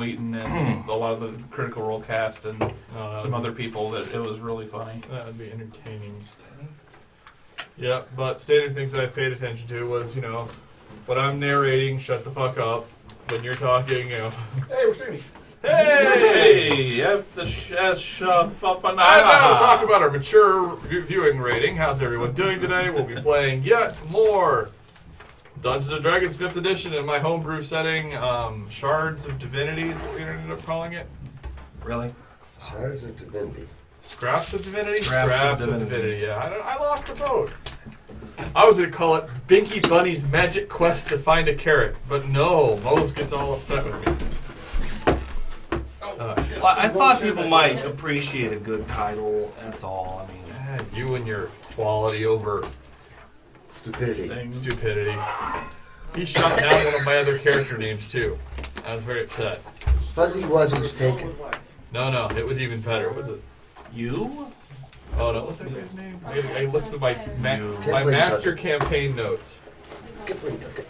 Wheaton and a lot of the Critical Role cast and some other people. That it was really funny. That would be entertaining stuff. Yeah, but standard things that I paid attention to was, you know, when I'm narrating, shut the fuck up. When you're talking, you know, hey, we're streaming. Hey, you have to shove up an I'm now to talk about our mature viewing rating. How's everyone doing today? We'll be playing yet more Dungeons & Dragons 5th edition in my homebrew setting. Shards of Divinity is what we ended up calling it. Really? Shards of Divinity. Scraps of Divinity? Scraps of Divinity, yeah. I lost the vote. I was going to call it Binky Bunny's Magic Quest to Find a Carrot, but no, Mose gets all upset with me. Well, I thought people might appreciate a good title, that's all. I mean, You and your quality over Stupidity. stupidity. He shot down one of my other character names, too. I was very upset. Fuzzy Wuzzy's taken. No, it was even better. What was it? you? Oh, no, what's that guy's name? I looked at my Kipling master took campaign notes. Kipling took it.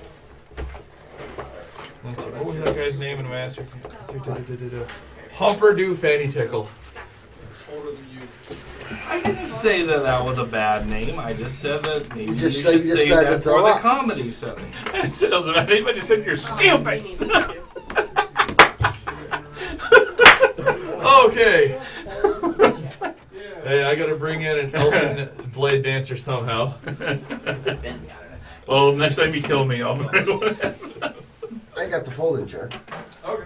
Let's see, what was that guy's name in master campaign? Humperdew Fanny Tickle. I didn't say that was a bad name. I just said that maybe you just should said you say started that to for throw the up. comedy setting. It sounds about anybody said you're stupid. Okay. Hey, I gotta bring in an Elven blade dancer somehow. Well, next time you kill me, I'll bring it. I got the folding chair. Okay.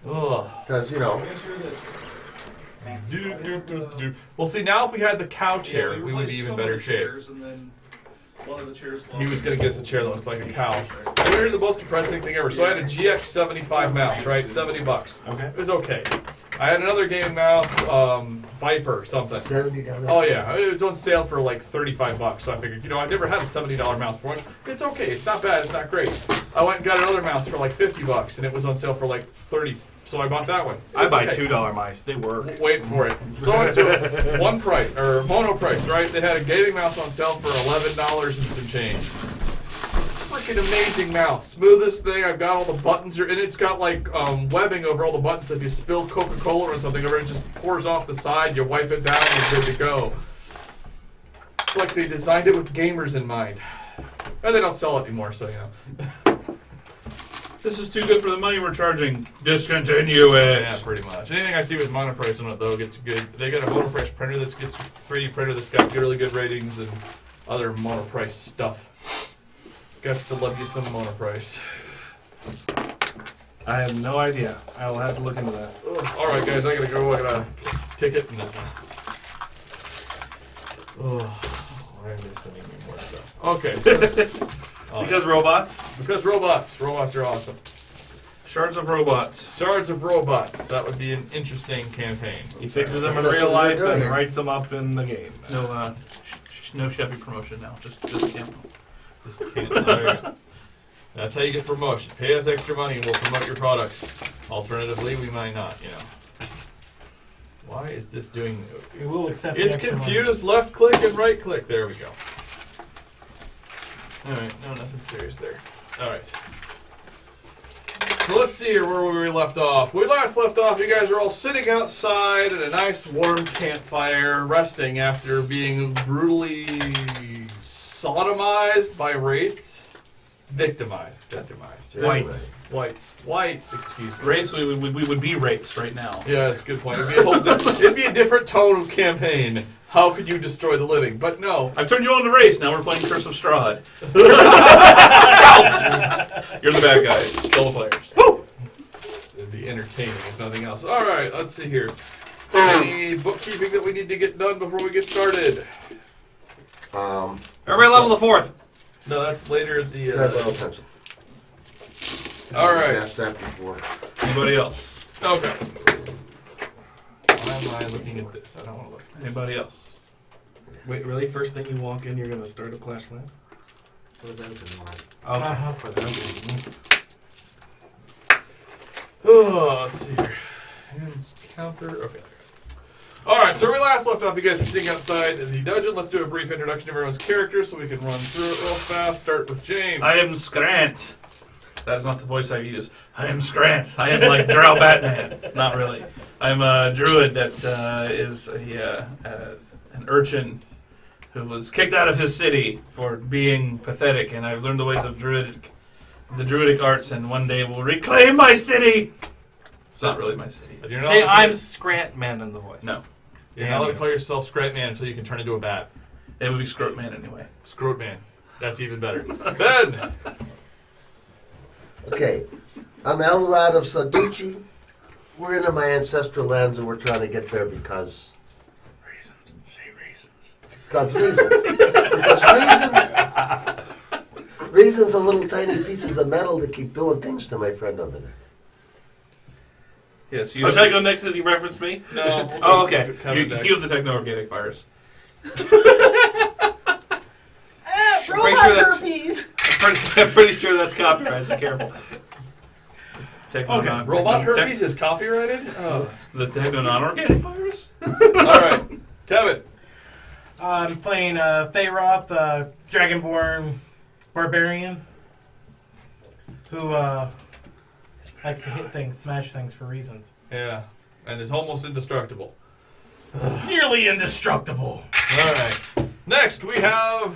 Ugh. Because, you know, Well, see, now if we had the cow chair, we would be even better shape. He was going to get us a chair that looks like a cow. I heard the most depressing thing ever. So I had a GX75 mouse, right? $70. Okay. It was okay. I had another gaming mouse, Viper something. $70. Oh yeah, it was on sale for like $35. So I figured, you know, I've never had a $70 mouse before. It's okay. It's not bad. It's not great. I went and got another mouse for like $50, and it was on sale for like $30. So I bought that one. I buy okay. $2 mice. They work. Wait for it. So I went to one price, or mono price, right? They had a gaming mouse on sale for $11 and some change. Freaking amazing mouse. Smoothest thing. I've got all the buttons, and it's got like webbing over all the buttons. So if you spill Coca-Cola or something over it, just pours off the side. You wipe it down, you're good to go. It's like they designed it with gamers in mind. And they don't sell it anymore, so you know. This is too good for the money we're charging. Discontinue it. Yeah, pretty much. Anything I see with monoprice on it, though, gets good. They got a monoprice printer that's gets 3D printer that's got really good ratings and other monoprice stuff. Got to love you some monoprice. I have no idea. I will have to look into that. All right, guys, I gotta go. I gotta ticket and. Why am I sending me more stuff? Okay. Because robots? Because robots. Robots are awesome. Shards of robots. Shards of robots. That would be an interesting campaign. He fixes them in real life and writes them up in the game. No, no Chevy promotion now. Just camp. Just can't. All right. That's how you get promotion. Pay us extra money and we'll promote your products. Alternatively, we might not, you know. Why is this doing... We will accept It's the extra confused. Left click and right click. There we go. Alright, no, nothing serious there. Alright. So let's see here where we left off. We last left off, you guys are all sitting outside at a nice warm campfire, resting after being brutally sodomized by wraiths. Victimized. Whites, excuse me. Race, we would be rates right now. Yes, good point. It'd be a different tone of campaign. How could you destroy the living? But no. I've turned you on to race. Now we're playing Curse of Strahd. You're the bad guy. Solo players. Woo! It'd be entertaining if nothing else. All right, let's see here. Any bookkeeping that we need to get done before we get started? Everybody level the 4th. No, that's later at the... Grab a little pencil. All right. Passed that before. Anybody else? Okay. Why am I looking at this? I don't want to look at this. Anybody else? Wait, really? First thing you walk in, you're going to start a Clash Lands? Oh, let's see here. Hands counter. Okay. Alright, so we last left off, you guys were sitting outside the dungeon. Let's do a brief introduction of everyone's character so we can run through it real fast. Start with James. I am Scrant. That is not the voice I use. I am Scrant. I am like Drow Batman. Not really. I'm a druid that is an urchin who was kicked out of his city for being pathetic, and I've learned the ways of the druidic arts, and one day will reclaim my city. It's not really my city. You're not Say allowed to- I'm Scrant Man in the voice. No, You're not allowed to call yourself Scrant Man until you can turn into a bat. it would be Scroat Man anyway. Scroat Man. That's even better. Ben! Okay, I'm Elrond of Saducci. We're into my ancestral lands and we're trying to get there because reasons are little tiny pieces of metal that keep doing things to my friend over there. Yes, Oh, should I go next as you reference me? No. Oh, okay. You have the techno-organic virus. Pretty sure I'm pretty sure that's copyright, so careful. Techno-non- Robot techno- herpes is copyrighted? Oh. The techno-non-organic virus? Alright. Kevin. I'm playing Feyroth, Dragonborn Barbarian, who likes to hit things, smash things for reasons. Yeah. And is almost indestructible. Nearly indestructible. Alright. Next we have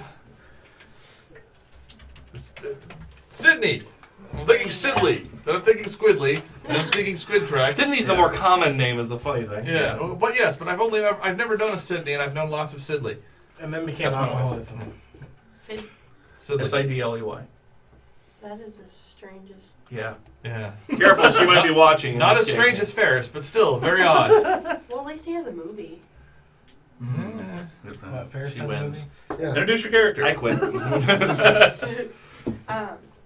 Sydney. I'm thinking Sidley. Then I'm thinking Squidly. And I'm thinking Squid Track. Sydney's the more common name, is the funny thing. Yeah. Well, but yes, but I've never known a Sydney, and I've known lots of Sidley. And then became That's my wife. alcoholism. Sid, Sidley. S-I-D-L-E-Y. that is the strangest. Yeah. Yeah. Careful, she might be watching. Not as strange as Ferris, but still very odd. Well, at least he has a movie. What, Ferris She has a wins. Yeah. Introduce your character. I quit.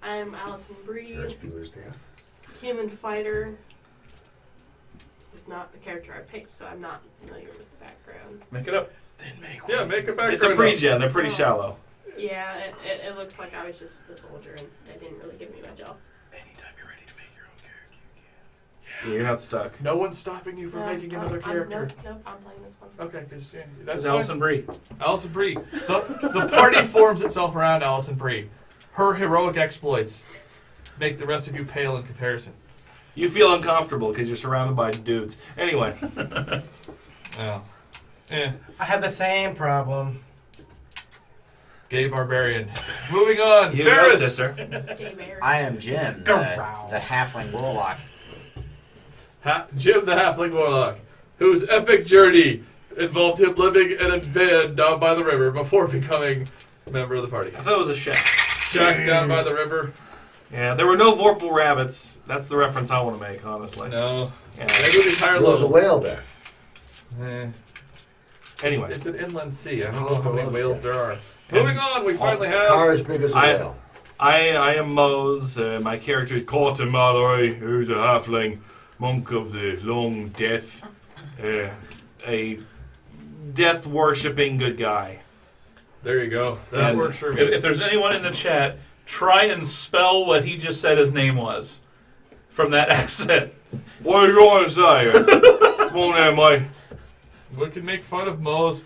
I'm Allison Bree, Ferris Bueller's Day Off. human fighter. This is not the character I picked, so I'm not familiar with the background. Make it up. Then make Yeah, make a background. It's a pre-gen. They're pretty shallow. Yeah, it looks like I was just the soldier, and they didn't really give me much else. Anytime you're ready to make your own character, you You're not stuck. No one's stopping you from No, making another I'm- character. Nope, I'm playing this one. Okay, because that's That's fine. Allison Brie. Allison Brie. The party forms itself around Allison Brie. Her heroic exploits make the rest of you pale in comparison. You feel uncomfortable because you're surrounded by dudes. Anyway, Oh. Eh. I have the same problem. Gay barbarian. Moving on. you know, Ferris. sister. Hey, Mayor. I am Jim, Go the row. halfling warlock. Jim the Halfling Warlock, whose epic journey involved him living in a van down by the river before becoming a member of the party. I thought it was a shack. Shack down by the river. Yeah, there were no Vorpal rabbits. That's the reference I want to make, honestly. No. Yeah. Maybe the entire There was a level. whale there. Eh. Anyway, It's an inland sea. I don't know how many whales there are. Moving on, we finally A car have. as big as a I- whale. I am Mose. My character is Corte Malloy, who's a halfling monk of the Long Death. A death-worshipping good guy. There you go. That And works for me. If there's anyone in the chat, try and spell what he just said his name was from that accent. What are you going to say? Come on there, mate. We can make fun of Moe's.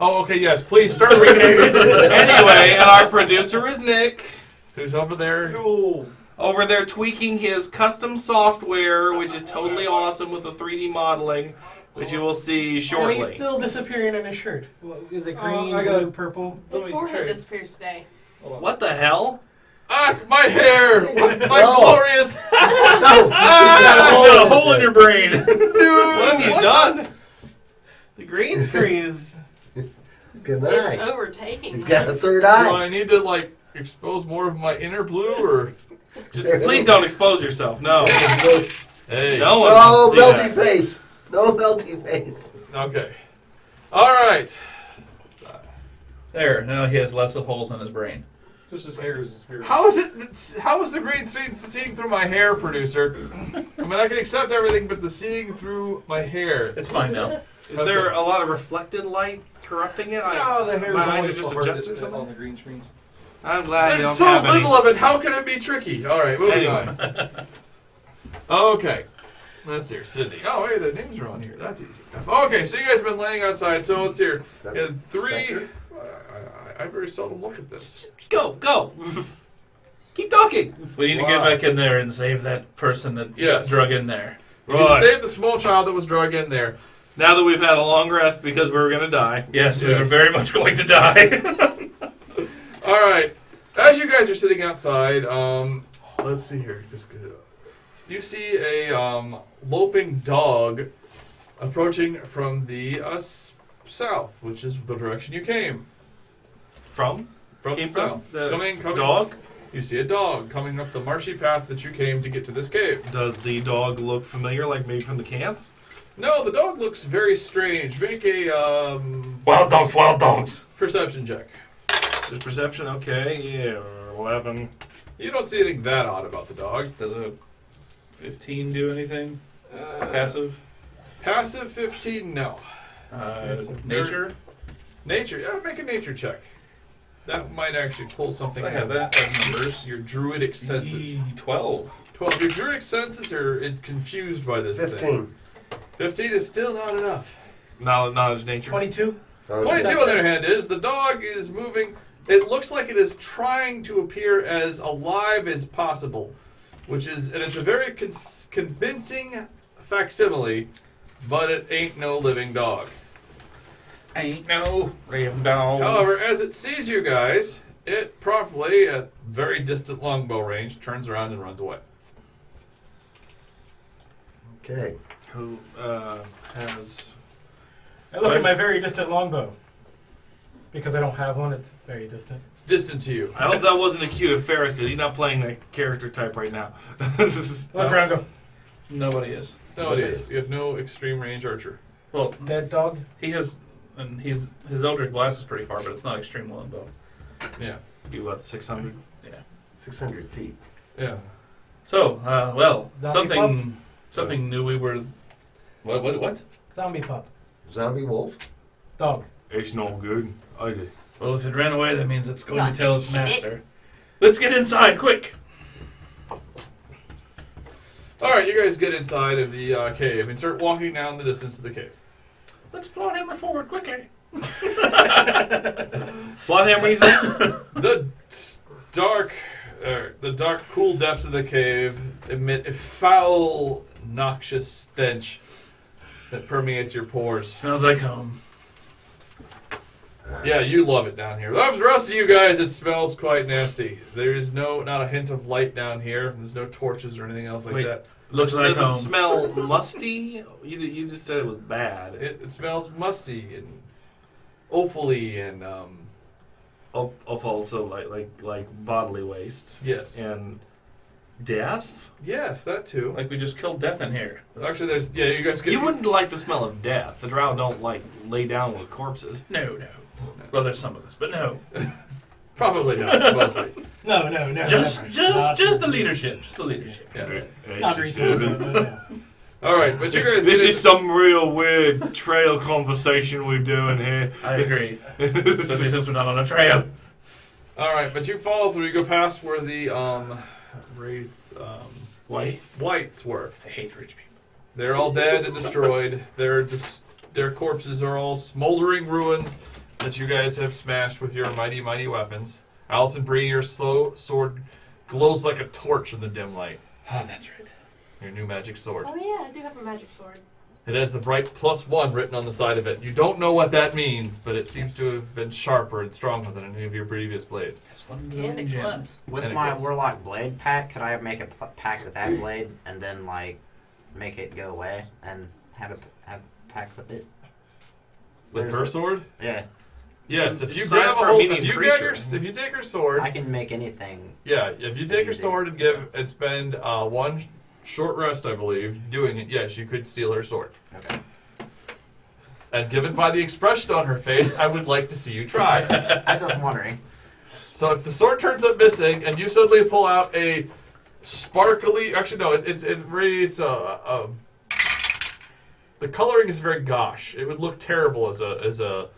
Oh, okay, yes. Please start renaming. Anyway, and our producer is Nick. Who's over there? Over there tweaking his custom software, which is totally awesome with the 3D modeling, which you will see And he's shortly. still disappearing in his shirt. What, is it green, I got- blue, purple? His forehead disappears today. What the hell? Ah, my hair! My No. glorious. No, You got a hole in your brain. What have you done? The green screen is... good It's night. overtaking. He's got a third Do eye. I need to like expose more of my inner blue, or Just please don't expose yourself. No. hey? No one No can see melty that. face. No melty face. Okay. All right. There, now he has less of holes in his brain. Just his hair is weird. How is it? How is the green seeing through my hair, producer? I mean, I can accept everything, but the seeing through my hair. It's fine now. Is there a lot of reflected light corrupting it? No, the hair my is eyes always are just so hard adjusted or to something? on the green screens. I'm glad you There's don't so have little any. of it. How can it be tricky? All right, moving Anyway. on. Okay. Let's hear Sydney. Oh, hey, the names are on here. That's easy enough. Okay, so you guys have been laying outside. So let's hear. Three. I very seldom look at this. Go, go. Keep talking. We need to get back in there and save that person that got Yes. drug in there. You need to save the small child that was drug in there. Now that we've had a long rest because we were going to die. Yes, we Yes. were very much going to die. All right. As you guys are sitting outside, let's see here. Just good. You see a loping dog approaching from the south, which is the direction you came. From? From Came the from? south. The coming. dog? You see a dog coming up the marshy path that you came to get to this cave. Does the dog look familiar, like maybe from the camp? No, the dog looks very strange. Make a Wild dogs. perception check. Just perception? Okay, yeah, 11. You don't see anything that odd about the dog. Does a 15 do anything? Passive? Passive 15, no. Nature? Nature, yeah, make a nature check. That might actually pull something I have out. that as numbers. Your druidic senses. 12. 12. Your druidic senses are confused by this thing. 15. 15 is still not enough. Knowledge, nature. 22. 22, on the other hand, is the dog is moving. It looks like it is trying to appear as alive as possible, and it's a very convincing facsimile, but it ain't no living dog. Ain't no living dog. However, as it sees you guys, it promptly, at very distant longbow range, turns around and runs away. Okay. Who has... I look at my very distant longbow. Because I don't have one, it's very distant. It's distant to you. I hope that wasn't a cue of Ferris, because he's not playing that character type right now. Look around, go. Nobody is. No, it is. You have no extreme range archer. Well, Dead dog. he has, and his Eldritch Blast is pretty far, but it's not extreme longbow. Yeah. Be what, 600? 600 feet. Yeah. So, well, Zombie something new. We were. What? Zombie pup. Zombie wolf? Dog. It's not good, is it? Well, if it ran away, that means it's going Yeah, to tell its shit. master. Let's get inside, quick! All right, you guys get inside of the cave and start walking down the distance of the cave. Let's plot hammer forward quickly. Bloodhammer, you said? The dark, cool depths of the cave emit a foul, noxious stench that permeates your pores. Smells like home. Yeah, you love it down here. For the rest of you guys, it smells quite nasty. There is not a hint of light down here. There's no torches or anything else like Wait. that. Looks like Does it home. smell musty? You just said it was bad. It smells musty and awfully and Of also like bodily waste yes, and death. yes, that too. Like we just killed death in here. Actually, you guys get You wouldn't like the smell of death. The drow don't like lay down with corpses. No. Well, there's some of us, but no. probably not mostly. No. Just never. the leadership. Just the leadership. Yeah. Not recently. No. All right, but you guys. This get is some real weird trail conversation we're doing here. I agree. Especially since we're not on a trail. All right, but you follow through. You go past where the wraiths, whites were. I hate rich people. They're all dead and destroyed. Their corpses are all smoldering ruins that you guys have smashed with your mighty, mighty weapons. Allison Bree, your slow sword glows like a torch in the dim light. Oh, that's right. Your new magic sword. Oh yeah, I do have a magic sword. It has the bright +1 written on the side of it. You don't know what that means, but it seems to have been sharper and stronger than any of your previous blades. That's one And glowing it gem. glows. With And it my goes. warlock blade pack, could I make a pact with that blade and then like make it go away and have a pact with it? With Where's her it? sword? Yeah, Yes, It's- if you it's grab size a for a hold, medium creature. if you take her sword, I can make anything. yeah, if you take her sword and spend one short rest, I believe, doing it, yes, you could steal her sword. Okay. And given by the expression on her face, I would like to see you try. I was just wondering. So if the sword turns up missing, and you suddenly pull out a sparkly, actually no, it reads the coloring is very gauche. It would look terrible as a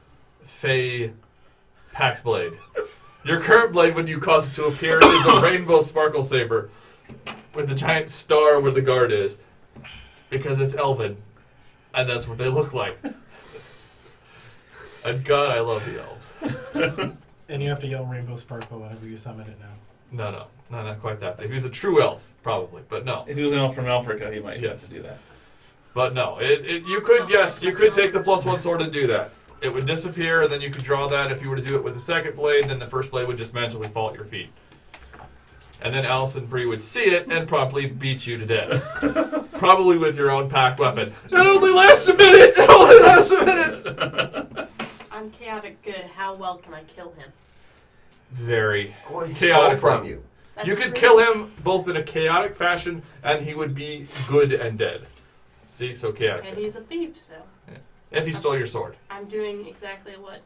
fey pack blade. Your current blade, when you cause it to appear, is a rainbow sparkle saber with the giant star where the guard is, because it's elven, and that's what they look like. And God, I love the elves. And you have to yell Rainbow Sparkle whenever you summon it now. No, not quite that. If he was a true elf, probably, but no. If he was an elf from Africa, he might Yes. have to do that. But no, you could take the +1 sword and do that. It would disappear, and then you could draw that if you were to do it with the second blade, and then the first blade would just magically fall at your feet. And then Alison Brie would see it and promptly beat you to death. Probably with your own packed weapon. It only lasts a minute! It only lasts a minute! I'm chaotic good. How well can I kill him? Very Well, he chaotic stole from run. you. That's You could true. kill him both in a chaotic fashion, and he would be good and dead. See, so chaotic. And he's a thief, so If he stole your sword. I'm doing exactly what.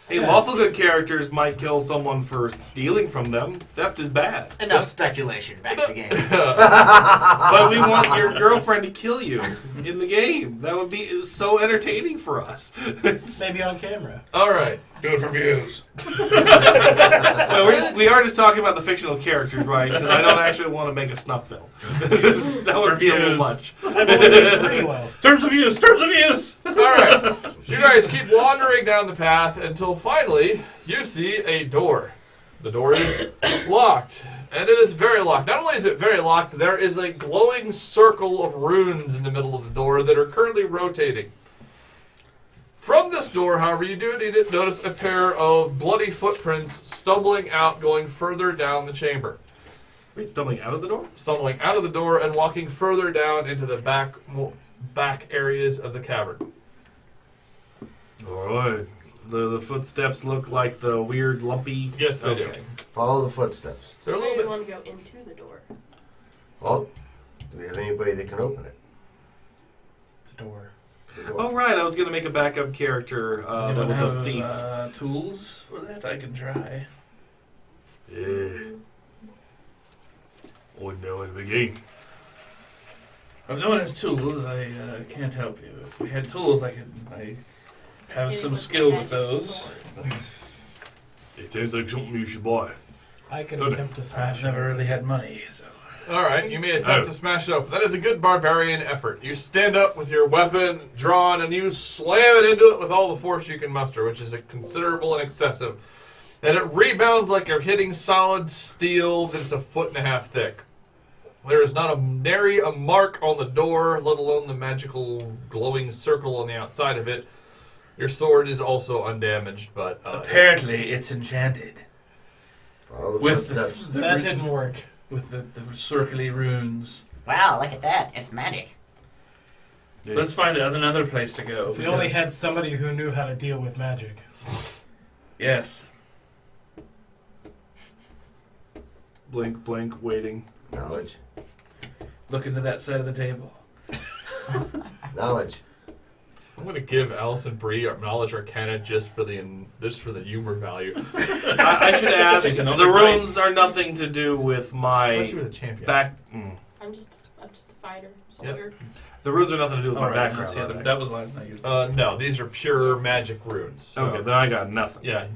Hey, lawful good characters might kill someone for stealing from them. Theft is bad. Enough speculation. Back to the game. But we want your girlfriend to kill you in the game. That would be so entertaining for us. Maybe on camera. All right. Do it for views. Well, we are just talking about the fictional characters, right? Because I don't actually want to make a snuff film. That would be a little much. I've only done pretty well. Terms of use. Terms of use. All right. You guys keep wandering down the path until finally you see a door. The door is locked. And it is very locked. Not only is it very locked, there is a glowing circle of runes in the middle of the door that are currently rotating. From this door, however, you do notice a pair of bloody footprints stumbling out, going further down the chamber. Wait, stumbling out of the door? Stumbling out of the door and walking further down into the back areas of the cavern. Alright. The footsteps look like the weird, lumpy... Yes, they do. Okay. Follow the footsteps. They're a little Maybe bit... want to go into the door. Well, do we have anybody that can open it? It's a door. The door. Oh, right. I was going to make a backup character Does that anyone was a have thief. tools for that? I can try. Yeah. Wouldn't know where to begin. If no one has tools, I can't help you. If we had tools, I have Hit it some with skill the with magic those. sword. But It sounds like something you should buy. I could Good. attempt to smash I've never it. really had money, so. All right, you may attempt to smash it open. That is a good barbarian effort. You stand up with your weapon drawn and you slam it into it with all the force you can muster, which is a considerable and excessive. And it rebounds like you're hitting solid steel that's 1.5 feet thick. There is not nary a mark on the door, let alone the magical glowing circle on the outside of it. Your sword is also undamaged, but Apparently, it's enchanted. Follow the With footsteps. That didn't work. With the circly runes. Wow, look at that. It's magic. Let's find another place to go. If we only because- had somebody who knew how to deal with magic. Yes. Blink, blink, waiting. Knowledge. Look into that side of the table. Knowledge. I'm going to give Alison Brie our knowledge arcana just for the humor value. I should ask, Takes another the bite. runes are nothing to do with I my thought you were the champion. back... I'm just a fighter, soldier. The runes are nothing to do with my Alright, background. let's see, are they? that was last night. No, these are pure magic runes. So, Okay, then I got nothing. yeah.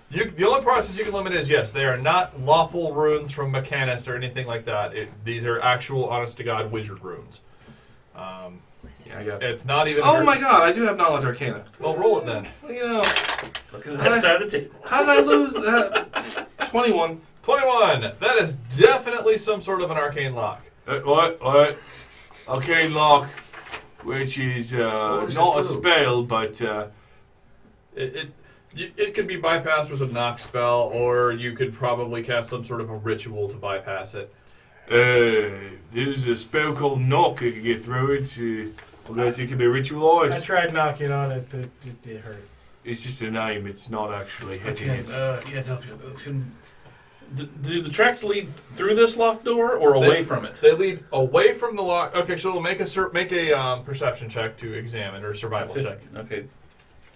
The only process you can limit is, yes, they are not lawful runes from Mechanist or anything like that. These are actual, honest-to-God wizard runes. Yeah, I got... It's not even... Oh my god, I do have knowledge arcana. Well, roll it then. Well, you know, Look at that side of the table. how did I lose that? 21. 21. That is definitely some sort of an arcane lock. What? Arcane lock, which is What does not it a do? spell, but It can be bypassed with a knock spell, or you could probably cast some sort of a ritual to bypass it. there's a spell called knock you can get through it. I guess it can be I ritualized. tried knocking on it. It hurt. It's just a name, it's not actually hitting Okay, it. yeah, do the tracks lead through this locked door or away from it? They lead away from the lock. Okay, so we'll make a perception check to examine, or survival check. Okay,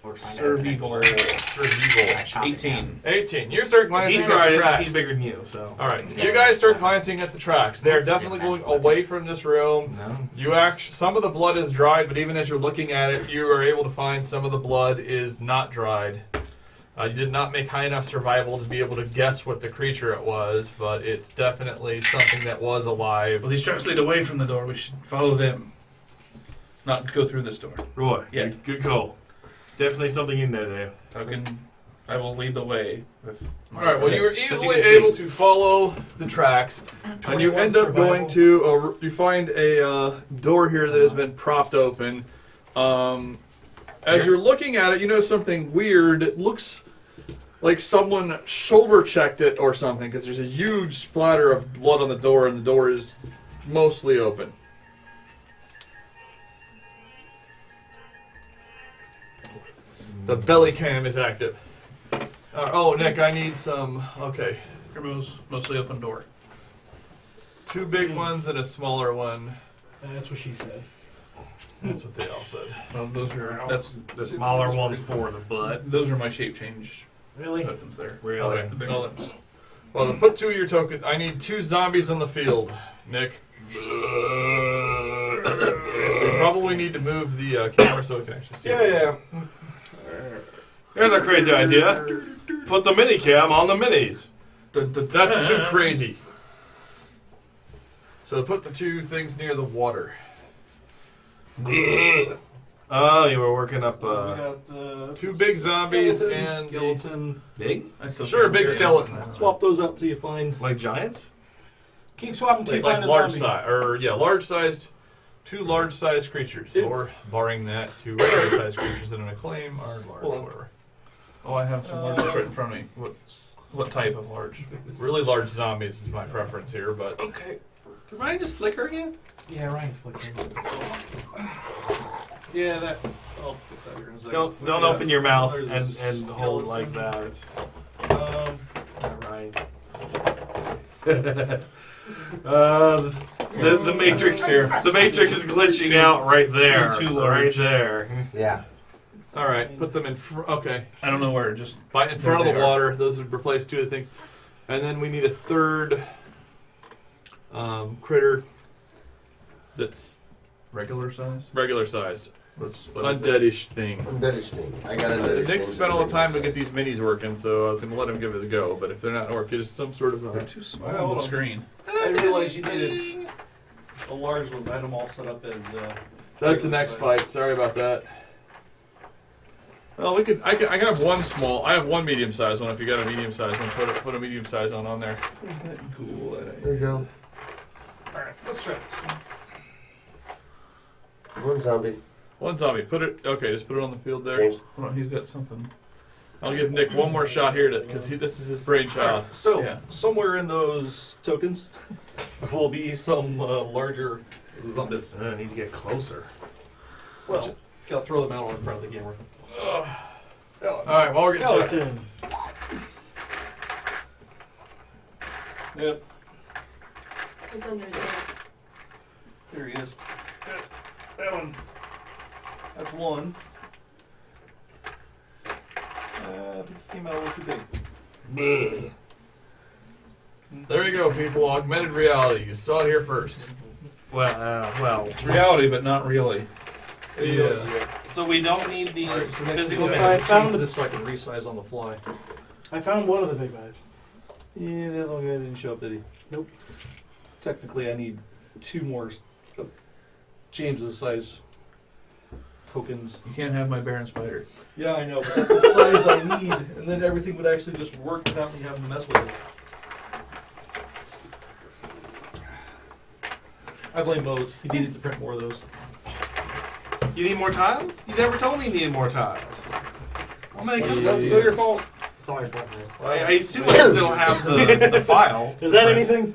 Or find out survival. if Survival. I chop it down. 18. 18. You start He glancing at tried the it, tracks. he's bigger than you, so. All right, Yeah. you guys start glancing at the tracks. They're definitely going away from this room. No. Some of the blood is dried, but even as you're looking at it, you are able to find some of the blood is not dried. You did not make high enough survival to be able to guess what the creature it was, but it's definitely something that was alive. Well, these tracks lead away from the door. We should follow them. Not go through this door. Right, Yeah. good call. There's definitely something in there. How can I will lead the way with my All right. Well, you were since easily can see. able to follow the tracks, and you 21 end up survival. going to. You find a door here that has been propped open. As you're looking at it, you notice something weird. It looks like someone shoulder checked it or something, because there's a huge splatter of blood on the door, and the door is mostly open. The belly cam is active. Oh, Nick, I need some. Okay. Mostly open door. 2 big ones and a smaller one. That's what she said. That's what they all said. Well, those are The smaller one's for the butt. those are my shape change Really? tokens there. Really? Okay. The big Well, ones. Well, then put 2 of your tokens. I need 2 zombies on the field, Nick. You probably need to move the camera so we can actually see. Yeah. Here's a crazy idea. Put the minicam on the minis. That's too crazy. So put the 2 things near the water. Oh, you were working up We got 2 big zombies and skeleton. big? I still Sure, can't big see it. skeletons. Swap those out till you find. Like giants? Keep swapping till you Like find a large zombie. size, or yeah, large-sized, 2 large-sized creatures, Yeah. or barring that, 2 regular-sized creatures that an acclaim are large, Hold on. whatever. Oh, I have some large right in front of me. What type of large? Really large zombies is my preference here, but Okay. Did Ryan just flicker again? Yeah, Ryan's flickering. Yeah, that. I'll fix that here in a second. Don't open your mouth There's a and hold it like skeleton. that. Um, Right. The matrix here. The matrix is glitching out right there. Too right large. there. Yeah. all right, put them in. Okay, I don't know where. Just in front of There the they are. water. Those would replace 2 of the things, and then we need a 3rd critter that's regular size. regular-sized, What is it? undeadish thing. Undeadish thing. I got undeadish Nick things spent all the in time to there. get these minis working, so I was going to let him give it a go. But if they're not working, it's some sort of. They're too small Well, on hold the on. screen. I didn't realize you needed a large one. I had them all set up as. That's the next fight. Sorry about that. Well, we could. I can have 1 small. I have 1 medium-sized one. If you got a medium-sized one, put a medium-sized one on there. Cool. There you go. Alright, let's try this. 1 zombie. 1 zombie. Put it. Okay, just put it on the field there. James. Hold on, he's got something. I'll give Nick 1 more shot here because this is his brainchild. So, Yeah. somewhere in those tokens will be some larger zombies. I need to get closer. Well, gotta throw them out in front of the camera. All right, while we're getting set. Skeleton. Yep, It's under there. there he is. That one. That's 1. I think it came out a little too big. There you go, people. Augmented reality. You saw it here first. Well. It's reality, but not really. Yeah. So we don't need these physical I I things. found change this so I can resize on the fly. I found one of the big guys. Yeah, the other guy didn't show up, did he? Nope. Technically, I need 2 more of James's size tokens. You can't have my Baron Spider. Yeah, I know, but that's the size I need, and then everything would actually just work without me having to mess with it. I blame Mose. He needed to print more of those. You need more tiles? You never told me you needed more tiles. I'll make It's it. not your fault. It's always what it is. I assume I still have the file. Is that anything?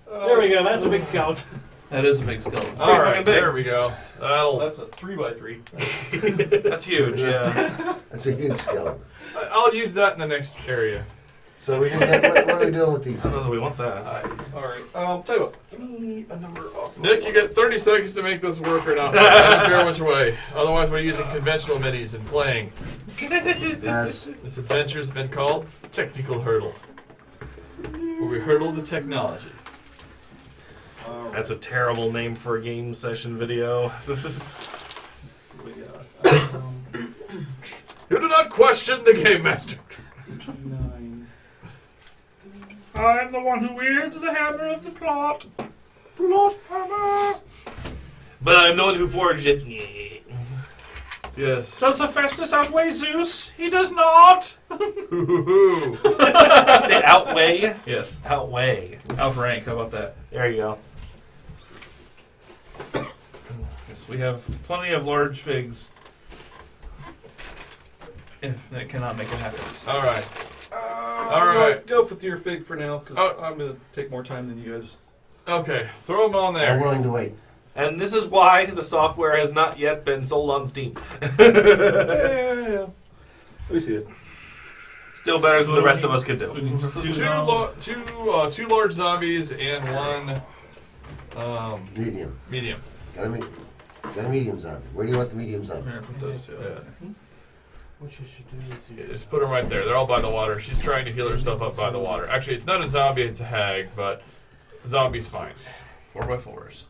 There we go. That's a big scout. That is a big skeleton. All right, fucking big. there we go. That's a 3x3. That's huge, yeah. That's a huge skeleton. I'll use that in the next area. So we didn't get, what are we doing with these? I don't know that we want that. Alright, tell you what, give me a number off. Nick, you get 30 seconds to make this work or not. I don't care which way. Otherwise, we're using conventional minis and playing. As This adventure's been called Technical Hurdle, where we hurdle the technology. That's a terrible name for a game session video. You do not question the game master. 9. I'm the one who wields the hammer of the plot. Plot hammer. But I'm the one who forged it. Yes. Does Hephaestus outweigh Zeus? He does not. Hoo-hoo-hoo. Say outweigh. Yes. Outweigh. Outrank. How about that? There you go. Yes, we have plenty of large figs. If it cannot make it happen. All right. All right. Go with your fig for now, because I'm going to take more time than you guys. Okay, throw them on I'm there. willing to wait. And this is why the software has not yet been sold on Steam. Yeah. Let me see it. Still better than the rest of us could We do. need Two large zombies and one Medium. medium. Got a medium zombie. Where do you want the medium zombie? Here, put those two. Yeah. What you should do is Yeah, just put them right there. They're all by the water. She's trying to heal herself up by the water. Actually, it's not a zombie, it's a hag, but zombie's fine. 4x4s.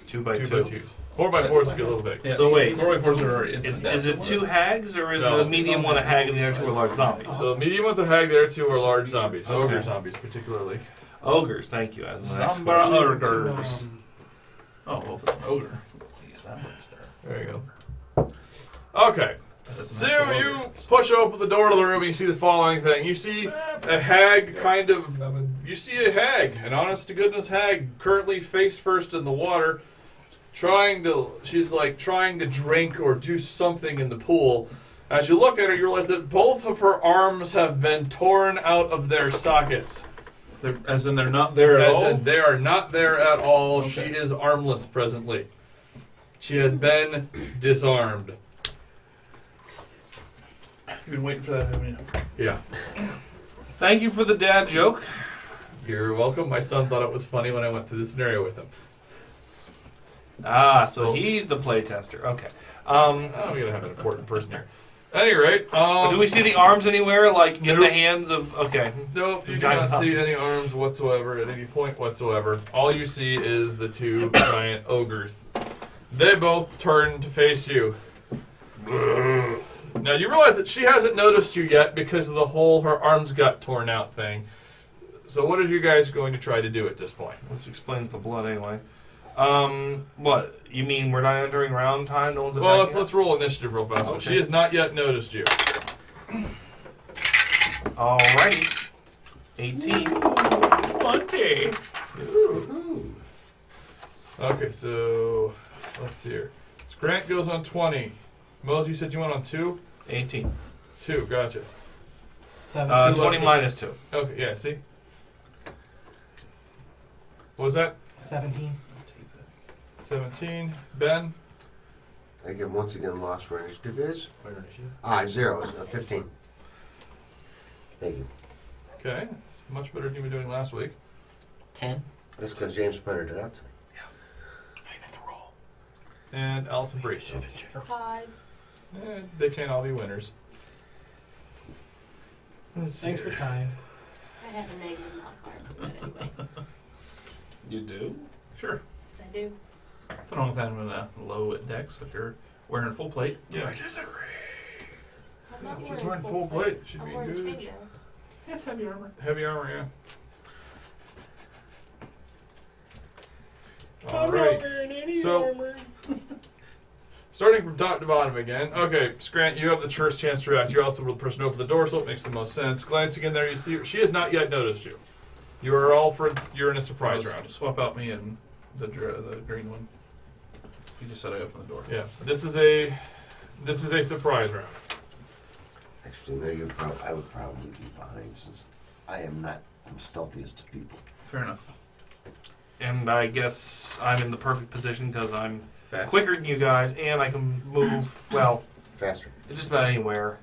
2x2. 2x2s. 4x4s would be a little big. Yeah, So wait. 4x4s are instant Is death. it 2 hags, or is No. the medium one a hag and the other 2 are large zombies? So medium one's a hag, the other 2 are large zombies. Okay. Ogre zombies, particularly. Ogres, thank you. As the next Zomba question. ogres. Oh, well, if it's an ogre. Use that one instead. There you go. Okay. That is an So actual you ogre. push open the door to the room and you see the following thing. You see a hag you see a hag, an honest to goodness hag, currently face first in the water, she's like trying to drink or do something in the pool. As you look at her, you realize that both of her arms have been torn out of their sockets. As in they're not there at As all? in, they are not there at all. Okay. She is armless presently. She has been disarmed. You've been waiting for that, haven't you? Yeah. Thank you for the dad joke. You're welcome. My son thought it was funny when I went through the scenario with him. Ah, so he's the playtester. Okay. Oh, we gotta have an important person here. At any rate, Do we see the arms anywhere, like in Nope. the hands of? Okay. nope, you do Giant not see zombies. any arms whatsoever at any point whatsoever. All you see is the 2 giant ogres. They both turn to face you. Now you realize that she hasn't noticed you yet because of the whole her arms got torn out thing. So what are you guys going to try to do at this point? This explains the blood anyway. What? You mean we're not entering round time? No one's attacking Well, us? let's roll initiative real fast. Okay. She has not yet noticed you. Alrighty. 18. 20. Okay, so let's see here. So Grant goes on 20. Mose, you said you went on 2? 18. 2, gotcha. 7. 20 minus 2. Okay, yeah, see? What was that? 17. 17. Ben? I get once again lost where initiative is. Where is she? 0. 15. Thank you. Okay, it's much better than you were doing last week. 10. That's because James pointed it out to me. And Allison Bree. 5. They can't all be winners. Let's see Thanks for here. trying. I have a negative modifier for that anyway. You do? Sure. Yes, I do. Nothing wrong with having a low dex if you're wearing full plate. Yeah. I'm not She's wearing full plate. She'd I'm be wearing good. chainmail. It's heavy armor. Heavy armor, yeah. Alright. So, starting from top to bottom again. Okay, Scrant, you have the first chance to react. You're also the person who opened the door, so it makes the most sense. Glancing in there, you see she has not yet noticed you. You are all you're in a surprise round. Swap out me and the green one. You just said I opened the door. Yeah, this is a surprise round. Actually, no, I would probably be behind since I am not the stealthiest of people. Fair enough. And I guess I'm in the perfect position because I'm Fast. quicker than you guys, and I can move, well, Faster. just about anywhere.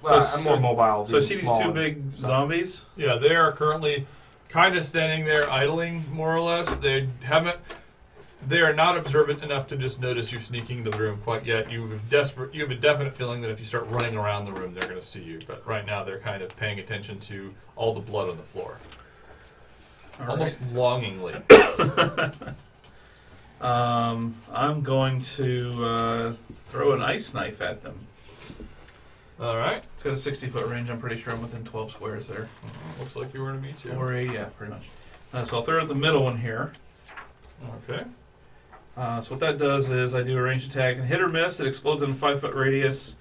Well, So- I'm more mobile. So I being see these small two and big stuff. zombies. Yeah, they are currently kind of standing there idling, more or less. They are not observant enough to just notice you sneaking into the room quite yet. You have a definite feeling that if you start running around the room, they're going to see you. But right now, they're kind of paying attention to all the blood on the floor, almost longingly. I'm going to throw an ice knife at them. All right. It's got a 60-foot range. I'm pretty sure I'm within 12 squares there. Looks like you were going to me, too. Or yeah, pretty much. So I'll throw at the middle one here. Okay. So what that does is I do a ranged attack and hit or miss. It explodes in a 5-foot radius,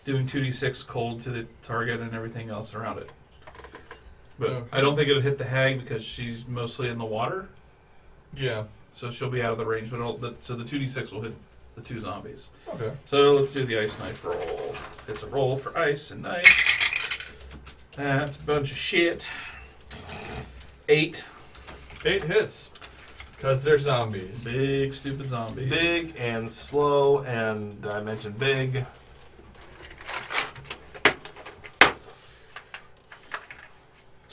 doing 2d6 cold to the target and everything else around it. But Okay. I don't think it'll hit the hag because she's mostly in the water, Yeah. so she'll be out of the range. But so the 2d6 will hit the 2 zombies. Okay. So let's do the ice knife roll. It's a roll for ice and knife. That's a bunch of shit. 8. 8 hits. Because they're zombies. Big stupid zombies. Big and slow, and I mentioned big.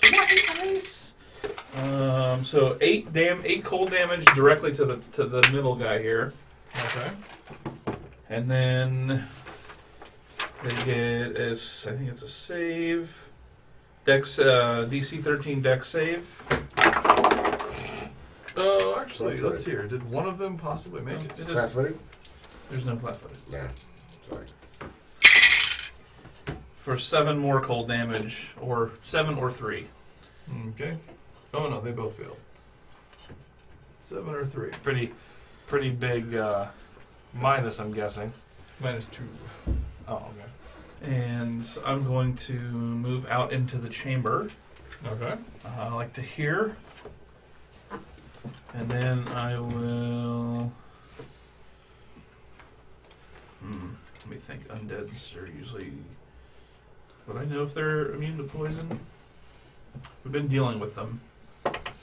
It's white ice. So 8 cold damage directly to the middle guy here. Okay. And then they get I think it's a save. Dex DC 13 Dex save. Actually, let's see here. Did one of them possibly make it? It is, Flat-footed? there's no flat-footed. Nah. Sorry. For 7 more cold damage, or 7 or 3. Okay. Oh no, they both failed. 7 or 3. Pretty big minus, I'm guessing. -2. Oh, okay. And I'm going to move out into the chamber. Okay. I like to hear. And then I will. Let me think. Undeads are usually. Would I know if they're immune to poison? We've been dealing with them.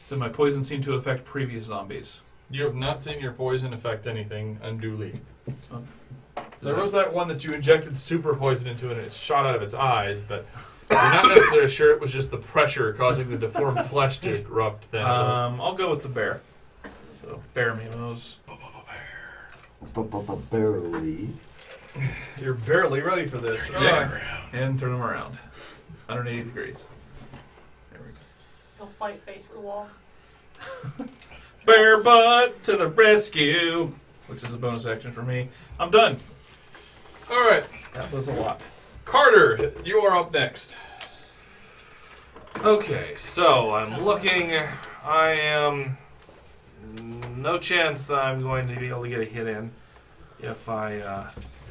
Did my poison seem to affect previous zombies? You have not seen your poison affect anything unduly. Oh. There was that one that you injected super poison into and it shot out of its eyes, but you're not necessarily sure it was just the pressure causing the deformed flesh to erupt then. I'll go with the bear. So, bear memos. Barely. You're barely ready for this. And turn them around. 180 degrees. There we go. He'll fight face the wall. Bear butt to the rescue, which is a bonus action for me. I'm done. All right. That was a lot. Carter, you are up next. Okay, so I'm looking. I am. No chance that I'm going to be able to get a hit in if I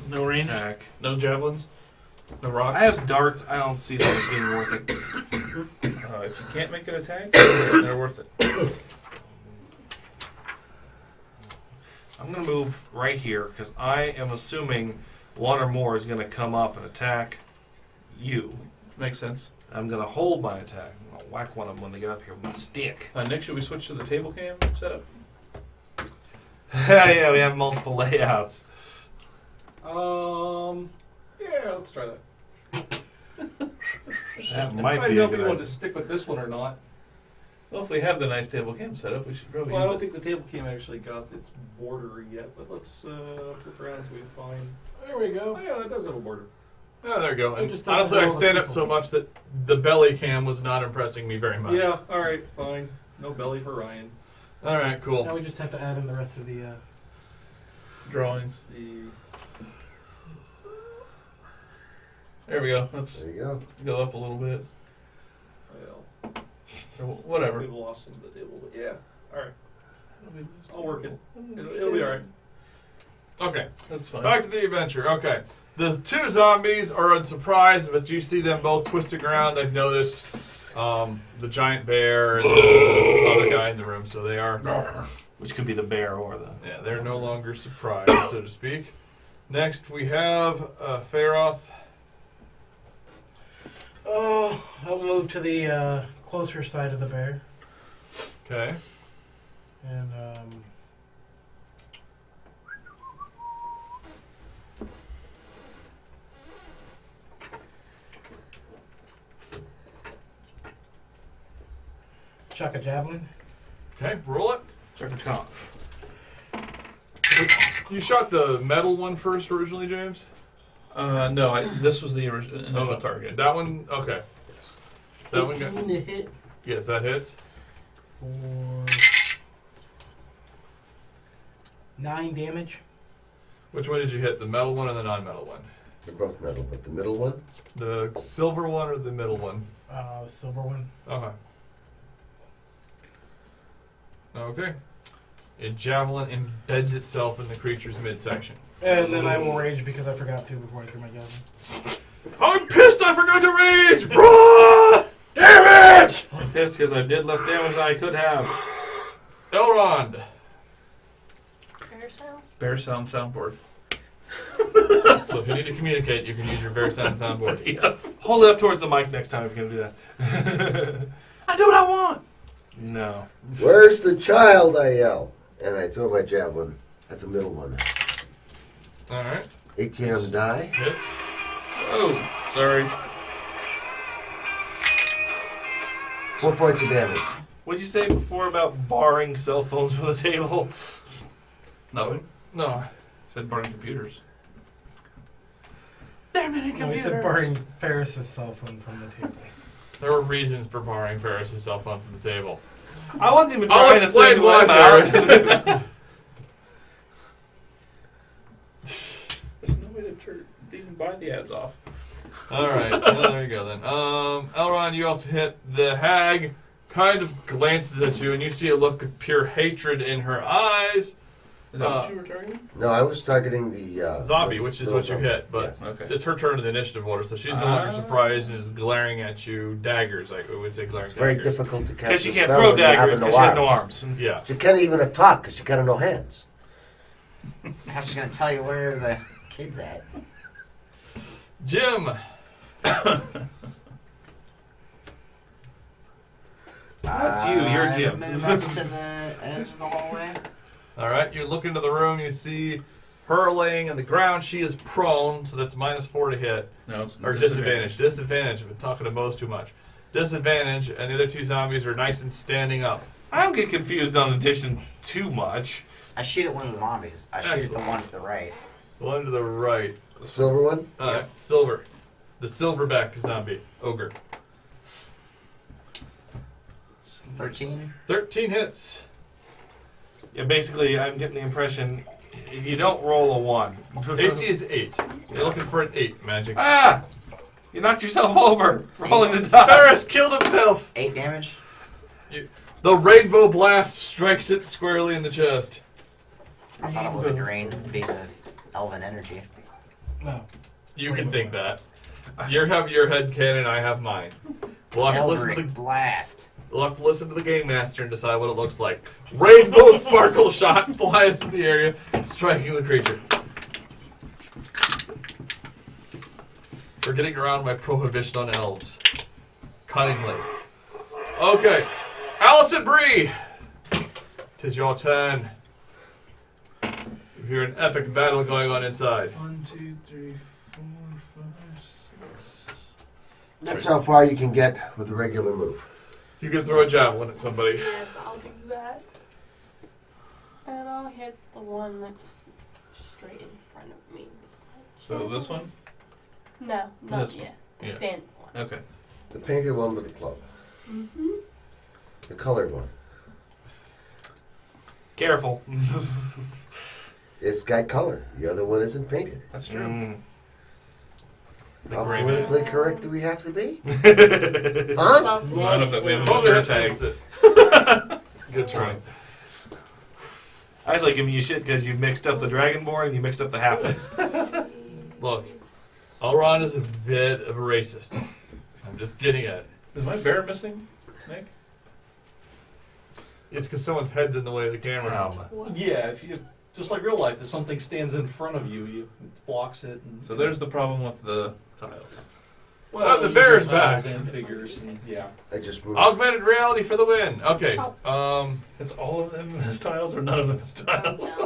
No range? attack. No javelins? No rocks? I have darts. I don't see that as being worth it. If you can't make an attack, they're worth it. I'm going to move right here because I am assuming one or more is going to come up and attack you. Makes sense. I'm going to hold my attack. I'm going to whack one of them when they get up here with my stick. Nick, should we switch to the table cam setup? Yeah, we have multiple layouts. Yeah, let's try that. That I might don't be know a if we good want to idea. stick with this one or not. Well, if we have the nice table cam setup, we should probably Well, I don't use it. think the table cam actually got its border yet, but let's flip around until we find. There we go. Oh, yeah, that does have a border. Oh, there we go. It And just doesn't honestly, I know the stand up people. so much that the belly cam was not impressing me very much. Yeah, alright, fine. No belly for Ryan. All right, cool. Now we just have to add in the rest of the. Drawings. Let's see. There we go. Let's There you go. go up a little bit. Well, Or whatever. we've lost some of the table, but yeah. Alright, I'll work it. It'll be alright. Okay, That's fine. back to the adventure. Okay. The 2 zombies are unsurprised, but you see them both twisting around. They've noticed the giant bear and the other guy in the room, so they are. Which could be the bear or the. Yeah, they're no longer surprised, so to speak. Next, we have Feroth. Oh, I'll move to the closer side of the bear. Okay. And, chuck a javelin. Okay, roll it. Check the count. You shot the metal one first originally, James? No, this was the initial target. That one? Okay. That one got, 18 to hit yes, that hits. for 9 damage. Which one did you hit? The metal one or the non-metal one? They're both metal, but the middle one? The silver one or the middle one? The silver one. Okay. Okay. A javelin embeds itself in the creature's midsection. And then I will rage because I forgot to before I threw my gun. I'm pissed I forgot to rage! Bruh! Damn it! I'm pissed because I did less damage than I could have. Elrond. Bear sounds? Bear sound soundboard. So if you need to communicate, you can use your Bear Sound soundboard. Yep. Hold it up towards the mic next time if you're going to do that. I do what I want. No. Where's the child? I yell. And I throw my javelin at the middle one. Alright. 18 on the die. Hits. Oh, sorry. 4 points of damage. What did you say before about barring cell phones from the table? Nothing. No. Said barring computers. Damn it, No, he computers. said barring Ferris's cell phone from the table. There were reasons for barring Ferris' cell phone from the table. I wasn't even I'll trying to say explain why, Ferris. Ferris. There's no way to even buy the ads off. Alright, well, there you go then. Elrond, you also hit. The hag kind of glances at you, and you see a look of pure hatred in her eyes. Is that what you were targeting? No, I was targeting the Zombie, which is little what you zombie. hit, but Yes. Okay. it's her turn in the initiative order, so she's no longer surprised and is glaring at you daggers, like we would say glaring It's very daggers. difficult to cast Because she a can't spell throw when you have daggers because she has no arms. Yeah. She can't even talk because she got no hands. How's she gonna tell you where the kid's at? Jim! That's you, you're Jim. Move up to the edge of the hallway. Alright, you look into the room, you see her laying on the ground. She is prone, so that's -4 to hit. No, it's Or disadvantage. Disadvantage. I've been talking to Mo's too much. Disadvantage, and the other two zombies are nice and standing up. I don't get confused on addition too much. I shoot at one of the zombies. I shoot at the one to the right. One to the right. The silver one? Silver. The silverback zombie. Ogre. 13. 13 hits. Yeah, basically, I'm getting the impression if you don't roll a 1. AC is 8. You're looking for an 8, magic. Ah! You knocked yourself over, rolling the die. Ferris killed himself! 8 damage. The rainbow blast strikes it squarely in the chest. I thought it was a drain being of elven energy. No. You can think that. You have your head cannon, I have mine. We'll have, to listen to Eldritch blast. we'll have to listen to the game master and decide what it looks like. Rainbow sparkle shot flies in the area, striking the creature. For getting around my prohibition on elves. Cunningly. Okay. Allison Bree! 'Tis your turn. You hear an epic battle going on inside. 1, 2, 3, 4, 5, 6. That's how far you can get with a regular move. You can throw a javelin at somebody. Yes, I'll do that. And I'll hit the one that's straight in front of me. So this one? No, not This one. yet. The Yeah. stand one. Okay. The painted one with the club. Mm-hmm. The colored one. Careful. It's got color. The other one isn't painted. That's true. Mm. How gray politically correct do we have to be? Well, Huh? None of it. We have a Oh, shirt yeah, tag. that's it. Good try. I was like giving you shit because you mixed up the Dragonborn and you mixed up the halflings. Look, Elrond is a bit of a racist. I'm just getting at it. Is my bear missing, Nick? It's because someone's head's in the way of the camera. Yeah, if you just like real life, if something stands in front of you, it blocks it. And, So there's the problem with the tiles. Oh, the bear's using tiles back. and figures. And, yeah. I just moved. Augmented reality for the win. Okay. It's all of them as tiles or none of them as tiles?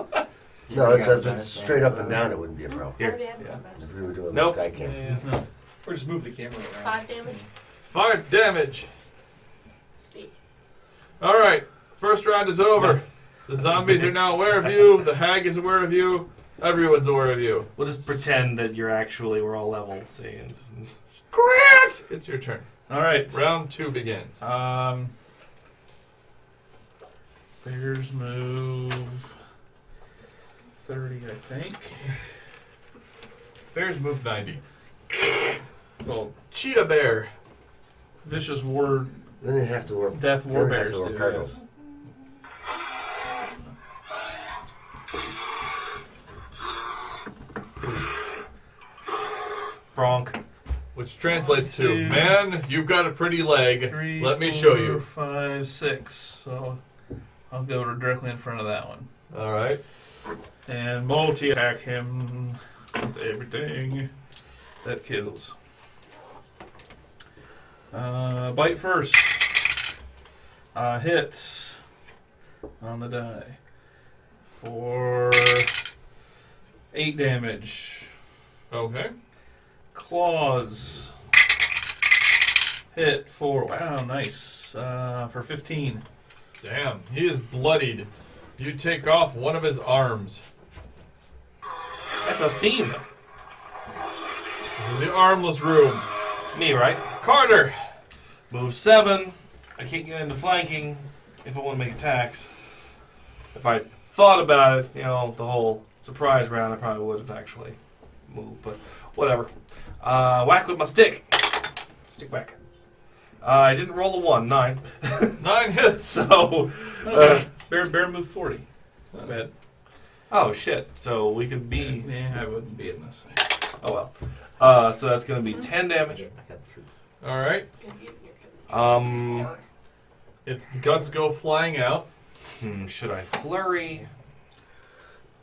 No, it's if it's straight up and down, it wouldn't be a problem. Here. Yeah. If we were doing Nope. the sky cam. Yeah. No. Or just move the camera around. 5 damage. 5 damage. All right. First round is over. The zombies are now aware of you. The hag is aware of you. Everyone's aware of you. We'll just pretend that we're all level. See, and Grant! It's your turn. All right. Round 2 begins. Bears move 30, I think. Bears move 90. Well, Cheetah bear. vicious war, Then you have to work. death war Then you have bears to do. work harder. Yes. Bronk. Which translates to, 2, man, you've got a pretty leg. 3, Let me 4, show you. 5, 6. So I'll go directly in front of that one. All right. And multi-attack him with everything that kills. Bite first. Hits on the die for 8 damage. Okay. Claws. Hit for, wow, nice. For 15. Damn, he is bloodied. You take off one of his arms. That's a theme. This is the armless room. Me, right? Carter! Move 7. I can't get into flanking if I want to make attacks. If I thought about it, the whole surprise round, I probably would have actually moved, but whatever. Whack with my stick. Stick whack. I didn't roll a 1, 9. 9 hits. So, Bear move 40. Not bad. oh shit. So we could be. Yeah, I wouldn't be in this. Oh well. So that's going to be 10 damage. All right. Um, Its guts go flying out. should I flurry?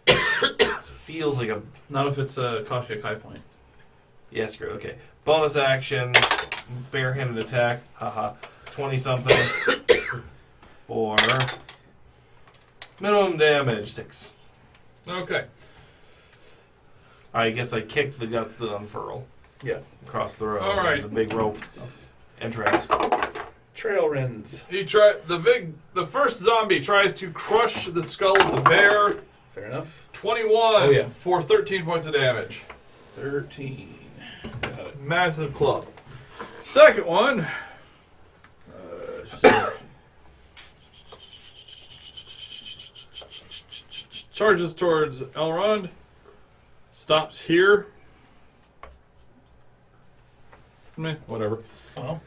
This feels like a. Not if it's a Koshik high point. Yeah, screw it. Okay. Bonus action. Barehanded attack. Haha. 20 something. For. Minimum damage 6. Okay. I guess I kicked the guts that unfurl. Yeah. Across the road. All right. There's a big rope of entrails. Trail Rends. The first zombie tries to crush the skull of the bear. Fair enough. 21 Oh, yeah. for 13 points of damage. 13. Got it. Massive club. Second one. Charges towards Elrond. Stops here. Meh, whatever. Well,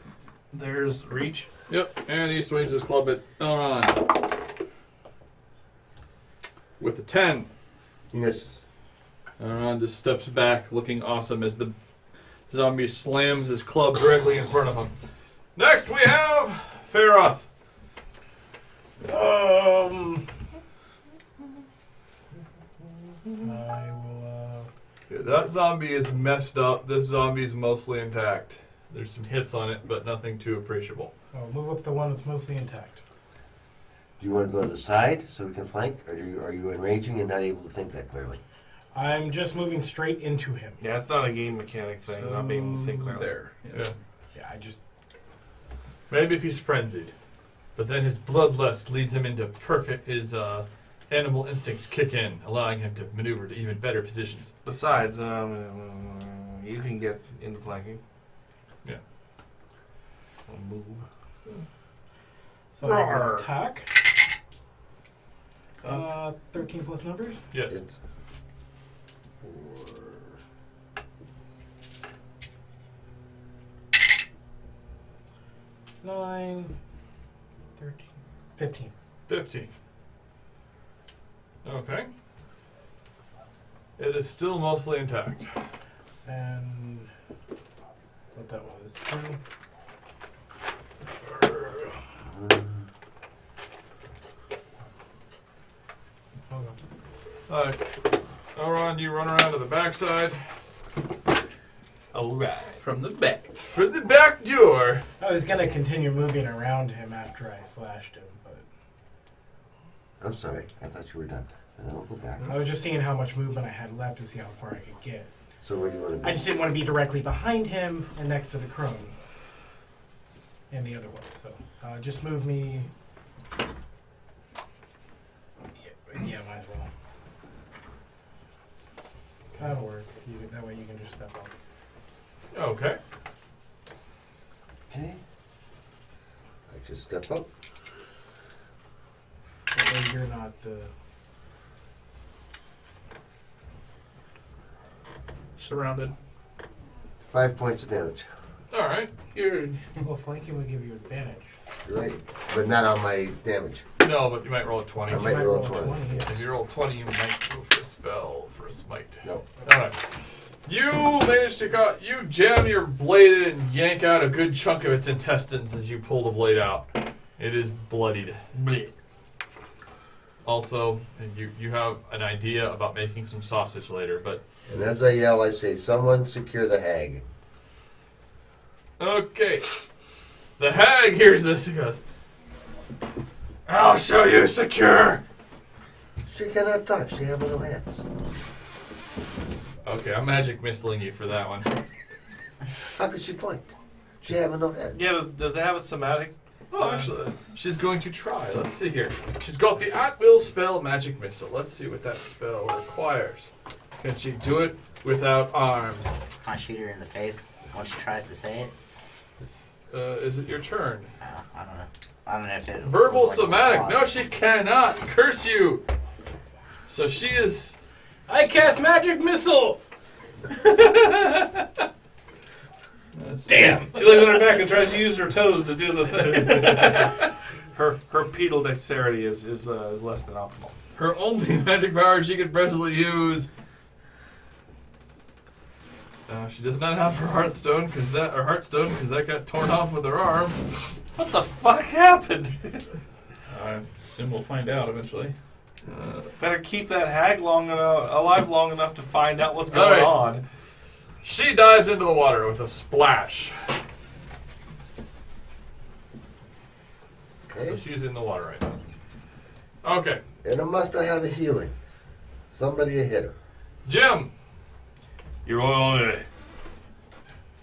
there's reach. Yep, and he swings his club at Elrond. With a 10. He misses. Elrond just steps back, looking awesome as the zombie slams his club directly in front of him. Next, we have Faroth. I will. That zombie is messed up. This zombie is mostly intact. There's some hits on it, but nothing too appreciable. I'll move up the one that's mostly intact. Do you want to go to the side so we can flank, or are you enraging and not able to think that clearly? I'm just moving straight into him. Yeah, it's not a game mechanic thing. Not being able to think clearly. There. Yeah. Yeah, I just. Maybe if he's frenzied. But then his bloodlust leads him into his animal instincts kick in, allowing him to maneuver to even better positions. Besides, you can get into flanking. Yeah. I'll move. So I will Roar. attack. 13 plus numbers. Yes. It's 9, 13, 15. 15. Okay. It is still mostly intact. And what that was. 2. Hold on. Alright. Elrond, you run around to the backside. Alright. From the back. For the back door. I was going to continue moving around him after I slashed him, but I'm sorry. I thought you were done. Then I'll go back. I was just seeing how much movement I had left to see how far I could get. So where do you want to be? I just didn't want to be directly behind him and next to the crone. And the other one. So just move me. Yeah, might as well. That'll work. That way you can just step up. Okay. Okay. I just step up. That way you're not the. Surrounded. 5 points of damage. Alright. You're Well, flanking would give you advantage. You're right. But not on my damage. No, but you might roll a 20. I might roll 20. Yeah. If you roll 20, you might go for a spell for a smite. No. Alright. You manage to you jam your blade in and yank out a good chunk of its intestines as you pull the blade out. It is bloodied. Bleh. Also, you have an idea about making some sausage later, but And as I yell, I say, "Someone secure the hag." okay. The hag hears this and goes, "I'll show you secure." She cannot talk. She have no hands. Okay, I'm magic missiling you for that one. How could she point? She have no hands. Yeah, does it have a somatic? Oh, actually, she's going to try. Let's see here. She's got the at-will spell Magic Missile. Let's see what that spell requires. Can she do it without arms? Can I shoot her in the face when she tries to say it? Is it your turn? I don't know. I don't know if it. Verbal was like a somatic. pause. No, she cannot. Curse you. So she is... I cast magic missile. Damn! She lays on her back and tries to use her toes to do the thing. Her pedal dexterity is less than optimal. Her only magic power she can presently use... she does not have her heartstone because that got torn off with her arm. What the fuck happened? I assume we'll find out eventually. Better keep that hag alive long enough to find out what's All going right. on. She dives into the water with a splash. So Okay. she's in the water right now. Okay. And it must have a healing. Somebody hit her. Jim. You're on it.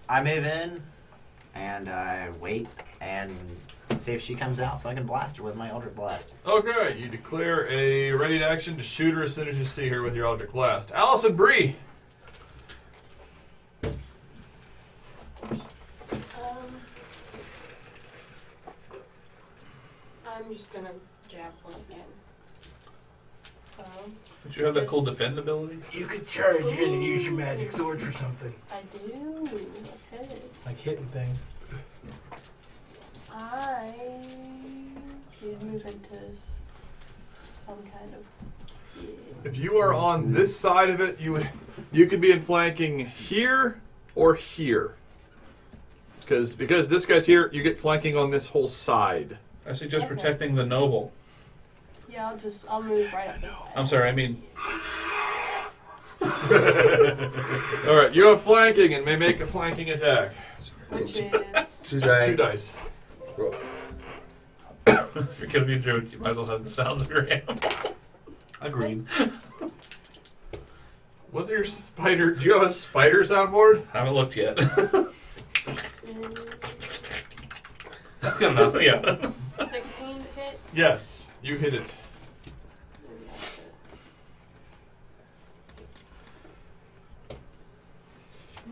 I move in and I wait and see if she comes out so I can blast her with my Eldritch Blast. Okay, you declare a ready to action to shoot her as soon as you see her with your Eldritch Blast. Allison Bree. I'm just gonna javelin again. Don't you have that cool defend ability? You could charge in and use your magic sword for something, I do. Okay. like hitting things. I did move into some kind of. If you are on this side of it, you could be in flanking here or here. Because this guy's here, you get flanking on this whole side. I suggest Okay. protecting the noble. Yeah, I'll move right up this side. I'm sorry, I mean, Alright, you have flanking and may make a flanking attack. Which is. Two Just die. 2 dice. Roll. if you're gonna be a druid, you might as well have the sounds of your animal. Agreed. What's your spider? Do you have a spider soundboard? Haven't looked yet. That's good enough. Yeah. 16 to hit. Yes, you hit it. And that's it.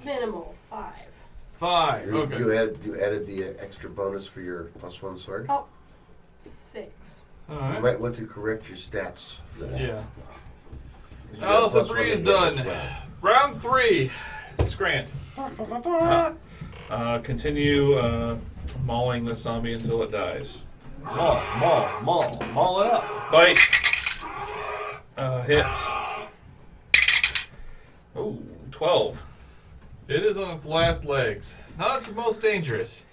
Minimal 5. 5. You, Okay. you added the extra bonus for your +1 sword. Oh, 6. You Alright. might want to correct your stats for that. Yeah. 'Cause you got Allison +1 Bree is to hit as done. well. Round 3. Scrant. Continue mauling the zombie until it dies. Maul it up. Bite. Hits. Oh, 12. It is on its last legs. Not its most dangerous.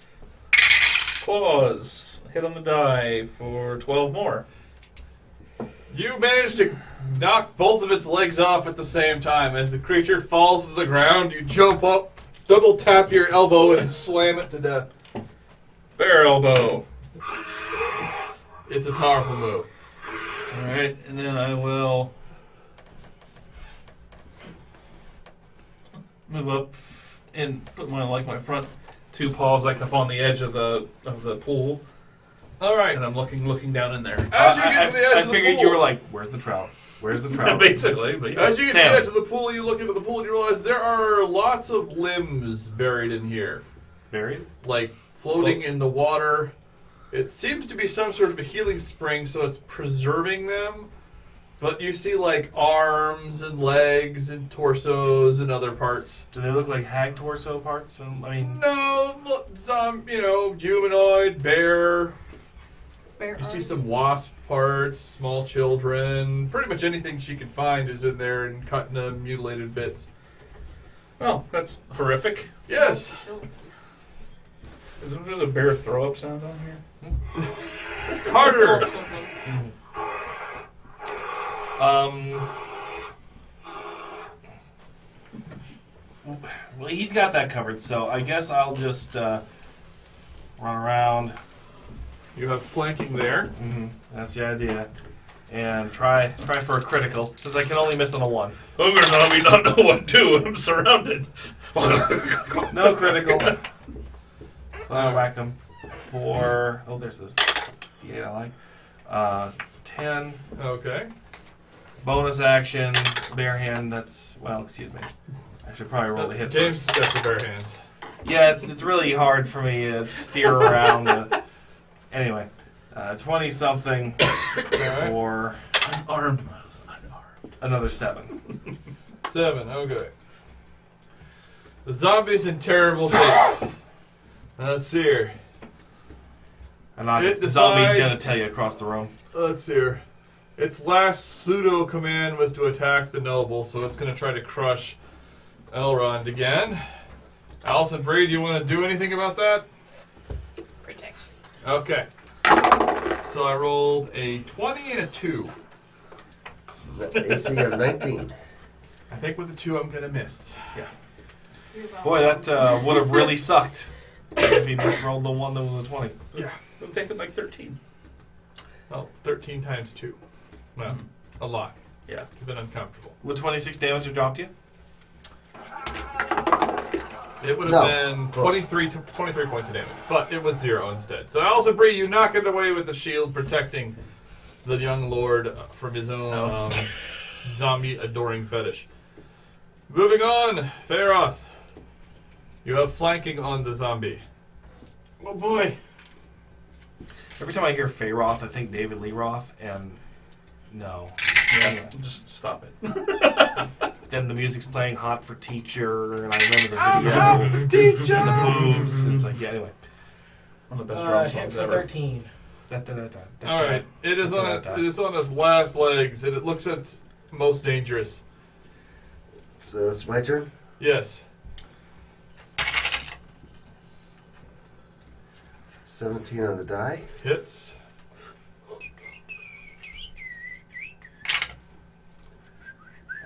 Claws. Hit on the die for 12 more. You manage to knock both of its legs off at the same time. As the creature falls to the ground, you jump up, double tap your elbow, and slam it to death. Bear elbow. It's a powerful move. Alright, and then I will move up and put my front 2 paws like up on the edge of the pool, Alright. and I'm looking down in there. As you get to the edge I of the figured pool, you were like, where's the trout? Where's the trout? Basically, but yeah. as you get to Sam. the edge of the pool, you look into the pool and you realize there are lots of limbs buried in here. Buried? Like floating in the water. It seems to be some sort of a healing spring, so it's preserving them. But you see like arms and legs and torsos and other parts. Do they look like hag torso parts? I mean, No, look, some, humanoid, bear. Bear You see arms. some wasp parts, small children, pretty much anything she can find is in there and cut into mutilated bits. Well, that's horrific. Yes. Is there a bear throw up sound on here? Carter. Well, he's got that covered, so I guess I'll just run around. You have flanking there. That's the idea. And try for a critical, since I can only miss on a 1. Ogre zombie don't know what to do. I'm surrounded. No critical. I'll whack him for... Oh, there's this. The 8 I like. 10. Okay. Bonus action. Bare hand, that's... Well, excuse me. I should probably roll the hit James first. has got the bare hands. Yeah, it's really hard for me to steer around. Anyway, 20-something Alright. for Unarmed, Miles. Unarmed. another 7. 7, okay. The zombie's in terrible shape. Let's see here. And knock It zombie decides- genitalia across the room. Let's see here. Its last pseudo command was to attack the noble, so it's going to try to crush Elrond again. Allison Bree, do you want to do anything about that? Protection. Okay. So I rolled a 20 and a 2. AC of 19. I think with the 2 I'm going to miss. Boy, that would have really sucked if he just rolled the one that was a 20. Yeah. I'm thinking like 13. Well, 13 times 2. Well, a lot. Yeah. It's been uncomfortable. Would 26 damage have dropped you? It would No. have been 23 points of damage, but it was 0 instead. So Allison Bree, you knock it away with the shield protecting the young lord from his own zombie adoring fetish. Moving on, Faroth. You have flanking on the zombie. Oh boy. Every time I hear Feyroth, I think David Lee Roth, and no. Yeah. Just stop it. Then the music's playing Hot for Teacher, and I remember the Hot video. for Teacher! And the boobs. It's like, yeah, anyway. One of the best drum Hit songs for ever. 13. All right, it is on its last legs, and it looks its most dangerous. So it's my turn? Yes. 17 on the die. Hits.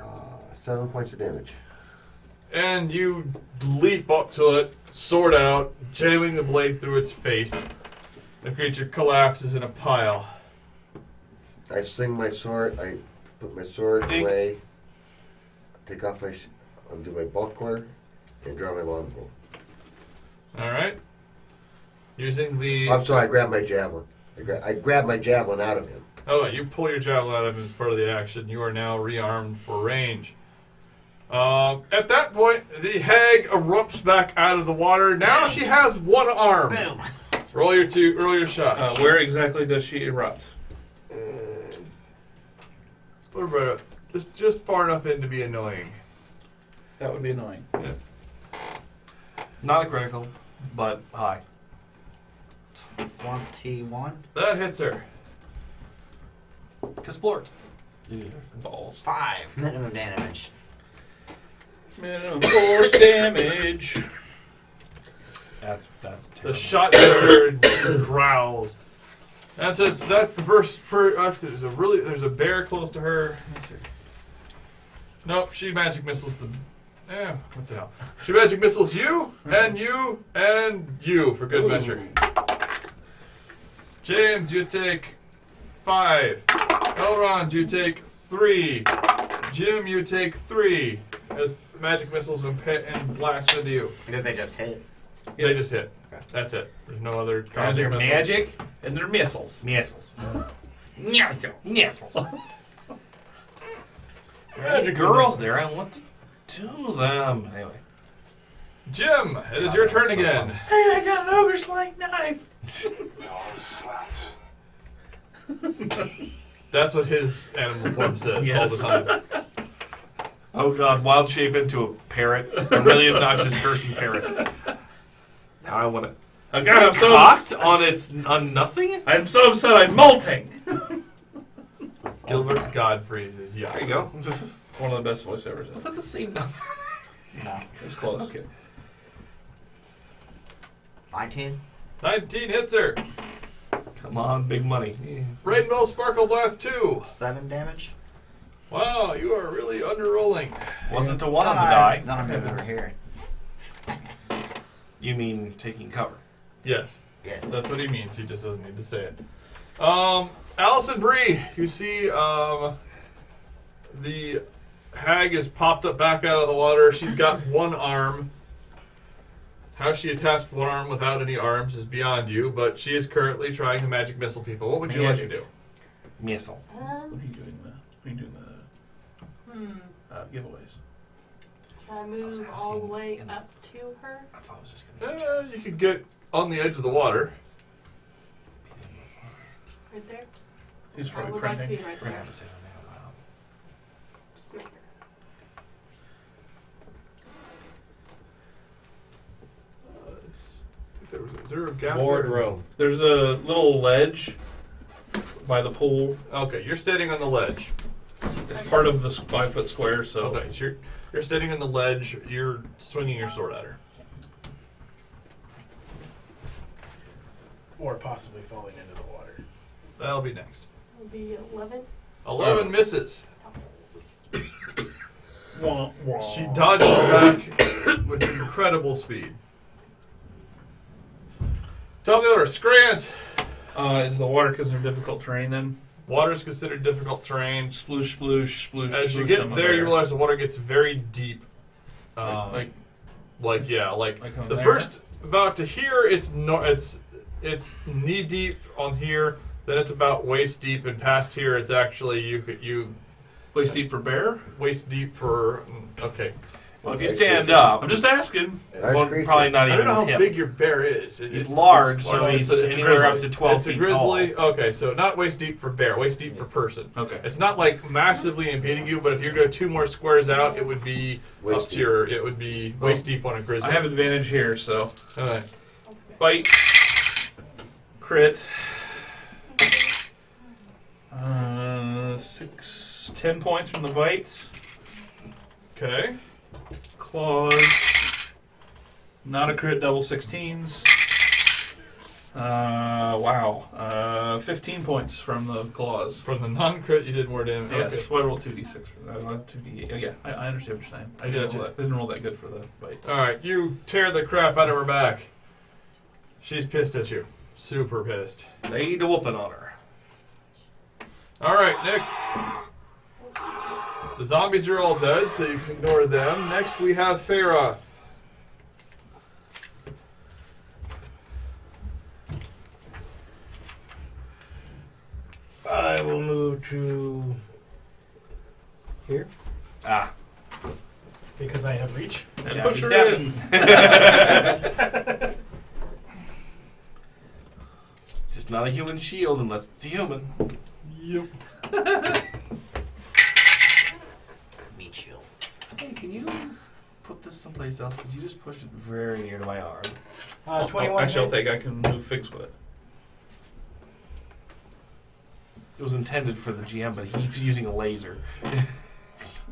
Uh, 7 points of damage. And you leap up to it, sword out, jamming the blade through its face. The creature collapses in a pile. I swing my sword. I put my sword Dink. away. Take off my... undo my buckler. And draw my longbow. Alright. Using the... I'm sorry, I grabbed my javelin. I grabbed my javelin out of him. Oh, you pull your javelin out of him as part of the action. You are now rearmed for range. At that point, the hag erupts back out of the water. Now she has one arm. Boom. Roll your shot. Where exactly does she erupt? What about it? Just far enough in to be annoying. That would be annoying. Not a critical, but high. 21. That hits her. Explore. Balls. 5 minimum damage. Minimum force damage. That's The terrible. shot hits her and growls. That's it. That's the first. There's a bear close to her. Let's see. Nope. She magic missiles the. Yeah. What the hell? She magic missiles you and you and you for good measure. James, you take 5. Elrond, you take 3. Jim, you take 3. As the magic missiles and blast into you. Did they just hit? They just hit. Okay. That's it. There's no other. And they're missiles. magic? And they're missiles. Missiles. Missiles. Magic girls there, I want to do them. Anyway. Jim, it is your turn so again. funny. Hey, I got an ogre slang knife. That's what his animal form says Yes. all the time. Oh god, wild shape into a parrot. A really obnoxious cursing parrot. Now I want to God, I'm so cocked on nothing? I'm so upset I'm molting. Gilbert Godfrey is There you go. One of the best voiceovers. Was that the same number? No. It's close. Okay. 19. 19 hits her. Come on, big money. Rainbow Sparkle Blast 2. 7 damage. Wow, you are really underrolling. Wasn't a one on the die. Then I move over here. You mean taking cover? Yes, Yes. that's what he means. He just doesn't need to say it. Allison Bree, you see the hag is popped up back out of the water. She's got one arm. How she attached one arm without any arms is beyond you, but she is currently trying to magic missile people. What would you like to do? Missile. What are you doing? What are you doing? Giveaways. Can I move all the way up to her? I thought I was just gonna. You could get on the edge of the water. Right there? He's I probably would like to printing. be right We're gonna there. have to say that out loud. Just make her. Is there a gap? Boardroom. There's a little ledge by the pool. Okay, you're standing on the ledge. It's part of this 5-foot square, so Okay, so you're standing on the ledge. You're swinging your sword at her. Or possibly falling into the water. That'll be next. It'll be 11. 11 misses. wah, wah. She dodges back with incredible speed. Tell me the order. Scrant. Is the water because they're difficult terrain then? Water is considered difficult terrain. Sploosh, sploosh, sploosh. As you sploosh, get I'm there, you there. realize the water gets very deep. Like on The there? first about to here, it's knee deep on here. Then it's about waist deep, and past here, it's actually you waist deep for bear. waist deep for okay. Well, if you stand up, I'm just asking. Nice well, creature. probably not I even don't know how him. big your bear is. He's large, so large. he's It's a anywhere up grizzly. to 12 it's a feet grizzly. tall. Okay, so not waist deep for bear, waist deep for person. Okay. It's not like massively impeding you, but if you go 2 more squares out, it would be Waist up to deep. your. It would be waist deep on a grizzly. I have advantage here, so Okay. bite, crit. 10 points from the bite. Okay. Claws. Not a crit, double 16s. Wow. 15 points from the claws. From the non-crit, you did more damage. Yes. Well, I rolled 2d6. 2d8. Yeah, I understand what you're saying. I didn't roll that good for the bite. All right, you tear the crap out of her back. She's pissed at you. Super pissed. Laid a whooping on her. All right, Nick. The zombies are all dead, so you can ignore them. Next, we have Feyroth. I will move to here Ah. because I have reach. And Stabby, push her stabby. in. Just not a human shield unless it's a human. Yep. Meat shield. Hey, can you put this someplace else? Because you just pushed it very near to my arm. 21 Actually, I'll hit. take. I can move fix with it. It was intended for the GM, but he's using a laser.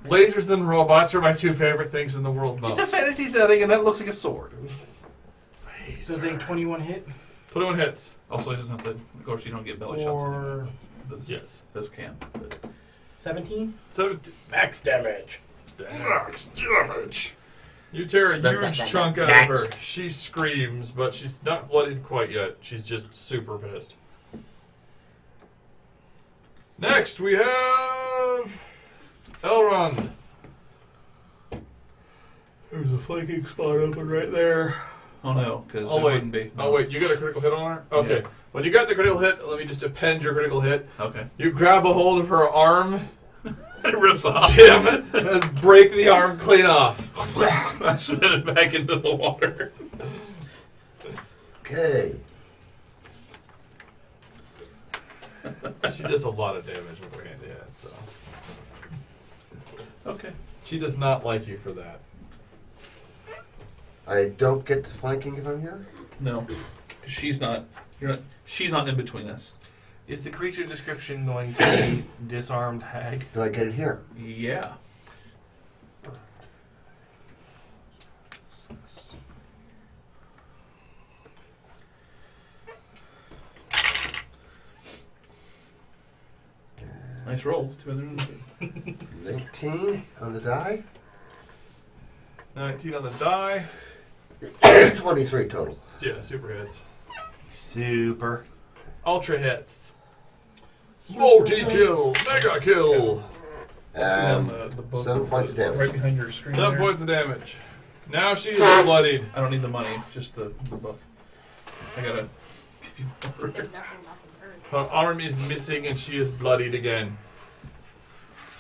Lasers and robots are my 2 favorite things in the world most. It's a fantasy setting, and that looks like a sword. Does a 21 hit? 21 hits. Also, he doesn't have to. Of course, you don't get belly shots. Or This, Yes. This can. But 17? 17 Max damage. damage. You tear a huge chunk out of her. She screams, but she's not bloodied quite yet. She's just super pissed. Next, we have Elrond. there's a flanking spot open right there. Oh no, because Oh, it wait. wouldn't be. Oh wait, you got a critical hit on her? Okay. Yeah. When you got the critical hit, let me just append your critical hit. Okay. You grab a hold of her arm, It rips off. Jim, and break the arm clean off. I spit it back into the water. Okay. She does a lot of damage with her hand to head, so. Okay. She does not like you for that. I don't get to flanking if I'm here? No, 'cause she's not. You're not. She's not in between us. Is the creature description going to be disarmed hag? Do I get it here? Yeah. Nice roll. 19 on the die. 19 on the die. 23 total. Yeah, super hits. Super. Ultra hits. Multi-kill. Mega kill. The book 7 points of damage. right behind your screen. 7 there. points of damage. Now she is bloodied. I don't need the money, just the book. I gotta give you He more. said nothing about the bird. Her arm is missing and she is bloodied again.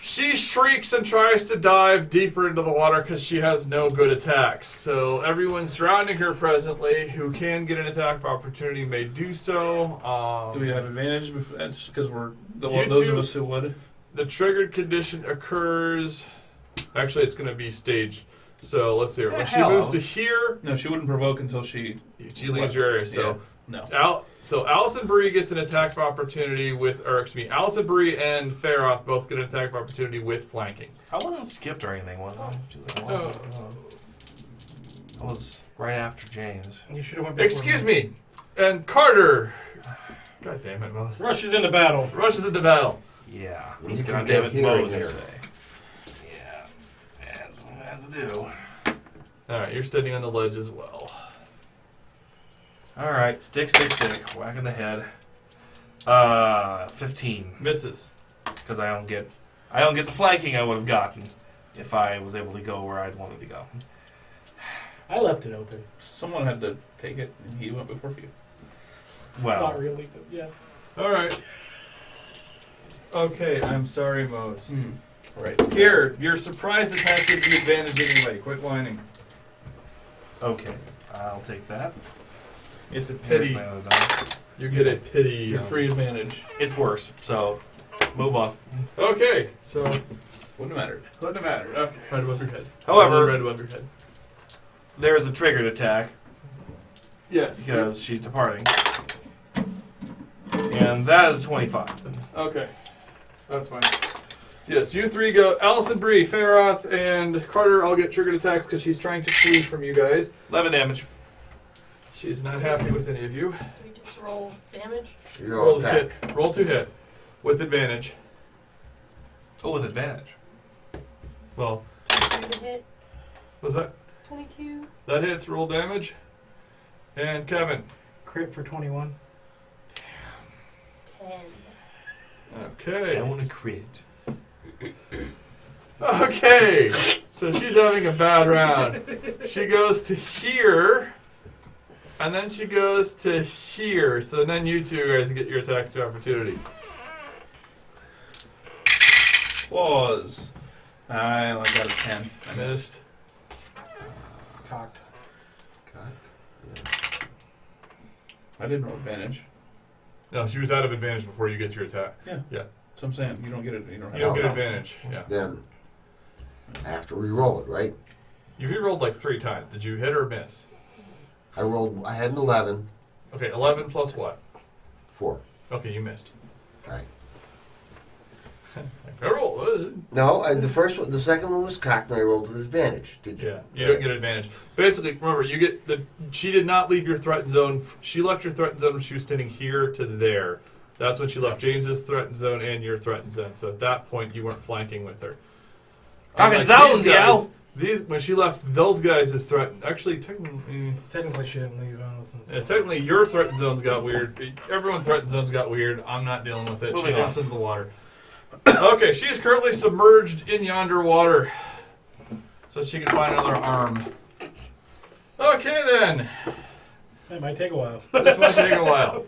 She shrieks and tries to dive deeper into the water because she has no good attacks. So everyone surrounding her presently who can get an attack of opportunity may do so. Do we have advantage? Because we're You those two- of us who would. The triggered condition occurs. Actually, it's going to be staged. So let's see. When she moves to here, No, she wouldn't provoke until she. leaves your area. So No. So Allison Brie gets an attack of opportunity with, or excuse me, Allison Brie and Faroth both get an attack of opportunity with flanking. I wasn't skipped or anything, was I? She's like, Oh. I was right after James. You should have went before Excuse me. And Carter. God damn it, Mose. Rushes into battle. Rushes into battle. Yeah. You can God get damn it, healing Moses here. say. Yeah. That's what I have to do. Alright, you're standing on the ledge as well. Alright, stick. Whack in the head. 15. Misses. Because I don't get the flanking I would have gotten if I was able to go where I'd wanted to go. I left it open. Someone had to take it, and he went before you. Well, Not really, but yeah. Alright. Okay, I'm sorry, Mose. Right. Here, your surprise attack gives you advantage anyway. Quit whining. okay. I'll take that. It's a Here's pity. my other die. You get a pity. Your free advantage. It's worse, so move on. Okay, so Wouldn't have mattered. wouldn't have mattered. Okay, right above your head. However, right above your head. there is a triggered attack Yes. because she's departing. And that is 25. Okay, that's fine. Yes, you three go. Allison Brie, Faroth, and Carter all get triggered attacks because she's trying to flee from you guys. 11 damage. She's not happy with any of you. Do we just roll damage? Your Roll attack. to hit. Roll to hit with advantage. Oh, with advantage. Well, 22 to hit. was that 22. that hits? Roll damage. And Kevin. Crit for 21. 10. Okay. I want to crit. Okay. So she's having a bad round. She goes to here. And then she goes to here. So then you two guys get your attacks of opportunity. Applause. I only got a 10. I Missed. Cocked. I didn't roll advantage. No, she was out of advantage before you get your attack. So I'm saying you don't get it. You don't have You don't it. get advantage. Yeah. Then, I have to re-roll it, right? You re-rolled like 3 times. Did you hit or miss? I had an 11. Okay, 11 plus what? 4. Okay, you missed. Right. Roll. No, the second one was cocked and I rolled with advantage. Did you? Yeah, you don't get advantage. Basically, remember, you get she did not leave your threatened zone. She left your threatened zone when she was standing here to there. That's when she left James's threatened zone and your threatened zone. So at that point, you weren't flanking with her. Talking Unlike zones, these guys, yo! When she left those guys is threatened. Actually, technically, Technically, she didn't leave. technically, your threatened zones got weird. Everyone's threatened zones got weird. I'm not dealing with it. Moving She jumps on. into the water. Okay, she is currently submerged in yonder water, so she can find another arm. Okay then. It might take a while. This might take a while.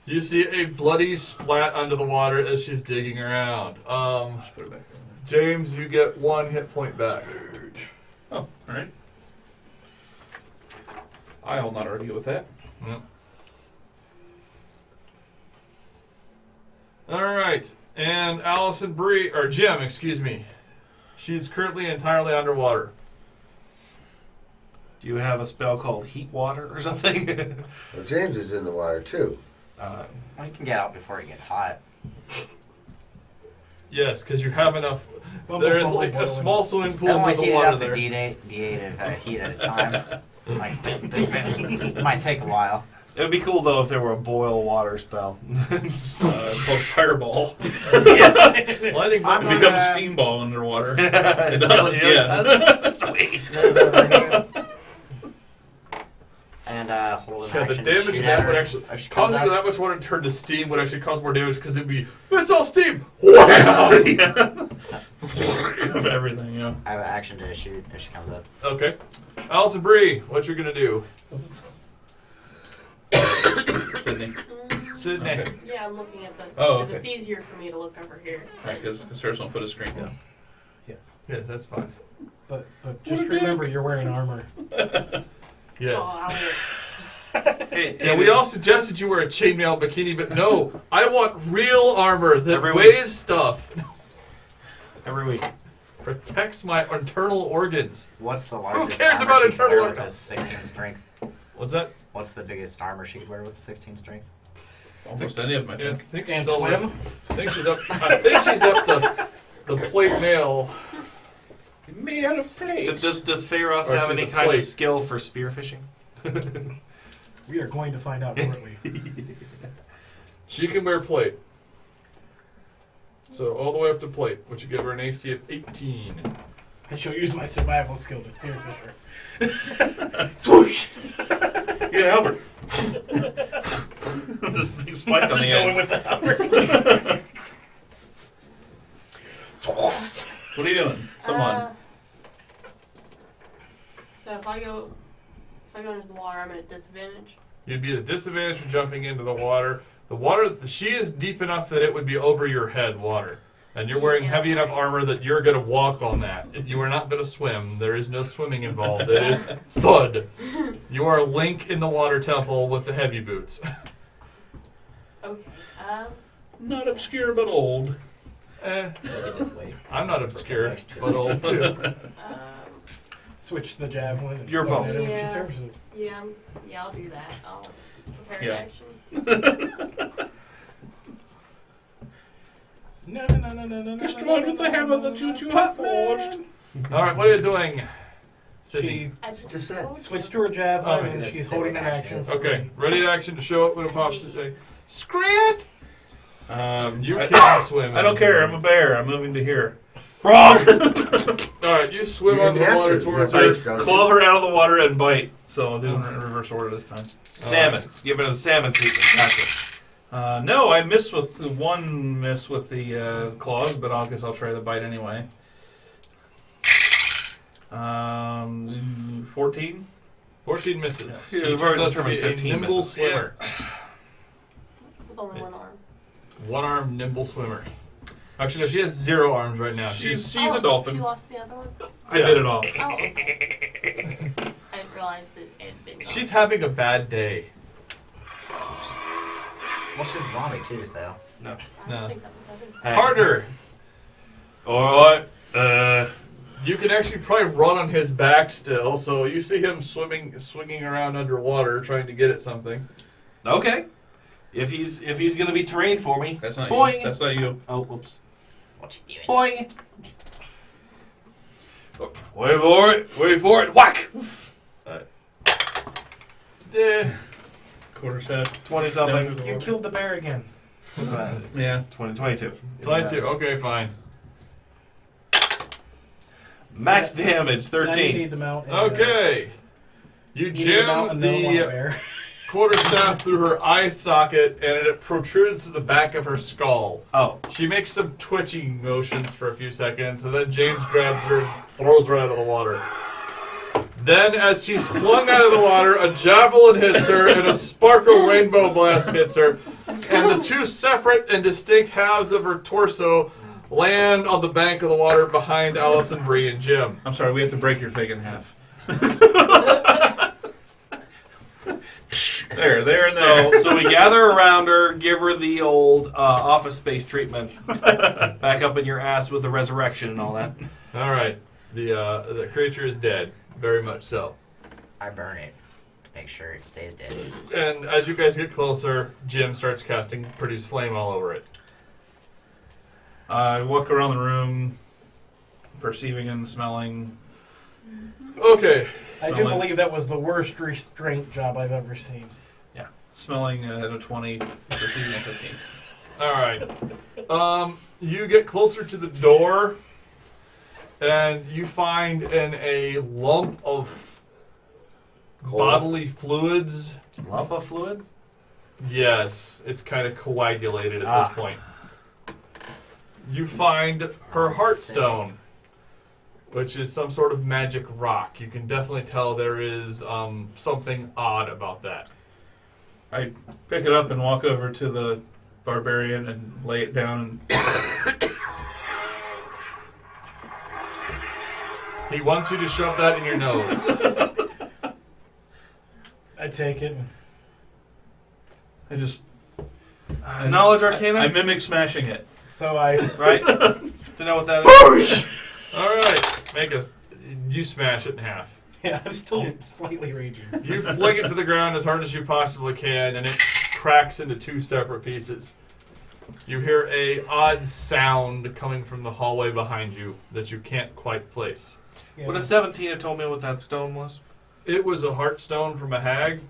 You see a bloody splat under the water as she's digging around. Just put it back there. James, you get 1 hit point back. Oh, alright. I'll not argue with that. Yep. All right, and Allison Brie, or Jim, excuse me. She's currently entirely underwater. Do you have a spell called Heat Water or something? Well, James is in the water too. Well, you can get out before it gets hot. Yes, because you have enough. Bumble There is fumble like a boiling. small swimming I pool don't with want to the heat it water up there. to D8 of heat at a time. Like, it might take a while. It would be cool though if there were a boil water spell. Called Fireball. Well, I think I'm It gonna- becomes steam ball underwater. It does, yeah. Sweet. And hold an yeah, the action to damage shoot of at that her would actually as she comes causing up. that much water to turn to steam would actually cause more damage because it'd be it's all steam. Wow. Of everything, yeah. I have an action to shoot as she comes up. Okay, Allison Bree, what you gonna do? Sydney. Sydney. Okay. Yeah, I'm looking at the. Oh, Because it's easier for me to look over here. Right, because Sarah's won't put a screen down. Yeah, that's fine. But just remember, you're wearing armor. Yes. Oh, Yeah, we all suggested you wear a chainmail bikini, but no, I want real armor that Every weighs week. stuff, Every week. protects my internal organs. What's the largest cares armor about she could wear internal with a organs? 16 strength? What's that? What's the biggest armor she could wear with a 16 strength? Almost any of them, I Yeah, I think. think And she's all swim? I think she's up to the plate mail. Made out of plates. Does Feyroth Or have to any the kind plate. of skill for spearfishing? We are going to find out shortly. She can wear plate. So all the way up to plate, which would give her an AC of 18. I shall use my survival skill to spearfish her. Swoosh! You gotta help her. This big spike on Just the going end. with the hammer. What are you doing? Someone. So if I go into the water, I'm at a disadvantage. You'd be at a disadvantage for jumping into the water. The water, she is deep enough that it would be over your head water. And you're wearing Yeah, heavy enough right. armor that you're going to walk on that. You are not going to swim. There is no swimming involved. It is thud. You are Link in the water temple with the heavy boots. Okay. Not obscure, but old. Eh, You could just wait. I'm not obscure, but old too. Switch the javelin. And Your point bow. at her when Yeah. she surfaces. Yeah, I'll do that. I'll prepare Yeah. an action. No. Destroyed with the hammer that you have forged. All right, what are you doing, Sydney? She I just Just that. switched to her javelin Oh, and that's she's the holding an action. action. Okay, ready to action to show it when it pops. Scrat! You I, can't swim. I don't care. I'm a bear. I'm moving to here. All right, you swim You under the didn't water have to. towards You her. have to, don't you? Claw her out of the water and bite. So I'll do it in reverse order this time. Salmon. Give her the salmon treatment. Gotcha. No, I missed with the one miss with the claws, but I guess I'll try the bite anyway. 14. 14 misses. Yeah, She we've already turns out to be determined 15 a nimble misses. swimmer. With only one arm. One-armed nimble swimmer. Actually, no, she has 0 arms right now. She's Oh, a dolphin. She lost the other one? I bit it off. Oh, okay. I didn't realize that it had been gone. She's having a bad day. Well, she's a zombie too, so. I don't No. think that is. Hey. Carter, Alright. you can actually probably run on his back still, so you see him swinging around underwater trying to get at something. Okay. If he's gonna be trained for me. That's not Boing. you. That's not you. Oh, whoops. What you doing? Boing. Wait for it. Wait for it. Whack. Quarter set. 20 something. You killed the bear again. Yeah. 22. 22. Okay, fine. Max damage, Now you 13. need to mount. Okay. You You need to mount a jam gnome on a the bear. quarterstaff through her eye socket, and it protrudes to the back of her skull. Oh. She makes some twitching motions for a few seconds, and then James grabs her and throws her out of the water. Then, as she's flung out of the water, a javelin hits her, and a sparkle rainbow blast hits her, and the two separate and distinct halves of her torso land on the bank of the water behind Allison, Bree, and Jim. I'm sorry. We have to break your fig in half. There, and there. So we gather around her, give her the old Office Space treatment, back up in your ass with the resurrection and all that. All right, the creature is dead, very much so. I burn it to make sure it stays dead. And as you guys get closer, Jim starts casting produce flame all over it. I walk around the room, perceiving and smelling. Okay. I do Smelling. believe that was the worst restraint job I've ever seen. Yeah, smelling at a 20, perceiving at 15. All right. You get closer to the door, and you find in a lump of bodily fluids. Lump of fluid? Yes, it's kind of coagulated at this point. You find her heartstone, which is some sort of magic rock. You can definitely tell there is something odd about that. I pick it up and walk over to the barbarian and lay it down. He wants you to shove that in your nose. I take it. I just Knowledge Arcana? I mimic smashing it. So I Right? To know what that is? All right, you smash it in half. yeah, I'm still slightly raging. You fling it to the ground as hard as you possibly can, and it cracks into two separate pieces. You hear a odd sound coming from the hallway behind you that you can't quite place. Yeah. Would a 17 have told me what that stone was? It was a heartstone from a hag.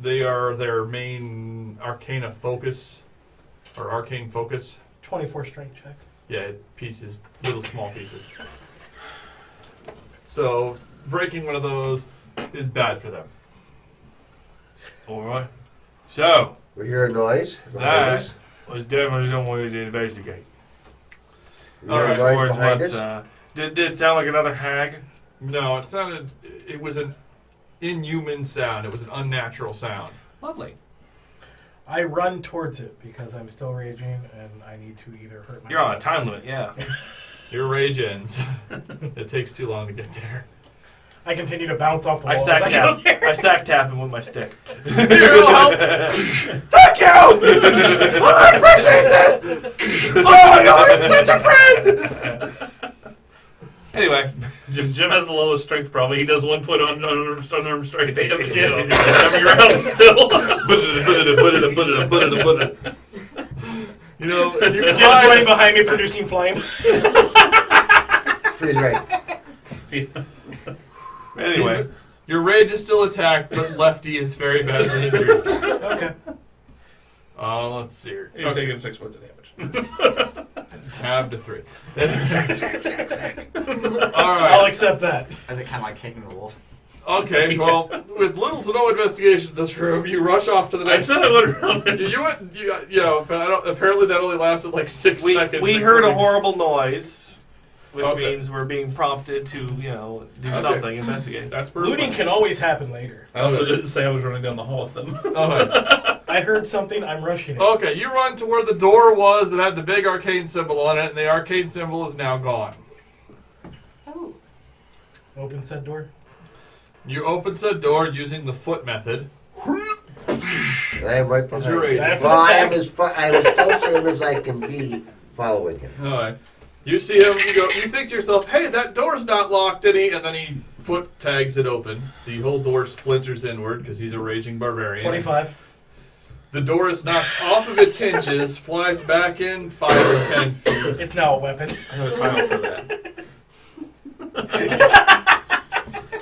They are their main arcana focus, or arcane focus. 24 strength check. Yeah, pieces, little small pieces. So breaking one of those is bad for them. Alright. So, We hear a noise behind That- us. was definitely someone we did investigate. We hear a Alright, noise Towards behind what, us. did it sound like another hag? No, it was an inhuman sound. It was an unnatural sound. Lovely. I run towards it because I'm still raging and I need to either hurt myself. You're on a time limit, yeah. Your rage ends. It takes too long to get there. I continue to bounce off the I wall. sack as go tap. there. I sack tap him with my stick. Here, it'll help. Thank you! I appreciate this! Oh, you're such a friend! Anyway, Jim has the lowest strength probably. He does 1 point on unarmed strike damage. So every round still. You know, and you Jim's can running behind me producing flame. Freeze right. anyway. your rage is still attacked, but Lefty is very badly injured. Okay. Let's see here. You're taking 6 points of damage. Half to 3. I'll Alright. accept that. Is it kind of like kicking the wolf? Okay, well, with little to no investigation in this room, you rush off to the I next said I would around. You know, but apparently that only lasted like 6 seconds. We heard a horrible noise, which Okay. means we're being prompted to, do Okay. something, investigate. That's pretty Looting much. can always happen later. I also didn't say I was running down the hall with them. Okay. I heard something, I'm rushing it. Okay, you run to where the door was that had the big arcane symbol on it, and the arcane symbol is now gone. Oh. Open said door. You open said door using the foot method. And I am right As behind you're him. raging. That's Well, an I am attack. I am as close to him as I can be following him. Alright. You see him, you think to yourself, hey, that door's not locked, and he foot tags it open. The whole door splinters inward because he's a raging barbarian. 25. The door is knocked off of its hinges, flies back in 5 or 10 feet. It's now a weapon. I have a title for that.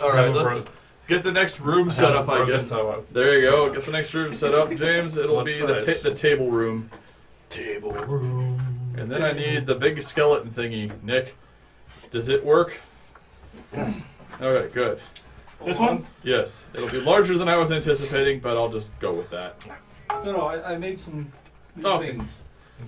Alright, let's get the next room set up, I guess. There you go. Get the next room set up, James. It'll What be size? the table room. Table room. And then I need the big skeleton thingy. Nick, does it work? Alright, good. This one? Yes. It'll be larger than I was anticipating, but I'll just go with that. No, I made some new Okay. things.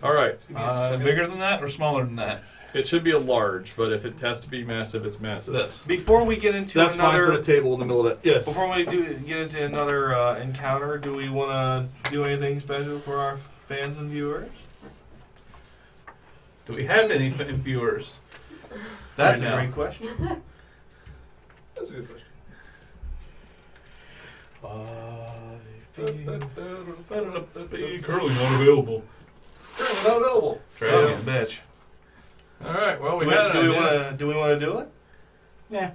Alright. Bigger than that or smaller than that? It should be a large, but if it has to be massive, it's massive. This. Before we get into That's fine. Put another... a table in the middle of it. Yes. Before we get into another encounter, do we want to do anything special for our fans and viewers? Do we have any viewers? That's Right a now. great question. That's a good question. Currently not available. Currently not available. Son of a bitch. Alright, well, Do we got it. we want to do it? Yeah.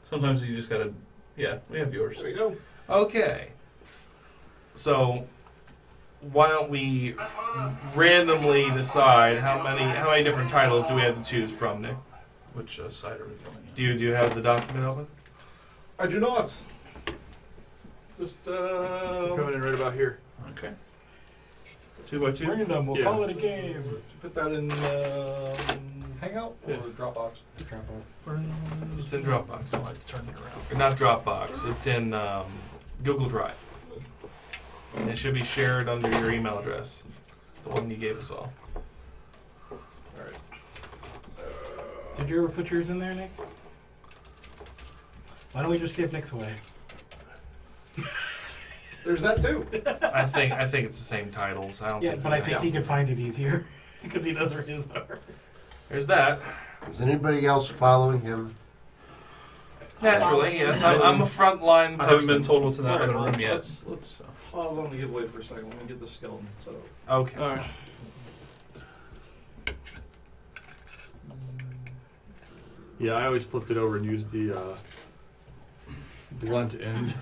Sometimes you just gotta Yeah, we have yours. There you go. Okay. So, why don't we randomly decide how many different titles do we have to choose from, Nick? Which side are we going on? Do you have the document open? I do not. Just Coming in right about here. Okay. 2 by 2. random. We'll Yeah. call it a game. Put that in Hangout or Yeah. Dropbox. Dropbox. It's in Dropbox. I like to turn it around. Or not Dropbox. It's in Google Drive. And it should be shared under your email address, the one you gave us all. Alright. Did you ever put yours in there, Nick? Why don't we just give Nick's away? There's that too. I think it's the same titles. I don't Yeah, think. but I think he can find it easier because he knows where his are. There's that. Is anybody else following him? Naturally, yes. I'm a frontline person. I haven't been told what's in that Alright, other room yet. Let's pause on the giveaway for a second. Let me get the skeleton set up. Okay. Alright. Yeah, I always flipped it over and used the blunt end.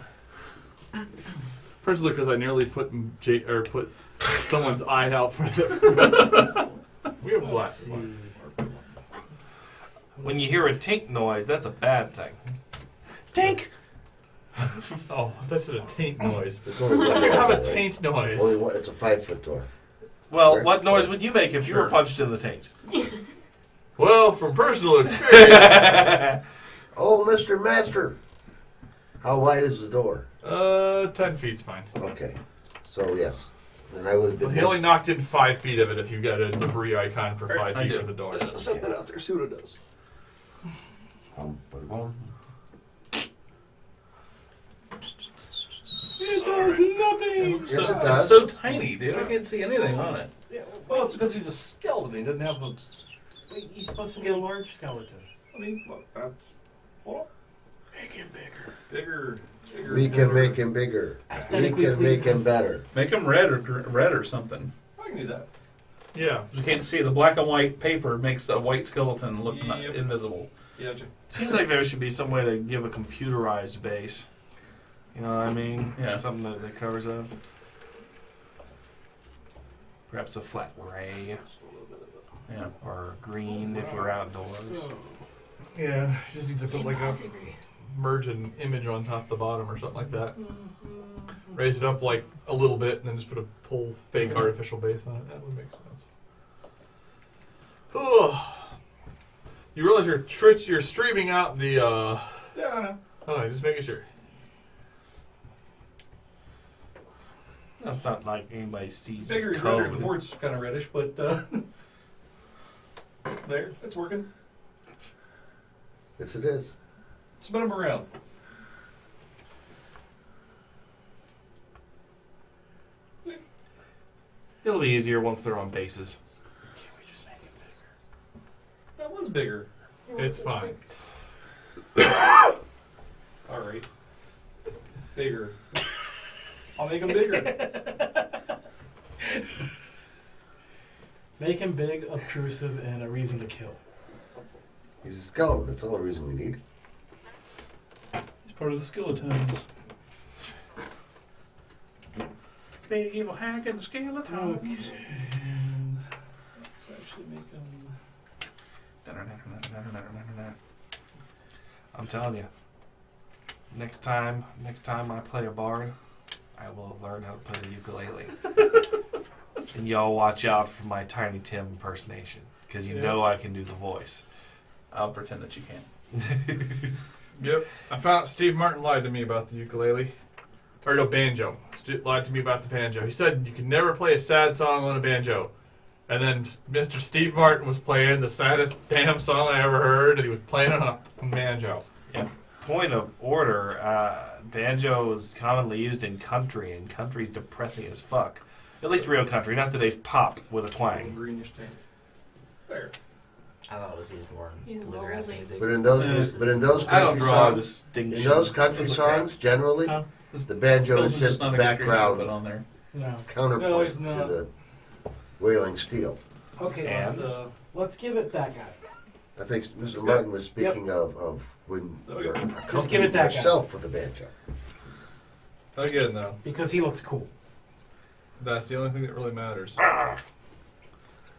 Principally because I nearly put put someone's eye out for the. We have black. When you hear a tink noise, that's a bad thing. Tink! Oh, that's a taint noise. It's only one You door, have a right? taint noise. Only one, it's a 5-foot door. Well, Right. what noise would you make if you were Sure. punched in the taint? Well, from personal experience, Oh, Mr. Master! How wide is the door? 10 feet's fine. Okay. So, yes. Then I would have been. He only knocked in 5 feet of it if you've got a debris icon for 5 I feet do. for the door. Set that out there. See what it does. It does nothing. Yes, it It's does. so tiny, dude. I can't see anything on it. Yeah. Well, it's because he's a skeleton. He doesn't have a. Wait, he's supposed to be a large skeleton. I mean, look, that's. Hold on. Make him bigger. Bigger. We can make him bigger. We Aesthetically can make pleasing. him better. Make them red or something. I can do that. Yeah. You can't see. The black and white paper makes a white skeleton look Yep. invisible. Yeah, Jim. Seems like there should be some way to give a computerized base. You know what I mean? Yeah. Something that covers up. Perhaps a flat gray Yeah. or green if you're outdoors. Yeah, just needs to put like a merge an image on top of the bottom or something like that. Raise it up like a little bit and then just put a full fake artificial base on it. That would make sense. Oh, you realize you're streaming out the. Yeah, I know. Oh, just making sure. That's not like anybody sees Bigger his is redder. The code. board's kind of reddish, but it's there. It's working. Yes, it is. Spin them around. It'll be easier once they're on bases. That was bigger. It's fine. All right. Bigger. I'll make them bigger. Make him big, obtrusive, and a reason to kill. He's a skeleton. That's all the reason we need. He's part of the skeletons. Big evil hack and the skeletons. Let's actually make them. I'm telling you. Next time I play a bard, I will learn how to play the ukulele. And y'all watch out for my Tiny Tim impersonation, because you know I can do the voice. I'll pretend that you can't. Yep. I found out Steve Martin lied to me about the ukulele. Or no, banjo. Lied to me about the banjo. He said you can never play a sad song on a banjo. And then Mr. Steve Martin was playing the saddest damn song I ever heard, and he was playing on a banjo. Point of order, banjo is commonly used in country, and country's depressing as fuck. At least real country, not today's pop with a twang. Greenish tint. There. I thought it was used more He's bluegrass moldy. music. But in those, I don't country draw a songs, distinction. in those country songs, generally, Huh? the banjo is Skeleton's just not a good creature to background put on there. No. No, counterpoint he's to not. the wailing steel. Okay, And? let's give it that guy. I think Mr. Martin was speaking of when Okay. you're give it accompanying that guy. yourself with a banjo. Again, though, Because he looks cool. that's the only thing that really matters.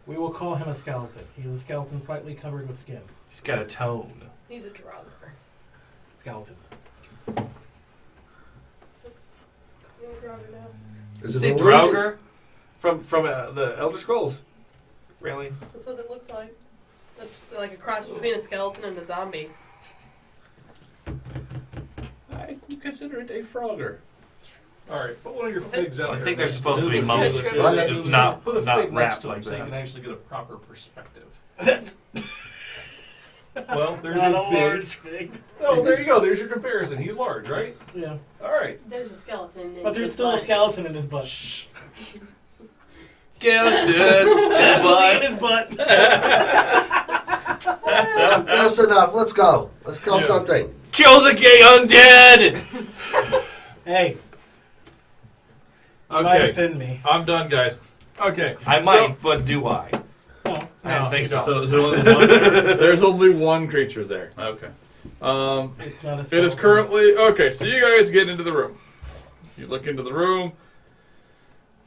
We will call him a skeleton. He's a skeleton slightly covered with skin. He's got a tone. He's a drugger. Skeleton. You're a drugger now. Is Is it it an illusion? Draugr from the Elder Scrolls? Really? That's what it looks like. That's like a cross between a skeleton and a zombie. I consider it a frogger. All right, put one of your figs out I there. think they're man. supposed to be It's mummies, a- just not Put a fig next wrapped to like them so you can that. actually get a proper perspective. That's Well, there's not a a big. large fig. Oh, there you go. There's your comparison. He's large, right? Yeah. All right. There's a skeleton. In But there's his still a butt. skeleton in his butt. Skeleton. Definitely in his butt. That's enough. Let's go. Let's kill Yeah. something. Kill the gay undead. Hey, you might Okay, offend me. I'm done, guys. Okay, I might, but do I? No. I don't think you so. don't. So is there only one there? There's only one creature there. Okay. It's not a It skeleton. is currently okay. So you guys get into the room. You look into the room,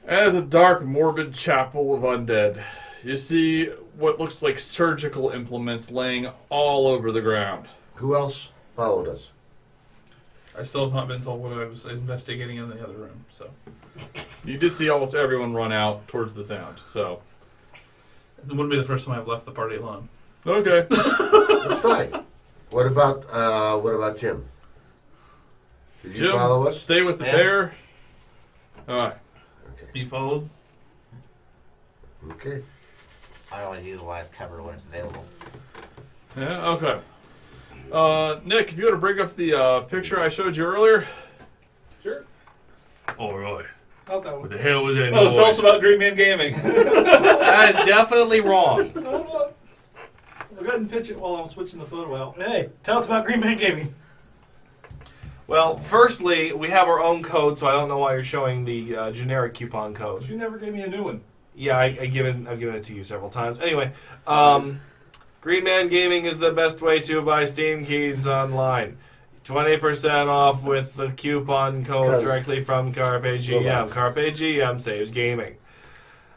and it's a dark, morbid chapel of undead. You see what looks like surgical implements laying all over the ground. Who else followed us? I still have not been told what I was investigating in the other room. So You did see almost everyone run out towards the sound. So it wouldn't be the first time I've left the party alone. okay. That's fine. What about Jim? Did you Jim, follow us? stay with the Yeah. bear. All right. Okay. You followed? Okay. I always utilize cover when it's available. Yeah. Okay. Nick, if you want to bring up the picture I showed you earlier. Sure. All right. Not that What one. the hell was that Oh, noise? tell us about Green Man Gaming. That is definitely wrong. No, no. Go ahead and pitch it while I'm switching the photo out. Hey, tell us about Green Man Gaming. Well, firstly, we have our own code, so I don't know why you're showing the generic coupon code. You never gave me a new one. Yeah, I've given it to you several times. Anyway, Green Man Gaming is the best way to buy Steam keys online. 20% off with the coupon code 'Cause directly from Carpe GM. robots. Carpe GM saves gaming.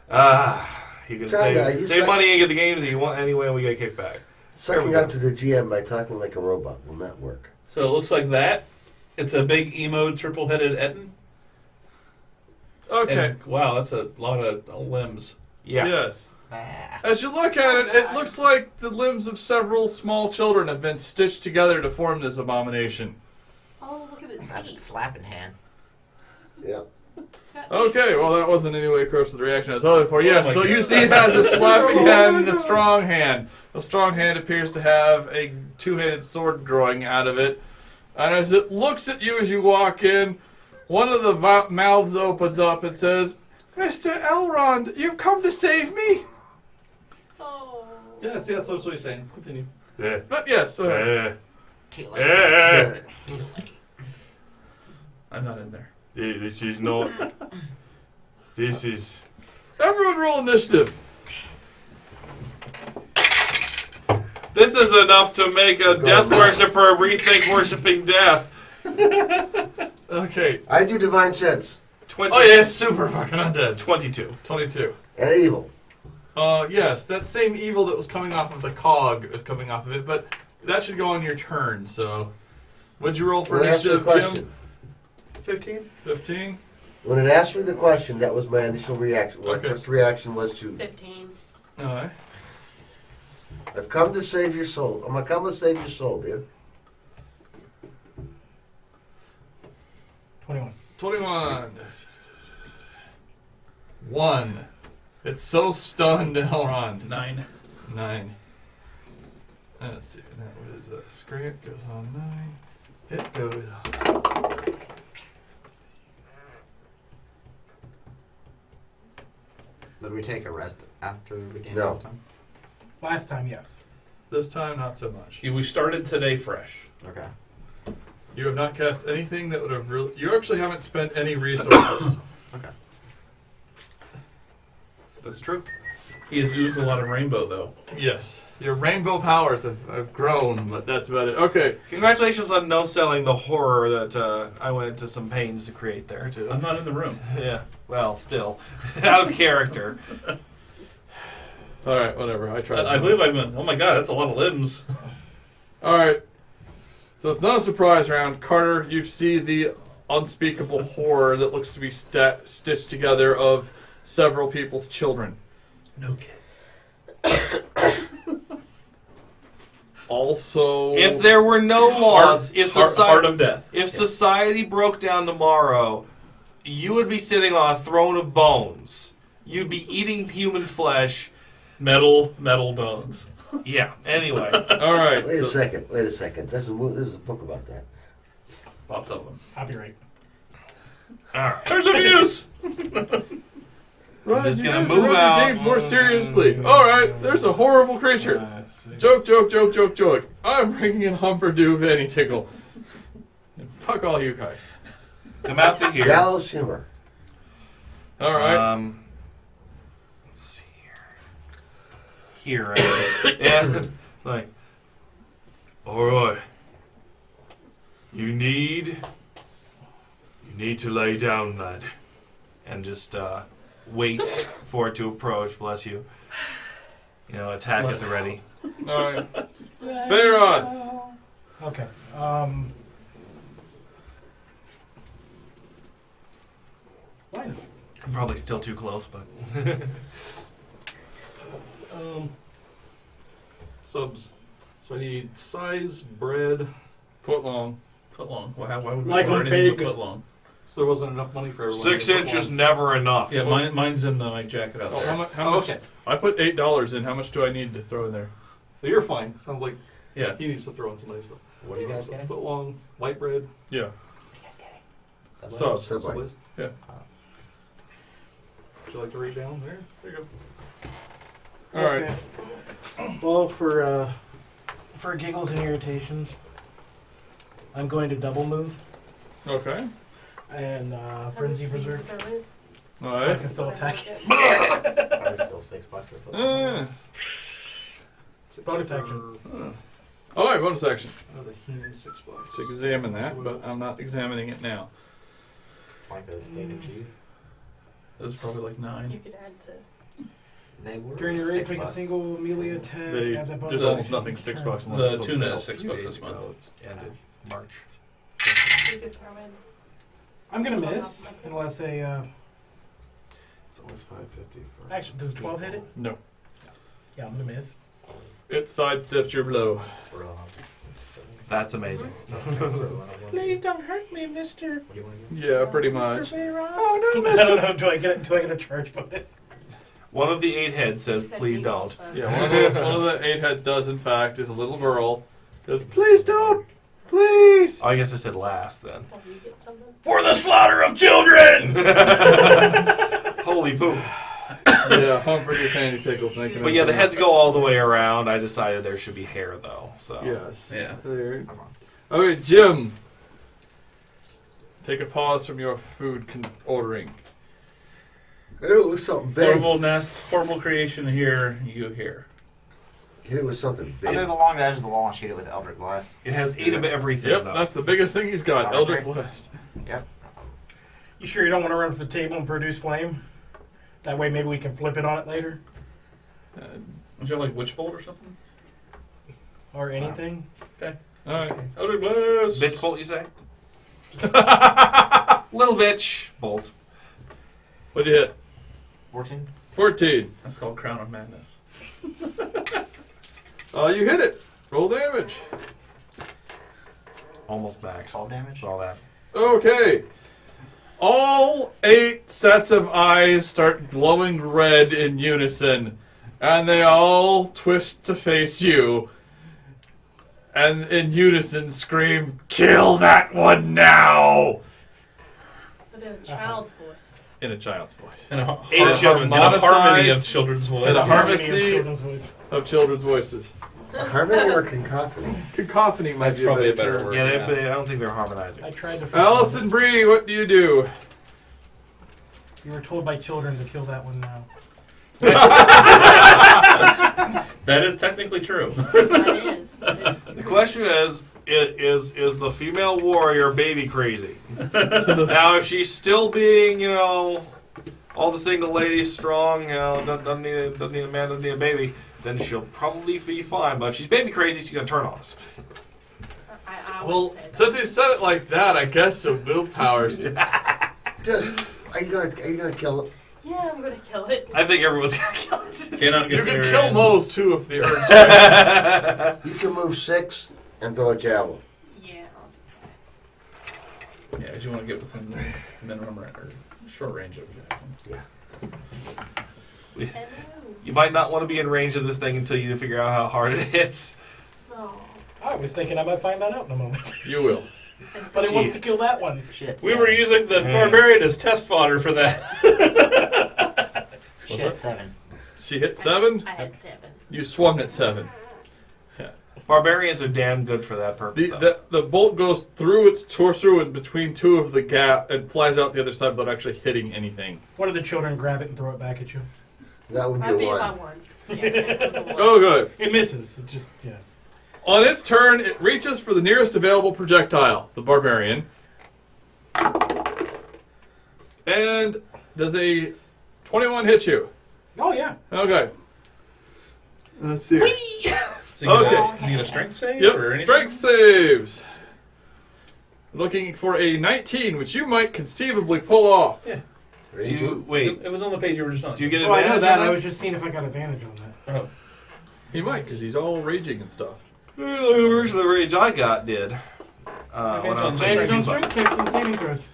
You can Kinda, you save suck. money and get the games that you want anyway, and we get a kickback. Sucking up to the GM by talking like a robot will not work. So it looks like that. It's a big emo triple-headed Etten. Okay. And, wow, that's a lot of limbs. Yeah. Yes. Ah. As you look at it, it looks like the limbs of several small children have been stitched together to form this abomination. Oh, look at its That's a teeth. slapping hand. Yeah. It's got teeth. Okay, well that wasn't any way close to the reaction I was hoping for. Yes, my so you God. see it has a slapping hand and a strong hand. The strong hand appears to have a two-handed sword growing out of it. And as it looks at you as you walk in, one of the mouths opens up and says, "Mr. Elrond, you've come to save me?" Oh. Yes, that's what he's saying. Continue. Yeah. Yes. Too late. Yeah. I'm not in there. This is not. This is. Everyone roll initiative. This is enough to make a death worshiper rethink worshipping death. Okay. I do divine sense 20, Oh yeah, it's super fucking undead. 22. 22. and evil. Yes, that same evil that was coming off of the cog is coming off of it, but that should go on your turn, so. What'd you roll for When it asked me the initiative, question, Jim? 15? 15? when it asked me the question, that was my initial reaction. My Okay. first reaction was to, 15. Alright. I've come to save your soul. I'm gonna come to save your soul, dear. 21. 21. 1. It's so stunned, Elrond. 9. 9. Let's see. That was a scrap. Goes on 9. It goes on. Did we take a rest after we came No. last time? Last time, yes. This time, not so much. We started today fresh. Okay. You have not cast anything that would have really. You actually haven't spent any resources. Okay. That's true. He has oozed a lot of rainbow, though. Yes. Your rainbow powers have grown, but that's about it. Okay. Congratulations on no selling the horror that I went to some pains to create there, too. I'm not in the room. Yeah, well, still. Out of character. All right, whatever. I tried. I believe I've been. Oh my god, that's a lot of limbs. All right. So it's not a surprise round. Carter, you see the unspeakable horror that looks to be stitched together of several people's children. No kids. Also, If there were no laws, if Heart of death. if society broke down tomorrow, you would be sitting on a throne of bones. You'd be eating human flesh. Metal bones. Yeah, anyway. all right. Wait a so- second. There's a book about that. Lots of them. Copyright. Alright. There's abuse! Right, just you gonna guys are move running out. games more seriously. All right, there's a horrible creature. Joke. I'm bringing in Humperdew Vanny Tickle. And fuck all you guys. Come out to here. Gallows humor. All right. Let's see here. Right? And like, all right. You need to lay down, lad, and just wait for it to approach. Bless you. You know, attack at the ready. All right. Feyroth. Okay. Why not? I'm probably still too close, but Subs. So I need size, bread. Foot long. Foot long. Why would we Like order a anything big- but foot long? So there wasn't enough money for everyone. 6 inches never enough. Yeah, mine's in the jacket out Oh, there. how much? Okay. I put $8 in. How much do I need to throw in there? Well, you're fine. Sounds like Yeah. he needs to throw in some nice stuff. What are you guys So getting? foot long, light bread. Yeah. What are you guys getting? Subs. Subway. Subways. Yeah. Would you like to read down there? There you go. All right. Okay. Well, for giggles and irritations, I'm going to double move Okay. and frenzy berserk, All so I right. can still attack. Probably still $6 for foot. Bonus action. All right. Bonus action. Another human $6. To examine that, but I'm not examining it now. Like a steak and cheese. This is probably like 9. You could add to. They were During your raid, make a $6. single melee attack. They- As a bonus there's almost action nothing each $6 turn. unless The it's on tuna sale. is $6 this month. It's ended March. You could throw in. I'm gonna miss unless a. It's always $5.50 for. Actually, does a 12 hit it? No. Yeah, I'm gonna miss. It sidesteps your blow. That's amazing. Please don't hurt me, mister. What do you want to do? Yeah, pretty much. Feyroth. Oh no, I don't know. Do I get a charge bonus? One of the 8 heads says, Said "Please we don't." also. Yeah, one of the 8 heads does, in fact, is a little girl. Goes, please don't! Please! Oh, I guess I said last then. Oh, you get something? For the slaughter of children! Holy poop. Yeah, Humphrey Fanny Tickles. But yeah, the heads go all the way around. I decided there should be hair, though. So Yes. Yeah. There. Come on. Okay, Jim. Take a pause from your food ordering. Hit it with something big. Horrible creation here, you here. Hit it with something I'll big. move along the edge of the wall and shoot it with Eldritch Blast. it has 8 of everything, Yep, though. that's the biggest thing he's got. Eldritch Blast. Yep. You sure you don't want to run for the table and produce flame? That way, maybe we can flip it on it later, Was there like Witch Bolt or something? or anything. Alright. Elder Blast! Bitch bolt, you say? Little bitch bolt. What'd you hit? 14? 14. That's called Crown of Madness. You hit it. Roll damage. Almost max. 12 damage? All that. Okay. All 8 sets of eyes start glowing red in unison, and they all twist to face you, and in unison scream, "Kill that one now!" But in a child's voice. In a child's voice. And a, Eight har- children's and a voice. harmony of children's voice. And a Harmony of harmony children's voice. of children's voices. Harmony or cacophony? Cacophony might That's be probably a better term. word. Yeah, Yeah. I don't think they're harmonizing. I tried to. Allison Bree, what do you do? You were told by children to kill that one now. That is technically true. That is. The question is the female warrior baby crazy? Now, if she's still being, all the single ladies strong, doesn't need a man, doesn't need a baby, then she'll probably be fine. But if she's baby crazy, she's gonna turn on us. I Well, would say that. since you said it like that, I guess some move powers. Just, are you gonna kill it? Yeah, I'm gonna kill it. I think everyone's gonna kill it. Cannot You get can there kill and- Moe's too if the urge strikes. You can move 6 and throw a javelin. Yeah. Yeah, because you want to get within the minimum or short range of it. Hello. You might not want to be in range of this thing until you figure out how hard it hits. Oh. I was thinking I might find that out in a moment. You will. But it wants to kill that one. Shit. We were using the barbarian as test fodder for that. Shit, 7. She hit 7. I had 7. You swung at 7. Barbarians are damn good for that purpose. The bolt goes through its torso and between two of the gap and flies out the other side without actually hitting anything. One of the children grab it and throw it back at you. That would I'd be be a if I 1. won. Yeah, it was a 1. Oh, good. It misses. It just, yeah. On its turn, it reaches for the nearest available projectile, the barbarian. And does a 21 hit you? Oh, yeah. Okay. Let's see. So you Okay. Does he get a strength save? or Yep, anything? strength saves. Looking for a 19, which you might conceivably pull off. Yeah. Do you, wait, It was on the page you were just on. do you get Oh, I know advantage that. on I was just seeing if I got advantage on that. Oh. He might, because he's all raging and stuff. The version of the rage I got did. When I Advantage was on Advantage on strength. strength checks and saving throws.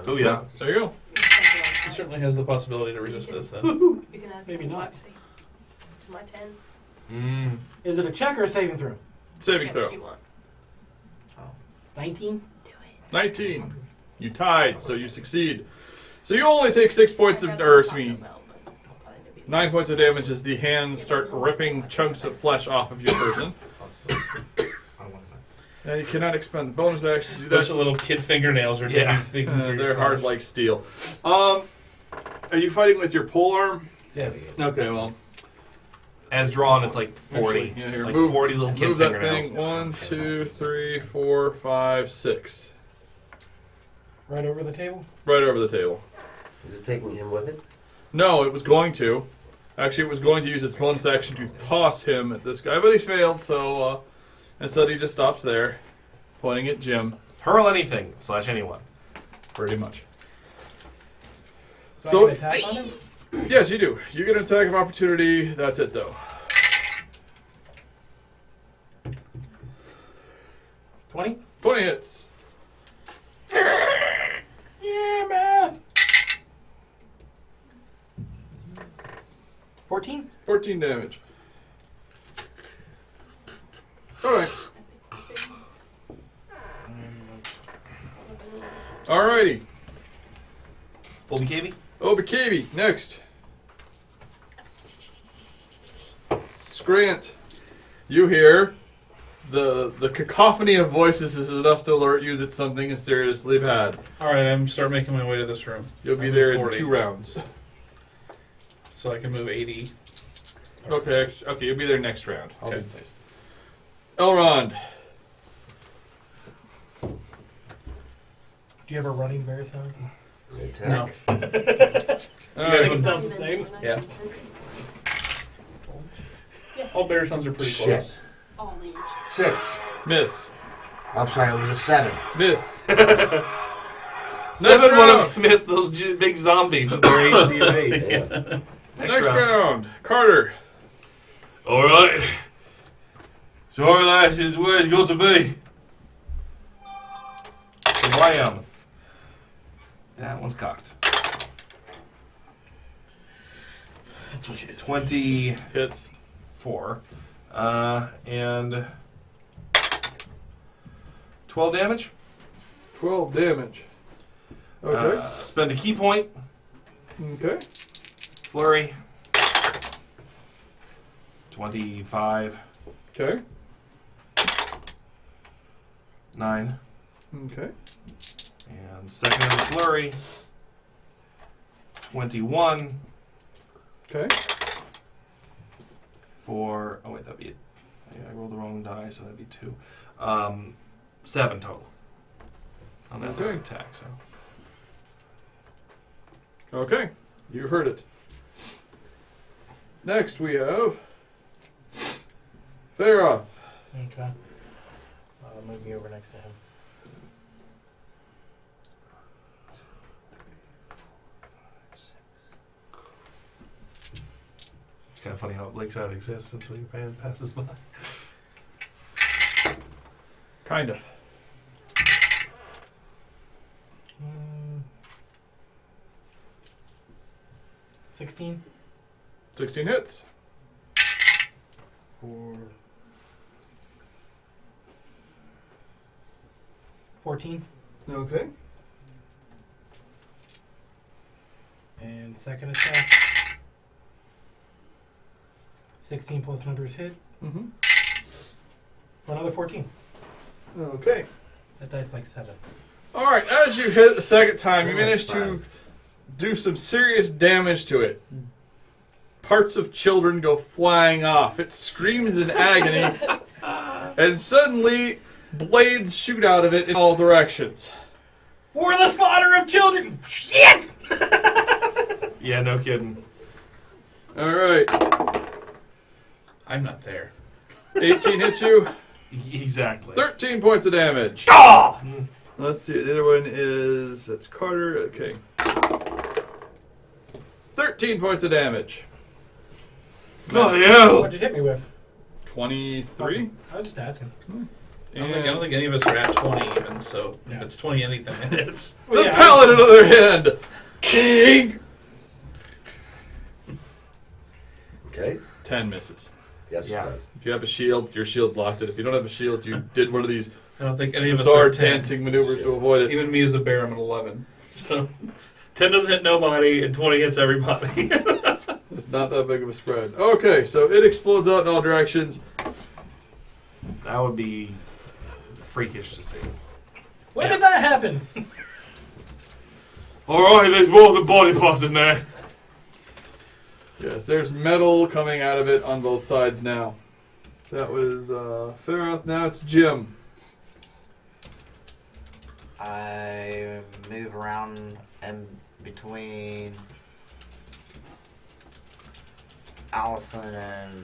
Oh yeah. There you go. He certainly has the possibility to resist this then. You can add Maybe not. to my 10. Mm. Is it a check or a saving throw? Saving Whatever throw. you want. 19? Do it. 19. You tied, so you succeed. So you only take 6 points of, or excuse me, 9 points of damage as the hands start ripping chunks of flesh off of your person. And you cannot expend the bonus action to do Bunch that. of little kid fingernails are digging through They're your hard flesh. like steel. Are you fighting with your polearm? Yes. Okay, well, As drawn, it's like 40. Actually, yeah, here, like move- 40 little kid move that fingernails. thing. 1, 2, 3, 4, 5, 6. Right over the table? Right over the table. Is it taking him with it? No, it was going to. Actually, it was going to use its bonus action to toss him at this guy, but he failed, so instead he just stops there, pointing at Jim, Hurl anything / anyone. pretty much. So, So- I can attack on him? Yes, you do. You get an attack of opportunity. That's it, though. 20? 20 hits. Yeah, math! 14? 14 damage. Alright. Alrighty. Obikabi? Obikabi, next. Scrant. You hear the cacophony of voices is enough to alert you that something is seriously bad. Alright, I'm start making my way to this room. You'll be I'm there in 40. 2 rounds. So I can move 80. Okay, you'll be there next round. I'll Okay. be pleased. Elrond. Do you have a running bear sound? Attack. No. All I right. think it sounds the same. Yeah. All bear sounds are pretty Shit. close. All the 6. Miss. I'm sorry, it was a 7. Miss. 7 would round. have missed those big zombies with their AC of 8. Yeah. Next round. Carter. Alright. So this is where it's got to be. So wham. That one's cocked. That's what she is. 24. Hits. And 12 damage. 12 damage. Okay. Spend a key point. Okay. Flurry. 25. Okay. 9. Okay. And second of the flurry. 21. Okay. for... Oh, wait, that'd be... I rolled the wrong die, so that'd be 2. 7 total. On that Okay. attack, so... Okay, you heard it. Next we have Faroth. Okay. Move me over next to him. It's kind of funny how Lakeside exists until your band passes by. Kind of. 16 16 hits. for 14. Okay. And second attack. 16 plus numbers hit Mm-hmm. for another 14. Okay. That dice like 7. All right. As you hit the second time, you Well, manage that's to fine. do some serious damage to it. Parts of children go flying off. It screams in agony, and suddenly blades shoot out of it in all directions. For the slaughter of children! Shit! Yeah, no kidding. All right. I'm not there. 18 hits you. Exactly. 13 points of damage. Ah! Let's see. The other one is that's Carter. Okay. 13 points of damage. Oh, yeah. What'd you hit me with? 23. I was just asking. I don't think any of us are at 20 even, so Yeah. if it's 20 anything, it's... The Yeah, paladin on the other hand. King. Okay. 10 misses. Yes, Yeah. it does. If you have a shield, your shield blocked it. If you don't have a shield, you did one of these I don't think any of us bizarre are 10. dancing maneuvers to avoid it. Even me as a bear, I'm at 11. So 10 doesn't hit nobody, and 20 hits everybody. It's not that big of a spread. Okay, so it explodes out in all directions. That would be freakish to see. When did that happen? Alright, there's more than body parts in there. Yes, there's metal coming out of it on both sides now. That was Faroth. Now it's Jim. I move around and between Allison and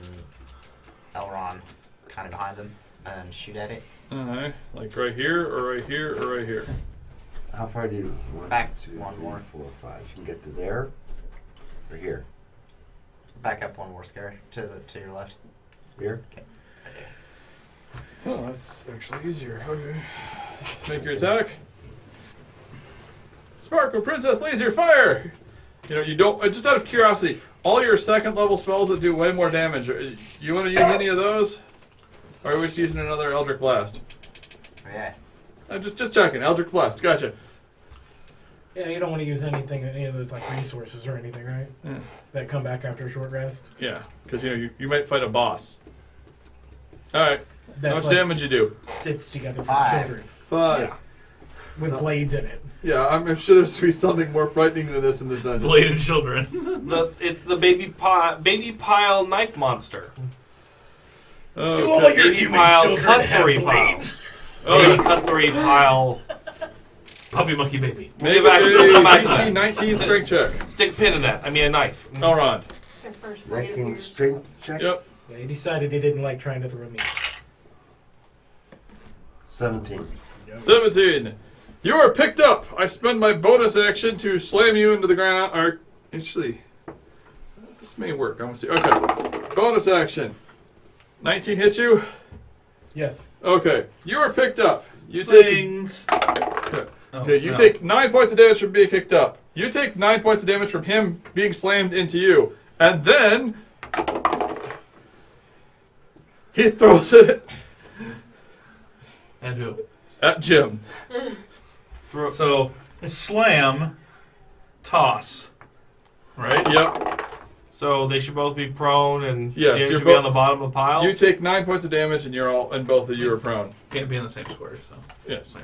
Elrond, kind of behind them, and shoot at it. Alright, like right here, or right here, or right here. How far do you? One, Back two, one three, more. 4, 5. You can get to there or here. Back up one more, Scary, to your left. Here. Oh, that's actually easier. Okay. Make your attack. Sparkle Princess Laser Fire! You know, you don't. Just out of curiosity, all your second level spells that do way more damage, you want to use any of those? Or are we just using another Eldritch Blast? Yeah. Just checking. Eldritch Blast. Gotcha. Yeah, you don't want to use any of those like resources or anything, right? Yeah. That come back after a short rest. Yeah, because you might fight a boss. Alright. How That's much like damage you do? stitched together for 5. children 5. Yeah. with blades in it. Yeah, I'm sure there's be something more frightening than this in this dungeon. Bladed children. It's the baby pile knife monster. Do Okay. all your Baby human pile children have cutlery pile. blades? Baby cutlery pile. Puppy monkey baby. Make We'll come back to a that. DC 19 strength check. Stick a pin in that. I mean a knife. Elrond. Their first blade 19 appears. strength check. Yep. Yeah, he decided he didn't like trying to throw me. 17. No. 17. You are picked up. I spend my bonus action to slam you into the ground. Or, actually, this may work. I want to see. Okay. Bonus action. 19 hits you? Yes. Okay. You are picked up. You take. Things. Okay, you take 9 points of damage from being kicked up. You take 9 points of damage from him being slammed into you. And then he throws it And who? at Jim. So, slam, toss. Right? Yep. So they should both be prone, and Yes, Jim you're should be both- on the bottom of the pile. You take 9 points of damage, and both of you are prone. Can't be in the same square, so. Yes. There.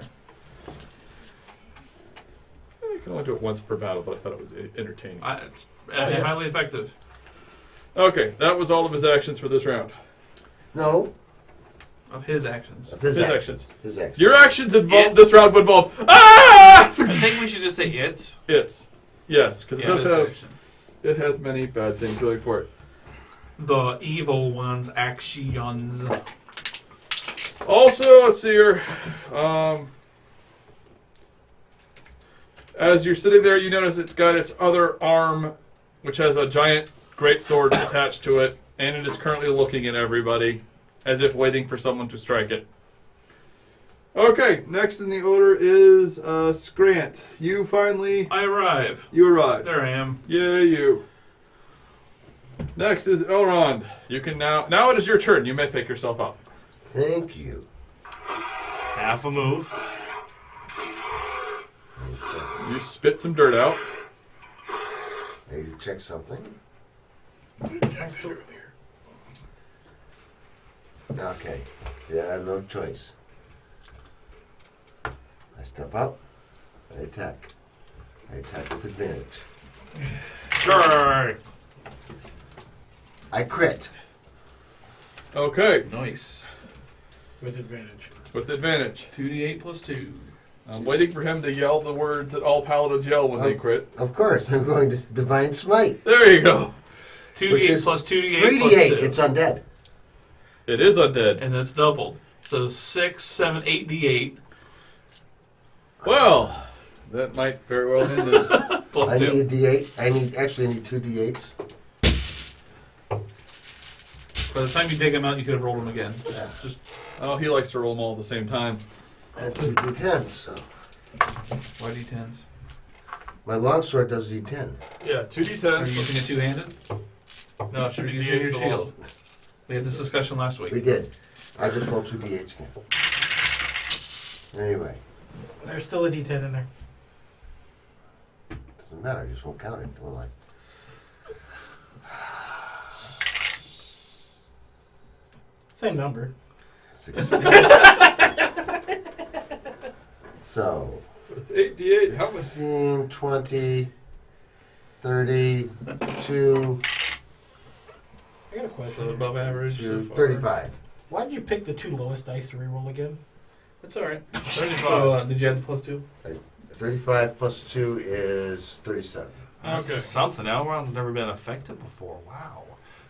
You can only do it once per battle, but I thought it was entertaining. It's highly effective. Okay, that was all of his actions for this round. No, Of his actions. of his His actions. actions. His actions. Your actions involved It's- this round would involve ah! I think we should just say it's. It's yes, because it Yeah, does his have action. it has many bad things going for it. The evil one's actions. Also, let's see here. As you're sitting there, you notice it's got its other arm, which has a giant great sword attached to it, and it is currently looking at everybody as if waiting for someone to strike it. Okay, next in the order is Scrant. You finally I arrive. you arrive. There I am. Yay, you. Next is Elrond. You can now it is your turn. You may pick yourself up. Thank you. Half a move. You spit some dirt out. I need to check something. Okay. Yeah, I have no choice. I step up. I attack. I attack with advantage. Sure. I crit. Okay, Nice. With advantage. with advantage. 2d8 plus 2. I'm waiting for him to yell the words that all paladins yell when they crit. Of course, I'm going to Divine Smite. There you go. 2d8 Which is plus 2d8 3d8. plus 2. It's undead. It is undead. And that's doubled. So 6, 7, 8d8 Well, that might very well end this. plus I 2. need a d8. I need 2 d8s. By the time you dig them out, you could have rolled them again. Yeah. Just Oh, he likes to roll them all at the same time. And 2 d10s. So why d10s? my longsword does d10. Yeah, 2 Are you d10s. using it two-handed? No, it should Or be using your d8 shield? We had this discussion last week. We did. I just rolled 2 d8s again. Anyway, There's still a D10 in there. doesn't matter. I just won't count it, will I? Same number. 16. So, 8d8. How much? 15, 20, 30, 2, I got a So question. above average. so far. 35. Why did you pick the 2 lowest dice to reroll again? That's alright. So, did you add the plus 2? 35 plus 2 is 37. That's Okay. something. Elrond's never been affected before. Wow.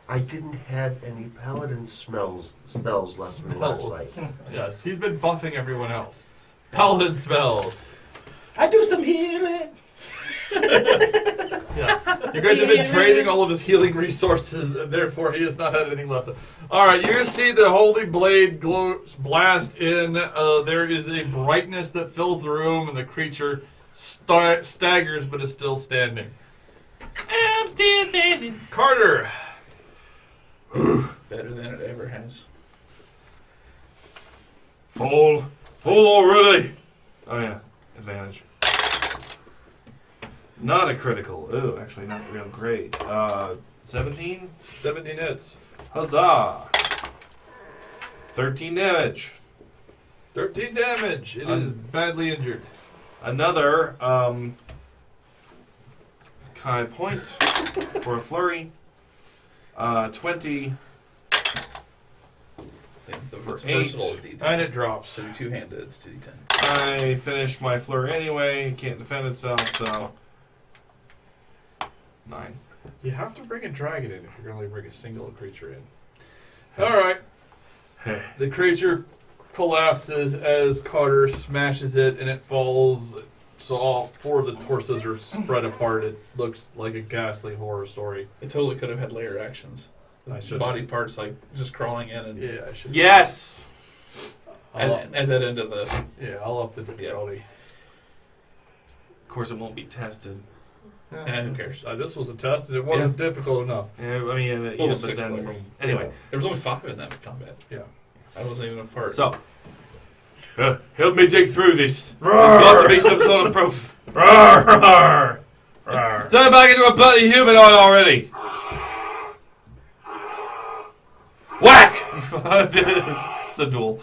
I didn't have any paladin spells left from last fight. Yes, he's been buffing everyone else. Paladin spells. I do some healing. Yeah. You guys have been draining all of his healing resources, and therefore he has not had anything left. Alright, you see the holy blade blast in. There is a brightness that fills the room, and the creature staggers but is still standing. I'm still standing. Carter! Better than it ever has. Fall already. Oh yeah, advantage. Not a critical. Ooh, actually not real great. 17. 17 hits. Huzzah! 13 damage. 13 damage. It is badly injured. Another Kai point for a flurry. 20 For For 8. D10. And it drops. So two-handed, it's 2d10. I finished my flurry anyway. Can't defend itself, so 9. You have to bring a dragon in if you're going to bring a single creature in. Alright. The creature collapses as Carter smashes it and it falls. So all 4 of the torsos are spread apart. It looks like a ghastly horror story. It totally could have had layer actions. I should. Body parts like just crawling in and Yeah, I should. Yes. and then into the. Yeah, I'll up the difficulty. Of course, it won't be tested. Yeah, who cares? This was a test and it wasn't difficult enough. Yeah, I mean, Well, yeah, but 6 then players. anyway. There was only 5 in that combat. Yeah. I wasn't even a part. So, help me dig through this. There's got to be some sort of proof. Turn back into a bloody humanoid already. Whack! It's a duel.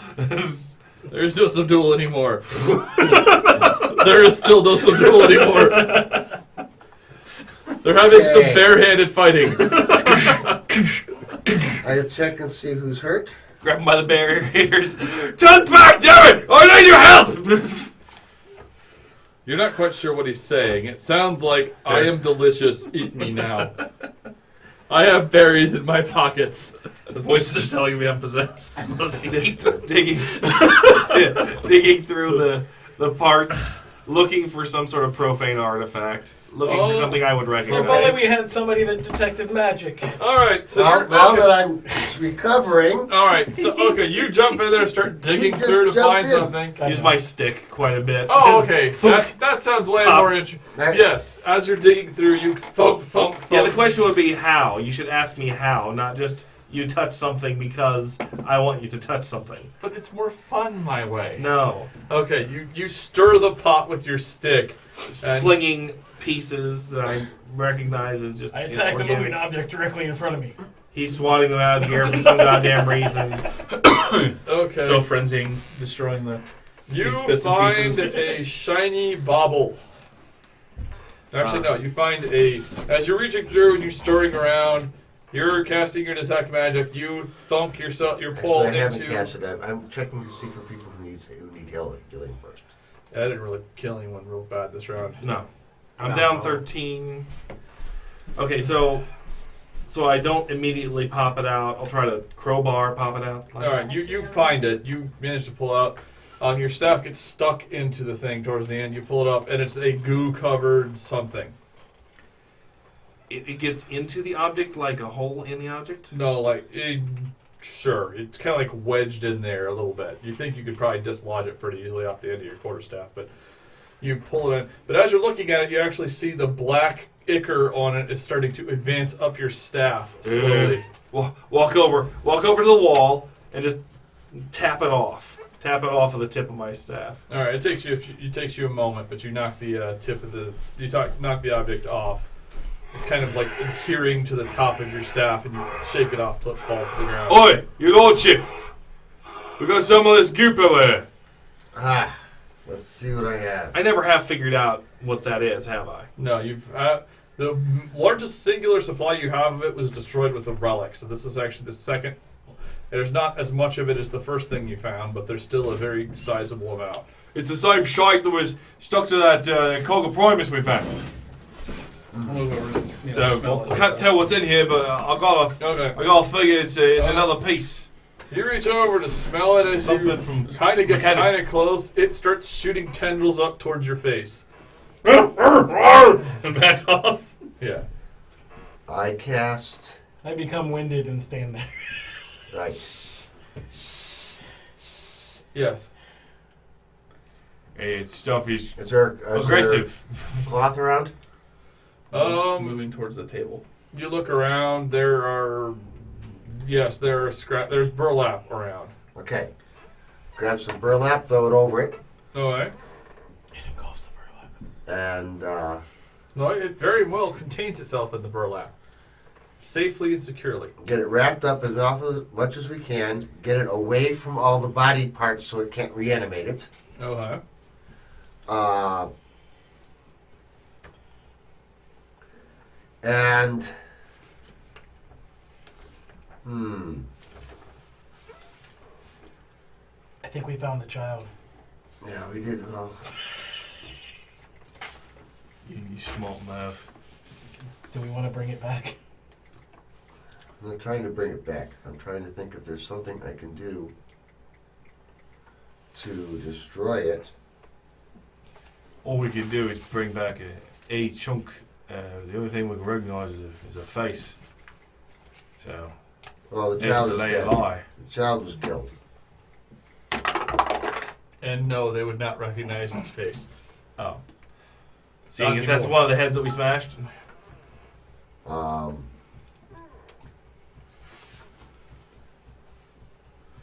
There is no subdual anymore. There is still no subdual anymore. They're having some Okay. barehanded fighting. I check and see who's hurt. Grab him by the barriers. Turn back, damn it! I need your help! You're not quite sure what he's saying. It sounds like, I am delicious, eat me now. I have berries in my pockets. The voices are telling me I'm possessed. digging through the parts, looking for some sort of profane artifact, looking for something I would If only recognize. we had somebody that detected magic. All right, so Well, you're, now okay. that I'm recovering, All right, okay, you jump in there and start digging just through to jumped find in. something. Use my stick quite a bit. Oh, okay. That sounds way Pop. more interesting. That- Yes, as you're digging through, you thump, thump, thump. Yeah, the question would be how. You should ask me how, not just you touch something because I want you to touch something. But it's more fun my way. No. Okay, you stir the pot with your stick. And Flinging pieces that I recognize as just I attacked the moving organics. object directly in front of me. He's swatting them out of here for some goddamn reason. Okay. Still frenzying, destroying the. You bits and find pieces. a shiny bauble. Actually, no. You find as you're reaching through and you're stirring around, you're casting your detect magic. You thunk yourself, your pole I haven't into. cast it. I'm checking to see for people who need healing first. I didn't really kill anyone real bad this round. No. I'm No. down 13. Okay, so I don't immediately pop it out. I'll try to crowbar pop it out. All right, you find it. You manage to pull out. Your staff gets stuck into the thing towards the end. You pull it up, and it's a goo-covered something. It gets into the object like a hole in the object? No, sure. It's kind of like wedged in there a little bit. You think you could probably dislodge it pretty easily off the end of your quarterstaff, but you pull it in. But as you're looking at it, you actually see the black ichor on it is starting to advance up your staff slowly. Walk over to the wall and just tap it off. Tap it off of the tip of my staff. All right, it takes you a moment, but you knock the knock the object off. It's kind of like adhering to the top of your staff, and you shake it off till it falls to the ground. Oi, your lordship! We got some of this goop over here. Let's see what I have. I never have figured out what that is, have I? No, you've the largest singular supply you have of it was destroyed with a relic. So this is actually the second. There's not as much of it as the first thing you found, but there's still a very sizable amount. It's the same shite that was stuck to that Cog of Primus we found. So I can't tell what's in here, but I gotta figure it's another piece. You reach over to smell it as Something you from kind of get Mechanics. kind of close. It starts shooting tendrils up towards your face. And back off. Yeah. I cast. I become winded and stand there. Right. Yes. It's stuff is Is there aggressive. cloth around? Moving towards the table. You look around. There's burlap around. Okay. Grab some burlap, throw it over it, All right. It engulfs the burlap. and No, it very well contains itself in the burlap, safely and securely. get it wrapped up as much as we can. Get it away from all the body parts so it can't reanimate it. Okay. And I think we found the child. yeah, we did. Well, You smart mouth. Do we want to bring it back? I'm not trying to bring it back. I'm trying to think if there's something I can do to destroy it. All we can do is bring back a chunk. The only thing we can recognize is a face. So, Well, the this child is a is lay dead. lie. The child was killed. And no, they would not recognize its face. Oh. Seeing Not if that's anymore. one of the heads that we smashed.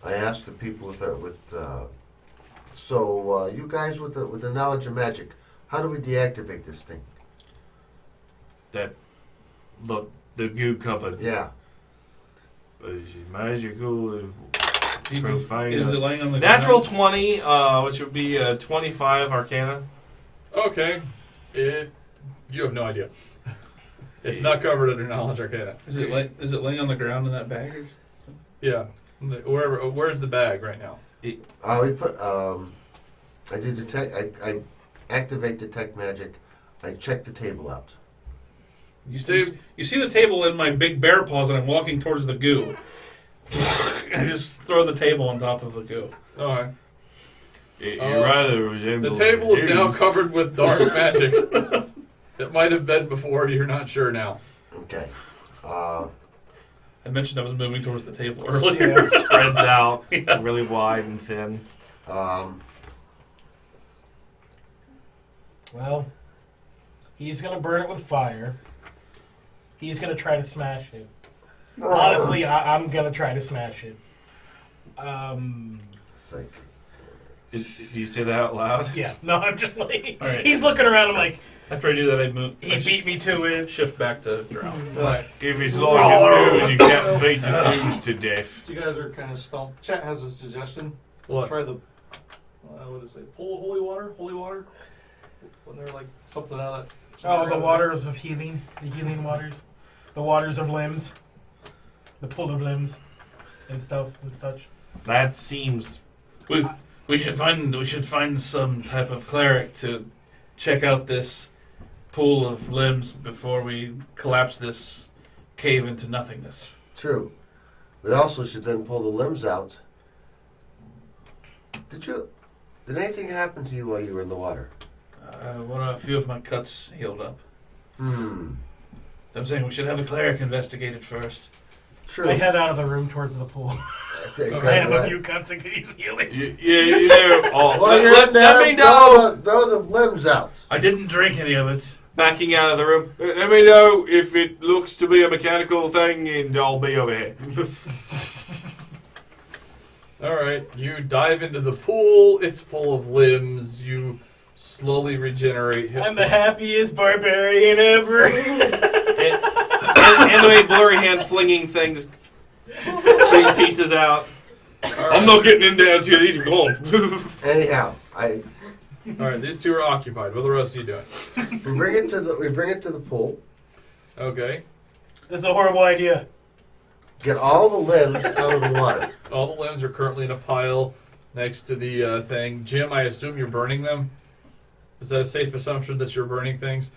I asked the people you guys with the knowledge of magic, how do we deactivate this thing? Look, the goo cupboard. Yeah. Is it magical? Profane. Is it laying on the Natural ground? 20, which would be 25 Arcana. Okay. You have no idea. It's not covered under knowledge arcana. Is it laying on the ground in that bag? Or Yeah. Wherever. Where's the bag right now? We put. I did detect. I activate detect magic. I check the table out. You see the table in my big bear paws, and I'm walking towards the goo. I just throw the table on top of the goo. All right. You rather resemble The table is now Jews. covered with dark magic. It might have been before. You're not sure now. Okay. I mentioned I was moving towards the table earlier. Yeah. It spreads out really wide and thin. Well, he's gonna burn it with fire. He's gonna try to smash it. Honestly, I'm gonna try to smash it. Psych. Do you say that out loud? Yeah. No, I'm just like All right. he's looking around. I'm like, After I do that, I move. he beat me to it. Shift back to drow. Right. If it's like news, you can't beat the news to death. So you guys are kind of stumped. Chat has a suggestion. What? Try the, what did it say? Pool of holy water? Holy water? Wasn't there like something out of that? Oh, the waters of healing. The healing waters. The waters of limbs. The pool of limbs. And stuff and such. That seems. We should find some type of cleric to check out this pool of limbs before we collapse this cave into nothingness. True. We also should then pull the limbs out. Did anything happen to you while you were in the water? A few of my cuts healed up. Hmm. I'm saying we should have a cleric investigate it first. True. I head out of the room towards the pool. I have a few cuts and could use healing. You know. Oh, While you're in let there, me know. throw the limbs out. I didn't drink any of it. Backing out of the room. Let me know if it looks to be a mechanical thing, and I'll be over here. All right. You dive into the pool. It's full of limbs. You slowly regenerate. hit I'm the happiest barbarian ever. and the way blurry hand flinging things, flinging pieces out. I'm not getting in there until these are gone. Anyhow, All right. These two are occupied. What are the rest of you doing? we bring it to the pool. Okay. This is a horrible idea. Get all the limbs out of the water. All the limbs are currently in a pile next to the thing. Jim, I assume you're burning them. Is that a safe assumption that you're burning things?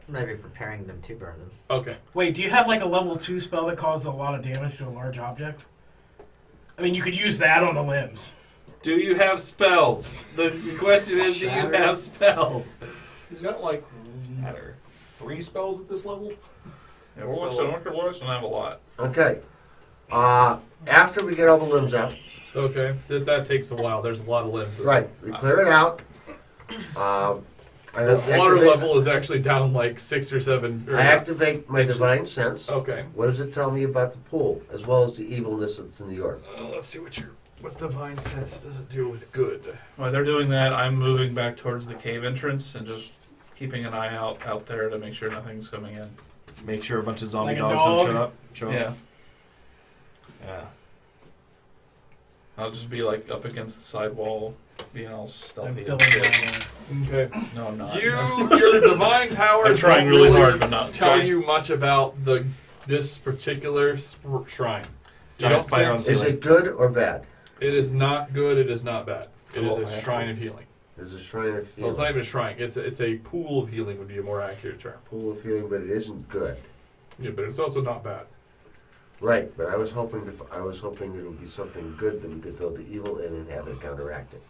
Maybe preparing them to burn them. Okay. Wait, do you have like a level 2 spell that causes a lot of damage to a large object? I mean, you could use that on the limbs. Do you have spells? The question is, do you have spells? He's got like 3 spells at this level. Yeah, Warlocks and Orca Warlocks don't have a lot. Okay. After we get all the limbs out, Okay. That takes a while. There's a lot of limbs. right? We clear it out. The water level is actually down like 6 or 7. I activate my divine sense. Okay. What does it tell me about the pool, as well as the evilness that's in the orb? Let's see what divine sense does it do with good. While they're doing that, I'm moving back towards the cave entrance and just keeping an eye out there to make sure nothing's coming in. Make sure a bunch of zombie Like a dogs dog? don't show up. Yeah. Yeah. I'll just be like up against the side wall, being all I'm stealthy. filling Okay. No, I'm not. Your divine powers I'm trying don't really hard, but not tell trying. you much about this particular shrine. You Giant don't spider on sense- the Is it good or bad? It is not good. It is not bad. It is Oh, I a have shrine to- of healing. It's a shrine of Well, it's healing. not even a shrine. It's a pool of healing would be a more accurate term. Pool of healing, but it isn't good. Yeah, but it's also not bad. Right, but I was hoping that it would be something good that we could throw the evil in and have it counteract it.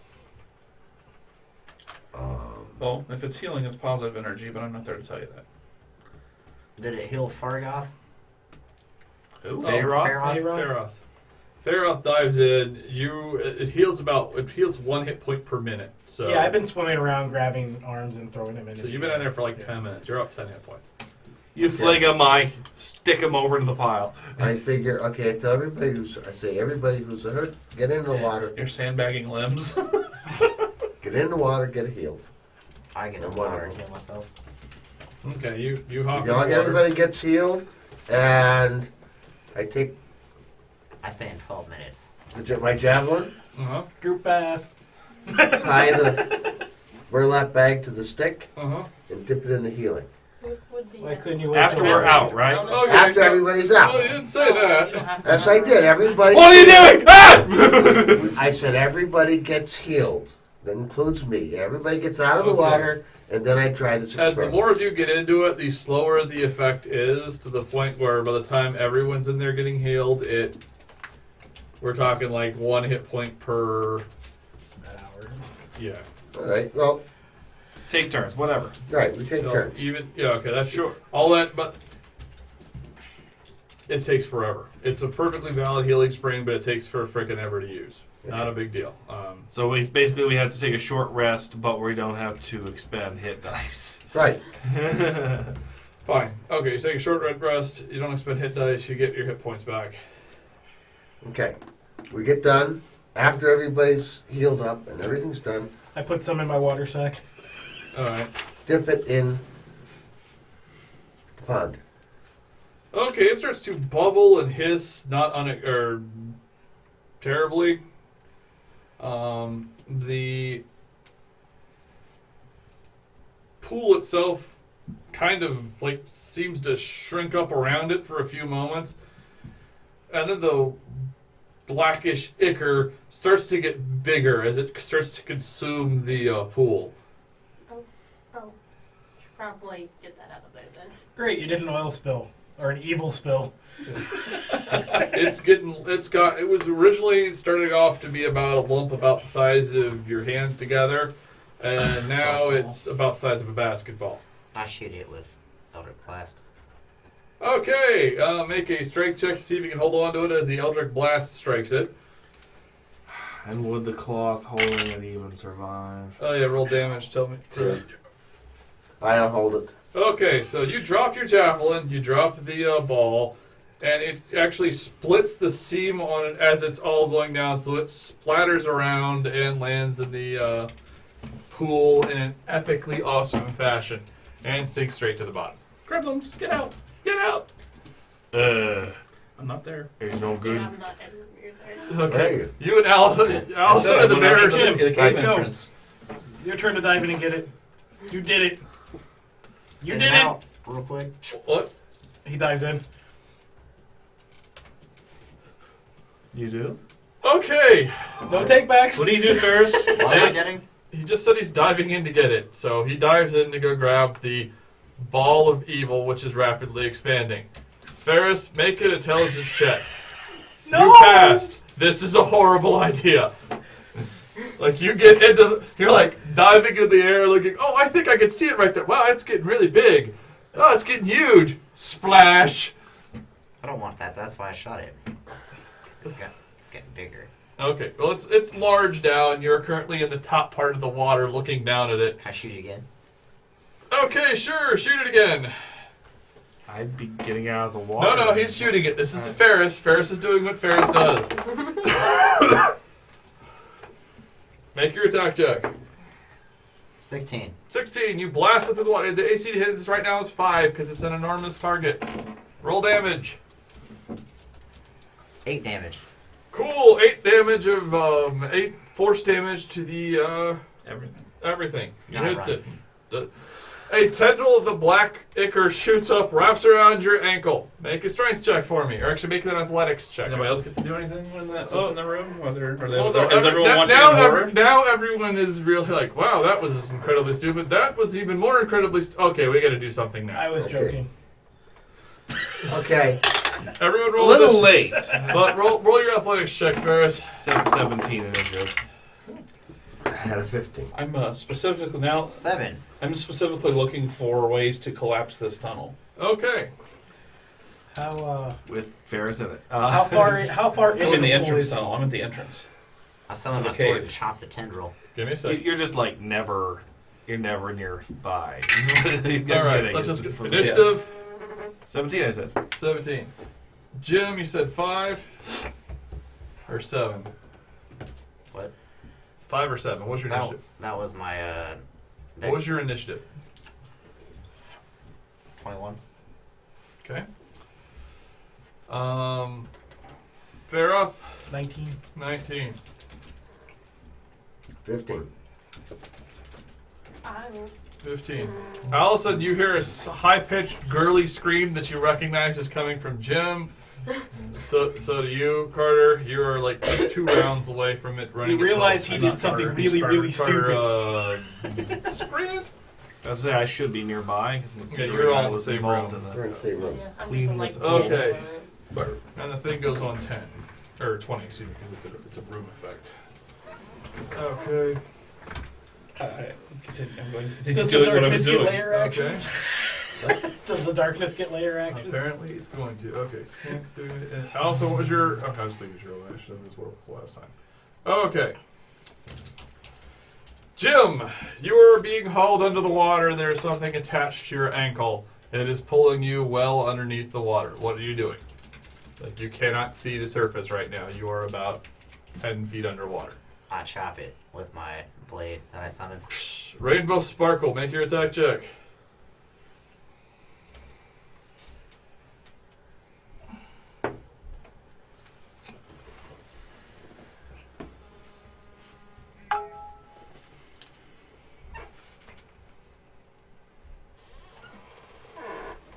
Well, if it's healing, it's positive energy, but I'm not there to tell you that. Did it heal Fargoth? Who? Faroth? Faroth dives in. It heals 1 hit point per minute. So Yeah, I've been swimming around, grabbing arms and throwing them in. So you've been in there for like 10 minutes. You're up 10 hit points. You fling them, stick them over into the pile. I figure, okay, I tell everybody everybody who's hurt, get in the water, You're sandbagging limbs. get in the water, get healed. I get in And the water one and of them. heal myself. Okay, you hop in the water. Everybody gets healed, and I take I stay in 12 minutes. my javelin, Uh-huh. Group bath. tie the burlap bag to the stick, Uh-huh. and dip it in the healing. Would the Why couldn't you wait After till we're out, right? Okay. After everybody's No, you out. didn't say that. Yes, I did. Everybody. What are you doing? Ah! I said everybody gets healed. That includes me. Everybody gets out of the Okay. water, and then I try this As the experiment. more of you get into it, the slower the effect is, to the point where by the time everyone's in there getting healed, we're talking like 1 hit point per. hour. Yeah. All right. Well, Take turns, whatever. right. We take So turns. even okay, that's Sure. all that, but it takes forever. It's a perfectly valid healing spring, but it takes for frickin' ever to use. Not a big deal. So we have to take a short rest, but we don't have to expend hit dice. Right. Fine. Okay, you take a short red rest. You don't expend hit dice. You get your hit points back. Okay. We get done after everybody's healed up and everything's done. I put some in my water sack. All right. Dip it in the pond. Okay, it starts to bubble and hiss, not terribly. The pool itself kind of like seems to shrink up around it for a few moments, and then the blackish ichor starts to get bigger as it starts to consume the pool. Oh, should probably get that out of there then. Great, you did an oil spill. Or an evil spill. It was originally starting off to be about a lump about the size of your hands together, and now it's about the size of a basketball. I shoot it with Eldritch Blast. Okay, make a strength check to see if you can hold on to it as the Eldritch Blast strikes it. And would the cloth holding it even survive? Oh yeah, roll damage, tell me. I don't hold it. Okay, so you drop your javelin, you drop the ball, and it actually splits the seam on it as it's all going down, so it splatters around and lands in the pool in an epically awesome fashion, and sinks straight to the bottom. Gremlins, get out! Get out! I'm not there. It's no good. Yeah, I'm not anywhere there. Okay, Hey. you and Allison are the bearers. In the cave Right, go. entrance. Your turn to dive in and get it. You did it. You In did and it. out, real quick. What? He dives in. You do? Okay, No take backs. What do you do first? What am I getting? he just said he's diving in to get it, so he dives in to go grab the ball of evil, which is rapidly expanding. Ferris, make an intelligence check. No. You passed. This is a horrible idea. Like you get you're like diving into the air, looking. Oh, I think I can see it right there. Wow, it's getting really big. Oh, it's getting huge. Splash. I don't want that. That's why I shot it. 'Cause it's getting bigger. Okay, well it's large now, and you're currently in the top part of the water, looking down at it. Can I shoot it again? Okay, sure, shoot it again. I'd be getting out of the water. No, he's shooting it. This is Ferris. Ferris is doing what Ferris does. Make your attack check. 16. 16. You blast it through the water. The AC to hit it right now is 5 because it's an enormous target. Roll damage. 8 damage. Cool. 8 damage of 8 force damage to the Everything. everything. You Now hit run. it. A tendril of the black ichor shoots up, wraps around your ankle. Make a strength check for me, or actually make an athletics check. Does anybody else get to do anything when that's in the room? Whether are they, Well, no, is everyone watching now, in horror? now everyone is really like, wow, that was incredibly stupid. That was even more incredibly okay, we got to do something now. I was Okay. joking. Okay. Everyone A roll little this- late. But roll your athletics check, Ferris. 17 initiative. I had a 15. I'm specifically now. 7. I'm specifically looking for ways to collapse this tunnel. Okay. How With Ferris in it. how far I'm into in the pool entrance is- tunnel. I'm at the entrance. I summoned The my sword cave. and chopped the tendril. Give me a second. You're just like never. You're never nearby. All right, let's just get initiative. 17, I said. 17. Jim, you said 5 or 7? What? 5 or 7? What's your initiative? That was my What was your initiative? 21. Okay. Feroth, 19. 19. 15. I will 15. All of a sudden, you hear a high-pitched, girly scream that you recognize is coming from Jim. So do you, Carter. You are like 2 rounds away from it running. You realize he I'm did not something Carter, he's really Carter. stupid. Scream. I was say I should be nearby. Yeah, you're all in the same room. We're in the same room. Yeah, I'm Clean just like, with- Okay. And the thing goes on 10. Or 20, excuse me, because it's a room effect. Okay. I'm going to Does continue the doing what I was darkness get doing. layer Okay. actions? Does the darkness get layer actions? Apparently it's going to. Okay, Scan's doing it. Also, what was your... Okay, I was thinking your action. This is what it was last time. Okay. Jim, you are being hauled under the water and there is something attached to your ankle. It is pulling you well underneath the water. What are you doing? Like, you cannot see the surface right now. You are about 10 feet underwater. I chop it with my blade that I summoned. Rainbow Sparkle, make your attack check.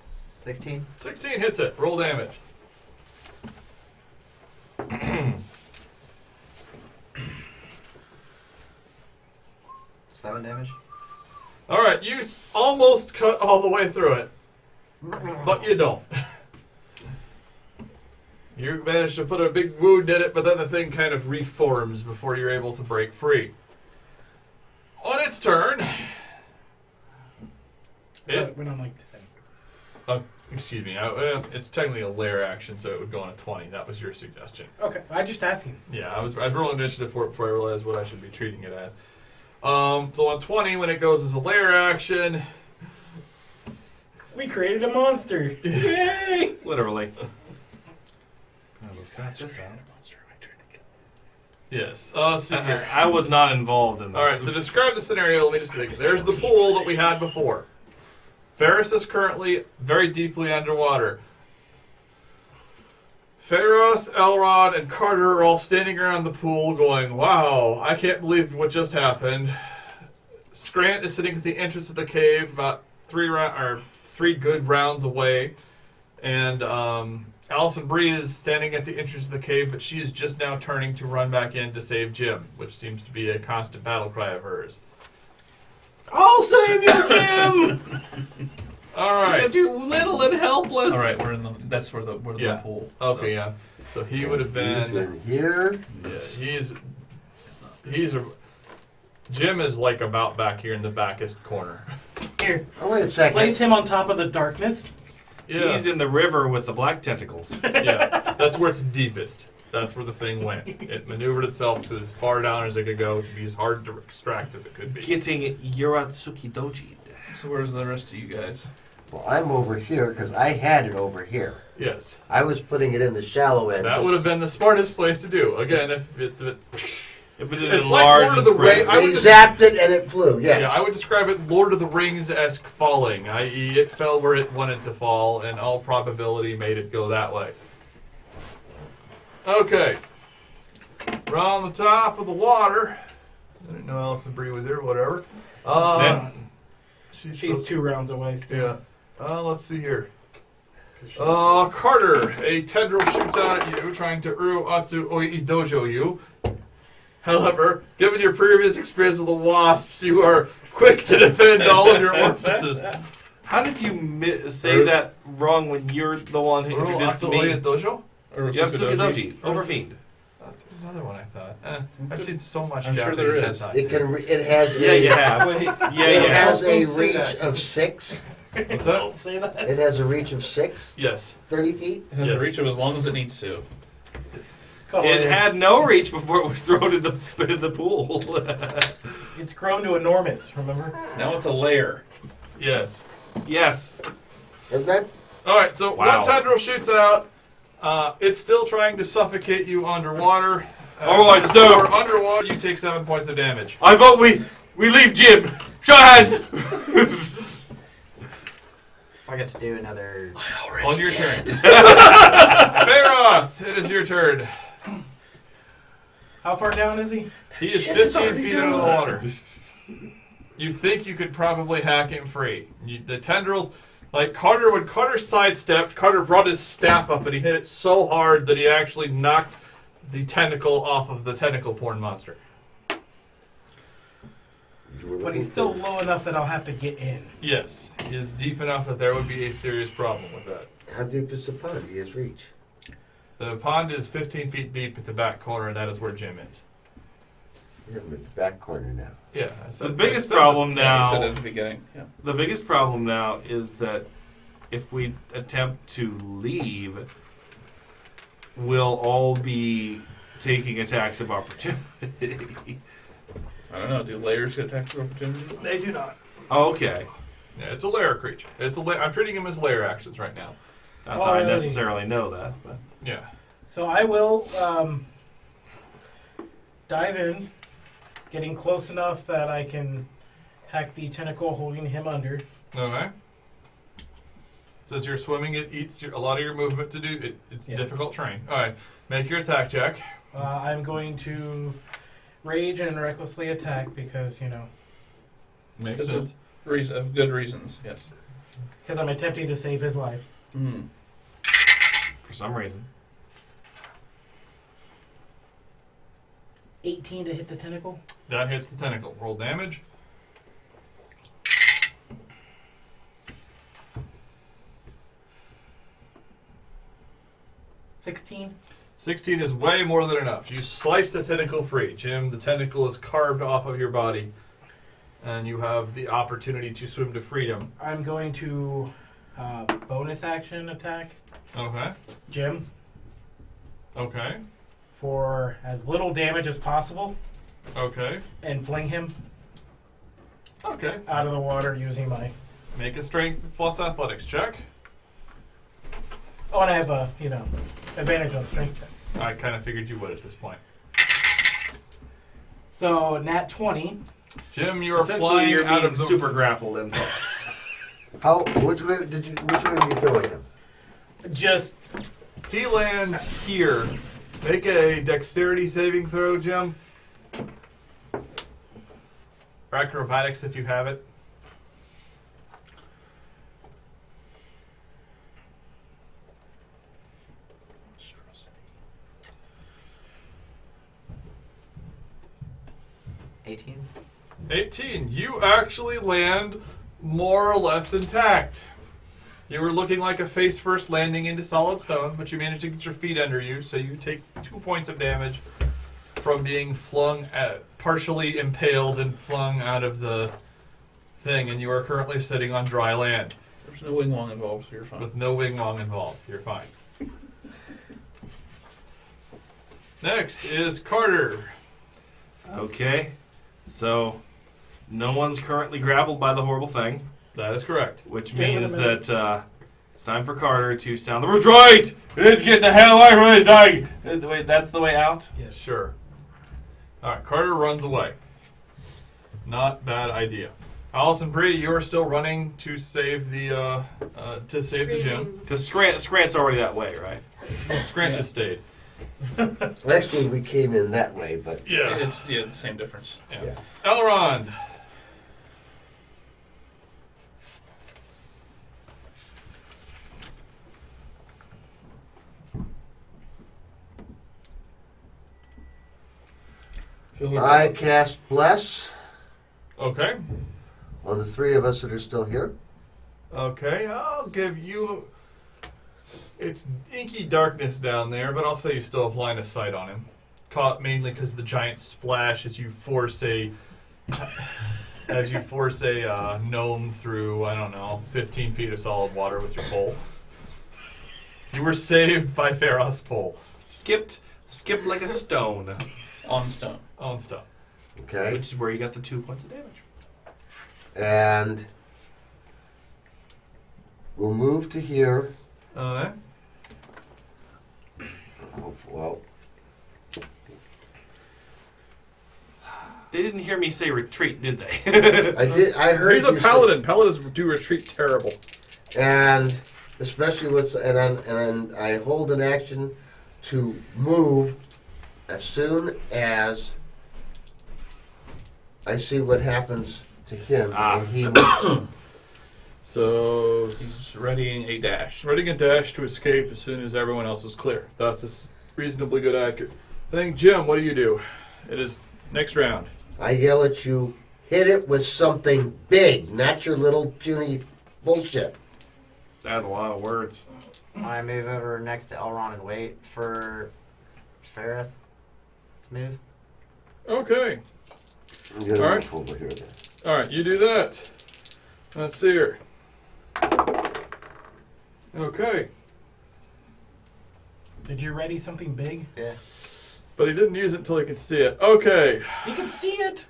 $16. 16 hits it. Roll damage. 7 damage. All right, you almost cut all the way through it, but you don't. You manage to put a big wound in it, but then the thing kind of reforms before you're able to break free. On its turn, it, Went on like 10. excuse me, it's technically a lair action, so it would go on a 20. That was your suggestion. Okay, I'm just asking. Yeah, I was rolling initiative for it before I realized what I should be treating it as. So on 20, when it goes as a lair action, We created a monster. Yay! Literally. This out. yes. Let's see here. I was not involved in this. All right, so describe the scenario. Let me just think. There's the pool that we had before. Ferris is currently very deeply underwater. Faroth, Elrond, and Carter are all standing around the pool going, wow, I can't believe what just happened. Scrant is sitting at the entrance of the cave about 3 good rounds away. And Allison Bree is standing at the entrance of the cave, but she is just now turning to run back in to save Jim, which seems to be a constant battle cry of hers. I'll save you, Kim! All right. If you're little and helpless. All right, we're in the. That's where the Yeah. pool. Okay, yeah. So he would have He's been. in here. Yeah, he's a. Jim is like about back here in the backest corner. Here, Oh, wait a second. place him on top of the darkness. Yeah, He's in the river with the black tentacles. yeah. That's where it's deepest. That's where the thing went. It maneuvered itself to as far down as it could go to be as hard to extract as it could be. Getting Yuratsuki Doji. So where's the rest of you guys? Well, I'm over here because I had it over here. Yes, I was putting it in the shallow end. that would have been the smartest place to do. Again, if it If it It's didn't like enlarge Lord and of the spread. Rings. I They would just- zapped it and it flew. Yes. Yeah, I would describe it Lord of the Rings-esque falling, i.e. it fell where it wanted to fall, and all probability made it go that way. Okay. We're on the top of the water. I didn't know Alison Brie was there, whatever. She's 2 rounds away still. Yeah. Let's see here. Carter, a tendril shoots out at you, trying to Atsu Oi Dojo you. However, given your previous experience with the wasps, you are quick to defend all of your orifices. How did you say that wrong when you're the one who introduced to me? Dojo? Or Yuratsuki Doji. Overfiend. There's another one I thought. I've seen so much I'm sure Japanese there is. hentai. It can. It has. Yeah, a, you have. Wait, Yeah, It you have. has a Don't say reach that. of 6. What's that? Don't say that. It has a reach of 6. Yes. 30 feet. It has Yes. a reach of as long as it needs to. It had no reach before it was thrown in the pool. It's grown to enormous, remember? Now it's a layer. Yes. Yes. Is that? All right. So Wow. one tendril shoots out. It's still trying to suffocate you underwater. All right, so- for underwater, you take 7 points of damage. I vote we leave Jim. Show hands. I get to do another. On your turn. Faroth, it is your turn. How far down is he? He is 15 feet under the water. You think you could probably hack him free. The tendrils, like Carter, when Carter sidestepped, Carter brought his staff up and he hit it so hard that he actually knocked the tentacle off of the tentacle porn monster. But he's still low enough that I'll have to get in. Yes, he is deep enough that there would be a serious problem with that. How deep is the pond? He has reach. The pond is 15 feet deep at the back corner, and that is where Jim is. Yeah, I'm at the back corner now. Yeah. The biggest problem You now. said at the beginning. Yeah. The biggest problem now is that if we attempt to leave, we'll all be taking attacks of opportunity. I don't know. Do layers get attacks of opportunity? They do not. Okay. Yeah, it's a lair creature. I'm treating him as lair actions right now. Not that I Alrighty. necessarily know that, but Yeah. So I will dive in, getting close enough that I can hack the tentacle holding him under. Okay. Since you're swimming, it eats a lot of your movement to do. It's Yeah. difficult terrain. All right. Make your attack check. I'm going to rage and recklessly attack because, Makes Because sense. of good reasons. Yes. because I'm attempting to save his life. Mm. for some reason. 18 to hit the tentacle. That hits the tentacle. Roll damage. 16. 16 is way more than enough. You slice the tentacle free. Jim, the tentacle is carved off of your body, and you have the opportunity to swim to freedom. I'm going to bonus action attack Okay. Jim Okay. for as little damage as possible Okay. and fling him Okay. out of the water using my... Make a strength plus athletics check. Oh, and I have a, advantage on strength checks. I kind of figured you would at this point. So, nat 20. Jim, you are Essentially, flying you're out being of the super grappled in post. Which way are you throwing him? Just, He lands here. Make a dexterity saving throw, Jim. Or acrobatics if you have it. $18. 18. You actually land more or less intact. You were looking like a face-first landing into solid stone, but you managed to get your feet under you, so you take 2 points of damage from being flung, partially impaled and flung out of the thing, and you are currently sitting on dry land. There's no wing wong involved, so you're fine. With no wing wong involved. You're fine. Next is Carter. Okay, so no one's currently grappled by the horrible thing, That is correct. which Wait a means minute. that it's time for Carter to sound the retreat. We need to get the hell away from this thing. Wait, that's the way out. yes. Sure. Alright, Carter runs away. Not bad idea. Allison Bree, you are still running to save the gym. Screaming. Because Scrant's already that way, right? Scranch has stayed. Actually, we came in that way, but It's the same difference. Yeah. Elrond. I cast Bless Okay. on the three of us that are still here. Okay, I'll give you. It's inky darkness down there, but I'll say you still have line of sight on him. Caught mainly because the giant splash as you force a gnome through, I don't know, 15 feet of solid water with your pole. You were saved by Pharaoh's pole. Skipped like a stone, On stone. On stuff. Okay. which is where you got the 2 points of damage. And we'll move to here. Alright. Oh, well, They didn't hear me say retreat, did they? I heard He's a you say- paladin. Paladins do retreat terrible. and especially with and I hold an action to move as soon as I see what happens to him, Ah. and he moves. So He's readying a dash. readying a dash to escape as soon as everyone else is clear. That's a reasonably good accurate. I think, Jim, what do you do? It is next round. I yell at you, hit it with something big, not your little puny bullshit. That's a lot of words. I move over next to Elrond and wait for Ferrith to move. Okay. I'm gonna All right. move over here then. All right, you do that. Let's see here. Okay. Did you ready something big? Yeah. But he didn't use it until he could see it. Okay. You can see it.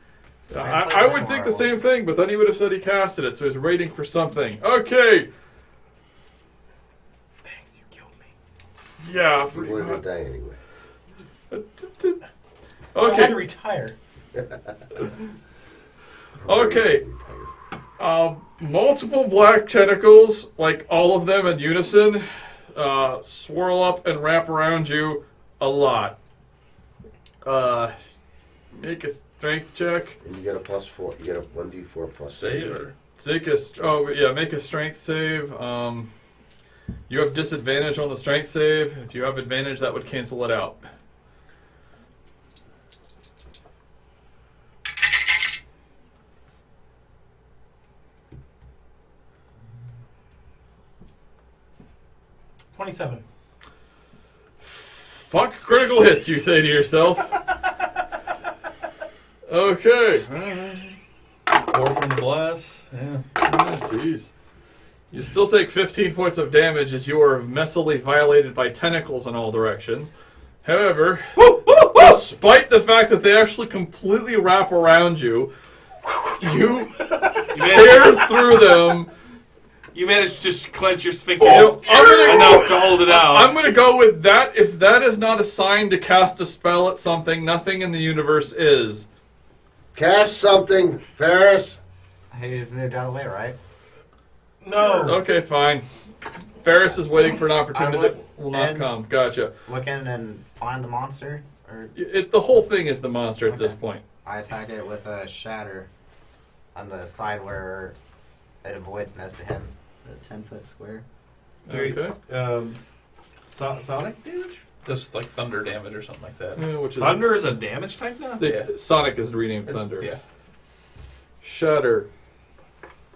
I would think the same thing, but then he would have said he casted it, so he's waiting for something. Okay. Thanks, you killed me. Yeah, You pretty wanted to much. die anyway. I had to Okay. retire. Okay. Multiple black tentacles, like all of them in unison, swirl up and wrap around you a lot. Make a strength check. And you get a +4. You get a 1d4 plus Save or Make a strength save. You have disadvantage on the strength save. If you have advantage, that would cancel it out. $27. Fuck critical hits, you say to yourself. Okay. 4 from the blast. Yeah. Jeez. You still take 15 points of damage as you are messily violated by tentacles in all directions. However, despite the fact that they actually completely wrap around you, you tear through them. You managed to just clench your sphincter Oh, enough to hold it out. I'm going to go with that. If that is not a sign to cast a spell at something, nothing in the universe is. Cast something, Ferris. He just moved out of the way, right? No. Okay, fine. Ferris is waiting for an opportunity I that look will not and- come. Gotcha. Look in and find the monster, or The whole thing is the monster at this Okay. point. I attack it with a shatter on the side where it avoids next to him. The 10-foot square. Okay. Sonic damage? Just like thunder damage or something like that. Yeah, which is Thunder is a damage type now? Sonic is renamed Thunder. Yeah. Shudder.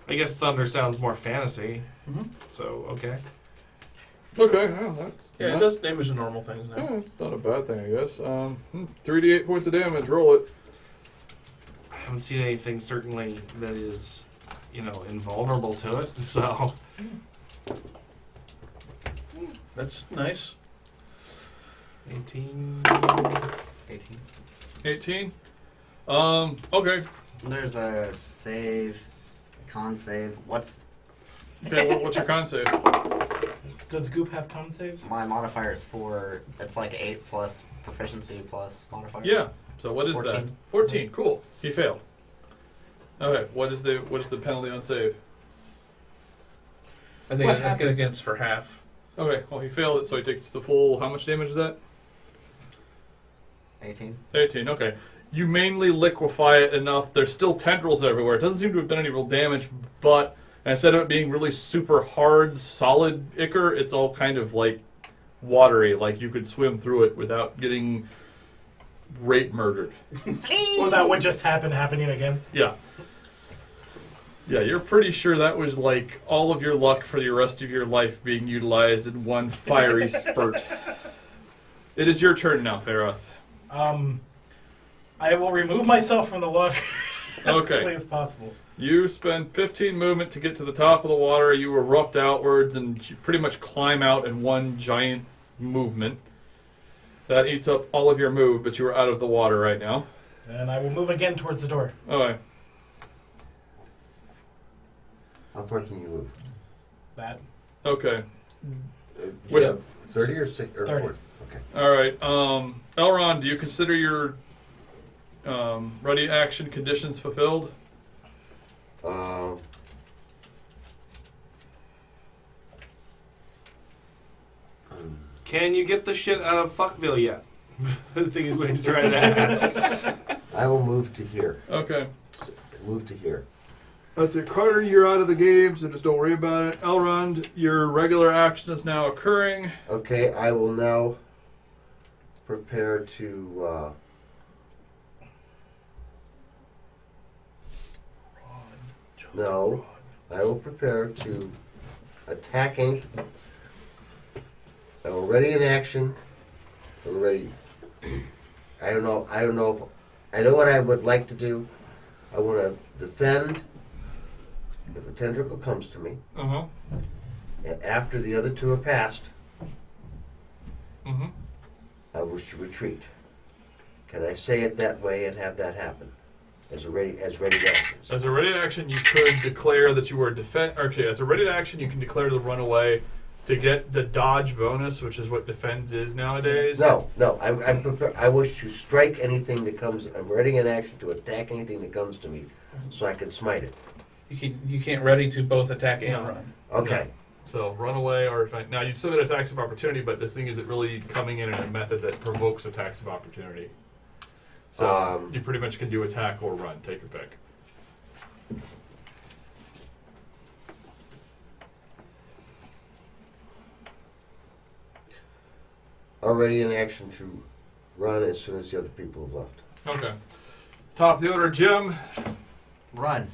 I guess Thunder sounds more fantasy. Mhm. So, okay. Okay, well, that's Yeah, it not, does damage the normal things now. yeah, it's not a bad thing, I guess. 3d8 points of damage. Roll it. I haven't seen anything certainly that is, invulnerable to it. So, That's nice. 18. 18. 18. Okay. There's a save, a con save. Okay, what's your con save? Does Goop have con saves? My modifier is 4. It's like 8 plus proficiency plus modifier. Yeah. So what is 14. that? 14. Cool. He failed. Okay. What is the penalty on save? I think What I get happens? against for half. Okay. Well, he failed it, so he takes the full. How much damage is that? 18. 18. Okay. You mainly liquefy it enough. There's still tendrils everywhere. It doesn't seem to have done any real damage, but instead of it being really super hard, solid ichor, it's all kind of like watery. Like you could swim through it without getting rape murdered. Well, that would just happening again. Yeah. Yeah, you're pretty sure that was like all of your luck for the rest of your life being utilized in one fiery spurt. It is your turn now, Ferath. I will remove myself from the water as Okay. quickly as possible. You spend 15 movement to get to the top of the water. You erupt outwards and you pretty much climb out in one giant movement. That eats up all of your move, but you are out of the water right now. And I will move again towards the door. Okay. How far can you move? That. Okay. You have 30 or 6 or 30. 40? Okay. All right. Elrond, do you consider your ready action conditions fulfilled? Can you get the shit out of Fuckville yet? I think is what he's trying to ask. I will move to here. Okay. Move to here. That's it. Carter, you're out of the game, so just don't worry about it. Elrond, your regular action is now occurring. Okay, I will now prepare to. No, I will prepare to attack anything. I'm already in action. I'm ready. I don't know. I know what I would like to do. I want to defend if a tentacle comes to me. Uh-huh. And after the other two are passed, Mm-hmm. I wish to retreat. Can I say it that way and have that happen? As ready actions. As a ready action, you could declare that you were actually, as a ready action, you can declare to run away to get the dodge bonus, which is what defense is nowadays. No. I'm prepared. I wish to strike anything that comes. I'm ready in action to attack anything that comes to me, so I can smite it. You can't ready to both attack and run. Okay. So run away or now you still get attacks of opportunity, but this thing isn't really coming in a method that provokes attacks of opportunity. So you pretty much can do attack or run. Take your pick. Already in action to run as soon as the other people have left. Okay. Top of the order, Jim. Run.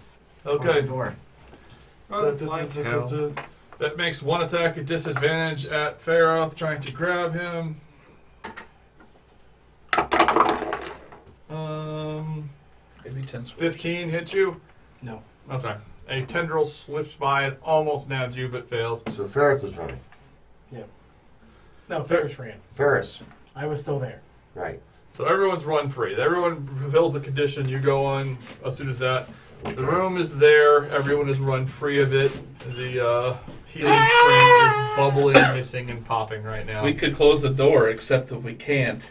Towards the Okay. door. That makes one attack a disadvantage at Faroth trying to grab him. Maybe 10. 15 hit you? No. Okay. A tendril slips by and almost nabs you, but fails. So Ferris is running. No, Ferris ran. Ferris, I was still there. right. So everyone's run free. Everyone fulfills the condition. You go on as soon as that. The room is there. Everyone is run free of it. The healing spring is bubbling, hissing, and popping right now. We could close the door, except that we can't.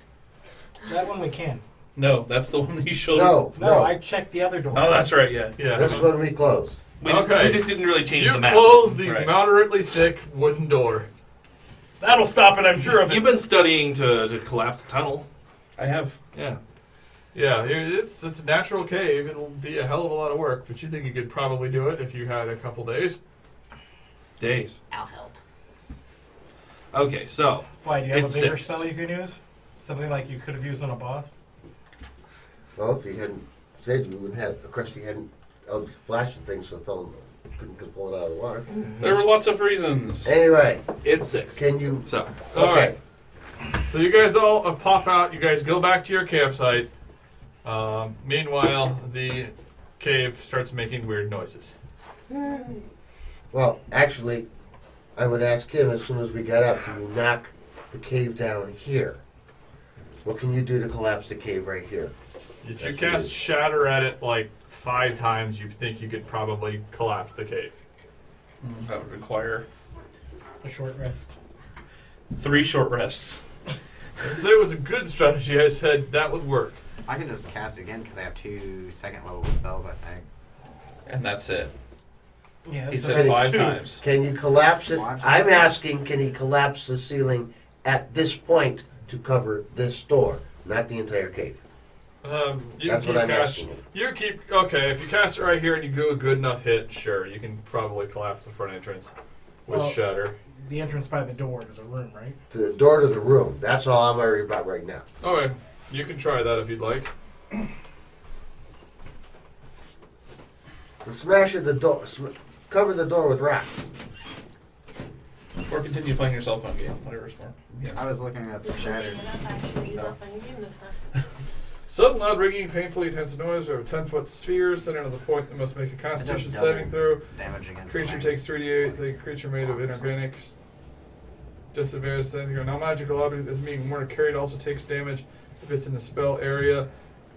That one we can. No, that's the one that you showed. No, I checked the other door. Oh, that's right. Yeah. Yeah. This one we close. We Okay. just didn't really change You the map. close the Right. moderately thick wooden door. That'll stop it, I'm sure of it. You've been studying to collapse the tunnel. I have. Yeah. Yeah, it's a natural cave. It'll be a hell of a lot of work, but you think you could probably do it if you had a couple days. Days. I'll help. Okay, so Why, do you have It's a bigger 6. spell you can use? Something like you could have used on a boss? Well, if he hadn't said we wouldn't have. Of course, he hadn't flashed the thing, so the fellow couldn't pull it out of the water. There were lots of reasons. Anyway, it's 6. can you? So All Okay. right. So you guys all pop out. You guys go back to your campsite. Meanwhile, the cave starts making weird noises. Well, actually, I would ask him as soon as we got up. Can you knock the cave down here? What can you do to collapse the cave right here? If you That's cast weird. Shatter at it like 5 times, you think you could probably collapse the cave. That would require A short rest. 3 short rests. If it was a good strategy, I said that would work. I can just cast it again because I have 2 second level spells, I think. And that's it. Yeah, He that's said it's 5 2. times. Can you collapse it? Watch I'm it. asking, can he collapse the ceiling at this point to cover this door, not the entire cave? You That's keep what I'm cast- asking him. You keep okay. If you cast it right here and you do a good enough hit, sure, you can probably collapse the front entrance with Well- Shatter. The entrance by the door to the room, right? The door to the room. That's all I'm worried about right now. Okay, you can try that if you'd like. So smash at the door. Cover the door with rocks. Or continue playing your cell phone game, whatever's more. Yeah. I was looking at the Shatter. Enough actually use up on your game this time. Sudden loud ringing, painfully intense noise of a 10-foot sphere centered on the point that must make a Constitution double. saving throw. Damage against Creature things. takes 3d8. The creature made of inorganic disadvantage. Non-magical object is being more carried also takes damage if it's in the spell area.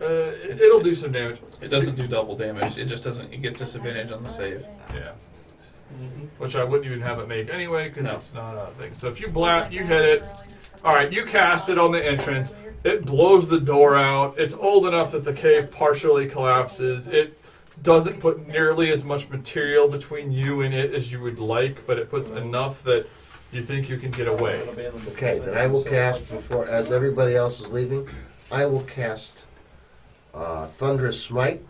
It'll do some damage. It doesn't do double damage. It just doesn't. It gets disadvantage on the save. Yeah. Which I wouldn't even have it make anyway because No. it's not a thing. So if you you hit it. All right, you cast it on the entrance. It blows the door out. It's old enough that the cave partially collapses. It doesn't put nearly as much material between you and it as you would like, but it puts enough that you think you can get away. Okay, then I will cast before, as everybody else is leaving, I will cast Thunderous Smite.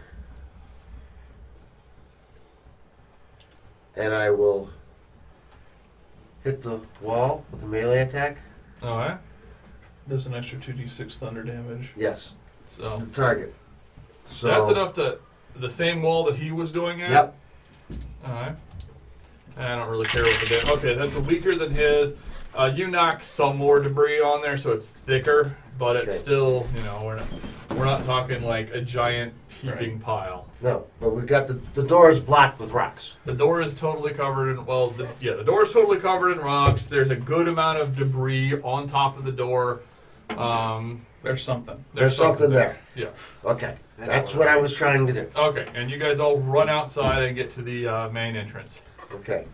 and I will hit the wall with a melee attack. Alright. There's an extra 2d6 thunder damage. Yes, So the target. So that's enough to the same wall that he was doing at? Yep. Alright. I don't really care what the damage. Okay, that's weaker than his. You knock some more debris on there, so it's thicker, but it's Okay. still, we're not talking like a giant heaping pile. No, but we got the door is blocked with rocks. The door is totally covered in the door is totally covered in rocks. There's a good amount of debris on top of the door. There's something. There's something there. Yeah. Okay, that's what I was trying to do. Okay, and you guys all run outside and get to the main entrance. Okay.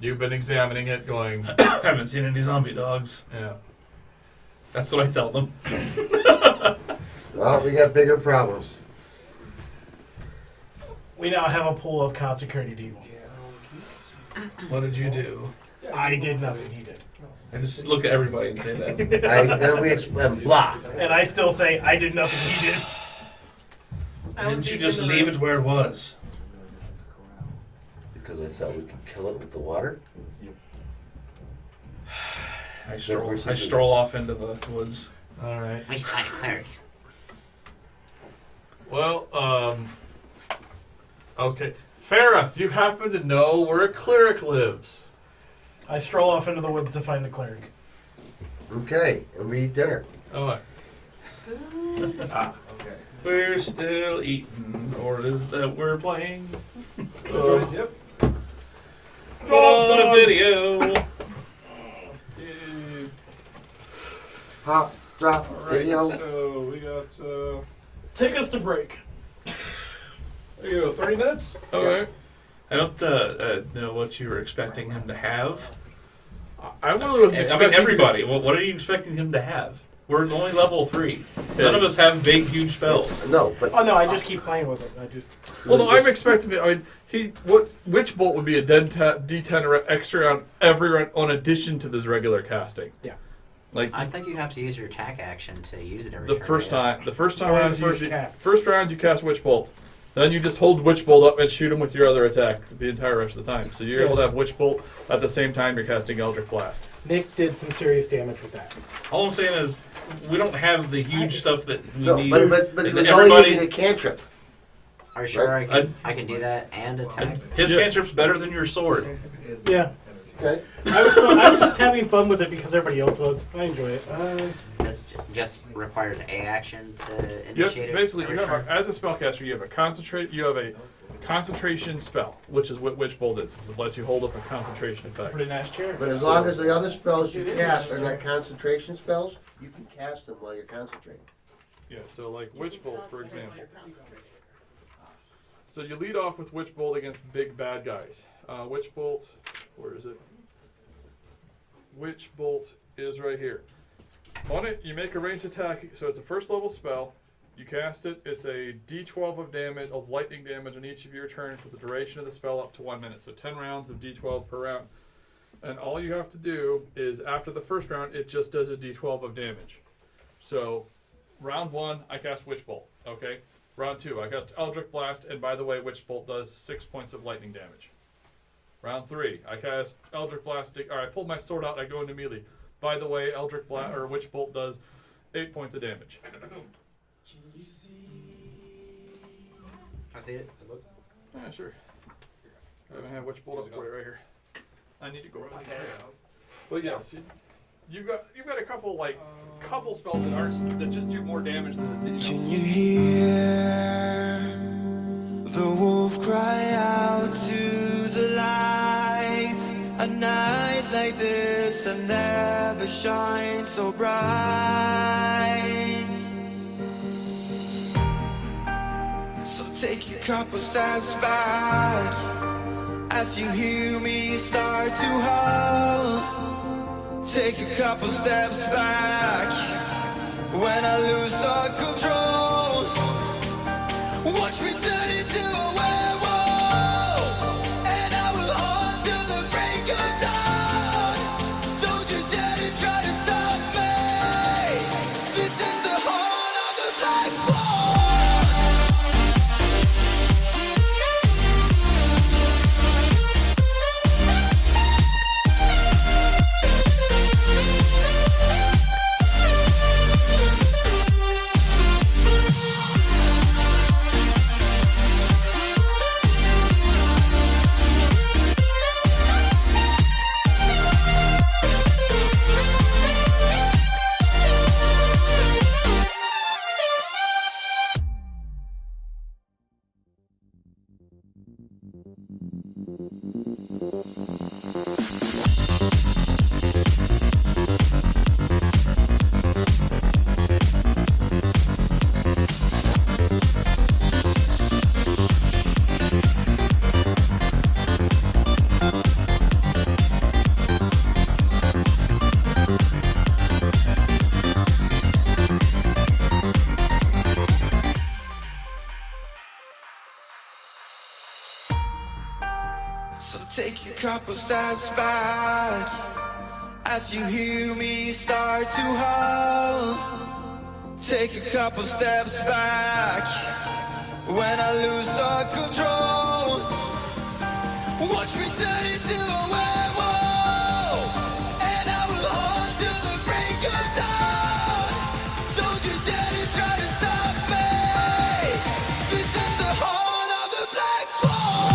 You've been examining it, going, Haven't seen any zombie dogs. yeah. That's what I tell them. Well, we got bigger problems. We now have a pool of consecrated evil. What did you do? I did nothing. He did. I just look at everybody and say that. And we explain blah. And I still say I did nothing. He did. Didn't you just leave it where it was? Because I thought we could kill it with the water. I stroll off into the woods. All right. We find a cleric. Well, okay. Farah, you happen to know where a cleric lives? I stroll off into the woods to find the cleric. Okay, and we eat dinner. All right. We're still eating, or is that we're playing? Yep. On a video. Pop, drop, video. So we got. Take us to break. There you go. 30 minutes. Okay. I don't know what you were expecting him to have. I really wasn't I expecting. mean, everybody. What are you expecting him to have? We're only level 3. None of us have big, huge spells. No, but Oh no, I just keep playing with it. I just. Well, no, I'm expecting it. I mean, Witch Bolt would be a D10 or extra on every round, on addition to this regular casting. Yeah. Like I think you have to use your attack action to use it every the turn, first right? time, the first time Or around, the you first usually- cast. first round you cast Witch Bolt. Then you just hold Witch Bolt up and shoot him with your other attack the entire rest of the time. So you're able to have Witch Bolt at the same time you're casting Eldritch Blast. Nick did some serious damage with that. All I'm saying is, we don't have the huge stuff that we no, need. but he And was only everybody- using a cantrip. Are you sure Right. I can do that and attack? His Yes. cantrip's better than your sword. Yeah, Okay. I was just having fun with it because everybody else was. I enjoy it. This just requires a action to You have initiate to, basically, every you have turn. as a spellcaster, you have a concentration spell, which is what Witch Bolt is. It lets you hold up a concentration effect. Pretty nice chair. But as long as the other spells you cast are not concentration spells, you can cast them while you're concentrating. Yeah, so like Witch Bolt, for example. So you lead off with Witch Bolt against big bad guys. Witch Bolt, where is it? Witch Bolt is right here. On it, you make a ranged attack, so it's a first level spell. You cast it, it's a d12 of damage, of lightning damage on each of your turn for the duration of the spell up to 1 minute. So 10 rounds of d12 per round. And all you have to do is, after the first round, it just does a d12 of damage. So, round 1, I cast Witch Bolt, okay? Round 2, I cast Eldritch Blast, and by the way, Witch Bolt does 6 points of lightning damage. Round 3, I cast Eldritch Blast. Alright, I pulled my sword out and I go into melee. By the way, Eldritch Blast or Witch Bolt does 8 points of damage. I see it. Yeah, sure. I have Witch Bolt up for you right here. I need to go back there. But yes, you've got a couple spells that just do more damage than the. Can you hear the wolf cry out to the light? A night like this I never shine so bright. So take a couple steps back as you hear me start to howl. Take a couple steps back when I lose all control. Watch me turn into a werewolf, and I will haunt till the break of dawn. Don't you dare to try to stop me. This is the horn of the Black Swan. So take a couple steps back as you hear me start to hum. Take a couple steps back when I lose all control. Watch me turn into a werewolf, and I will haunt till the break of dawn. Don't you dare to try to stop me. This is the horn of the black swan.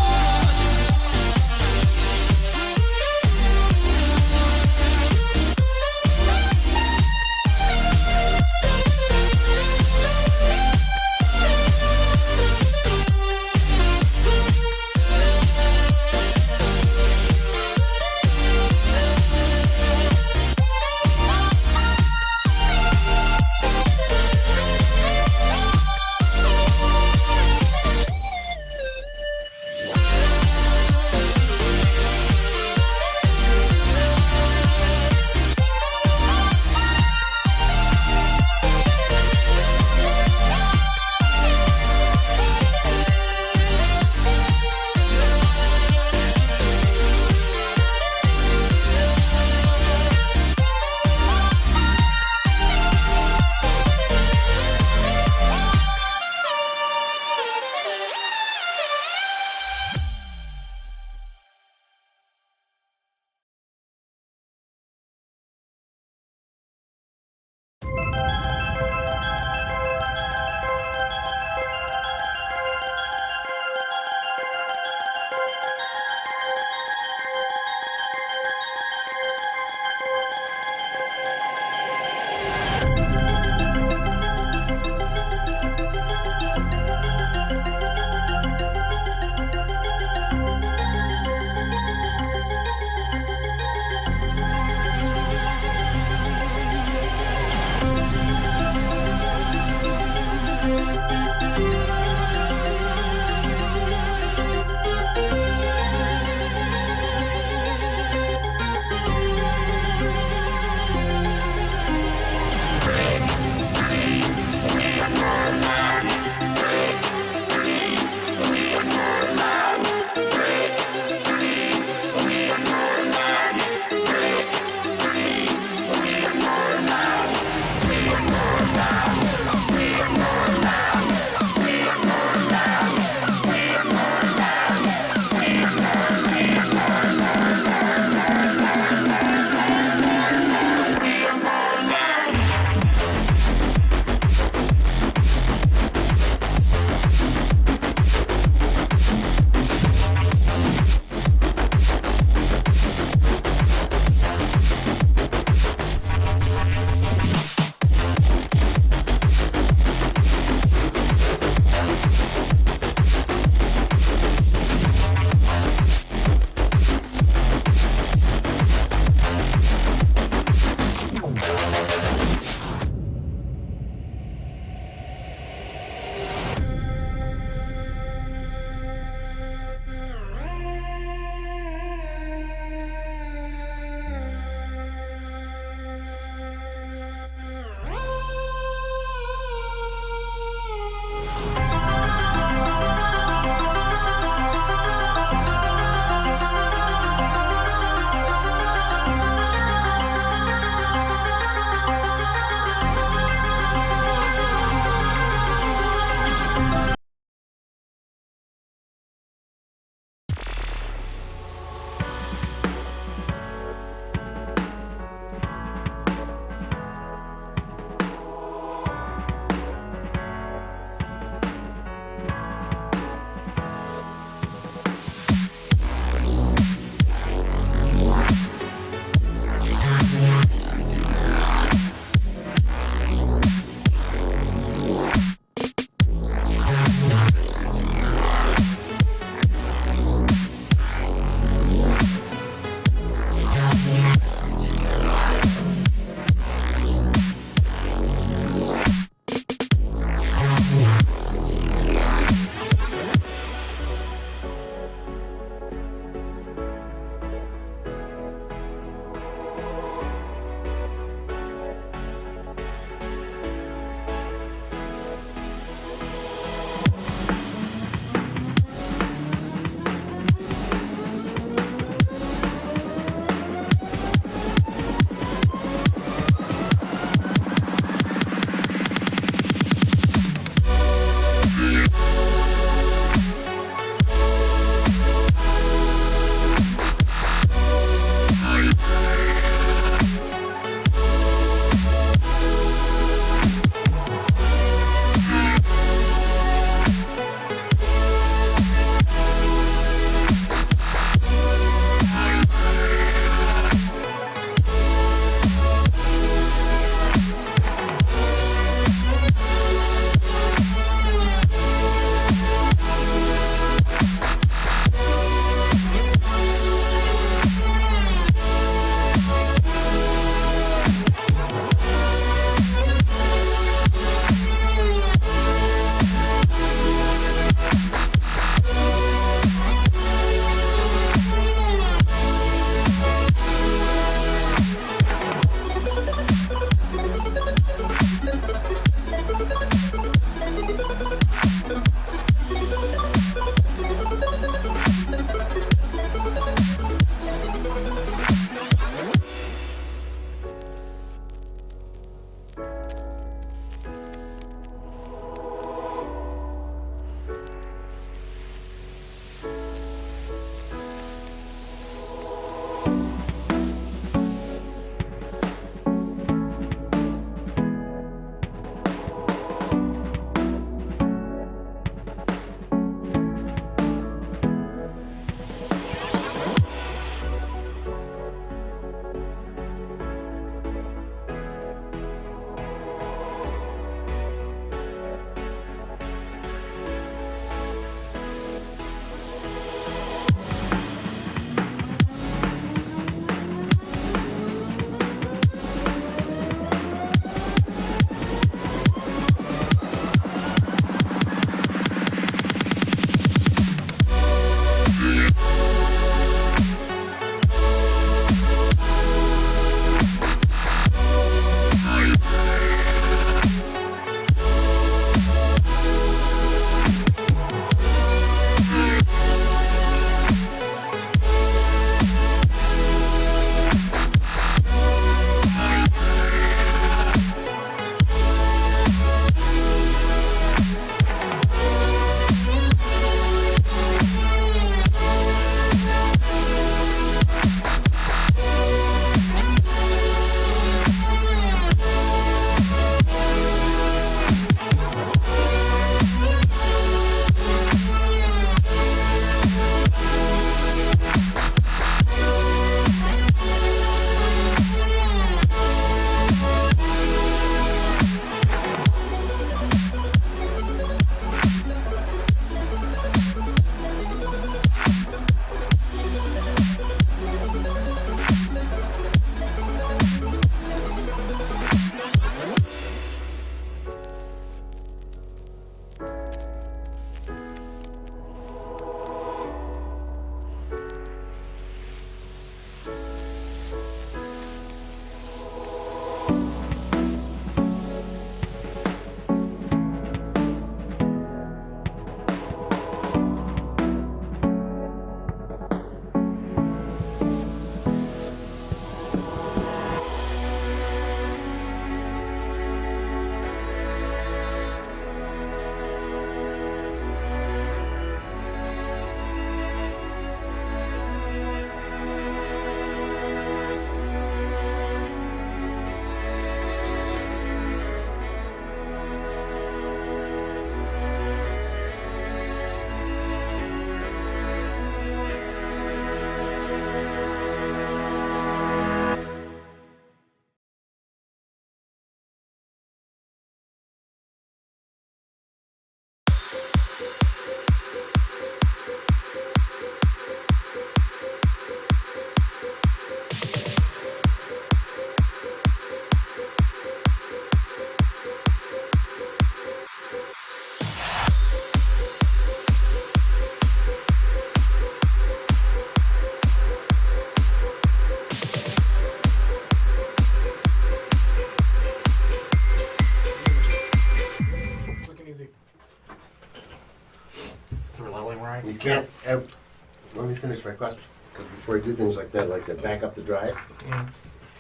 request, because before I do things like that, I like to back up the drive.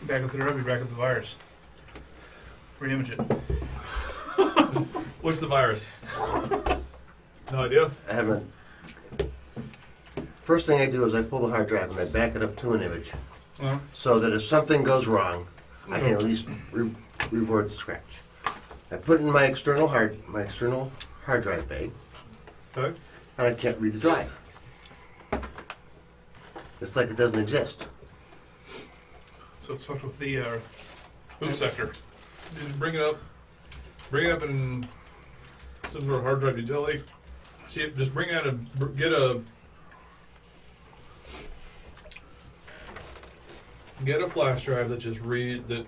Back up the drive, you back up the virus. Reimage it. What's the virus? No idea. I haven't. First thing I do is I pull the hard drive and I back it up to an image, so that if something goes wrong, I can at least reword the scratch. I put it in my external hard drive bay, Okay. and I can't read the drive. It's like it doesn't exist. So it's fucked with the boot sector. Just bring it up in some sort of hard drive utility. See, just bring out get a flash drive that just the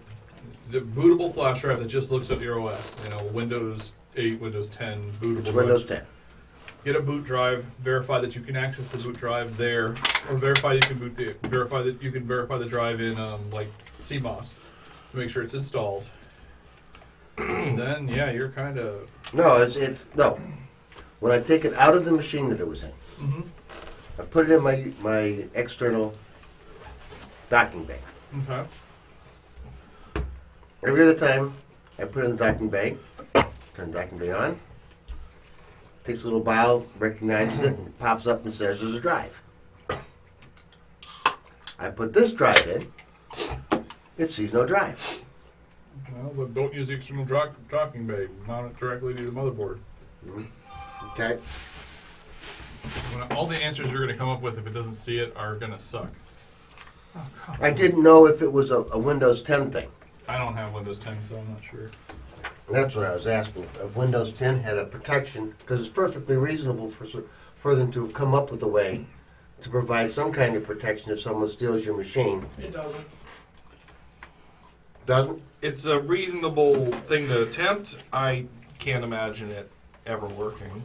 bootable flash drive that just looks at your OS. You know, Windows 8, Windows 10, bootable. It's Windows 10. Get a boot drive. Verify that you can access the boot drive there, or verify you can verify the drive in like CMOS to make sure it's installed. Then yeah, you're kind of No, it's no. When I take it out of the machine that it was in, I put it in my external docking bay. okay. Every other time I put it in the docking bay, turn the docking bay on, takes a little while, recognizes it, and pops up and says there's a drive. I put this drive in, it sees no drive. Well, but don't use the external docking bay. Mount it directly to the motherboard. Okay? When all the answers you're going to come up with, if it doesn't see it, are going to suck. I didn't know if it was a Windows 10 thing. I don't have Windows 10, so I'm not sure. That's what I was asking. If Windows 10 had a protection, because it's perfectly reasonable for them to have come up with a way to provide some kind of protection if someone steals your machine. It doesn't. Doesn't? It's a reasonable thing to attempt. I can't imagine it ever working.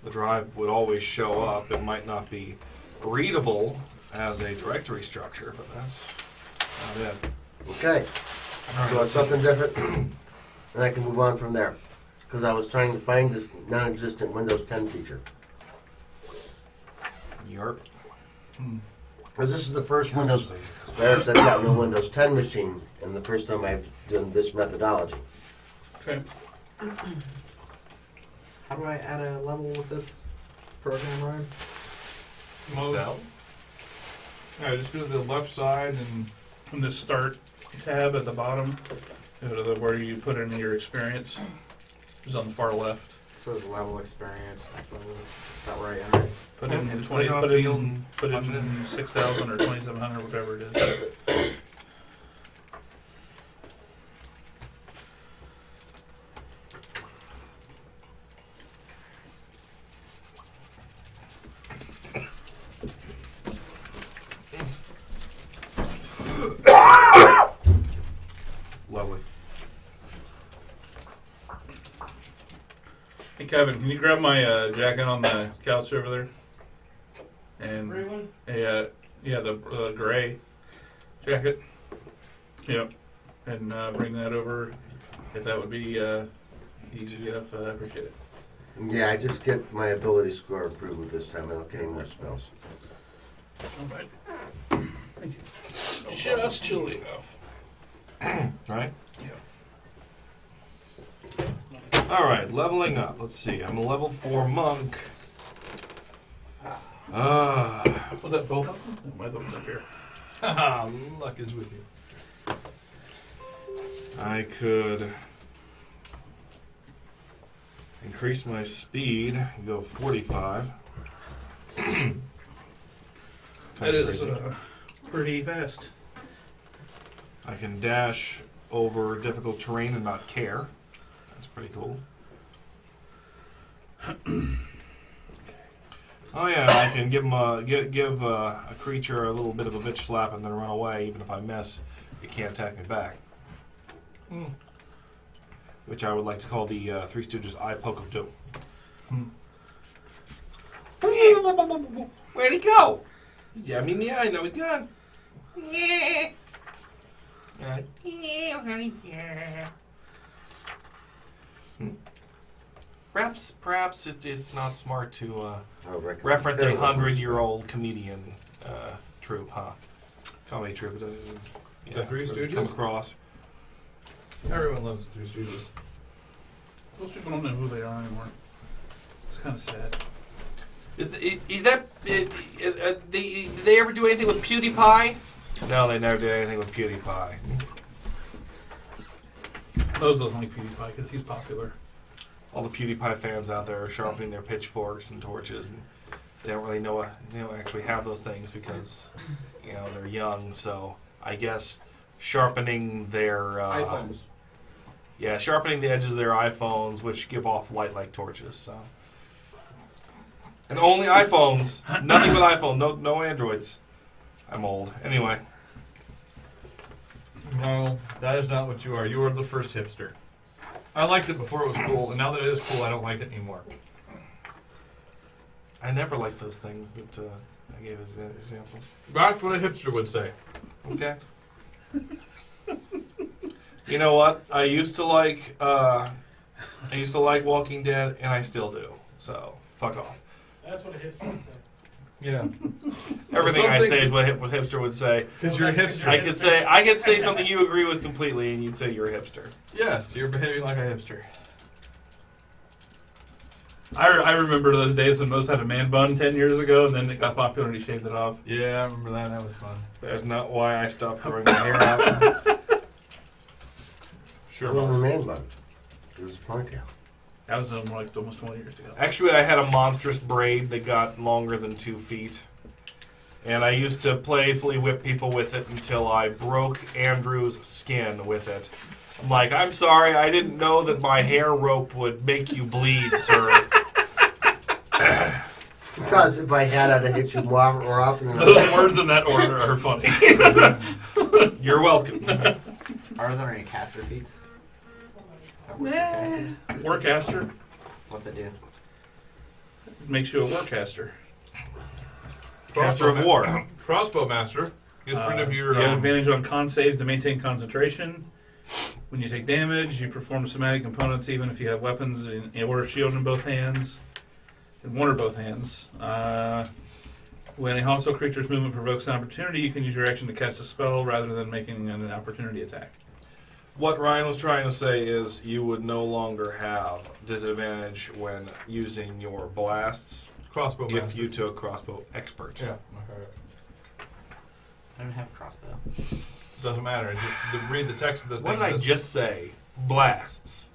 The drive would always show up. It might not be readable as a directory structure, but that's not it. Okay. So it's something different, and I can move on from there. Because I was trying to find this non-existent Windows 10 feature. Yarp. Because this is the first Windows virus I've gotten a Windows 10 machine, and the first time I've done this methodology. Okay. How do I add a level with this program, Ryan? Cell? Yeah, just go to the left side and From the start tab at the bottom, go to where you put in your experience. It's on the far left. It says level experience. That's level. Is that where I enter? Put in Just 20. click on Put a field in and put punch it in 6,000 or 2,700, whatever it is. Lovely. Hey Kevin, can you grab my jacket on the couch over there? And Gray one? yeah, the gray jacket. Yep. And bring that over. If that would be easy enough, I appreciate it. Yeah, I just get my ability score improvement this time. I don't get any more spells. All right. Thank you. Just chilly enough. Right? Yeah. Alright, leveling up. Let's see. I'm a level 4 monk. Ah. Was that both of them? My thoughts up here. haha, luck is with you. I could increase my speed and go 45. That is pretty fast. I can dash over difficult terrain and not care. That's pretty cool. Oh yeah, I can give a creature a little bit of a bitch slap and then run away. Even if I miss, it can't attack me back. Which I would like to call the Three Stooges eye poke of doom. Where'd he go? He jabbed me in the eye. Now he's gone. Perhaps it's not smart to reference a 100-year-old comedian troupe, huh? Comedy troupe. The Three Stooges? Come across. Everyone loves the Three Stooges. Most people don't know who they are anymore. It's kind of sad. Did they ever do anything with PewDiePie? No, they never did anything with PewDiePie. Those doesn't like PewDiePie because he's popular. All the PewDiePie fans out there are sharpening their pitchforks and torches, and they don't really know they don't actually have those things because they're young. So I guess sharpening their iPhones. Yeah, sharpening the edges of their iPhones, which give off light like torches. So, and only iPhones, nothing but iPhone, no Androids. I'm old. Anyway, No, that is not what you are. You are the first hipster. I liked it before it was cool, and now that it is cool, I don't like it anymore. I never liked those things that I gave as examples. That's what a hipster would say. Okay. You know what? I used to like Walking Dead, and I still do. So fuck off. That's what a hipster would say. Yeah. Everything Some I things- say is what what hipster would say. Because you're a hipster. I could say something you agree with completely, and you'd say you're a hipster. Yes, you're behaving like a hipster. I remember those days when most had a man bun 10 years ago, and then it got popular and he shaved it off. Yeah, I remember that. That was fun. That's not why I stopped growing my hair out. Sure. It wasn't a man bun. It was a ponytail. That was like almost 20 years ago. Actually, I had a monstrous braid that got longer than 2 feet. And I used to playfully whip people with it until I broke Andrew's skin with it. I'm like, I'm sorry, I didn't know that my hair rope would make you bleed, sir. Because if I had, I'd have hit you more or often than Those words in that order are funny. You're welcome. Are there any caster feats? Warcaster What's it do? makes you a warcaster. Caster of War. Crossbow master gets rid of your. You have advantage on con saves to maintain concentration. When you take damage, you perform somatic components even if you have weapons or a shield in both hands. In one or both hands. When a hostile creature's movement provokes an opportunity, you can use your action to cast a spell rather than making an opportunity attack. What Ryan was trying to say is you would no longer have disadvantage when using your blasts Crossbow if master. you took crossbow expert. Yeah. I don't have crossbow. Doesn't matter. It's just read the text of the What thing. did I just say? Blasts.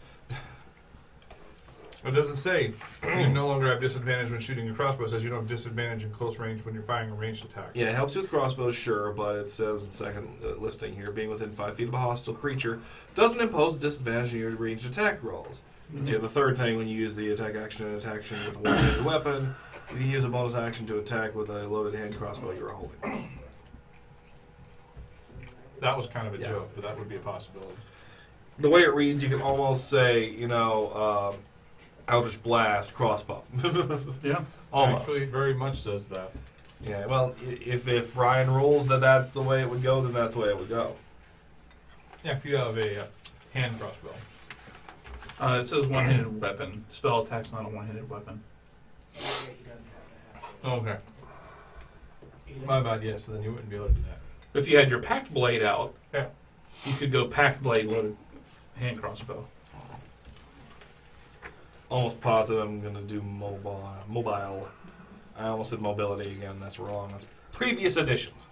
It doesn't say you no longer have disadvantage when shooting a crossbow. It says you don't have disadvantage in close range when you're firing a ranged attack. Yeah, it helps you with crossbows, sure, but it says in the second listing here, being within 5 feet of a hostile creature doesn't impose a disadvantage in your ranged attack rolls. And so the third thing, when you use the attack action and attack with a one-handed weapon, you can use a bonus action to attack with a loaded hand crossbow you're holding. That was kind of a Yeah. joke, but that would be a possibility. The way it reads, you can almost say, Eldritch Blast, crossbow. Yeah. Almost. Actually, very much says that. Yeah, well, if Ryan rules that that's the way it would go, then that's the way it would go. Yeah, if you have a hand crossbow. It says one-handed weapon. Spell attack's not a one-handed weapon. Okay. My bad, yes, then you wouldn't be able to do that. If you had your packed blade out, Yeah. you could go packed blade loaded hand crossbow. Almost positive I'm going to do mobile. I almost said mobility again. That's wrong. That's previous editions.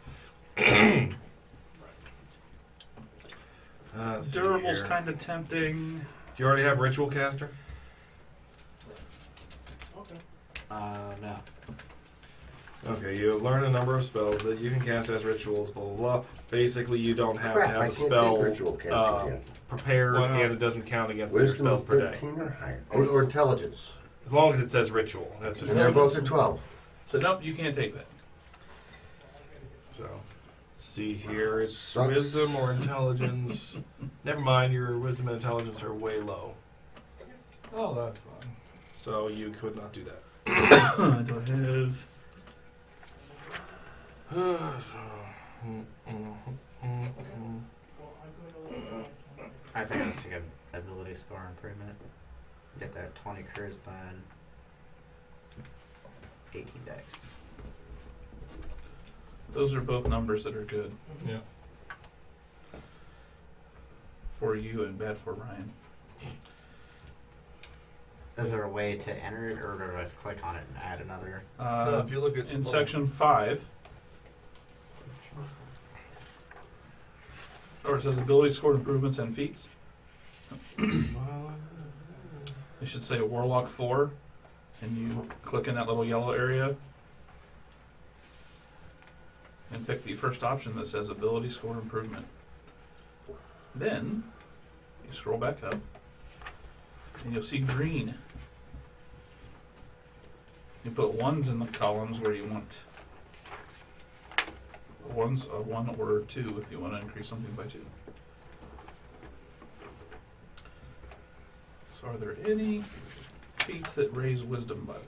Durable's kind of tempting. Do you already have Ritual Caster? No. Okay, you learn a number of spells that you can cast as rituals, blah, blah, blah. Basically, you don't have Crap, to have I a can't spell take ritual caster yet. prepared, Why not? and it doesn't count against your Wisdom spells of per day. 13 or higher. Or intelligence. As long as it says ritual. That's just And they're both at 12. So nope, you can't take that. So, see here, it's Sucks. wisdom or intelligence. Never mind, your wisdom and intelligence are way low. Oh, that's fun. So you could not do that. I don't have. I think I'll just take a ability score improvement. Get that 20 charisma and 18 dex. Those are both numbers that are good Yeah. for you and bad for Ryan. Is there a way to enter it, or do I just click on it and add another? No, if you look at In section 5, or it says ability scored improvements and feats. It should say Warlock 4, and you click in that little yellow area and pick the first option that says ability score improvement. Then you scroll back up and you'll see green. You put 1s in the columns where you want 1s, a 1 or 2 if you want to increase something by 2. So are there any feats that raise wisdom by 1?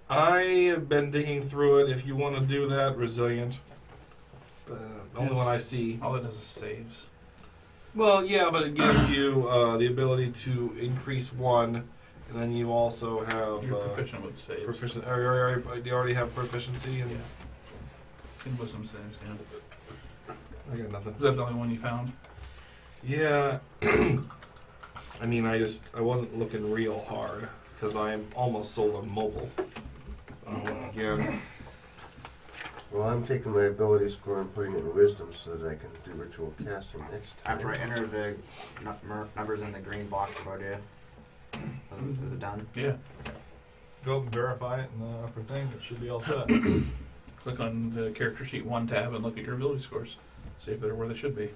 I have been digging through it. If you want to do that, resilient. Only one I see. All it does is saves. Well, yeah, but it gives you the ability to increase 1, and then you also have You're proficient with saves. proficient. Do you already have proficiency in? In wisdom saves, yeah. I got nothing. Is that the only one you found? Yeah. I mean, I wasn't looking real hard because I am almost sold on mobile. Again. Well, I'm taking my ability score and putting it in wisdom so that I can do ritual casting next time. After I enter the numbers in the green box, what do I do? Is it done? Yeah. go up and verify it in the upper thing. It should be all set. Click on the character sheet 1 tab and look at your ability scores. See if they're where they should be.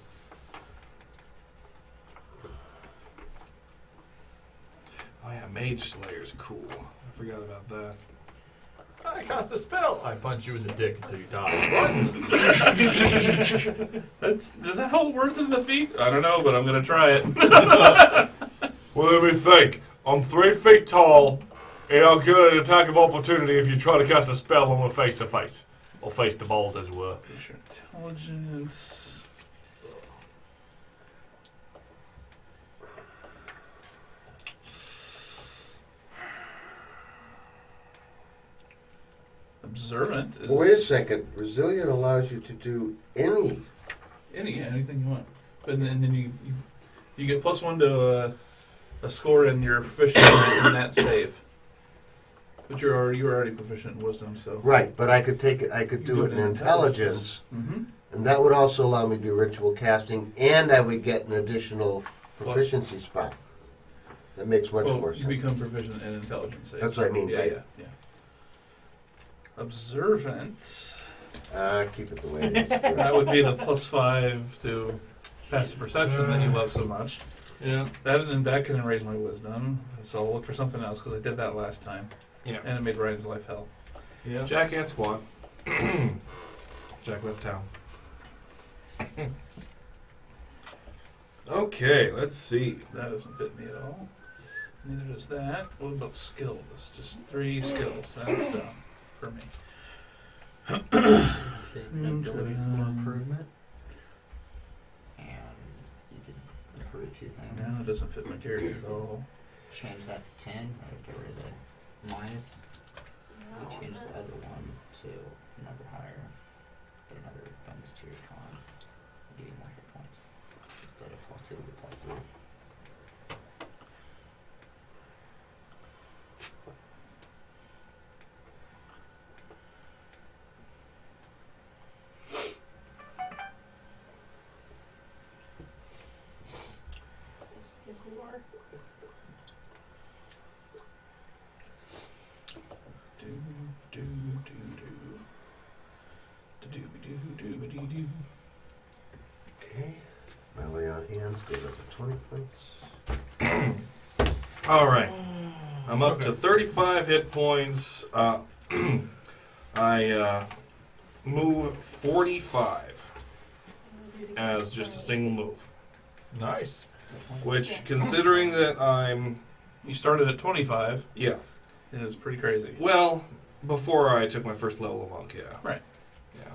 Oh yeah, Mage Slayer's cool. I forgot about that. I cast a spell. I punch you in the dick until you die. Does that hold words in the feet? I don't know, but I'm gonna try it. Well, let me think. I'm 3 feet tall, and I'll get an attack of opportunity if you try to cast a spell on me face to face. Or face to balls, as it were. What's your intelligence? Observant is... Well, wait a second. Resilient allows you to do anything anything you want. But then you get +1 to a score in your proficiency in that save. But you're already proficient in wisdom, so... Right, but I could take it. I could do it in intelligence, Mm-hmm. and that would also allow me to do ritual casting, and I would get an additional proficiency spot. That makes much more You sense. become proficient in intelligence saves. That's what I mean by it. Yeah. Observant. Keep it the way it is. That would be the +5 to passive perception that you love so much. Yeah. That can raise my wisdom. So I'll look for something else because I did that last time. Yeah. And it made Ryan's life hell. Yeah. Jack and Squat. Jack left town. Okay, let's see. That doesn't fit me at all. Neither does that. What about skills? Just 3 skills. That's done for me. Take an ability skill improvement. And you can improve 2 things. No, it doesn't fit my character at all. Change that to 10, or get rid of the minus. You change the other one to a number higher. Get another bonus to your con. Give you more hit points. Instead of +2 to +3. Yes, we are. Okay. My lay on hands goes up to 20 points. All right. I'm up to 35 hit points. I move 45 as just a single move. Nice. Which, considering that I'm... You started at 25. Yeah. Is pretty crazy. Well, before I took my first level of monk, yeah. Right. Yeah.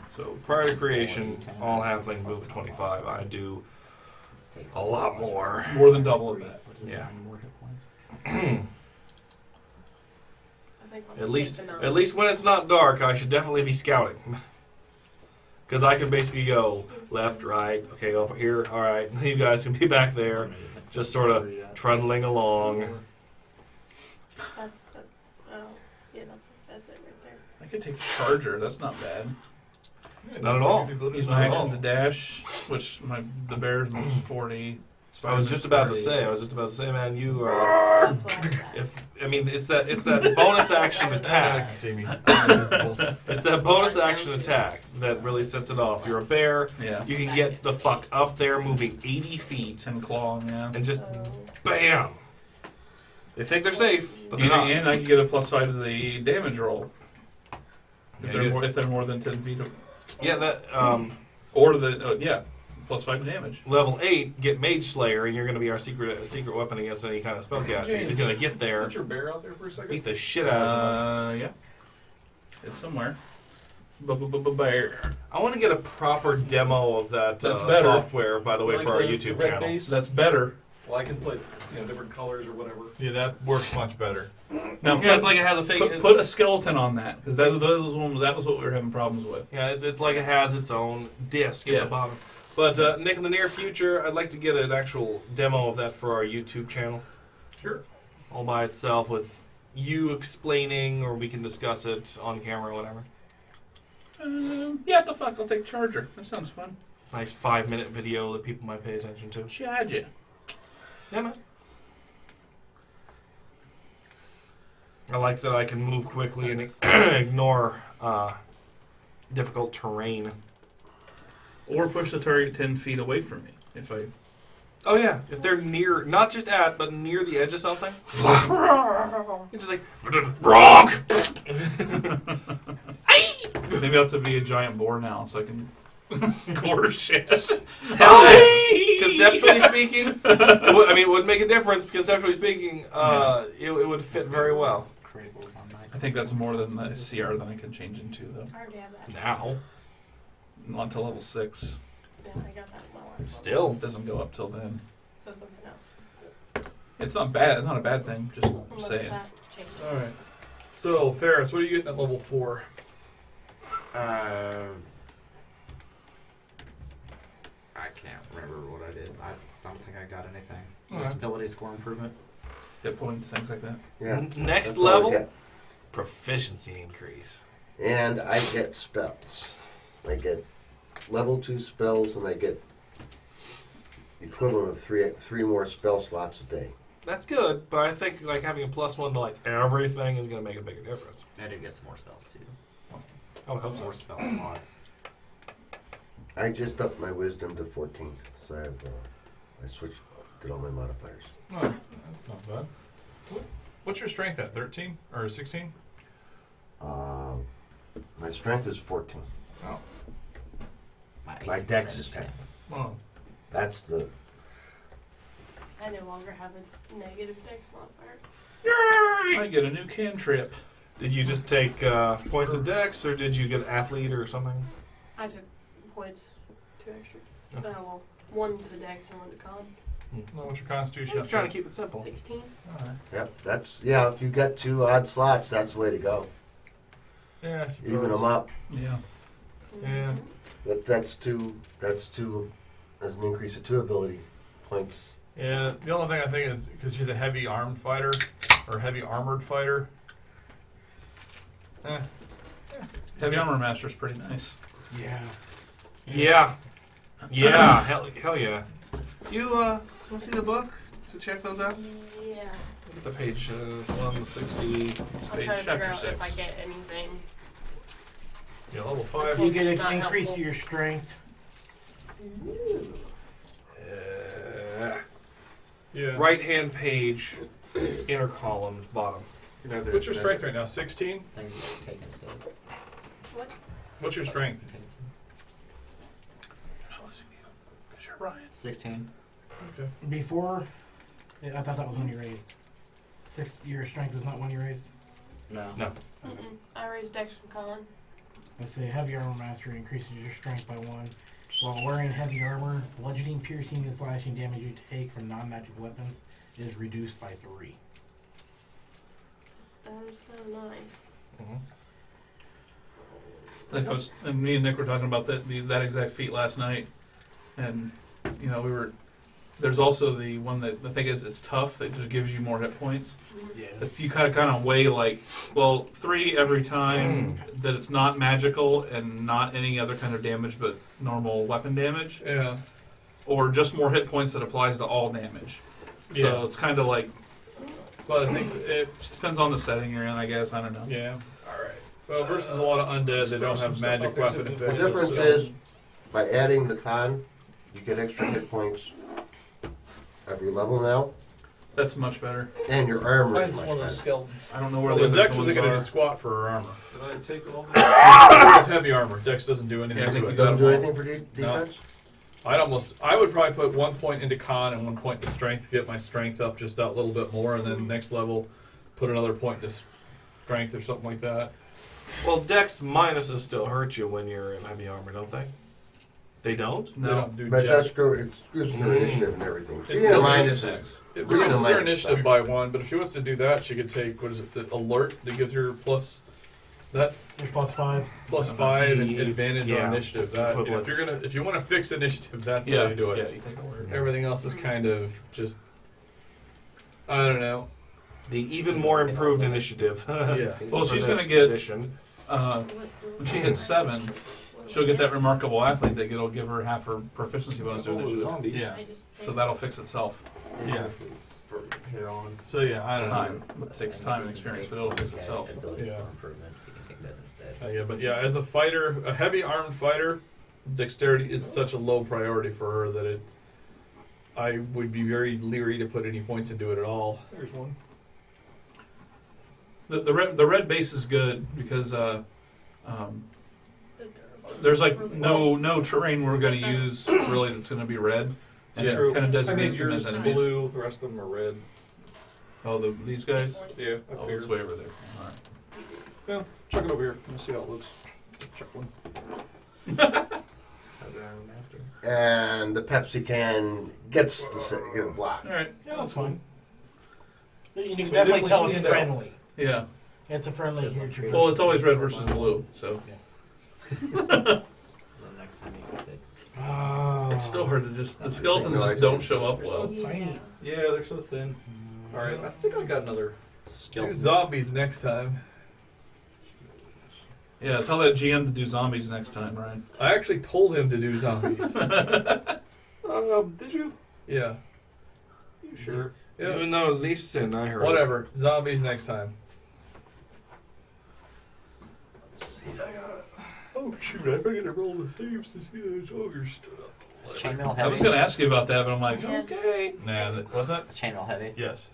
So, prior to creation, all halflings move at 25. I do a lot more. More than double of that. Yeah. More hit points. think I'll At just least, take the 9. at least when it's not dark, I should definitely be scouting. Because I can basically go left, right, okay, over here, all right. You guys can be back there, just sort of trundling along. That's the. Oh, yeah, that's it right there. I could take Charger. That's not bad. Not at all. Use Not my at all. action to dash, which the bear's moves 40. I was just about to say, man, you are. That's what I got. It's that bonus action attack. See me. It's that bonus action attack that really sets it off. You're a bear. Yeah. You can get the fuck up there, moving 80 feet, And claw, yeah. and just So, bam. They think they're safe, but they're And, not. and I can get a +5 to the damage roll. Yeah, If they're more than 10 feet. Yeah, that Or the, +5 damage. level 8, get Mage Slayer, and you're going to be our secret weapon against any kind of spellcaster. You're just going to get there, Put your bear out there for a second. beat the shit out of someone. Yeah. It's somewhere. Bear. I want to get a proper demo of that That's better. software, by the way, Like for our the YouTube red channel. base? That's better. Well, I can play different colors or whatever. Yeah, that works much better. Now, Yeah, it's like it has a fake. put a skeleton on that, because that was what we were having problems with. Yeah, it's like it has its own disc at Yeah. the bottom. But Nick, in the near future, I'd like to get an actual demo of that for our YouTube channel, Sure. all by itself, with you explaining, or we can discuss it on camera or whatever. Yeah, the fuck, I'll take Charger. That sounds fun. Nice 5-minute video that people might pay attention to. Charger. Yeah, man. I like that I can move quickly and ignore difficult terrain. Or push the target 10 feet away from me. If I. Oh yeah, if they're near, not just at, but near the edge of something. You're just like, wrong! Maybe I'll have to be a giant boar now so I can gore shit. Hell yeah. Conceptually speaking, it would make a difference. Conceptually speaking, it would fit very well. Criticals on my. I think that's more than the CR that I can change into, though. I already have that. Now, Not till level 6. Yeah, I got that in my last still, It doesn't go up till then. So something else. It's not bad. It's not a bad thing. Just Unless saying. that changes. All right. So, Ferris, what are you getting at level 4? I can't remember what I did. I don't think I got anything. Okay. Just ability score improvement. Hit points, things like that. Yeah. next that's all I level, get. proficiency increase. And I get spells. I get level 2 spells, and I get the equivalent of three more spell slots a day. That's good, but I think like having a +1 to like everything is going to make a bigger difference. I do get some more spells too. I would hope so. More spell slots. I just upped my wisdom to 14, so I switched, did all my modifiers. Oh, that's not bad. What's your strength at? 13 or 16? My strength is 14. Oh. My AC dex is 10. Oh. That's the. I no longer have a negative dex modifier. I get a new cantrip. Did you just take points of dex, or did you get athlete or something? I took points, 2 extra. Okay. Well, 1 to dex and 1 to con. Well, what's your constitution? I'm trying to keep it simple. 16. Yep, that's, yeah, if you got 2 odd slots, that's the way to go. Yeah. I suppose. Even them up. Yeah. Yeah. But that's two, as an increase of 2 ability points. Yeah, the only thing I think is because she's a heavy armed fighter or heavy armored fighter. Heavy Armor Master's pretty nice. Yeah. Yeah. Yeah. hell yeah. You want to see the book to check those out? Yeah. Look at the page 160. I'm Page trying to figure chapter out 6. if I get anything. Yeah, level 5. You get an Not increase helpful. to your strength. Yeah. Right hand page, inner column, bottom. What's your strength right now? 16? Things you can take instead. What? What's your strength? Because you're Ryan. 16. Okay. Before, I thought that was when you raised. Your strength was not when you raised. No. No. Mm-mm. I raised dex and con. Let's say heavy armor mastery increases your strength by 1. While wearing heavy armor, bludgeoning, piercing, and slashing damage you take from non-magic weapons is reduced by 3. That is kind of nice. Like and me and Nick were talking about that exact feat last night, and there's also the one that the thing is it's tough. It just gives you more hit points. Yeah. If you kind of weigh 3 every time that it's not magical and not any other kind of damage but normal weapon damage. Yeah. Or just more hit points that applies to all damage. So Yeah. it's kind of like, But I think it. just depends on the setting you're in, I guess. I don't know. Yeah. All right. Well, versus a lot of undead that don't have magic weapon The effects. difference is, by adding the con, you get extra hit points every level now, That's much better. and your armor is Mine's much one of those better. skeletons. I don't know where Well, the the other Dex ones isn't going to are. do squat for her armor. Did I take all the... It's heavy armor. Dex doesn't do anything Yeah, I think to you it. got Doesn't do them anything for defense? I would probably put 1 point into con and 1 point to strength to get my strength up just that little bit more, and then next level put another point to strength or something like that. Well, Dex minuses still hurt you when you're in heavy armor, don't they? They don't? They No. don't do But jack. it screws their initiative and everything. It Being a still minus uses is... It being a reduces her minus initiative sucks. by 1, but if she was to do that, she could take, what is it, the alert that gives her plus 5. +5 and advantage Yeah. on initiative. That Equivalent. if you want to fix initiative, that's the Yeah, way to do it. yeah, you take a word. Everything else is kind of just, I don't know. The even more improved initiative. Yeah. Well, For she's this going to get, edition. when she hits 7, she'll get that remarkable athlete that it'll give her half her proficiency bonus to initiative. zombies. Yeah. I just So that'll fix itself. Yeah. From here on. So yeah, I don't know. Time. It takes time and experience, but it'll fix itself. Abilities Yeah. for improvements, you can take those instead. Yeah, but yeah, as a fighter, a heavy armed fighter, dexterity is such a low priority for her that I would be very leery to put any points into it at all. There's one. The red base is good because there's no terrain we're going to use really that's going to be red. And Yeah. it kind of I made designates them yours as enemies. blue, the rest of them are red. Oh, these guys? Yeah, I Oh, figured. it's way over there. All right. Well, chuck it over here. Let's see how it looks. Chuck one. And the Pepsi can gets get a block. All right. Yeah, that's fine. You can So definitely tell it's stand out. friendly. Yeah. It's a friendly creature. Well, it's always red versus blue, so The next time you can take. it's still hard to just. The skeletons just don't show up well. Tiny. Yeah, they're so thin. All right, I think I got another Do skeleton. zombies next time. Yeah, tell that GM to do zombies next time, Ryan. I actually told him to do zombies. Did you? Yeah. You sure? Yeah. Even though at least in I heard. Whatever. Zombies next time. Let's see. I got. Oh shoot! I forgot to roll the saves to see that it's ogre stuff. Is chainmail heavy? I was going to ask you about that, but I'm like, Yeah. okay. Nah, was that? Is chainmail heavy? Yes.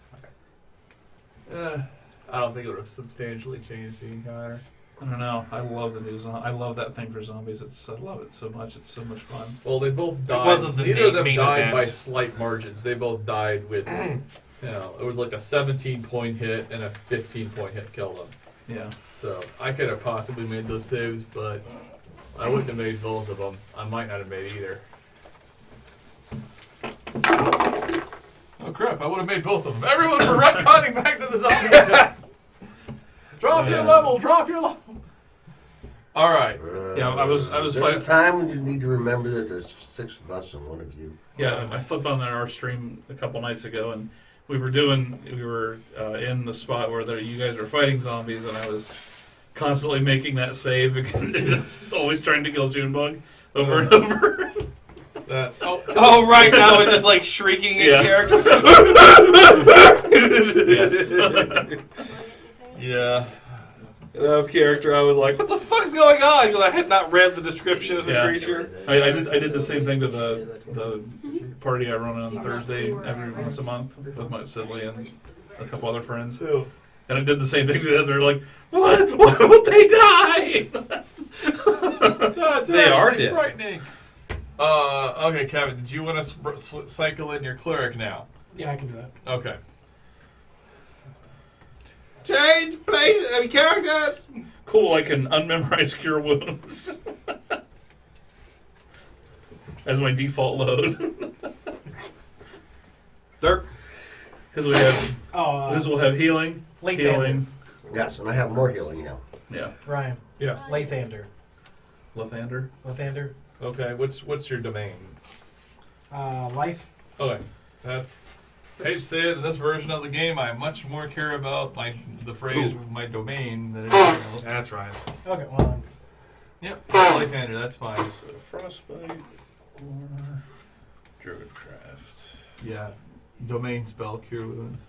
I don't think it would have substantially changed the encounter. I don't know. I love the new I love that thing for zombies. I love it so much. It's so much fun. Well, they both died. wasn't the Neither of them main died event. by slight margins. They both died with, it was like a 17-point hit and a 15-point hit killed them. Yeah. So I could have possibly made those saves, but I wouldn't have made both of them. I might not have made either. Oh crap! I would have made both of them. Everyone, we're retconning back to the zombie. Drop your Yeah. level. Drop your level. All right. Yeah, I was There's fighting. a time when you need to remember that there's 6 of us and 1 of you. Yeah, I flipped on our stream a couple nights ago, and we were in the spot where you guys were fighting zombies, and I was constantly making that save because always trying to kill Junebug over and over. Oh, right now it's just like shrieking in Yeah. character. Yes. Yeah. Of character, I was like, "What the fuck's going on?" Because I had not read the description as a Yeah. creature. I did the same thing to the party I run on Thursday every once a month with my Sidley and a couple other friends. And I did the same thing to them. They're like, "What? Why won't they die?" That's They are actually dead. frightening. Okay, Kevin, did you want to cycle in your cleric now? Yeah, I can do that. Okay. Change places. I mean, characters. Cool, I can unmemorize cure wounds as my default load. Dirk. Because we have Oh, this will have healing, late healing, Yes, and I have more healing now. Yeah. Ryan. Yeah. Lathander. Lathander. Lathander. Okay, what's your domain? Life. Okay, that's. Hey Sid, in this version of the game, I much more care about the phrase my domain than anything else. That's right. Okay, well, Yep, Lycander, that's fine. So frostbite or druidcraft. Yeah, domain spell, cure wounds.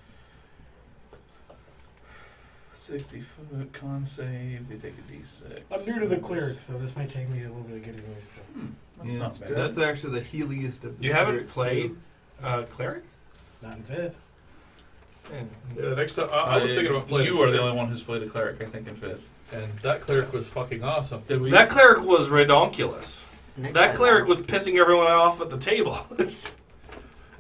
60-foot con save. They take a d6. I'm new to the cleric, so this might take me a little bit of getting used to. That's not bad. That's actually the healiest of the You haven't clerics, played too. cleric? Not in 5th. Yeah, next time I was thinking about playing. You are the only one who's played a cleric, I think, in 5th. And that cleric was fucking awesome. Did we? That cleric was redonkulous. Nick That had cleric one. was pissing everyone off at the table.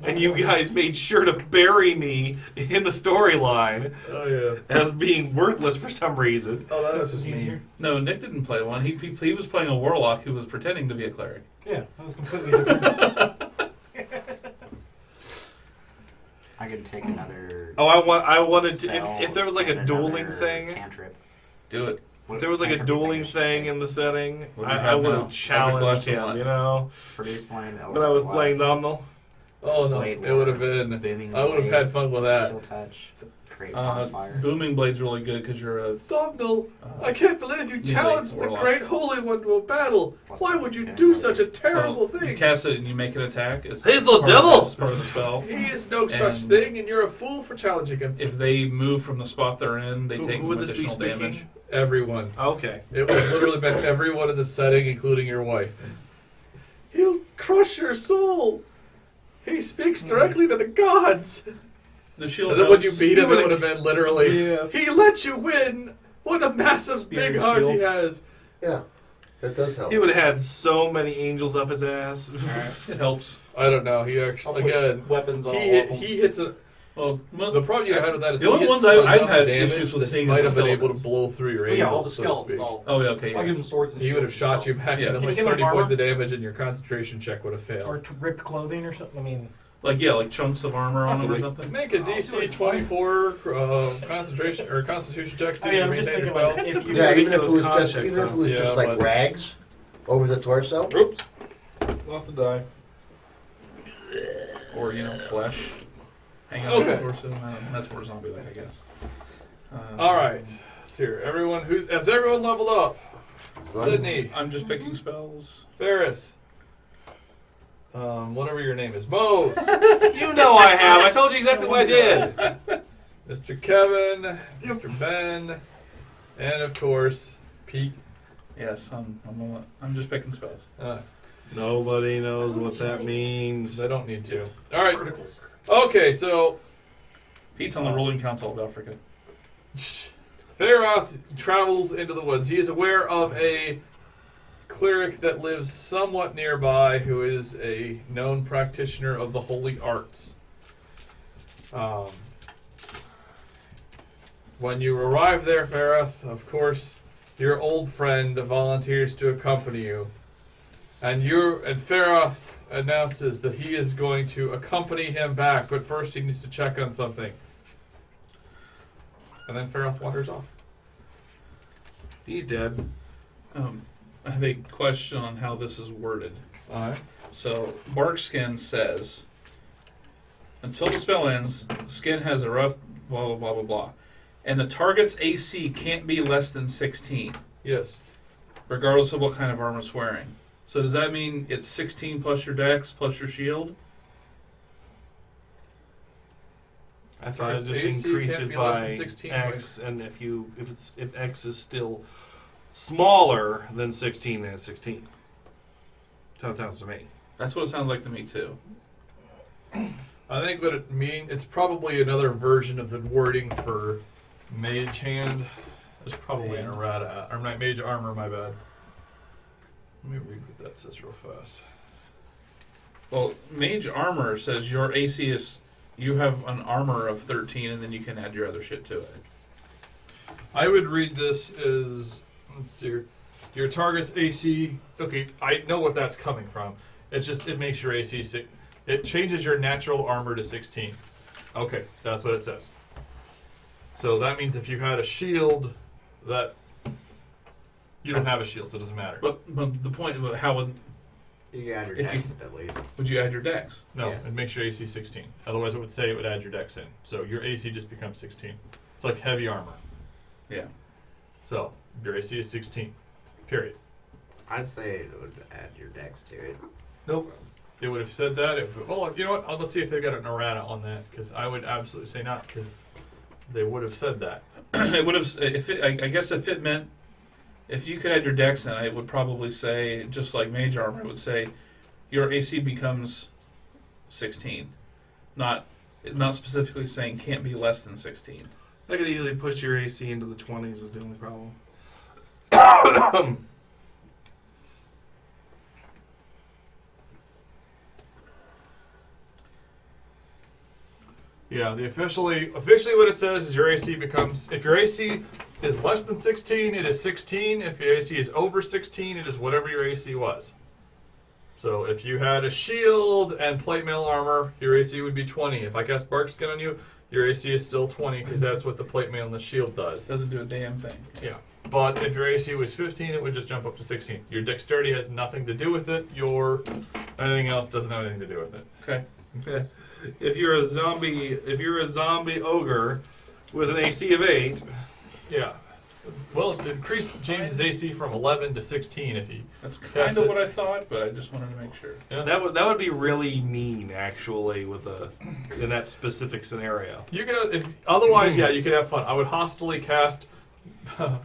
And you guys made sure to bury me in the storyline Oh yeah. as being worthless for some reason. Oh, that was just Easier. me. No, Nick didn't play one. He was playing a warlock who was pretending to be a cleric. Yeah, that was completely different. I could take another. Oh, I wanted to. spell If there was like a and dueling another thing, Cantrip. Do it. if there was like a Cantrip dueling should thing take. in the setting, What do we I have would now? have challenged Every him, class you know. Produce flame. But I was playing Nominal. Oh no, Blade it would have Warrior, been. Booming I would have Blade, had fun with that. Chill touch. Create bonfire. Booming Blade's really good because you're a. Domhnall, I can't believe you He's challenged like the warlock. Great Holy One to a battle. Plus Why one, would you yeah, do like- such a terrible You thing? cast it and you make an attack. It's He's the part of devil! It's part of the spell. He is no such And- thing, and you're a fool for challenging him. If they move from the spot they're in, they take Who would this be additional speaking? damage. Everyone. Okay. It would literally been everyone in the setting, including your wife. He'll crush your soul. He speaks directly to the gods. The shield. And then when you helps. beat him, it would've- would have been literally, Yeah. he let you win. What a massive Spear big heart he shield. has. Yeah, that does help. He would have had so many angels up his ass. It helps. I don't know. He I'll actually, put again, weapons on all he of them. hits a. Well, The problem you had with that is The he only hits ones I've enough had damage issues with that seeing he might is have been able skeletons. to blow through your Oh, yeah, all angles, the so to skeletons. speak. All. Oh yeah, okay. I'll Yeah. give him swords and He would have shields shot and you stuff. back Yeah. into Can like you give him 30 armor? points of damage, and your concentration check would have failed. Or ripped clothing or something. I mean, Like chunks of armor on them or Possibly. something. Make a DC 24 concentration or Constitution check. See I mean, if I'm you just maintain thinking your like spell. if you Yeah, even if it those was just context, even if it was though. just Yeah, like but- rags over the torso. Oops. Lost a die. Or flesh. Hang on. Okay. That's more zombie-like, I guess. All right. So here, everyone has everyone leveled up? Sydney, I'm just picking spells. Ferris, whatever your name is, Mose, You know I have. I told you exactly what I did. Mr. Kevin, Mr. Ben, and of course Pete. Yes, I'm just picking spells. Nobody knows what that means. They don't need to. All right. Criticals. Okay, so Pete's on the ruling council of Africa. Faroth travels into the woods. He is aware of a cleric that lives somewhat nearby who is a known practitioner of the holy arts. When you arrive there, Faroth, of course, your old friend volunteers to accompany you. And Faroth announces that he is going to accompany him back, but first he needs to check on something. And then Faroth wanders off. He's dead. I have a question on how this is worded. Alright. So, Barkskin says, until the spell ends, skin has a rough blah, blah, blah, blah, blah. And the target's AC can't be less than 16, Yes. regardless of what kind of armor it's wearing. So does that mean it's 16 plus your dex plus your shield? I thought I Its just AC increased can't it be less by than 16 X, and if X is still smaller than 16, then it's 16. That's how it sounds to me. That's what it sounds like to me too. I think what it means, it's probably another version of the wording for Mage Hand. There's probably an errata. Or Mage Armor, my bad. Let me read what that says real fast. Well, mage armor says your AC is, you have an armor of 13 and then you can add your other shit to it. I would read this as, let's see here. Your target's AC, okay, I know what that's coming from. It's just, it makes your AC, it changes your natural armor to 16. Okay, that's what it says. So that means if you had a shield, that you don't have a shield, so it doesn't matter. But the point of how would You add your If you- dex at least. would you add your dex? No, Yes. it makes your AC 16. Otherwise, it would say it would add your dex in. So your AC just becomes 16. It's like heavy armor. Yeah. So your AC is 16. Period. I say it would add your dex to it. Nope. It would have said that if. Well, you know what? Let's see if they've got an errata on that, because I would absolutely say not, because they would have said that. It would have. If it, I guess if it meant if you could add your dex in, it would probably say just like mage armor. It would say your AC becomes 16, not specifically saying can't be less than 16. I could easily push your AC into the 20s is the only problem. Yeah, the officially what it says is your AC becomes, if your AC is less than 16, it is 16. If your AC is over 16, it is whatever your AC was. So if you had a shield and plate mail armor, your AC would be 20. If I cast Bark Skin on you, your AC is still 20 because that's what the plate mail and the shield does. Doesn't do a damn thing. Yeah. But if your AC was 15, it would just jump up to 16. Your dexterity has nothing to do with it. Your anything else doesn't have anything to do with it. Okay. Okay. If you're a zombie ogre with an AC of 8, Yeah. Well, it increased James's AC from 11 to 16 if he. That's kind Yes, of it- what I thought, but I just wanted to make sure. Yeah. that would be really mean actually in that specific scenario. You could, otherwise, yeah, you could have fun. I would hostilely cast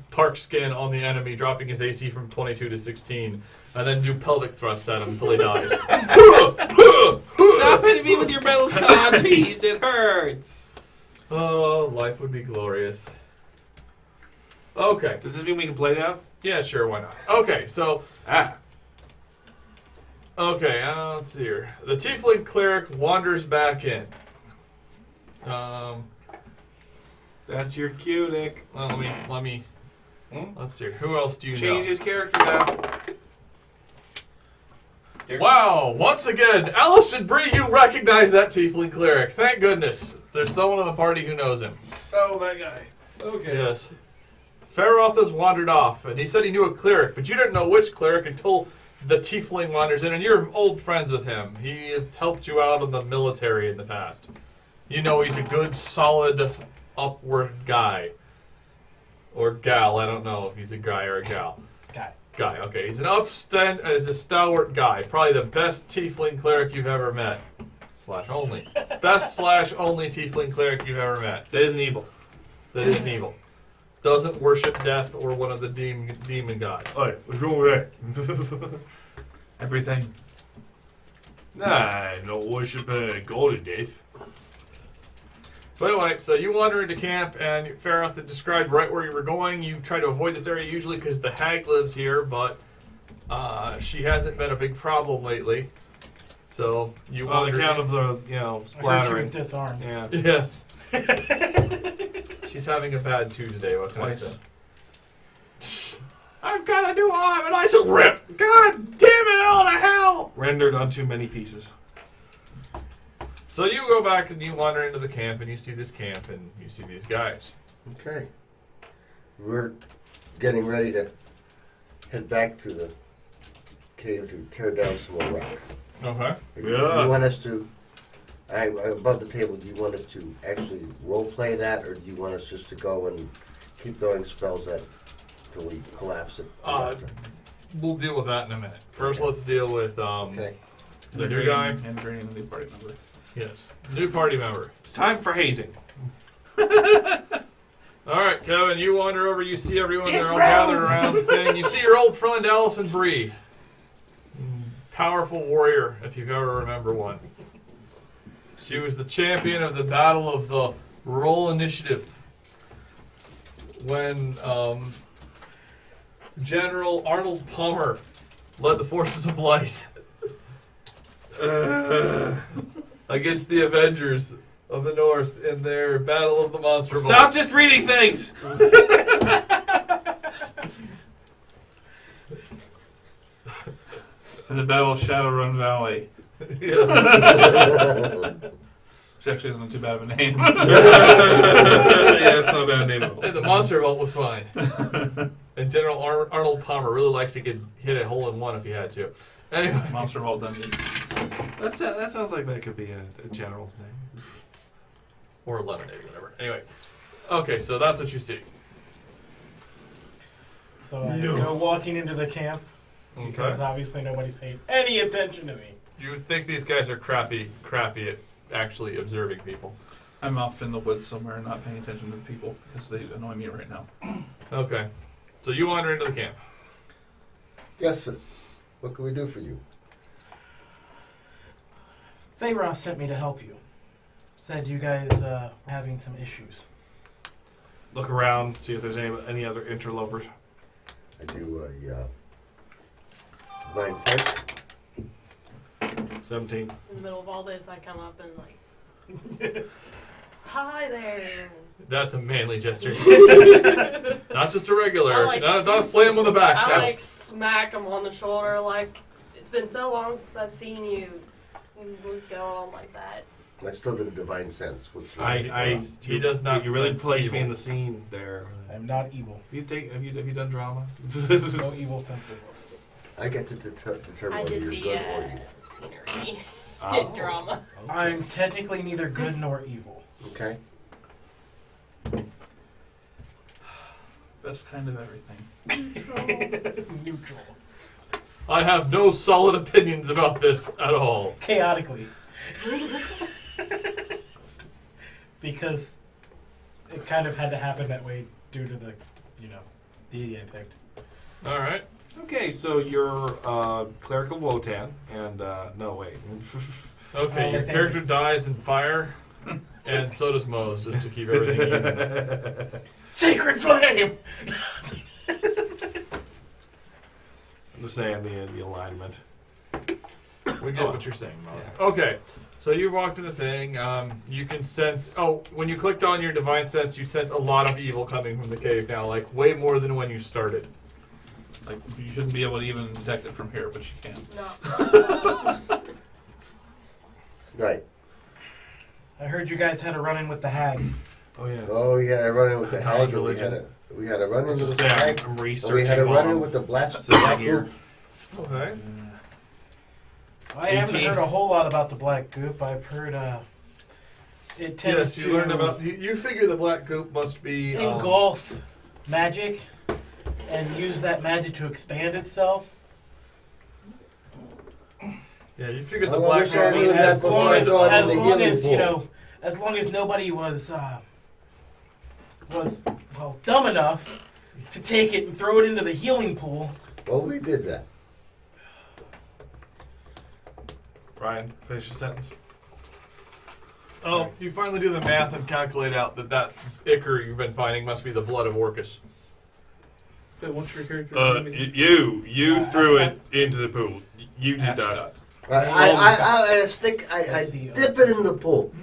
Park Skin on the enemy, dropping his AC from 22 to 16, and then do pelvic thrusts at him until he dies. Stop hitting me with your metal cod piece, it hurts. Oh, life would be glorious. Okay. Does this mean we can play now? Yeah, sure, why not? Okay, so. Ah. Okay, let's see here. The Tiefling Cleric wanders back in. That's your cue, Nick. Well, let me. Let's see here. Who else do you Change know? his character now. Wow, once again, Allison Bree, you recognize that Tiefling Cleric. Thank goodness. There's someone in the party who knows him. Oh, that guy. Okay. Yes. Feroth has wandered off, and he said he knew a cleric, but you didn't know which cleric until the Tiefling wanders in, and you're old friends with him. He has helped you out in the military in the past. You know he's a good, solid, upward guy. Or gal, I don't know if he's a guy or a gal. Guy, okay. He's he's a stalwart guy. Probably the best Tiefling cleric you've ever met. / only. Best / only Tiefling cleric you've ever met. That isn't evil. That isn't evil. Doesn't worship death or one of the demon gods. Hey, what's wrong with that? Everything. Nah, I don't worship God of death. But anyway, so you wander into camp, and Feroth had described right where you were going. You try to avoid this area usually because the hag lives here, but she hasn't been a big problem lately. So you On wander account in. of the, I heard she was splattering. disarmed. Yeah. Yes. She's having a bad Tuesday. What can I Twice. say? I've got a new arm, and I shall rip. God damn it all to hell! Rendered on too many pieces. So you go back and you wander into the camp, and you see this camp, and you see these guys. Okay. We're getting ready to head back to the cave to tear down some more rock. Okay. Yeah. You want us to, above the table, do you want us to actually role play that, or do you want us just to go and keep throwing spells at until we collapse it? We'll deal with that in a minute. First, let's deal with Okay. the new guy. And draining the new party member. Yes, new party member. It's time for hazing. All right, Kevin, you wander over. You see everyone. They're all gathered around the thing. You see your old friend Allison Bree. Powerful warrior, if you ever remember one. She was the champion of the Battle of the Roll Initiative when General Arnold Palmer led the forces of light against the Avengers of the North in their Battle of the Monster Balls. Stop just reading things! In the Battle of Shadowrun Valley. Yeah. Which actually isn't too bad of a name. Yeah, it's not a bad name at all. And the Monster Vault was fine. And General Arnold Palmer really likes to get hit a hole in one if he had to. Anyway. Monster Vault Dungeon. That sounds like that could be a general's name. Or lemonade, whatever. Anyway. Okay, so that's what you see. So I go walking into the camp because Okay. obviously nobody's paid any attention to me. You think these guys are crappy at actually observing people. I'm off in the woods somewhere and not paying attention to the people because they annoy me right now. Okay. So you wander into the camp. Yes, sir. What can we do for you? Feyross sent me to help you. Said you guys were having some issues. Look around, see if there's any other interlopers. I do a divine sense. 17. In the middle of all this, I come up and like, hi there. That's a manly gesture. Not just a regular. I like- Not slam him on the back. I no. like smack him on the shoulder, like, it's been so long since I've seen you. And we go on like that. I still did a divine sense. Which He does not. You really sense placed me evil. in the scene there. I'm not evil. Have you done drama? No evil senses. I get to determine I whether did you're the good or evil. scenery Oh. drama. I'm technically neither good nor evil. Okay. Best kind of everything. Neutral. I have no solid opinions about this at all. Chaotically. Because it kind of had to happen that way due to the, deity I picked. All right. Okay, so you're Cleric of Wotan, and no, wait. Okay, Oh, your I think- character dies in fire, and so does Moe's, just to keep everything even. Sacred flame! I'm just saying the alignment. We get what you're saying, Mo. Okay, so you walked in the thing. You can sense. Oh, when you clicked on your divine sense, you sense a lot of evil coming from the cave now, like way more than when you started. Like, you shouldn't be able to even detect it from here, but you can. No. Right. I heard you guys had a run-in with the hag. Oh yeah. Oh, we had a run-in with the Knowledge hag, and religion. we had a run-in Let's with just the say hag, I'm and researching. we had a while run-in I'm with the black sitting here. goop. Okay. I haven't 18. heard a whole lot about the black goop. I've heard it tends Yes, to you learned about. You figure the black goop must be engulf magic and use that magic to expand itself. Yeah, you figured the I black wish I goop. knew that As before long I as, thought of as the long healing as pool. as long as nobody was dumb enough to take it and throw it into the healing pool. Well, we did that. Ryan, finish your sentence. Oh, you finally do the math and calculate out that ichor you've been finding must be the blood of Orcus. What's your character? You threw it into the pool. You did that. Ascot. I dip it in the pool.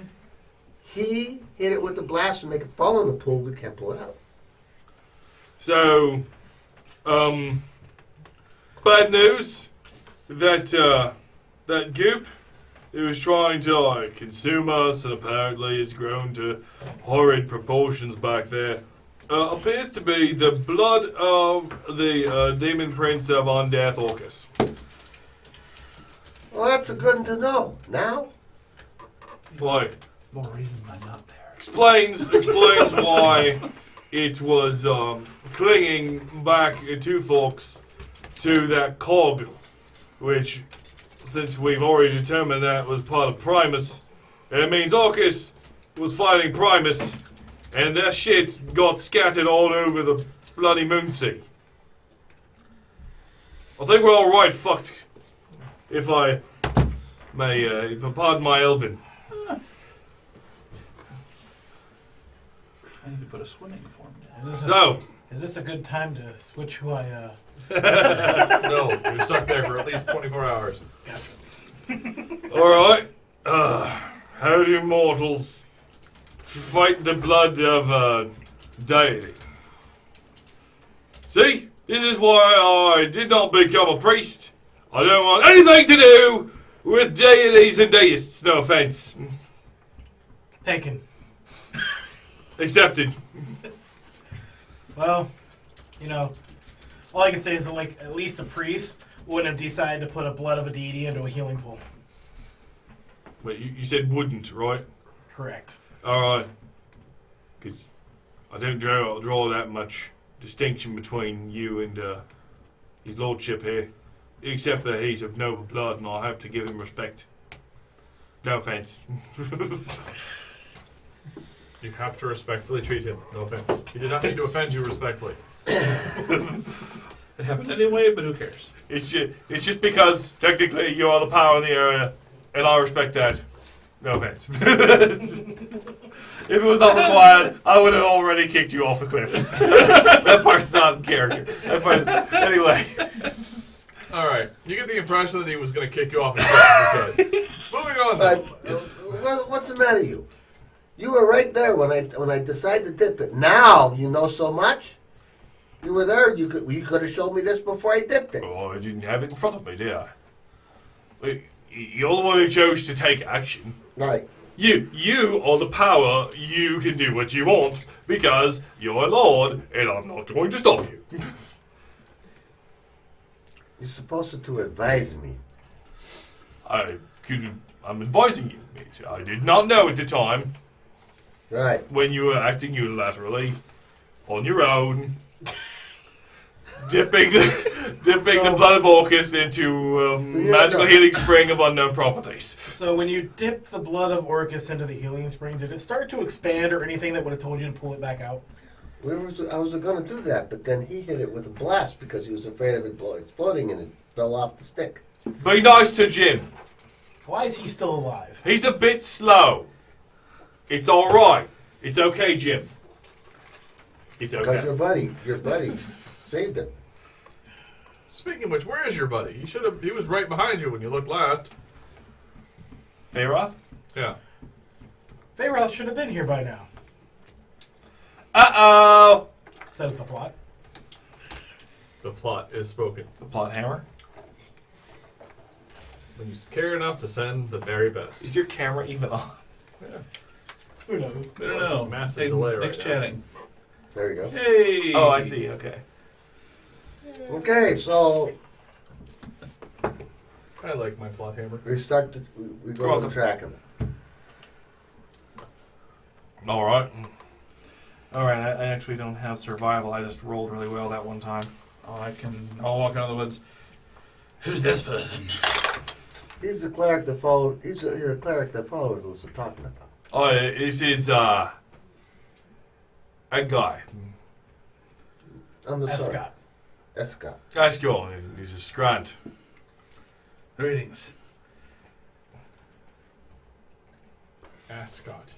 He hit it with the blast and make it fall in the pool. We can't pull it out. So, bad news that that goop, it was trying to consume us, and apparently has grown to horrid proportions back there. Appears to be the blood of the demon prince of Undeath Orcus. Well, that's a good to know. Now, Why? More reasons I'm not there. Explains why it was clinging back to folks to that cog, which, since we've already determined that was part of Primus, it means Orcus was fighting Primus, and that shit got scattered all over the bloody Moonsea. I think we're all right fucked, if I may pardon my Elven. I need to put a swimming form down. Is this a good time to switch who I No, you're stuck there for at least 24 hours. Alright, how do mortals fight the blood of deity? See, this is why I did not become a priest. I don't want anything to do with deities and deists, no offense. taken? Accepted. Well, all I can say is that, like, at least a priest wouldn't have decided to put a blood of a deity into a healing pool. Wait, you said wouldn't, right? Correct. Alright. Because I don't draw that much distinction between you and his lordship here. Except that he's of noble blood and I have to give him respect. No offense. You have to respectfully treat him. No offense. He did not mean to offend you respectfully. It happened anyway, but who cares? It's just because technically you are the power in the area, and I respect that. No offense. If it was not required, I would have already kicked you off a cliff. That part's not in character. Anyway. Alright. You get the impression that he was going to kick you off a cliff if you could. Moving on then. What's the matter, you? You were right there when I decided to dip it. Now you know so much. You were there. You could have showed me this before I dipped it. Oh, I didn't have it in front of me, did I? Wait, you're the one who chose to take action. Right. You are the power. You can do what you want because you're a lord, and I'm not going to stop you. You're supposed to advise me. I'm advising you. I did not know at the time. Right. When you were acting unilaterally, on your own, dipping the blood of Orcus into magical healing spring of unknown properties. So when you dipped the blood of Orcus into the healing spring, did it start to expand or anything that would have told you to pull it back out? I was going to do that, but then he hit it with a blast because he was afraid of it exploding and it fell off the stick. Be nice to Jim. Why is he still alive? He's a bit slow. It's all right. It's okay, Jim. It's okay. Because your buddy saved him. Speaking of which, where is your buddy? He was right behind you when you looked last. Feyroth? Yeah. Feyroth should have been here by now. Uh-oh! Says the plot. The plot is spoken. The plot hammer? When you care enough to send the very best. Is your camera even on? Yeah. Who knows? I don't know. Massive Hey, delay right Nick's now. chatting. There you go. Hey! Oh, I see. Okay. Okay, so I like my plot hammer. we go on the track of it. All right. All right. I actually don't have survival. I just rolled really well that one time. I'll walk out of the woods. Who's this person? He's the cleric that follows. He's a cleric that followers was talking about. Oh, this is a guy. I'm sorry. Escott. Escott. Escott. He's a scrant. Greetings. Ascot.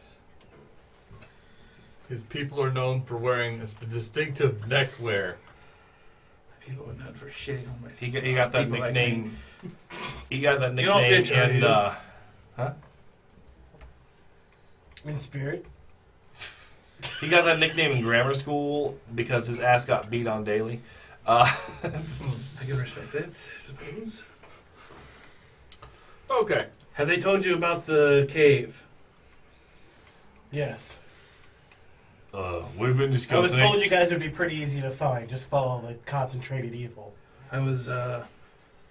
His people are known for wearing a distinctive neckwear. People are known for shitting on my. He got that people like nickname. He got that You don't nickname bitch on in you. huh? In spirit. He got that nickname in grammar school because his ass got beat on daily. I can respect that, I suppose. Okay. Have they told you about the cave? Yes. We've been I was discussing. told you guys would be pretty easy to find. Just follow the concentrated evil. I was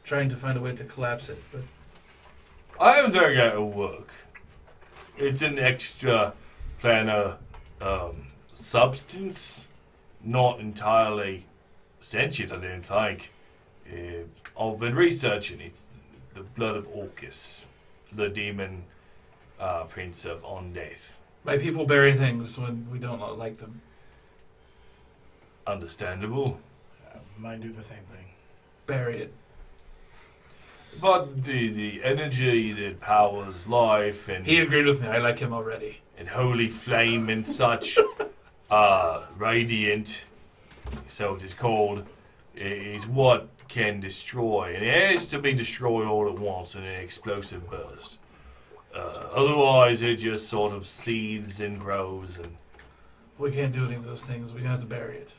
trying to find a way to collapse it, but I don't think that'll work. It's an extra planar substance, not entirely sentient. I don't think. I've been researching. It's the blood of Orcus, the demon prince of Undeath. my people bury things when we don't like them. Understandable. Mine do the same thing. Bury it. But the energy that powers life and He agreed with me. I like him already. and holy flame and such, radiant, so it is called, is what can destroy. And it has to be destroyed all at once in an explosive burst. Otherwise, it just sort of seethes and grows. And We can't do any of those things. We have to bury it.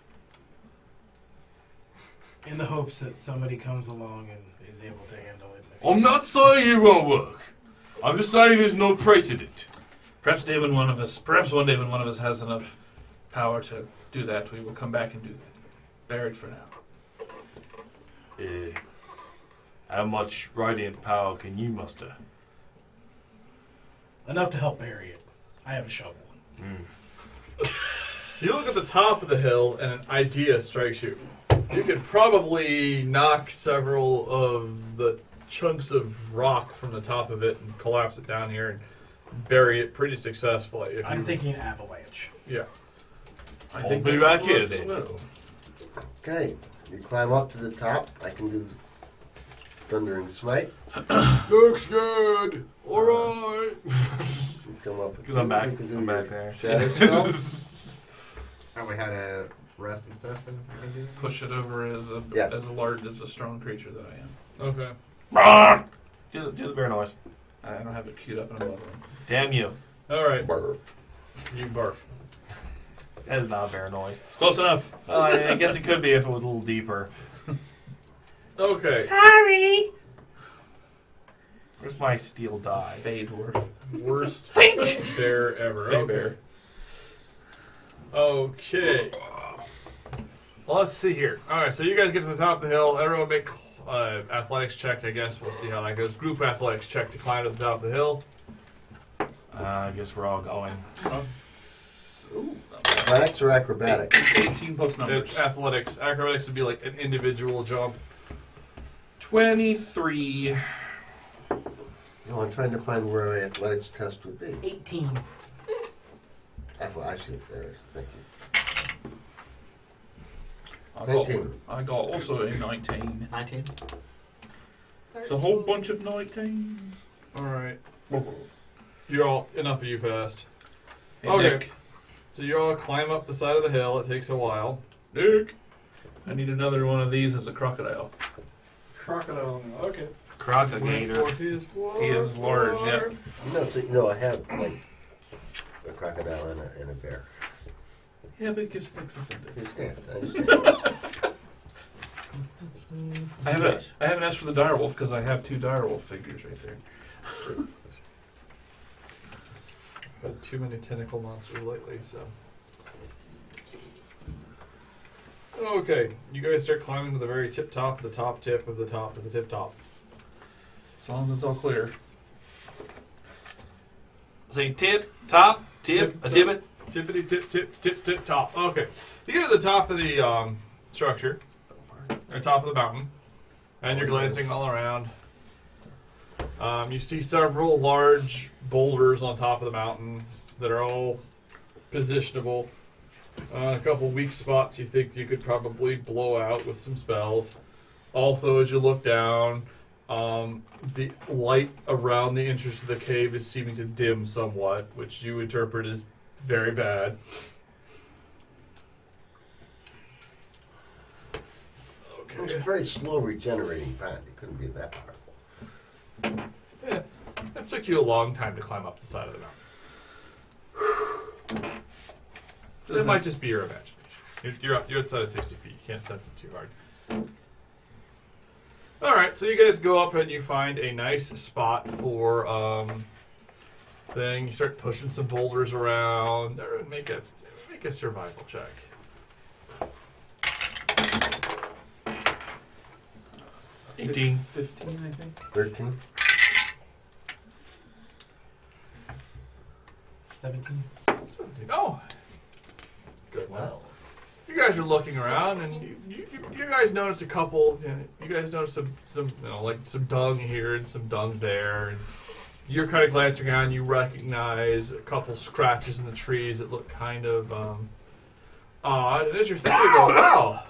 In the hopes that somebody comes along and is able to handle it. I'm not saying it won't work. I'm just saying there's no precedent. Perhaps one day when one of us has enough power to do that, we will come back and do that. Bear it for now. How much radiant power can you muster? Enough to help bury it. I have a shovel. You look at the top of the hill, and an idea strikes you. You could probably knock several of the chunks of rock from the top of it and collapse it down here and bury it pretty successfully. If I'm you, thinking avalanche. Yeah. I think be that back will here work as then. well. Okay, you climb up to the top. I can do Thundering Smite. Looks good. All right. You come up with Because I'm back. You can do I'm your back there. Shadow spell. Oh, we had a rest and stuff, so I can do that? Push it over as a Yes. as large as a strong creature that I am. Okay. Do the bear noise. I don't have it queued up and I'm loving Damn you. All right. Barf. You barf. That is not a bear noise. Close enough. Well, I guess it could be if it was a little deeper. Okay. Sorry. Where's my steel die? Fade dwarf. Worst bear ever. Fade Okay. bear. Okay. Well, let's see here. All right, so you guys get to the top of the hill. Everyone make athletics check, I guess. We'll see how that goes. Group athletics check to climb to the top of the hill. I guess we're all going. Ooh, Athletics or acrobatics? 18 plus numbers. It's athletics. Acrobatics would be like an individual jump. 23. No, I'm trying to find where my athletics test would be. 18. That's what I see it there is. Thank you. I 19. I got also a 19. 19? It's a whole bunch of 19s. All right. You're all, enough of you passed. Hey, Okay. Nick. So you all climb up the side of the hill. It takes a while. Nick. I need another one of these as a crocodile. Crocodile. Okay. Crocagator. He is large, yeah. No, I have like a crocodile and a bear. Yeah, but it gives Nick something I understand. I haven't asked for the direwolf because I have 2 direwolf figures right there. Had too many tentacle monsters lately, so. Okay, you guys start climbing to the very tip top of the top tip of the top of the tip top. As long as it's all clear. Say tip, top, tip, a tippet. Tippity tip tip tip tip top. Okay, you get to the top of the structure, or top of the mountain, and you're glancing all around. You see several large boulders on top of the mountain that are all positionable. A couple weak spots you think you could probably blow out with some spells. Also, as you look down, the light around the entrance to the cave is seeming to dim somewhat, which you interpret as very bad. It's a very slow regenerating pond. It couldn't be that hard. Yeah, it took you a long time to climb up the side of the mountain. It might just be your imagination. You're outside of 60 feet. You can't sense it too hard. All right, so you guys go up and you find a nice spot for thing. You start pushing some boulders around. Everyone make a survival check. 18. 15, I think. 13. 17. 17. Oh, good. Wow. You guys are looking around, and you guys notice a couple. You guys notice some like some dung here and some dung there. And you're kind of glancing around. You recognize a couple scratches in the trees that look kind of odd. And as you're thinking, you go, "Wow,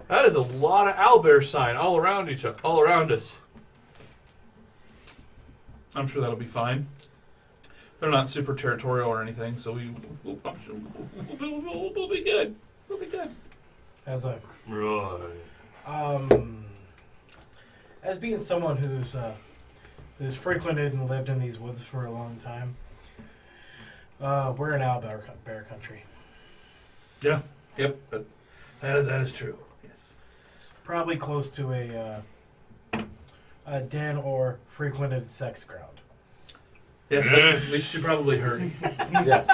that is a lot of owlbear sign all around all around us." I'm sure that'll be fine. They're not super territorial or anything, so we'll be good. We'll be good. As a Right. as being someone who's frequented and lived in these woods for a long time, we're in owlbear country. Yeah. Yep. But that is true. Yes. Probably close to a den or frequented sex ground. Yes, we should probably hurry. Yes.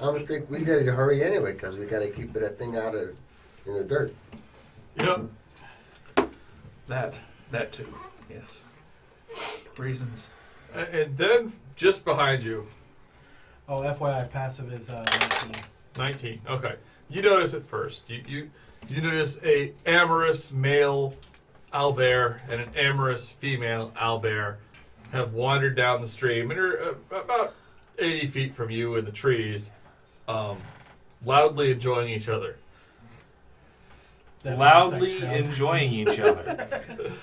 I would think we gotta hurry anyway, because we gotta keep that thing out of in the dirt. Yep. That too. Yes. Reasons. And then just behind you, Oh, FYI, passive is 19. 19. Okay. You notice it first. You notice a amorous male owlbear and an amorous female owlbear have wandered down the stream and are about 80 feet from you in the trees, loudly enjoying each other. Definitely Loudly sex crowd. enjoying each other.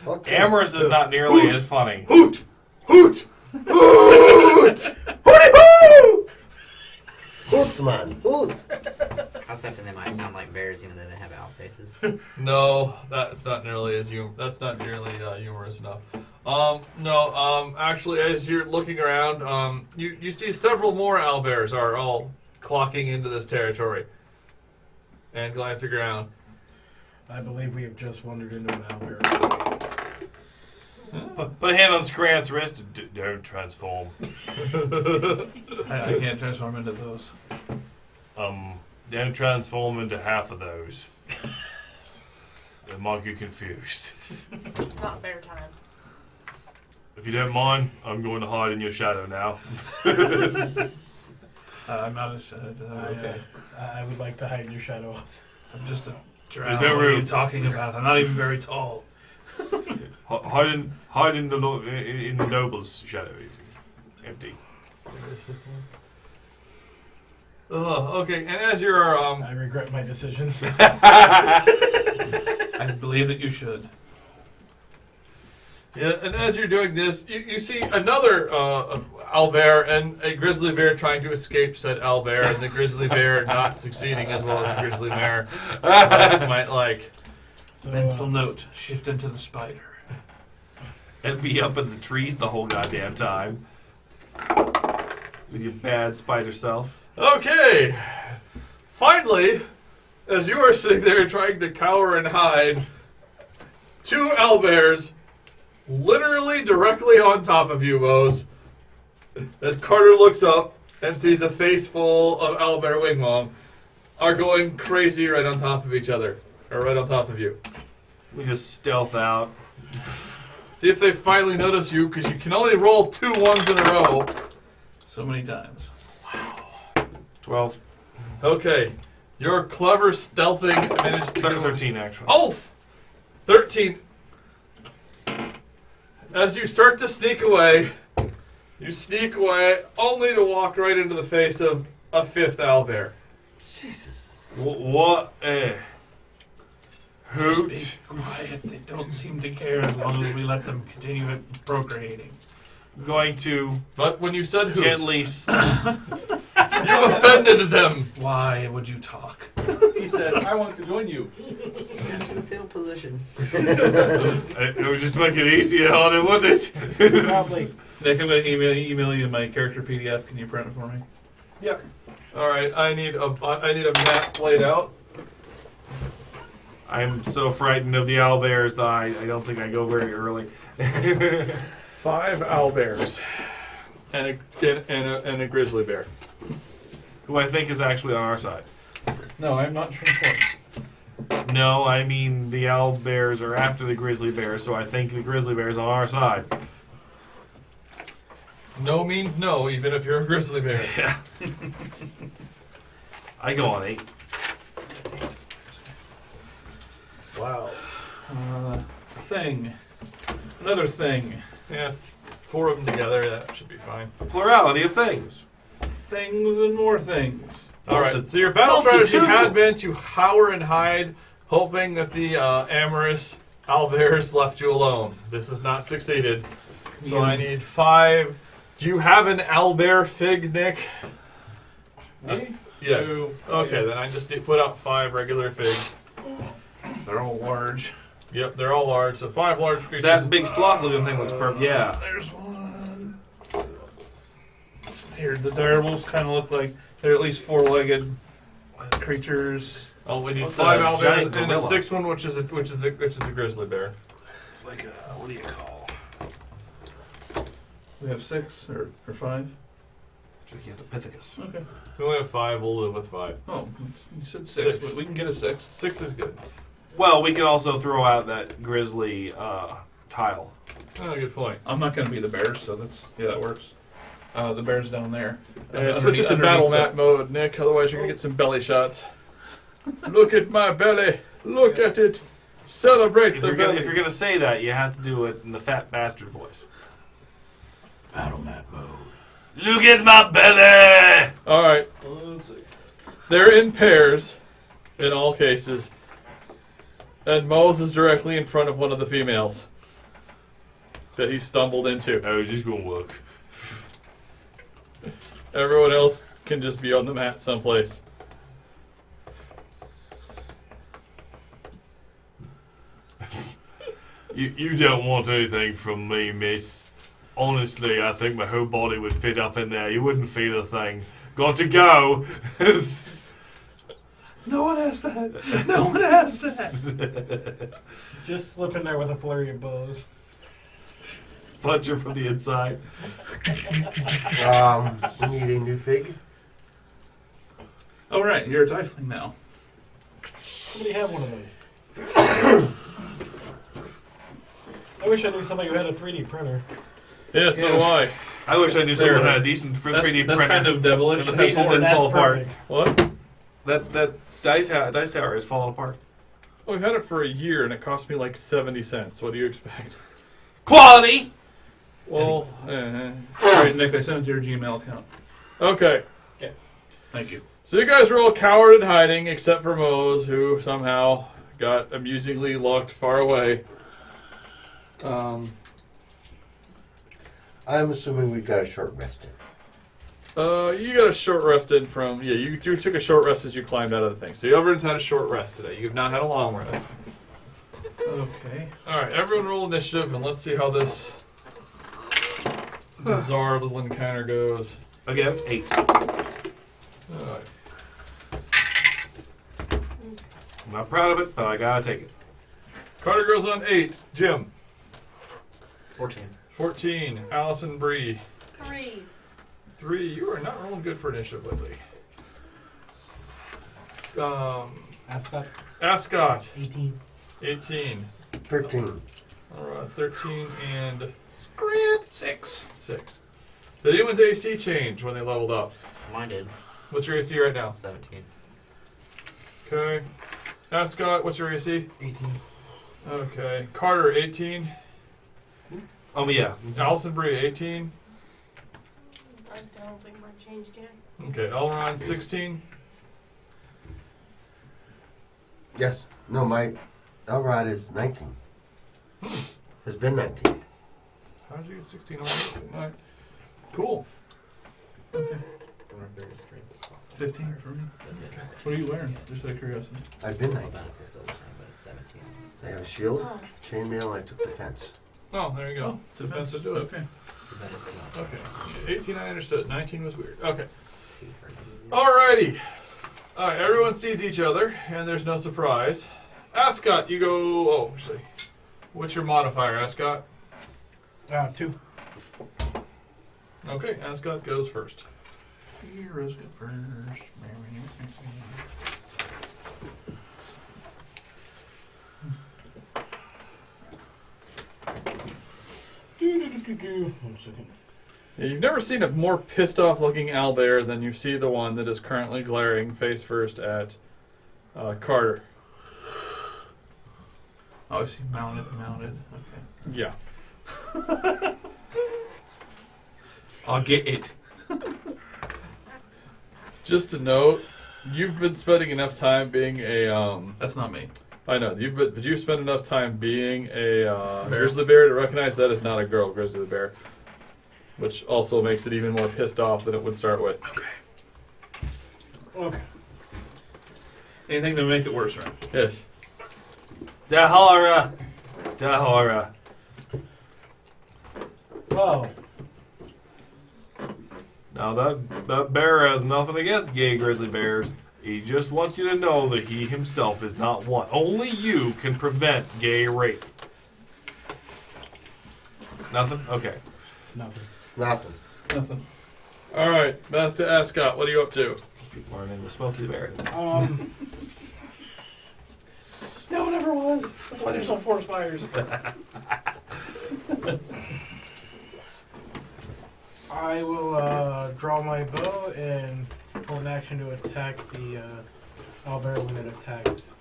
Okay. Amorous is not nearly as funny. Hoot! Hoot! Hoot! Hoot, man, hoot. I was hoping they might sound like bears even though they have owl faces. No, that's not nearly as that's not nearly humorous enough. Actually, as you're looking around, you see several more owlbears are all clocking into this territory and glancing around. I believe we have just wandered into an owlbear. Put a hand on Scrant's wrist. Don't transform. I can't transform into those. Don't transform into half of those. They might get confused. Not bear time. If you don't mind, I'm going to hide in your shadow now. I'm not a okay. I would like to hide in your shadow also. I'm just a drow. There's no What are you room. talking about? I'm not even very tall. Hide in the noble's shadow. Empty. Okay, and as you're I regret my decisions. I believe that you should. yeah, and as you're doing this, you see another owlbear and a grizzly bear trying to escape said owlbear, and the grizzly bear not succeeding as well as the grizzly bear might like. So, Mental note: shift into the spider. And be up in the trees the whole goddamn time. With your bad spider self. Okay, finally, as you are sitting there trying to cower and hide, two owlbears, literally directly on top of you, Mose. As Carter looks up and sees a face full of owlbear wingmom, are going crazy right on top of each other, or right on top of you. We just stealth out. See if they finally notice you, because you can only roll 2 ones in a row. So many times. 12. Okay, your clever stealthing managed to 13 actually. Oh! 13. As you start to sneak away, you sneak away only to walk right into the face of a 5th owlbear. Jesus. What? Hoot. Just be quiet. They don't seem to care as long as we let them continue procreating. Going to But when you said hoot, gently. you offended them. Why would you talk? He said, I want to join you. Into the fetal position. It would just make it easier on it, wouldn't it? probably. Nick, I'm going to email you my character PDF. Can you print it for me? Yep. All right, I need a map laid out. I'm so frightened of the owlbears that I don't think I go very early. 5 owlbears and a grizzly bear. Who I think is actually on our side. No, I'm not transformed. No, I mean the owlbears are after the grizzly bears, so I think the grizzly bear's on our side. No means no, even if you're a grizzly bear. Yeah. I go on 8. Wow. Thing. Another thing. Yeah, 4 of them together, that should be fine. Plurality of things. Things and more things. All right, so your battle strategy had been to cower and hide, hoping that the amorous owlbears left you alone. This has not succeeded. So I need 5. Do you have an owlbear fig, Nick? Me? Yes. No. Okay, then I just need to put out 5 regular figs. They're all large. Yep, they're all large, so 5 large creatures. That big sloth-looking thing looks perfect. Yeah. There's one. Here, the direwolves kind of look like they're at least 4-legged creatures. Oh, we need What's 5 a owlbears giant and a gorilla? 6th one, which is a grizzly bear. It's like a, what do you call? We have 6 or 5. Gigantopithecus. Okay. We only have 5. We'll live with 5. Oh, you said 6, but we can get a 6th. 6 is good. Well, we can also throw out that grizzly tile. Oh, good point. I'm not going to be the bear, so that works. The bear's down there. Switch it to battle map mode, Nick. Otherwise, you're gonna get some belly shots. Look at my belly. Look at it. Celebrate If the you're belly. gonna say that, you have to do it in the fat bastard voice. Battle map mode. Look at my belly! All right. Let's see. They're in pairs, in all cases, and Mose is directly in front of one of the females that he stumbled into. I was just gonna look. Everyone else can just be on the mat someplace. You don't want anything from me, miss. Honestly, I think my whole body would fit up in there. You wouldn't feel a thing. Got to go! No one asked that. No one asked that. Just slip in there with a flurry of blows. Punch her from the inside. We need a new fig. Oh, right. You're a tiefling now. Somebody have one of those. I wish I knew somebody who had a 3D printer. Yeah, so do I. I wish I knew someone had a decent 3D printer. That's kind of devilish. The pieces didn't That's fall apart. perfect. What? That dice tower is falling apart. Well, we've had it for a year, and it cost me like 70 cents. What do you expect? Quality! Well, All right, Nick, I sent it to your Gmail account. okay. Thank you. So you guys were all cowered and hiding, except for Mose, who somehow got amusingly locked far away. I'm assuming we got a short rest in. You got a short rest in from... Yeah, you took a short rest as you climbed out of the thing. So everyone's had a short rest today. You have not had a long rest. Okay. Alright, everyone roll initiative, and let's see how this bizarre little encounter goes. Again, 8. Alright. I'm not proud of it, but I gotta take it. Carter goes on 8. Jim. 14. 14. Allison Bree. 3. 3. You are not rolling good for initiative lately. Ascot, Ascot. 18. 18. 13. Alright, 13 and Scrat 6. 6. Did anyone's AC change when they leveled up? Mine did. What's your AC right now? 17. Okay. Ascot, what's your AC? 18. Okay. Carter, 18. Yeah. Allison Bree, 18. I don't think mine changed yet. Okay. Elrond, 16. Yes. No, my Elrond is 19. Has been 19. How did you get 16 Alright. Cool. Okay. 15 for me. What are you wearing? Just out of curiosity. I've been 19. Balance is still the same, but it's 17. I have a shield, Oh. chainmail, and I took defense. Oh, there you go. Defense to do it. Okay. The benefit of Okay. 18 I understood. 19 was weird. Okay. 2 for you. Alrighty. Alright, everyone sees each other, and there's no surprise. Ascot, you go... Oh, actually. What's your modifier, Ascot? 2. Okay, Ascot goes first. Heroes go first. One second. Yeah, you've never seen a more pissed off looking owlbear than you see the one that is currently glaring face first at Carter. Oh, I see. Mounted. Okay. Yeah. I'll get it. Just to note, you've been spending enough time being a That's not me. I know but you've spent enough time being a grizzly bear to recognize that is not a girl grizzly bear, which also makes it even more pissed off than it would start with. Okay. Anything to make it worse, right? Yes. Dahara. Whoa. Now that bear has nothing against gay grizzly bears. He just wants you to know that he himself is not one. Only you can prevent gay rape. Nothing? Okay. Nothing. Nothing. All right, back to Ascot. What are you up to? People aren't into Smokey the Bear. No one ever was. That's why there's no forest fires. I will draw my bow and pull an action to attack the owlbear when it attacks.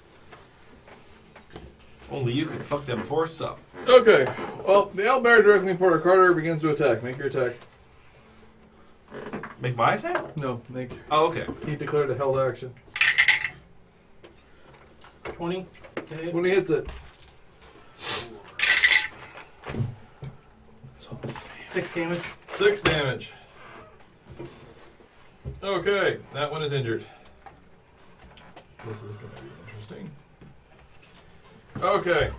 Only you can fuck them forests up. Okay. Well, the owlbear directly in front of Carter begins to attack. Make your attack. Make my attack? No, make. Oh, okay. He declared a held action. 20 to hit. When he hits it. 6 damage. 6 damage. Okay, that one is injured. This is going to be interesting. Okay,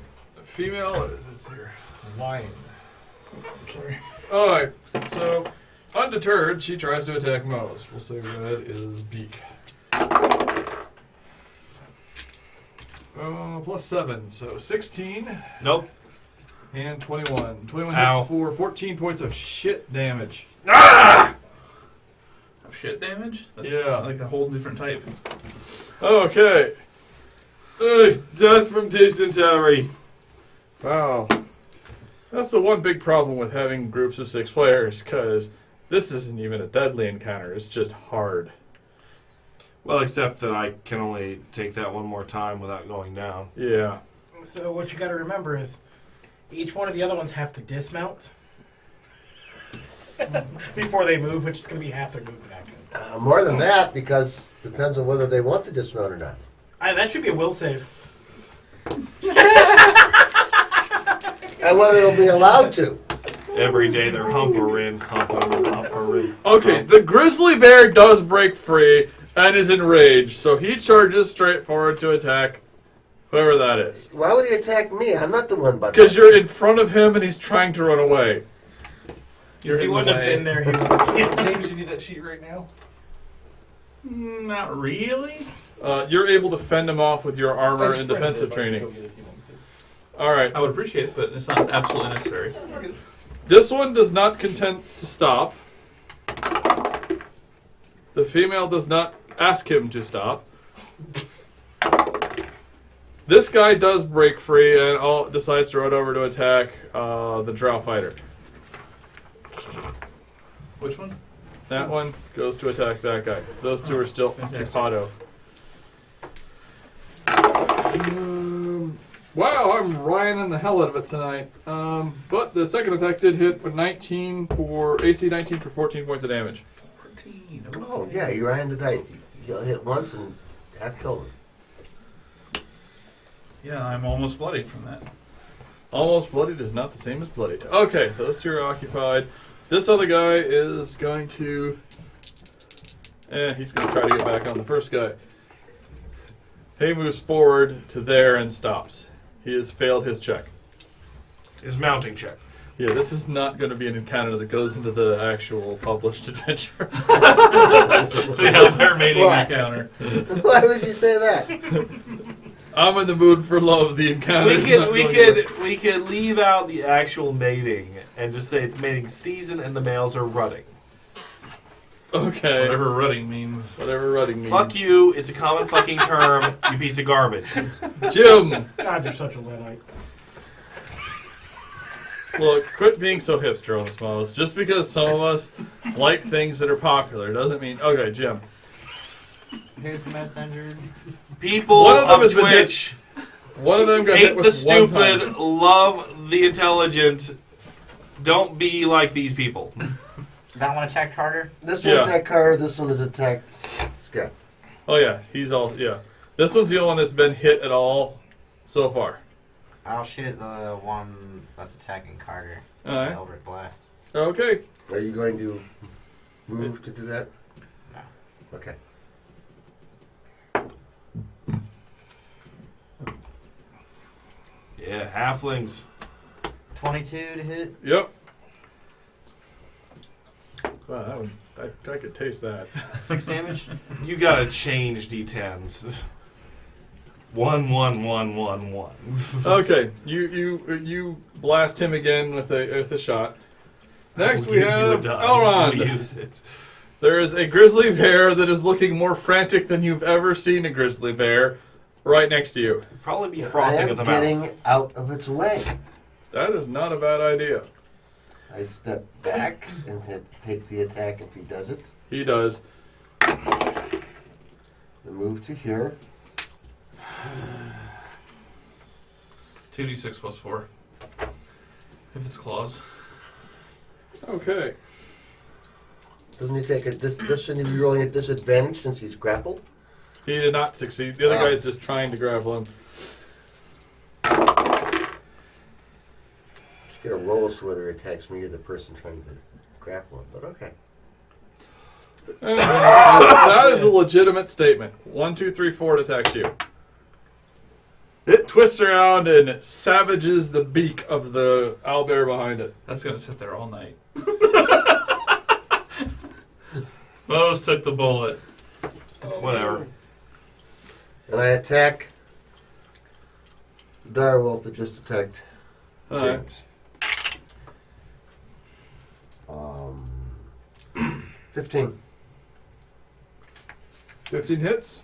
female. What is this here? Lion. I'm sorry. All right. So, undeterred, she tries to attack Moe's. We'll say red is beak. Plus 7, so 16. Nope. And 21. 21 Ow. hits for 14 points of shit damage. Ah! Of shit damage? That's Yeah. like a whole different type. Okay. Death from dysentery. Wow. That's the one big problem with having groups of 6 players, because this isn't even a deadly encounter. It's just hard. Well, except that I can only take that one more time without going down. Yeah. So what you got to remember is each one of the other ones have to dismount before they move, which is going to be half their movement action. More than that, because depends on whether they want to dismount or not. That should be a will save. And whether they'll be allowed to. Every day they're humpering. Okay, the grizzly bear does break free and is enraged, so he charges straight forward to attack whoever that is. Why would he attack me? I'm not the one but Because you're in front of him and he's trying to run away. You're If he in the wouldn't have way. been there, he would have. James, you need that sheet right now? Not really. You're able to fend him off with your armor I and sprinted, defensive but I can training. go get it if you want me to. All right. I would appreciate it, but it's not absolutely necessary. This one does not content to stop. The female does not ask him to stop. This guy does break free and decides to run over to attack the drow fighter. Which one? That one goes to attack that guy. Those two are still fantastic. auto. Wow, I'm rioting the hell out of it tonight. But the second attack did hit with AC 19 for 14 points of damage. 14. Oh, yeah, you're eyeing the dice. You'll hit once and have killed him. Yeah, I'm almost bloody from that. Almost bloodied is not the same as bloodied. Okay, those two are occupied. This other guy is going to... he's going to try to get back on the first guy. He moves forward to there and stops. He has failed his check. His mounting check. Yeah, this is not going to be an encounter that goes into the actual published adventure. The Elder mating What? encounter. Why would you say that? I'm in the mood for love. The encounter. We could leave out the actual mating and just say it's mating season and the males are rutting. Okay. Whatever rutting means. Whatever rutting means. Fuck you! It's a common fucking term. You piece of garbage. Jim. God, you're such a Luddite. Look, quit being so hipster on the smalls. Just because some of us like things that are popular doesn't mean. Okay, Jim. Who's the most injured? People One of them of has been hit Twitch One of them got hit hate with the one stupid, time. love the intelligent. Don't be like these people. That one attacked Carter? This one attacked Carter, this one has attacked Scott. Oh yeah, he's all This one's the only one that's been hit at all so far. I'll shoot at the one that's attacking Carter. Alright. Eldritch Blast. Okay. Are you going to move to do that? No. Okay. Yeah, halflings. 22 to hit. Yep. Wow, that one, I could taste that. 6 damage. You gotta change D10s. 1, 1, 1, 1, 1. Okay, you blast him again with a shot. Next I'll we give you a have dime Elrond. if you use it. There is a grizzly bear that is looking more frantic than you've ever seen a grizzly bear right next to you. Probably be I frothing am at the getting mouth. out of its way. That is not a bad idea. I step back and take the attack if he does it. He does. I move to here. 2d6 plus 4. If it's claws. Okay. Doesn't he take a doesn't he be rolling at disadvantage since he's grappled? He did not succeed. The other guy is just trying to grapple him. Just get a roll so whether it attacks me or the person trying to grapple him, but okay. That is a legitimate statement. 1, 2, 3, 4, it attacks you. It twists around and savages the beak of the owlbear behind it. That's going to sit there all night. Mose took the bullet. Whatever. And I attack the direwolf that just attacked Alright. James. 15. 15 hits.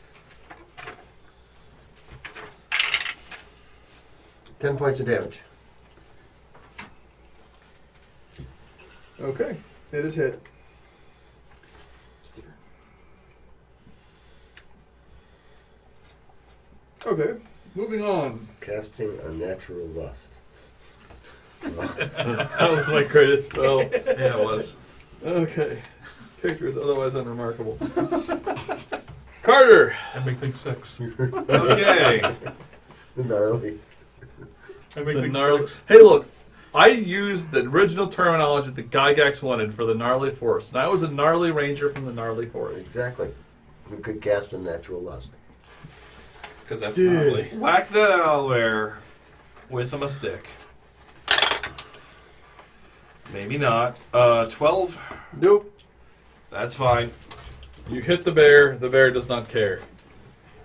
10 points of damage. Okay. It is hit. Okay. Moving on. Casting Unnatural Lust. That was my greatest spell. Yeah, it was. Okay. Character is otherwise unremarkable. Carter! I make things 6. Okay. Gnarly. I make The things gnarly. 6. Hey, look. I used the original terminology that Gygax wanted for the gnarly forest. And I was a gnarly ranger from the gnarly forest. Exactly. We could cast Unnatural Lust. Because that's Dude. gnarly. Whack that owlbear with a stick. Maybe not. 12. Nope. That's fine. You hit the bear does not care.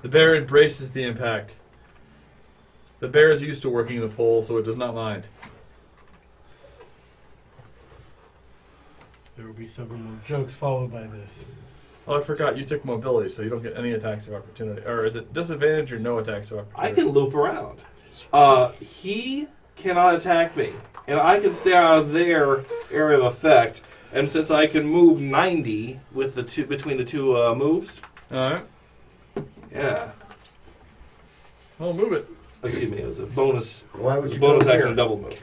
The bear embraces the impact. The bear is used to working the pole, so it does not mind. There will be several more jokes followed by this. Oh, I forgot, you took mobility, so you don't get any attacks of opportunity. Or is it disadvantage or no attacks of I opportunity? can loop around. He cannot attack me. And I can stay out of their area of effect. And since I can move 90 with the two between the two moves, Alright. yeah. I'll move it. Excuse me, it was a bonus. Why would you bonus go action, here? a double move.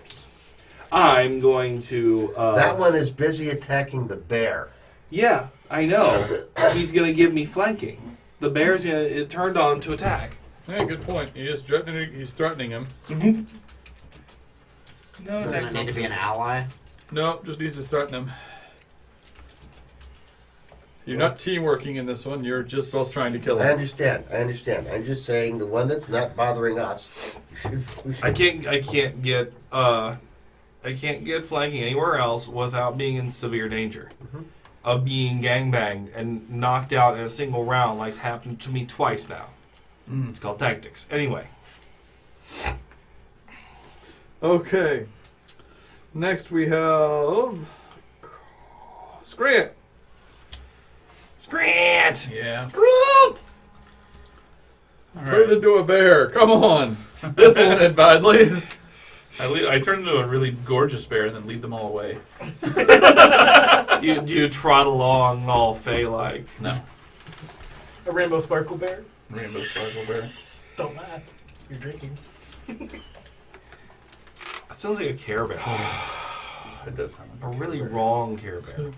I'm going to. That one is busy attacking the bear. Yeah, I know. He's going to give me flanking. The bear's going to turned on to attack. Hey, good point. He's threatening him. No, Doesn't it need to be an ally? No, just needs to threaten him. You're not teamworking in this one. You're just both trying to kill I him. understand. I'm just saying the one that's not bothering us. We should I can't get flanking anywhere else without being in severe danger of being gangbanged and knocked out in a single round, like's happened to me twice now. It's called tactics. Anyway, Okay. Next we have Scrant. Scrant! Yeah. Scrant! All Turned right. into a bear. Come on. This won't end badly. I turn into a really gorgeous bear and then lead them all away. Do you trot along all fey-like? No. A rainbow sparkle bear? Rainbow sparkle bear. Don't laugh. You're drinking. That sounds like a Care Bear. It does sound A like really wrong Care Bear.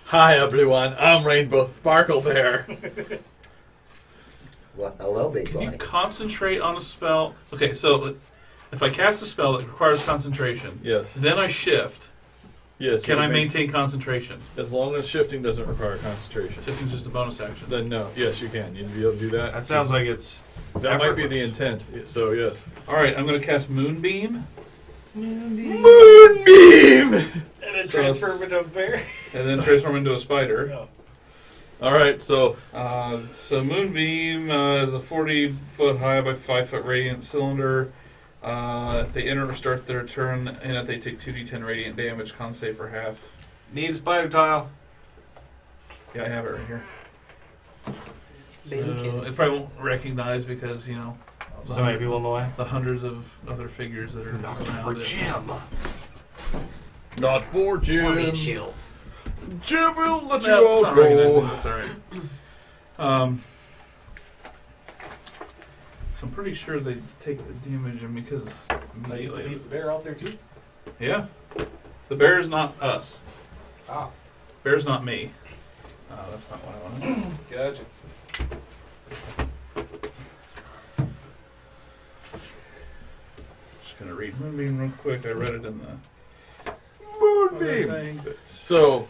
Hi everyone, I'm Rainbow Sparkle Bear. Well, hello, big Can you boy. concentrate on a spell? Okay, so if I cast a spell that requires concentration, Yes. then I shift. Yes. Can you I may- maintain concentration? As long as shifting doesn't require concentration. Shifting is just a bonus action. Then no. Yes, you can. You'd be able to do that. That sounds like it's That might be the effortless. intent. So yes. All right, I'm going to cast Moonbeam, Moonbeam. And then So transform it's- into a bear. and then transform into a spider. No. All right. So So Moonbeam is a 40-foot high by 5-foot radiant cylinder. If they enter or start their turn in it, they take 2d10 radiant damage. Con save for half. Need a spider tile. Yeah, I have it right here. So Bacon. it probably won't recognize because, So many people in the way. the hundreds of other figures that are around it. Jim. Not for Jim. Mermaid shields. Jim will let you Nope, all it's not recognizing. go. That's alright. So I'm pretty sure they take the damage, and because Now you have to immediately, leave the bear out there too? yeah, the bear is not us. Ah, Bear's not me. That's not what I wanted. gotcha. Just gonna read Moonbeam real quick. I read it in the Moonbeam. other thing, but So,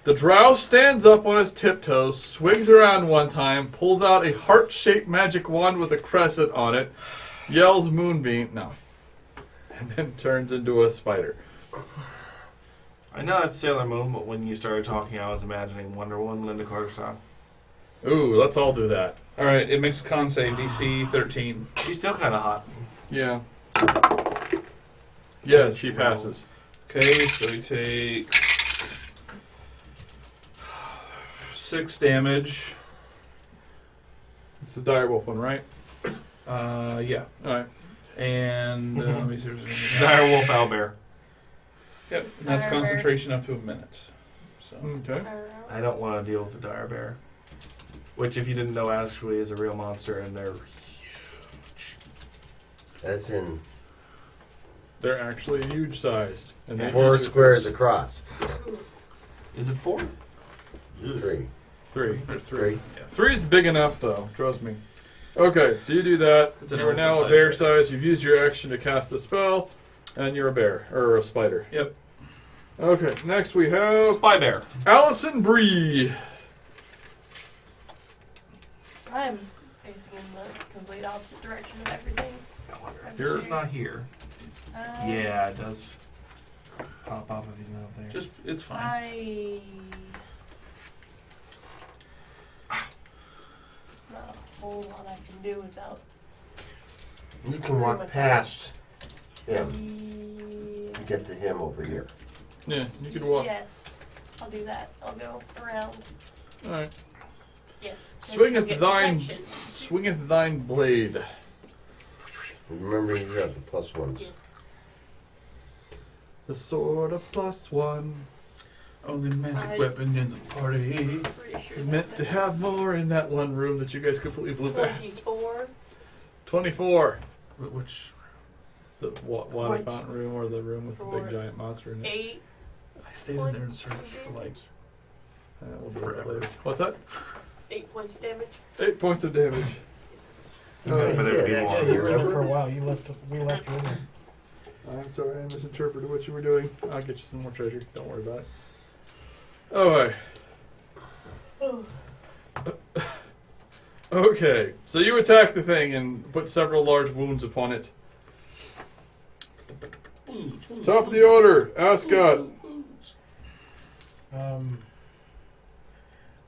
the drow stands up on his tiptoes, swings around one time, pulls out a heart-shaped magic wand with a crescent on it, yells Moonbeam, no, and then turns into a spider. I know that's Sailor Moon, but when you started talking, I was imagining Wonder Woman, Linda Carter style. Ooh, let's all do that. all right. It makes a con save, DC 13. She's still kind of hot. Yeah. Yes, he passes. Okay, so he takes 6 damage. It's the direwolf one, right? Yeah, Alright. and let me see if there's anything else. Direwolf owlbear. Yep, and that's Firebear. concentration up to a minute. So Okay. I don't want to deal with the dire bear, which, if you didn't know, actually is a real monster, and they're huge. That's in They're actually huge sized. And they 4 use it- squares across. Is it 4? 3. Three. or 3. Yeah. 3 is big enough, though. Trust me. Okay, so you do that. It's an You are now a elephant bear size, size. You've used your action to cast the spell, and you're a bear or a spider. Yep. Okay, next we have Spy bear. Allison Bree. I'm facing in the complete opposite direction of everything. If this is not here. Yeah, it does pop up if he's not there. Just it's fine. Not a whole lot I can do without. You can walk past him Yeah. to get to him over here. Yeah, you can walk. Yes, I'll do that. I'll go around. All right. Yes. 'cause Swingeth you'll get thine, protection. swingeth thine blade. Remember, you have the +1s. Yes. The sword of +1. Only magic I- weapon in the party. Pretty sure. Meant to have more in that one room that you guys completely blew past. 24. 24. Which The water 20. fountain room or the room with the big 4, giant monster in it. 8. I stayed in there and searched for like We'll do that Forever. later. What's that? 8 points of damage. 8 points of damage. Yes. Even if it Yeah, would be actually, Yeah, more. you were in there for a remember? while. We left you in there. I'm sorry, I misinterpreted what you were doing. I'll get you some more treasure. Don't worry about it. Alright. Okay, so you attack the thing and put several large wounds upon it. Top of the order, Ascot.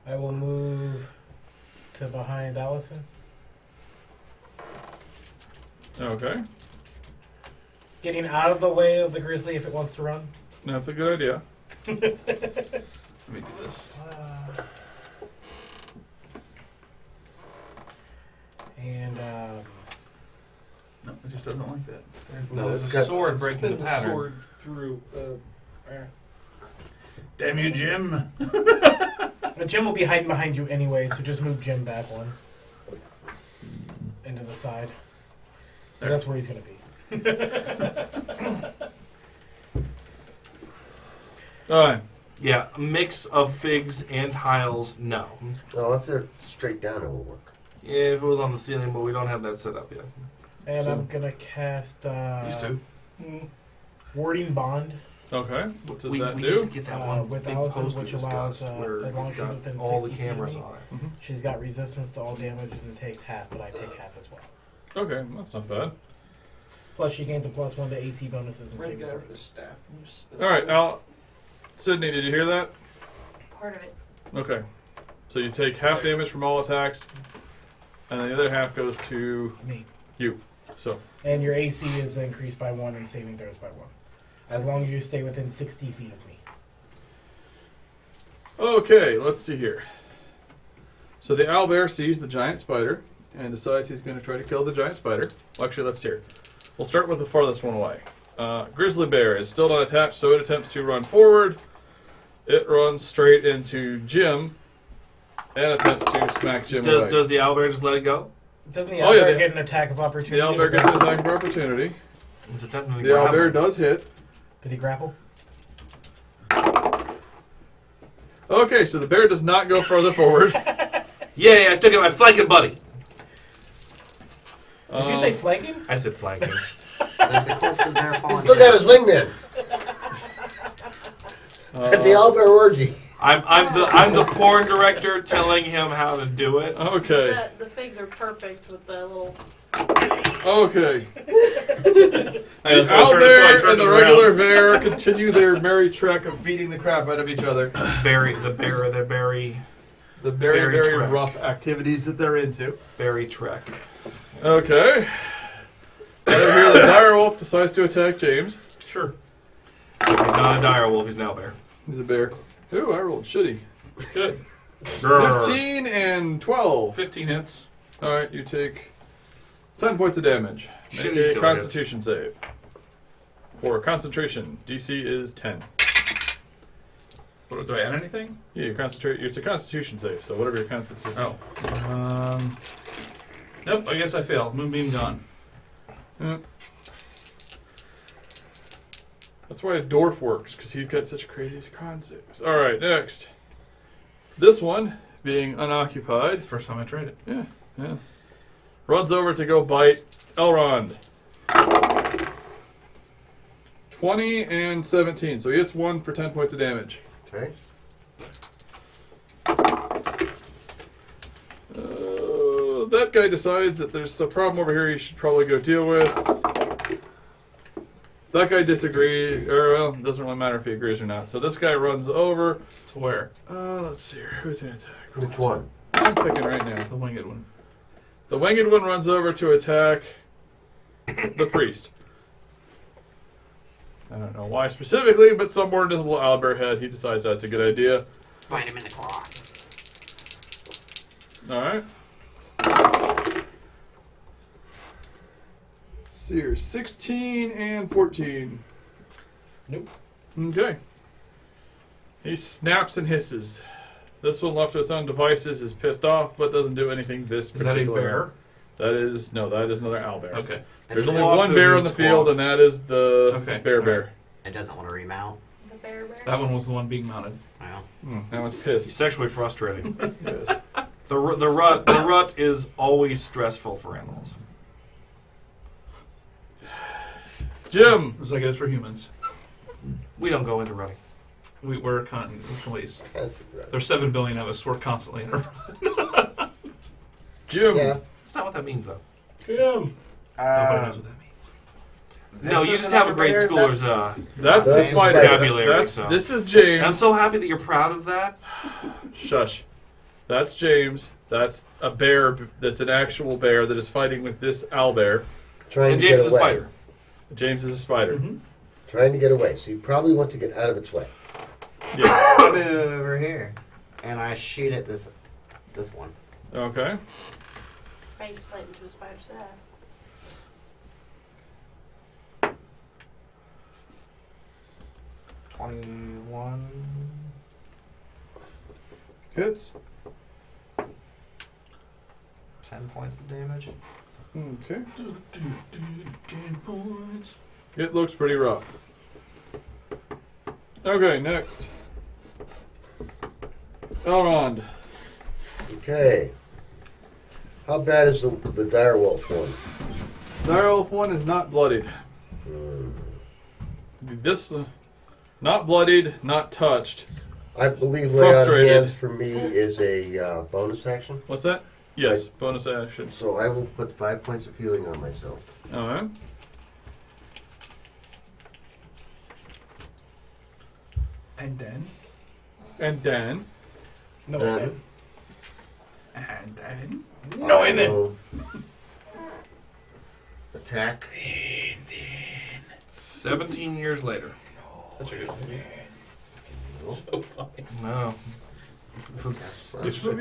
I will move to behind Allison. Okay, Getting out of the way of the grizzly if it wants to run. that's a good idea. let me do this. And No, it just doesn't like that. No, it's it's got- a sword breaking Spin the the pattern. sword through. Damn you, Jim. but Jim will be hiding behind you anyway, so just move Jim back one into the side. There. That's where he's gonna be. Alright, Yeah, a mix of figs and tiles, no. No, if they're straight down, it will work. Yeah, if it was on the ceiling, but we don't have that set up yet. And So- I'm gonna cast Used to. Warding Bond okay. What does that we do? need to get that one with big Allison, post we which allows, discussed where as long it's as she's got within all the 60 feet of cameras me. on it. She's got resistance to all damages and takes half, but I take half as well. Okay, that's not bad. Plus, she gains a +1 to AC bonuses and Right saving down to the throws. staff. Can you spin Alright, now, Sydney, did you hear that? Part of it. Okay. So you take half damage from all attacks, and then the other half goes to Me. you. So And your AC is increased by 1 and saving throws by 1. As long as you stay within 60 feet of me. okay, let's see here. So the owlbear sees the giant spider and decides he's going to try to kill the giant spider. Well, actually, let's see here. We'll start with the farthest one away. Grizzly bear is still not attached, so it attempts to run forward. It runs straight into Jim and attempts to smack Jim away. Does the owlbear just let it go? Doesn't the Oh, yeah, owlbear the- get an attack of opportunity? The owlbear gets an attack of opportunity. It's attempting to The grab owlbear him. does hit. Did he grapple? Okay, so the bear does not go further forward. Yay, I still get my flanking buddy. Did you say flanking? I said flanking. Does the corpse of bear fall He's on still him? got his wingman at the owlbear orgy. I'm the porn director telling him how to do it. Okay. The figs are perfect with the little. Okay. Hey, The that's why I owlbear turned and the it regular around. bear continue their merry trek of beating the crap out of each other. The berry The very, Very very trek. rough activities that they're into. trek. Okay. Over here, the direwolf decides to attack James. Sure. He's not a dire wolf, he's an owlbear. He's a bear. Ooh, I rolled shitty. Good. 15 and 12. 15 hits. Alright, you take 10 points of damage. Make Shitty a still constitution save. For concentration, DC is 10. What, do I add anything? Yeah, you concentrate. It's a constitution save, so whatever your constitution. Oh. Nope, I guess I failed. Moonbeam gone. Yeah. That's why a dwarf works, because he's got such crazy con saves. Alright, next. This one, being unoccupied, First time I tried it. yeah, runs over to go bite Elrond. 20 and 17, so he hits one for 10 points of damage. Okay. That guy decides that there's a problem over here he should probably go deal with. That guy disagrees, or well, it doesn't really matter if he agrees or not. So this guy runs over. To where? Let's see here. Who's going to attack? Which one? I'm picking right now. The winged one. The winged one runs over to attack the priest. I don't know why specifically, but somewhere in his little owlbear head, he decides that's a good idea. Find him in the claw. Alright. Let's see here. 16 and 14. Nope. Okay. He snaps and hisses. This one, left to its own devices, is pissed off, but doesn't do anything this Is that a particular bear? round. That is another owlbear. Okay. There's It's only Blob one that bear on the moves field, Blob. and that is the Okay, bear. It doesn't want to remount. The bear. That one was the one being mounted. Well, That one's It's pissed. sexually frustrating. Yes. The rut is always stressful for animals. Jim! It's like it is for humans. We don't go into running. We're waste. That's right. There's 7 billion of us. We're constantly in a run. Jim! Yeah. That's not what that means, though. Nobody knows what that means. No, you just have a grade schooler's That's the That's spider. vocabulary, so. This is James. And I'm so happy that you're proud of that. Shush. That's James. That's a bear that's an actual bear that is fighting with this owlbear. Trying And to James get is a away. spider. James is a spider. Mm-hmm. Trying to get away. So you probably want to get out of its way. Yes. I move over here, and I shoot at this one. Okay. Face plant into a spider's ass. $21. Hits. 10 points of damage. Okay. 10 points. It looks pretty rough. Okay, next. Elrond. Okay. How bad is the direwolf one? Direwolf one is not bloodied. This, not bloodied, not touched. I believe lay on Frustrated. hands for me is a bonus action. What's that? Yes, bonus action. So I will put 5 points of healing on myself. Alright. And then. And Dan. No, Then And then. no, I and then. will attack. 17 years later. Such a good movie. So funny. No.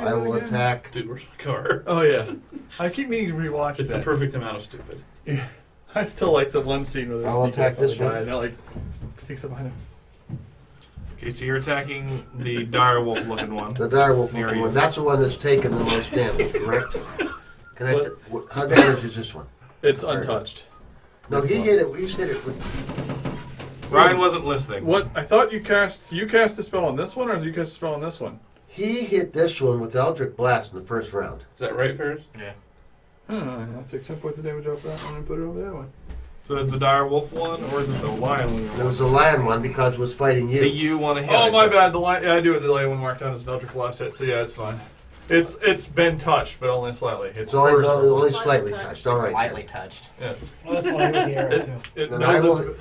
I will attack. Dude, where's my car? Oh yeah, I keep meaning to rewatch It's that. the perfect amount of stupid. Yeah. I still like the one scene where they're I'll sneaking attack up on this the guy one. and they're like sneaks up behind him. Okay, so you're attacking the direwolf looking one. The direwolf Near looking you. one. That's the one that's taken the most damage, correct? Can I? How damaged is this one? It's untouched. No, he hit it. He's hit it with. Ryan wasn't listening. What? I thought you cast the spell on this one, or did you cast a spell on this one? He hit this one with Eldritch Blast in the first round. Is that right, Ferris? Yeah. I'll take 10 points of damage off that one and put it over that one. So is the direwolf one, or is it the lion one? There was the lion one because it was fighting Do you. you want to hit? Oh I my said. bad. The lion. Yeah, I do have the lion one marked down as an Eldritch Blast hit. So yeah, it's fine. It's been touched, but only slightly. It's only, first- only slightly touched. All It's right. lightly touched. Yes. Well, that's why I hit the arrow too. It Then I knows will. it's.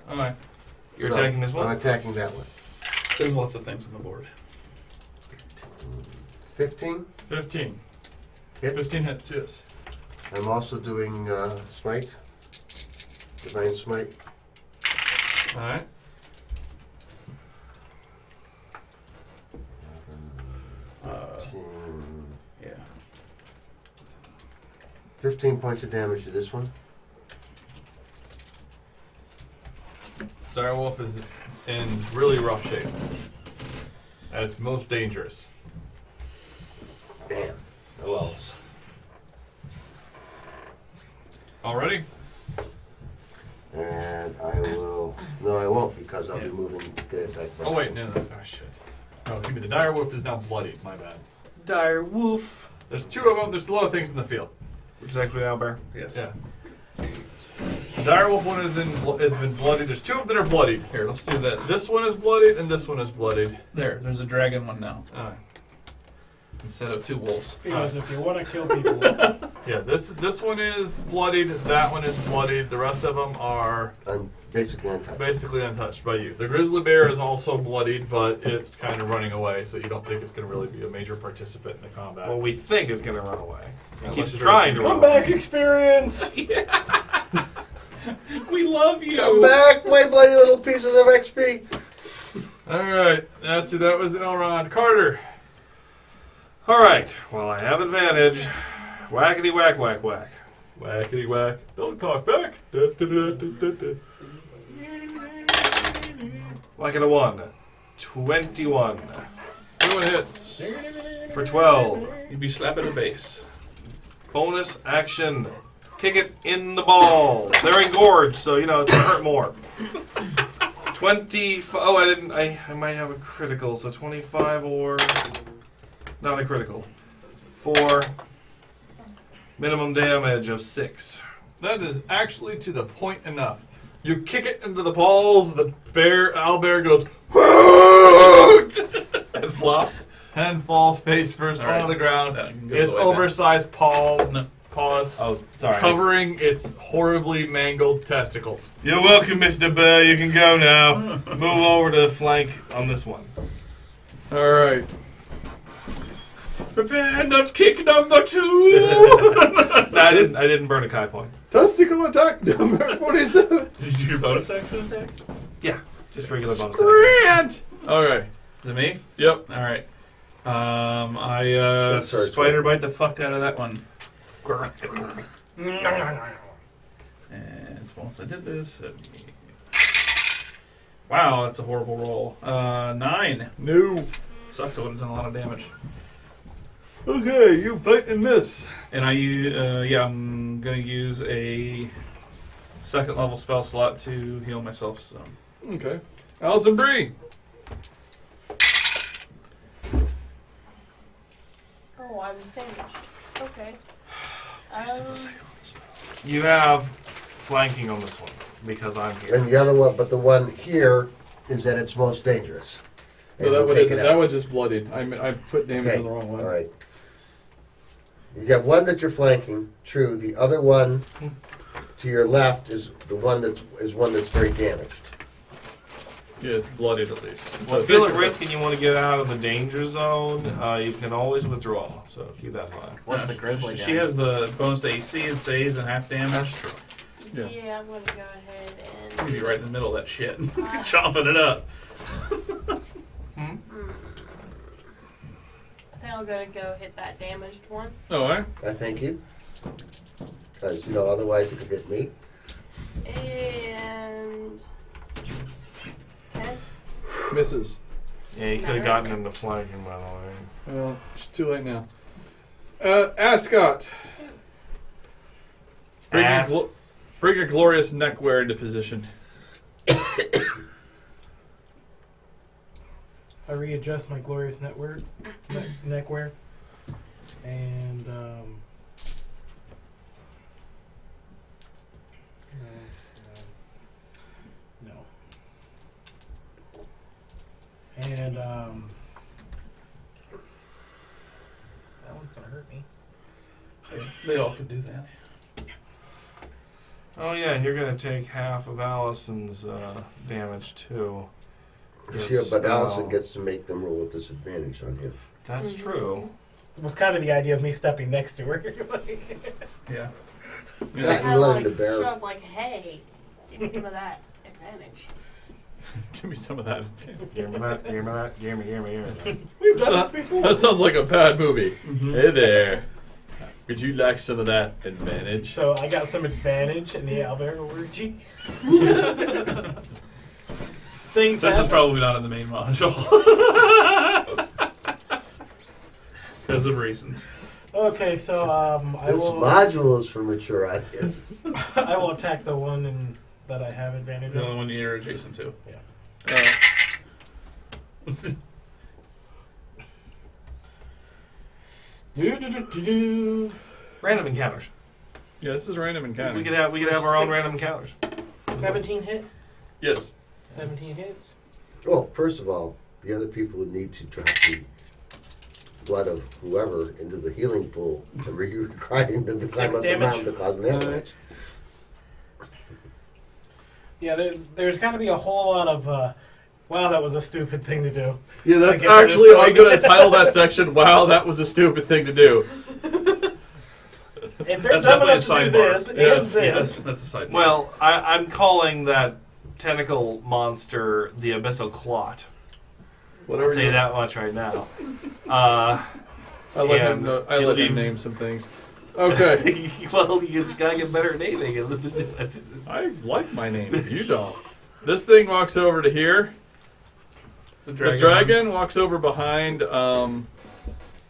All right. You're attacking this I'm one? attacking that one. There's lots of things on the board. 15 15. hits. 15 hits. Yes. I'm also doing smite. Divine smite. All right. Yeah. 15 points of damage to this one. Direwolf is in really rough shape. At its most dangerous. Damn. Oh well. Already? And I will. No, I won't because I'll be moving to get attacked. Oh wait, no. Oh shit. Oh, excuse me. The direwolf is now bloodied. My bad. Direwolf. There's two of them. There's a lot of things in the field. Which is actually Owlbear. Yes. Yeah. The direwolf one has been bloodied. There's two of them that are bloodied. Here, let's do this. This one is bloodied and this one is bloodied. There's a dragon one now Alright. instead of two wolves. Because if you want to kill people, Yeah, this one is bloodied. That one is bloodied. The rest of them are I'm basically untouched. basically untouched by you. The grizzly bear is also bloodied, but it's kind of running away, so you don't think it's going to really be a major participant in the combat. Well, we think is going to run away. He Unless keeps it's trying to run come away. back experience. We love you. Come back, my bloody little pieces of XP. Alright, that's it. That was Elrond. Carter. All right. Well, I have advantage. Whackety whack whack whack. Whackety whack. Don't talk back. Da, da, da, da, da, da. Whack it a 1. 21. 21 hits. For 12. You'd be slapping the base. Bonus action. Kick it in the ball. They're engorged, so you know it's gonna hurt more. 20. Oh, I might have a critical, so 25 or not a critical. 4. Minimum damage of 6. That is actually to the point enough. You kick it into the balls, the owlbear goes, And flops. and falls face first All right. onto the ground. That goes Its away oversized paws Oh, sorry. covering its horribly mangled testicles. You're welcome, Mr. Bear. You can go now. Move over to the flank on this one. Alright. Prepare not kick number 2. No, I didn't burn a Kai point. Testicle attack number 47. Did you do your bonus action attack? Yeah, just regular bonus. attack. Grant! Alright. Is it me? Yep. All right. I Sorry, spider bite the fuck out of that one. And once I did this, wow, that's a horrible roll. 9. No. Sucks. I would have done a lot of damage. Okay, you bite and miss. And I'm gonna use a second level spell slot to heal myself. So Okay. Alison Bree. Oh, I was sandwiched. Okay. You have flanking on this one because I'm here. And the other one, but the one here is at its most dangerous. No, And that we'll one take isn't. it That out. one's just bloodied. I put damage Okay. on the wrong one. All right. You have one that you're flanking. True. The other one to your left is the one that's very damaged. Yeah, it's bloodied at least. Well, if you feel at risk and you want to get out of the danger zone, you can always withdraw. So keep that in mind. What's the grizzly She doing? has the bonus to AC and saves and half damage. That's true. Yeah. Yeah, I'm gonna go ahead I'm gonna be and. right in the middle of that shit, chomping it up. I think I'm gonna go hit that damaged one. Oh, eh? I thank you. Because, otherwise it could hit me. And 10. Misses. Yeah, you could have gotten him to flanking, by the way. Well, it's too late now. Ascot. Bring your glorious neckwear into position. I readjust my glorious neckwear, and no. And that one's gonna hurt me. They all could do that. Oh yeah, and you're gonna take half of Allison's damage too. Good Yeah, but spell. Allison gets to make them roll a disadvantage on him. That's true. It was kind of the idea of me stepping next to her. Yeah. That I and letting the like bear. shove like, hey, give me some of that advantage. Give me some of that. Give me that. Give me that. Give me. We've done this before. That sounds like a bad movie. Mhm. Hey there. Would you like some of that advantage? So I got some advantage in the Albert orgy. Things This is happen. probably not in the main module. Because of reasons. Okay, so I This will module is for mature audiences. I will attack the one that I have advantage The on. only one you're adjacent to. Random encounters. Yeah, this is random encounter. We could have our own random encounters. 17 hit. Yes. 17 hits. Well, first of all, the other people would need to drop the blood of whoever into the healing pool and requiring them to climb 6 up the damage? mountain to cause an avalanche. Yeah, there's got to be a whole lot of. Wow, that was a stupid thing to do. Yeah, that's I get to this actually, I'm point. going to title that section, Wow, That Was a Stupid Thing to Do. If they're That's dumb definitely a enough to do sidebar. this, and Yes, this, That's a sidebar. Well, I'm calling that tentacle monster the Abyssal Clot. Whatever I'll say you- that much right now. I let and him, I it'll let be- him name some things. Okay. Well, you just gotta get better at naming it. I like my names. You don't. This thing walks over to here. The dragon walks over behind the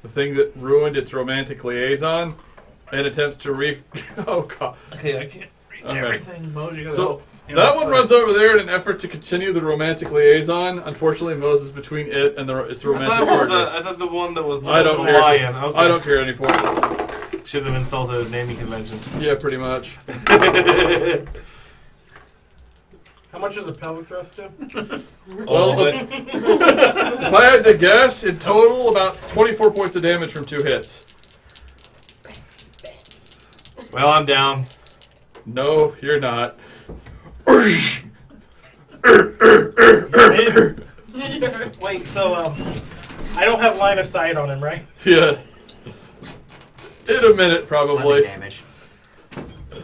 thing that ruined its romantic liaison and attempts to Oh, God. Okay, I can't reach Okay. everything. Moj, you gotta So, help. that one runs over there in an effort to continue the romantic liaison. Unfortunately, Moses between it and its romantic partner. I thought the one that was I don't the care. lion. Okay. I don't care anymore. Should have insulted his naming convention. Yeah, pretty much. how much does a pelvic thrust do? Well, if I had to guess, in total, about 24 points of damage from 2 hits. Well, I'm down. No, you're not. Wait, so I don't have line of sight on him, right? Yeah. In a minute, Swimming probably. damage.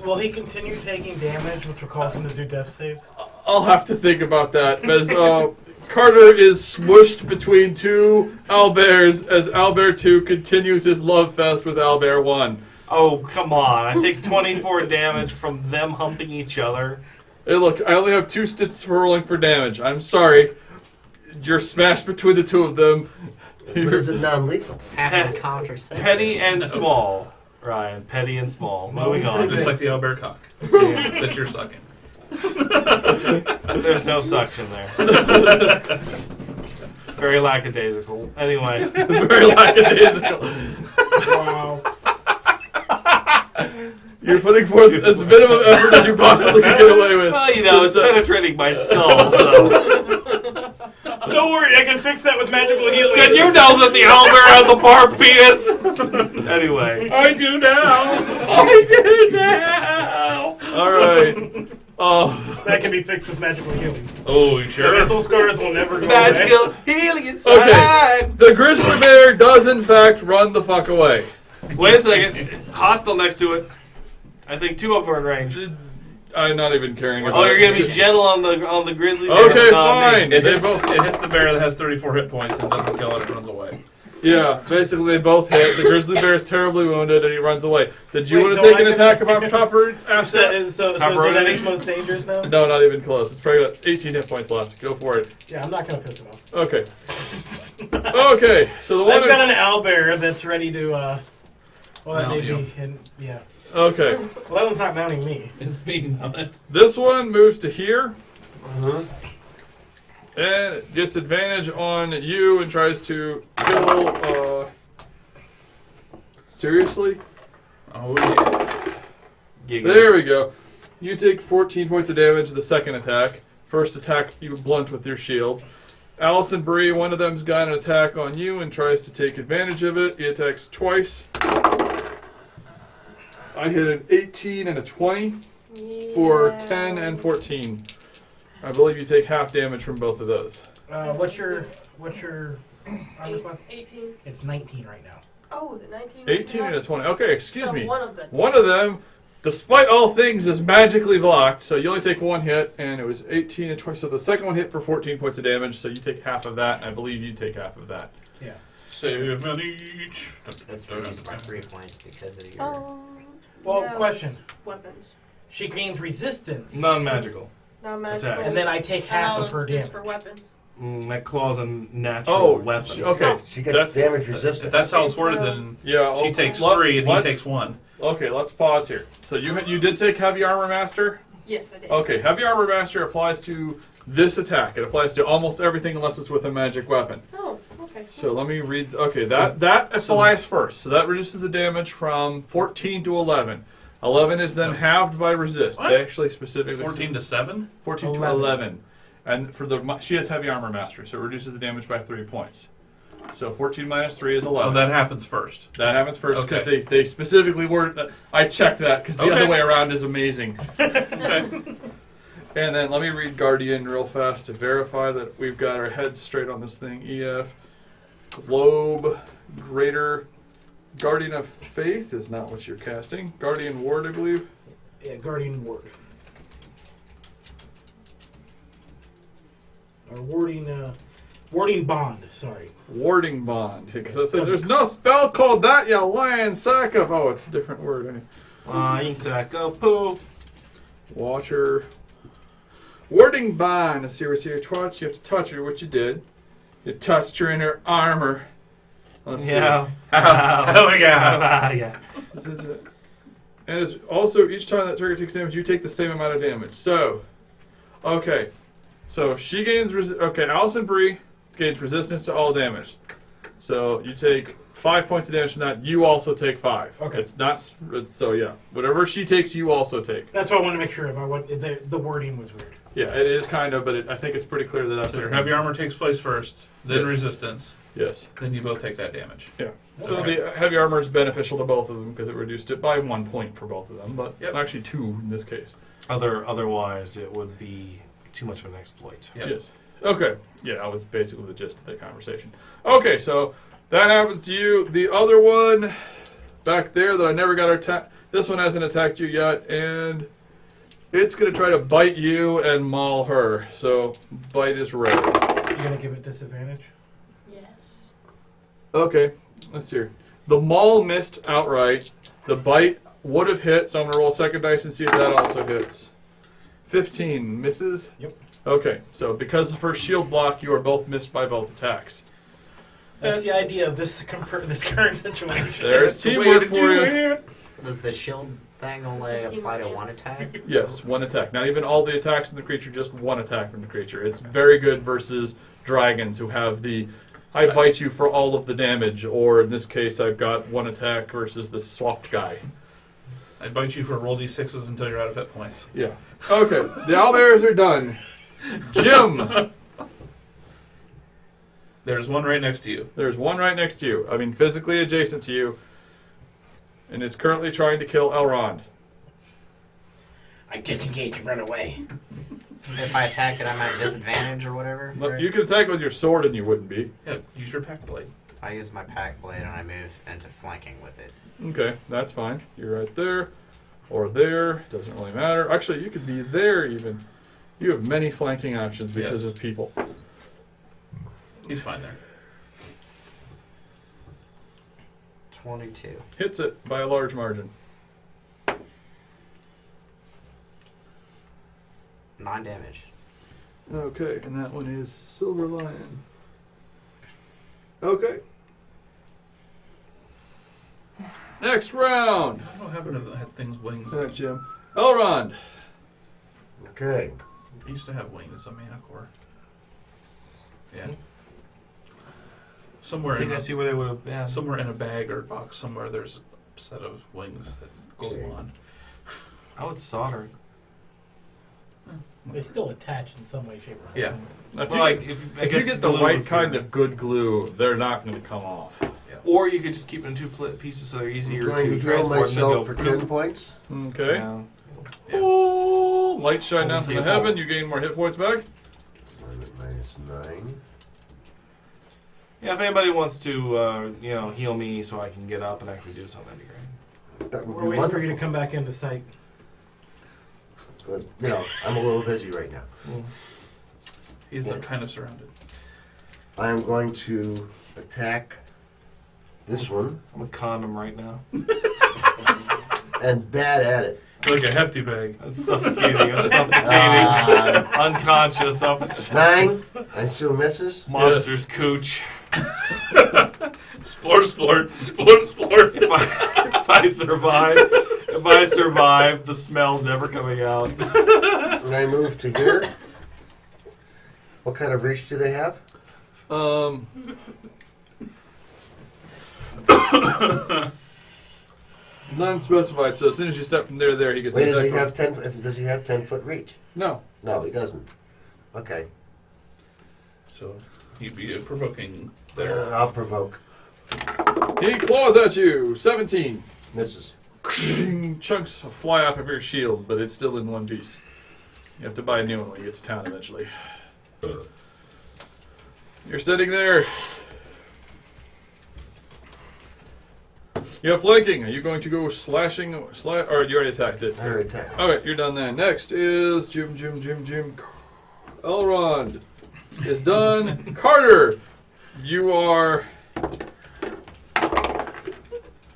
Will he continue taking damage, which will cause him to do death saves? I'll have to think about that. As Carter is smushed between 2 owlbears as Owlbear 2 continues his love fest with Owlbear 1. Oh, come on. I take 24 damage from them humping each other. Hey, look, I only have 2 sticks for rolling for damage. I'm sorry. You're smashed between the 2 of them. But is it non-lethal? Half encounter save. Petty and small. Ryan, petty and small. Moving on. Just like the Albert cock that you're sucking. There's no suction there. Very lackadaisical. Anyway. Very lackadaisical. Wow. You're putting forth as minimum effort as you possibly can get away with. Well, you know, it's penetrating my skull, so. Don't worry, I can fix that with magical healing. Did you know that the owlbear has a barbed penis? Anyway. I do now. I do now. All right. That can be fixed with magical healing. Oh, you The sure? mental scars will never go away. Magical healing inside. Okay, the grizzly bear does in fact run the fuck away. Wait a second. Hostile next to it. I think 2 of them are in range. I'm not even caring. Oh, you're gonna be gentle on the grizzly bear. Okay, Not me. fine. It They hits, both. it hits the bear that has 34 hit points and doesn't kill it. It runs away. Yeah, basically they both hit. The grizzly bear is terribly wounded and he runs away. Did you Wait, want to don't take an I- attack about Copper So asset? is that Pepperoni. its most dangerous now? No, not even close. It's probably got 18 hit points left. Go for it. Yeah, I'm not gonna piss it off. Okay. Okay, so the one. I've got an owlbear that's ready to. Well, that Mount may you. be. Yeah. Okay, Well, that one's not mounting me. It's beating on it. this one moves to here Uh-huh. and it gets advantage on you and tries to kill. Seriously? Oh, yeah. Giggity. There we go. You take 14 points of damage the second attack. First attack, you blunt with your shield. Alice and Bree, one of them's got an attack on you and tries to take advantage of it. He attacks twice. I hit an 18 and a 20 for 10 and 14. I believe you take half damage from both of those. What's your armor class? 18. It's 19 right now. Oh, the 19. 18 and a 20. Okay, excuse So me. One of them. One of them, despite all things, is magically blocked, so you only take one hit, and it was 18 and 20. So the second one hit for 14 points of damage, so you take half of that, and I believe you take half of that. Yeah. 7 each. That's reduced by 3 points because of your. Oh. Well, no, question. it's Weapons. She gains resistance, Non-magical. Not magical. Attacks. and then I take half of her just damage. for weapons. That claw's a natural Oh, weapon. okay. She gets That's- damage resistance. If that's how it's worded, then Yeah, she takes 3 and he let's- takes 1. Okay, let's pause here. So you did take Heavy Armor Master? Yes, I did. Okay, Heavy Armor Master applies to this attack. It applies to almost everything unless it's with a magic weapon. Oh, okay. So let me read. Okay, that applies first. So that reduces the damage from 14 to 11. 11 is then halved by resist. What? They actually specifically 14 to 7? 14 to 11. And for she has Heavy Armor Master, so it reduces the damage by 3 points. So 14 minus 3 is 11. Oh, that happens first. That happens first because Okay. they specifically word. I checked that because the Okay. other way around is amazing. Okay. And then let me read Guardian real fast to verify that we've got our heads straight on this thing. EF, Globe, Greater, Guardian of Faith is not what you're casting. Guardian Ward, I believe. Yeah, Guardian Ward. Or warding bond. Sorry. Warding Bond. Because I said there's no spell called that, you lying sack of. Oh, it's a different word. Poo. Watcher. Warding Bond. A series here twice. You have to touch her, which you did. You touched her in her armor. Let's see. Yeah. Oh, my God. Yeah. This is it. And it's also each time that target takes damage, you take the same amount of damage. So, okay. So she gains. Okay, Allison Bree gains resistance to all damage. So you take 5 points of damage from that. You also take 5. Okay. It's not. So yeah, whatever she takes, you also take. That's what I wanted to make sure of. The wording was weird. Yeah, it is kind of, but I think it's pretty clear that that's So what your it heavy means. armor takes place first, then Yes. resistance, Yes. then you both take that damage. Yeah. So Okay. the heavy armor is beneficial to both of them because it reduced it by 1 point for both of them, but Yep. actually 2 in this case. Otherwise, it would be too much of an exploit. Yep. Yes. Okay. Yeah, that was basically the gist of the conversation. Okay, so that happens to you. The other one back there that I never got attacked. This one hasn't attacked you yet, and it's going to try to bite you and maul her. So bite is ready. You gonna give it disadvantage? Yes. Okay, let's see here. The maul missed outright. The bite would have hit, so I'm going to roll a second dice and see if that also hits. 15 misses? Yep. Okay, so because of her shield block, you are both missed by both attacks. That's the idea of this current situation. There's teamwork for you. Does the shield thing only apply to one attack? Yes, one attack. Not even all the attacks from the creature, just one attack from the creature. It's very good versus dragons who have the I bite you for all of the damage, or in this case, I've got one attack versus the swapped guy. I bite you for roll d6s until you're out of hit points. Yeah. Okay, the owlbears are done. Jim! There's one right next to you. There's one right next to you. I mean, physically adjacent to you. And is currently trying to kill Elrond. I disengage and run away. If I attack it, I'm at disadvantage or whatever. Look, right? you can attack with your sword and you wouldn't be. Yeah, use your pack blade. I use my pack blade and I move into flanking with it. Okay, that's fine. You're right there. Or there. Doesn't really matter. Actually, you could be there even. You have many flanking options because Yes. of people. He's fine there. 22. Hits it by a large margin. 9 damage. Okay, and that one is Silver Lion. Okay. Next round. I don't happen to have things wings. All right, Jim. Elrond. Okay. I used to have wings, a mana core. Yeah. Somewhere I think in I see where they would have. Yeah. somewhere in a bag or box somewhere there's a set of wings that go Okay. on. I would solder. They still attach in some way, shape, or form. Yeah. If Well, you, like I if guess you get the glue right would kind figure. of good glue, they're not going to come off. Or you could just keep it in two pieces so they're I'm easier trying to to heal transport and then go. myself for 10 points. Okay. Yeah. Oh, light shine down from the Beautiful. heaven. You gain more hit points back. I'm at -9. Yeah, if anybody wants to, heal me so I can get up and actually do something, that'd be great. That would We're be waiting for you to wonderful. come back into sight. But, I'm a little busy right now. He's Yeah. kind of surrounded. I am going to attack this one I'm a condom right now. and bad at it. Like a hefty bag. I'm suffocating. I'm suffocating. Unconscious. Up 9. I still misses. monster's cooch. Splort, splort, splort, splort. If I survive, the smell's never coming out. And I move to here. What kind of reach do they have? Non-specified. So as soon as you step from there to there, he gets. Wait, an does he attack have 10? Does he have 10-foot reach? No. No, he doesn't. Okay, So he'd be provoking there. I'll provoke. He claws at you. 17. Misses. Chunks fly off of your shield, but it's still in one piece. You have to buy a new one when you get to town eventually. You're standing there. You have flanking. Are you going to go slashing? Or you already attacked it? I already attacked. Okay, you're done then. Next is Jim. Elrond is done. Carter, you are...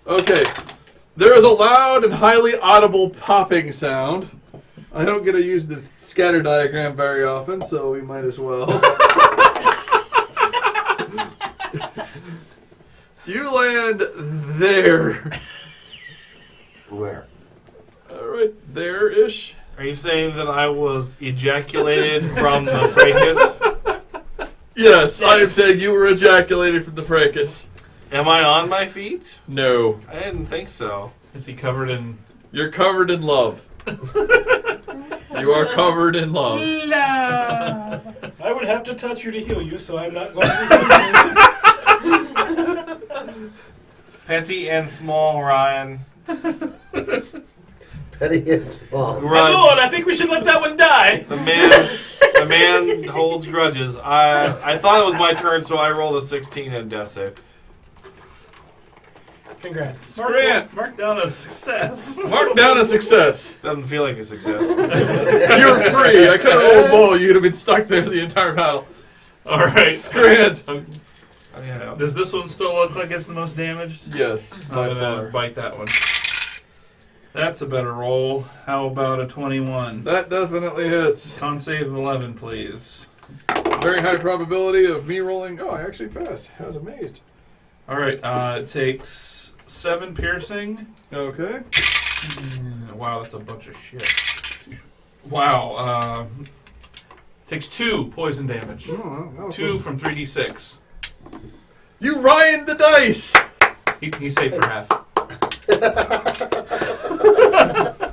Okay. There is a loud and highly audible popping sound. I don't get to use this scatter diagram very often, so we might as well. You land there. Where? Right there-ish. Are you saying that I was ejaculated from the fracas? Yes, I am saying you were ejaculated from the fracas. Am I on my feet? No. I didn't think so. Is he covered in... You're covered in love. You are covered in love. I would have to touch you to heal you, so I'm not going to Petty and small, Ryan. Petty and small. Grudge. Lord, I think we should let that one die. The man holds grudges. I thought it was my turn, so I rolled a 16 and death save. Congrats. Grant. Mark down a success. Mark down a success. Doesn't feel like a success. You're free. I could have rolled low. You'd have been stuck there the entire battle. All right. Grant. Yeah. Does this one still look like it's the most damaged? Yes. I'm gonna bite that one. That's a better roll. How about a 21? That definitely hits. Con save of 11, please. Very high probability of me rolling. Oh, I actually passed. I was amazed. All right. It takes 7 piercing. Okay. Wow, that's a bunch of shit. Wow. Takes 2 poison damage. Oh, that was 2 from 3d6. You Ryan the dice. He saved for half.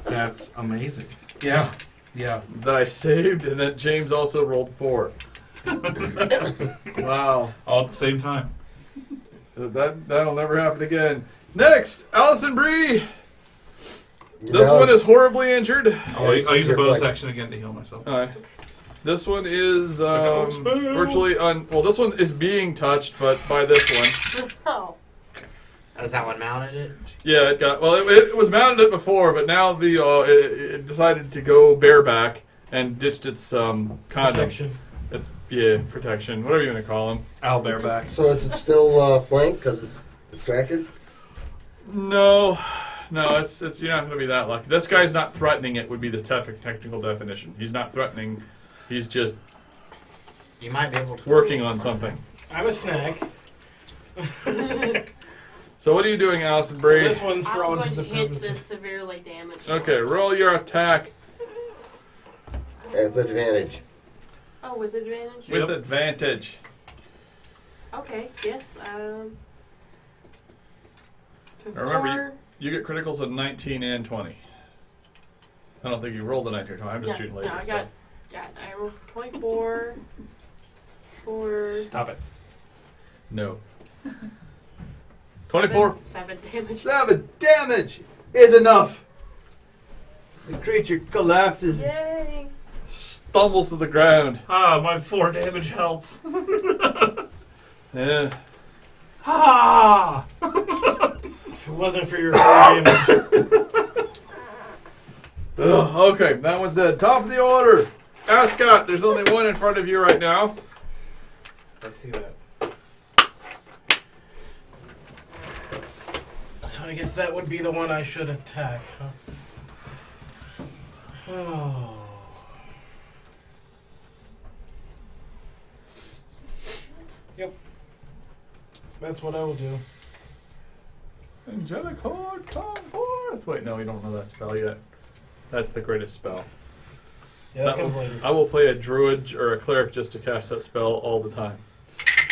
That's amazing. Yeah. Yeah. That I saved, and then James also rolled 4. Wow. All at the same time. That'll never happen again. Next, Allison Bree. This one is horribly injured. I'll use a you're bonus fine. action again to heal myself. All right. This one is Don't spill. virtually well, this one is being touched, but by this one. Oh. Oh, is that what mounted it? Yeah, it got it was mounted it before, but now the it decided to go bareback and ditched its condom. Protection. It's protection, whatever you want to call them. Owlbear back. So is it still flanked because it's distracted? No, it's you're not going to be that lucky. This guy's not threatening. It would be the technical definition. He's not threatening. He's just You might be able to working on something. I'm a snack. So what are you doing, Allison Bree? This one's for all I'm going intents to and hit this purposes. severely damaged. Okay, roll your attack With advantage. Oh, with advantage? with advantage. Okay, yes. Remember, you get criticals of 19 and 20. I don't think you rolled a 19 or 20. I'm just shooting later. No, I rolled 24 for Stop it. No. 24. 7 damage. 7 damage is enough. The creature collapses, Yay! stumbles to the ground. Ah, my 4 damage helps. Yeah. Ah! If it wasn't for your damage. Ugh, okay, that one's dead. Top of the order. Ascot, there's only one in front of you right now. I see that. So I guess that would be the one I should attack, huh? Oh. Yep. That's what I will do. Angelic Horde, come forth. Wait, no, you don't know that spell yet. That's the greatest spell. Yeah, that comes later. I will play a druid or a cleric just to cast that spell all the time.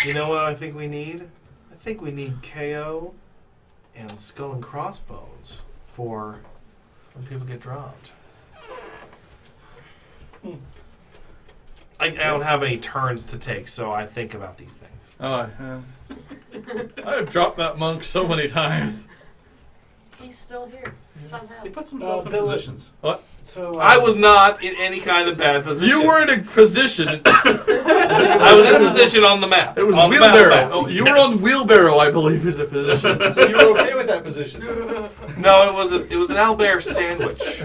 You know what I think we need? I think we need KO and Skull and Crossbones for when people get dropped. I don't have any turns to take, so I think about these things. Oh, I have dropped that monk so many times. He's still here somehow. He puts himself in Bill- positions. So I was not in any kind of bad position. You were in a position. I was in a position on the map. It was on the wheelbarrow. map. Oh, you were on wheelbarrow, I believe, is a position. So you were okay with that position? No, it was an owlbear sandwich.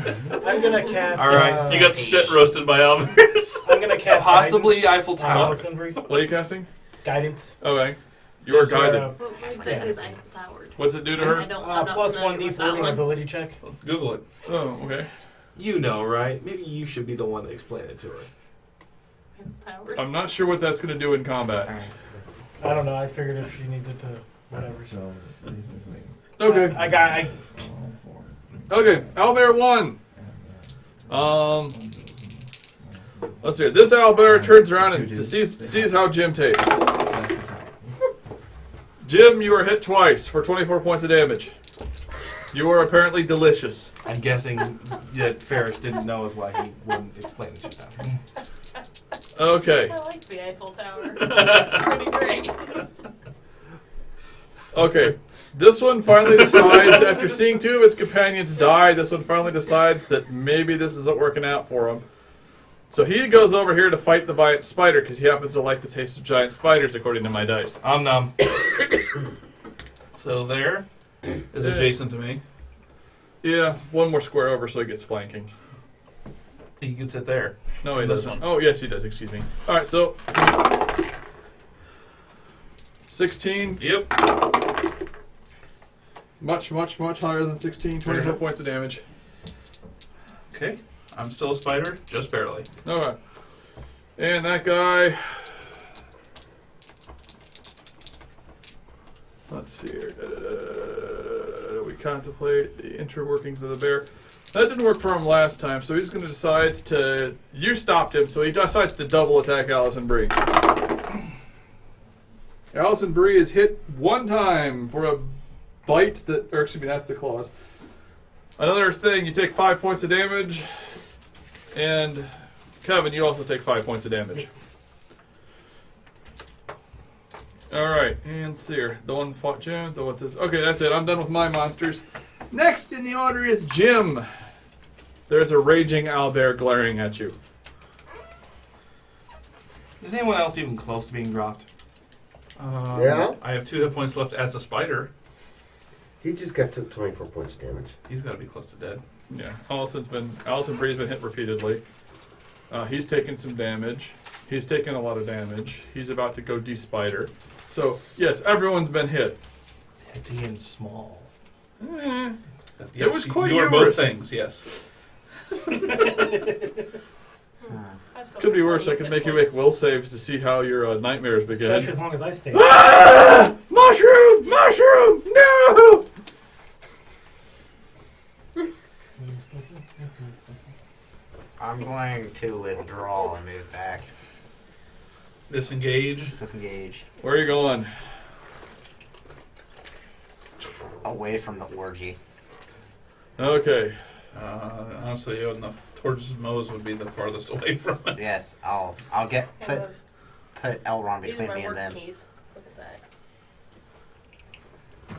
I'm gonna cast. All right, You got spit roasted by Alvarez. I'm gonna cast. Possibly guidance Eiffel on Tower. Allison Brie. What are you casting? Guidance. Okay. You are guided. Well, this is Eiffel Towered. What's it do to I her? don't, I'm not Plus familiar 1d4 with that an one. ability check. Google it. Oh, okay. You know, right? Maybe you should be the one to explain it to her. Eiffel Towered. I'm not sure what that's going to do in combat. I don't know. I figured if she needs it to whatever. So basically, Okay. I all four. Okay. Owlbear 1. Let's see. This owlbear turns around and sees how Jim tastes. Jim, you are hit twice for 24 points of damage. You are apparently delicious. I'm guessing that Ferris didn't know is why he wouldn't explain it to them. Okay. I like the Eiffel Tower. It's pretty great. Okay. This one finally decides, after seeing 2 of its companions die, this one finally decides that maybe this isn't working out for him. So he goes over here to fight the giant spider because he happens to like the taste of giant spiders, according to my dice. I'm numb. So there is adjacent to me. Yeah, one more square over so he gets flanking. He can sit there. No, he This doesn't. one. Oh, yes, he does. Excuse me. All right, so 16. Yep. Much, much, much higher than 16. 24 points of damage. Okay. I'm still a spider, just barely. All right. And that guy. Let's see here. We contemplate the interworkings of the bear. That didn't work for him last time, so he's going to decide to... You stopped him, so he decides to double attack Allison Brie. Allison Brie is hit 1 time for a bite that... Or excuse me, that's the claws. Another thing, you take 5 points of damage. And Kevin, you also take 5 points of damage. Alright, and Seer. The one that fought Jim. The what's this? Okay, that's it. I'm done with my monsters. Next in the order is Jim. There's a raging owlbear glaring at you. Is anyone else even close to being dropped? Yeah? I have 2 hit points left as a spider. He just took 24 points of damage. He's got to be close to dead. Yeah, Allison Bree's been hit repeatedly. He's taken some damage. He's taken a lot of damage. He's about to go de-spider. So, yes, everyone's been hit. Petty and small. Eh, Yes, it was quite you are humorous. both things, yes. Could be worse. I could make you make will saves to see how your nightmares begin. Especially as long as I stay. Ah! Mushroom! Mushroom! No! I'm going to withdraw and move back. Disengage. Disengage. Where are you going? Away from the orgy. Okay. Honestly, towards Moe's would be the farthest away from it. Yes, I'll put Elrond These are between my me and work them. keys. Look at that.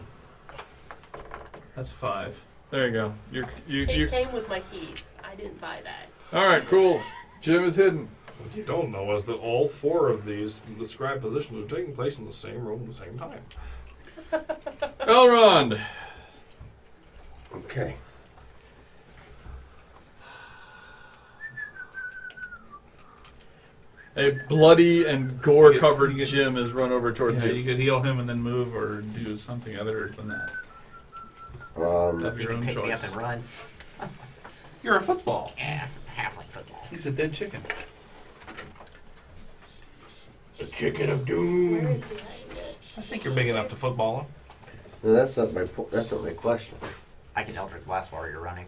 That's 5. There you go. It came with my keys. I didn't buy that. All right, cool. Jim is hidden. What you don't know is that all 4 of these described positions are taking place in the same room at the same time. Elrond. Okay. A bloody and gore-covered Jim has run over towards Yeah, you. you could heal him and then move or do something other than that. Of You your can own pick me up choice. and run. You're a football. Yeah, halfling football. He's a dead chicken. The chicken of Where doom. is he hiding it? I think you're big enough to football him. No, that's not my question. I can Eldritch Blast while you're running.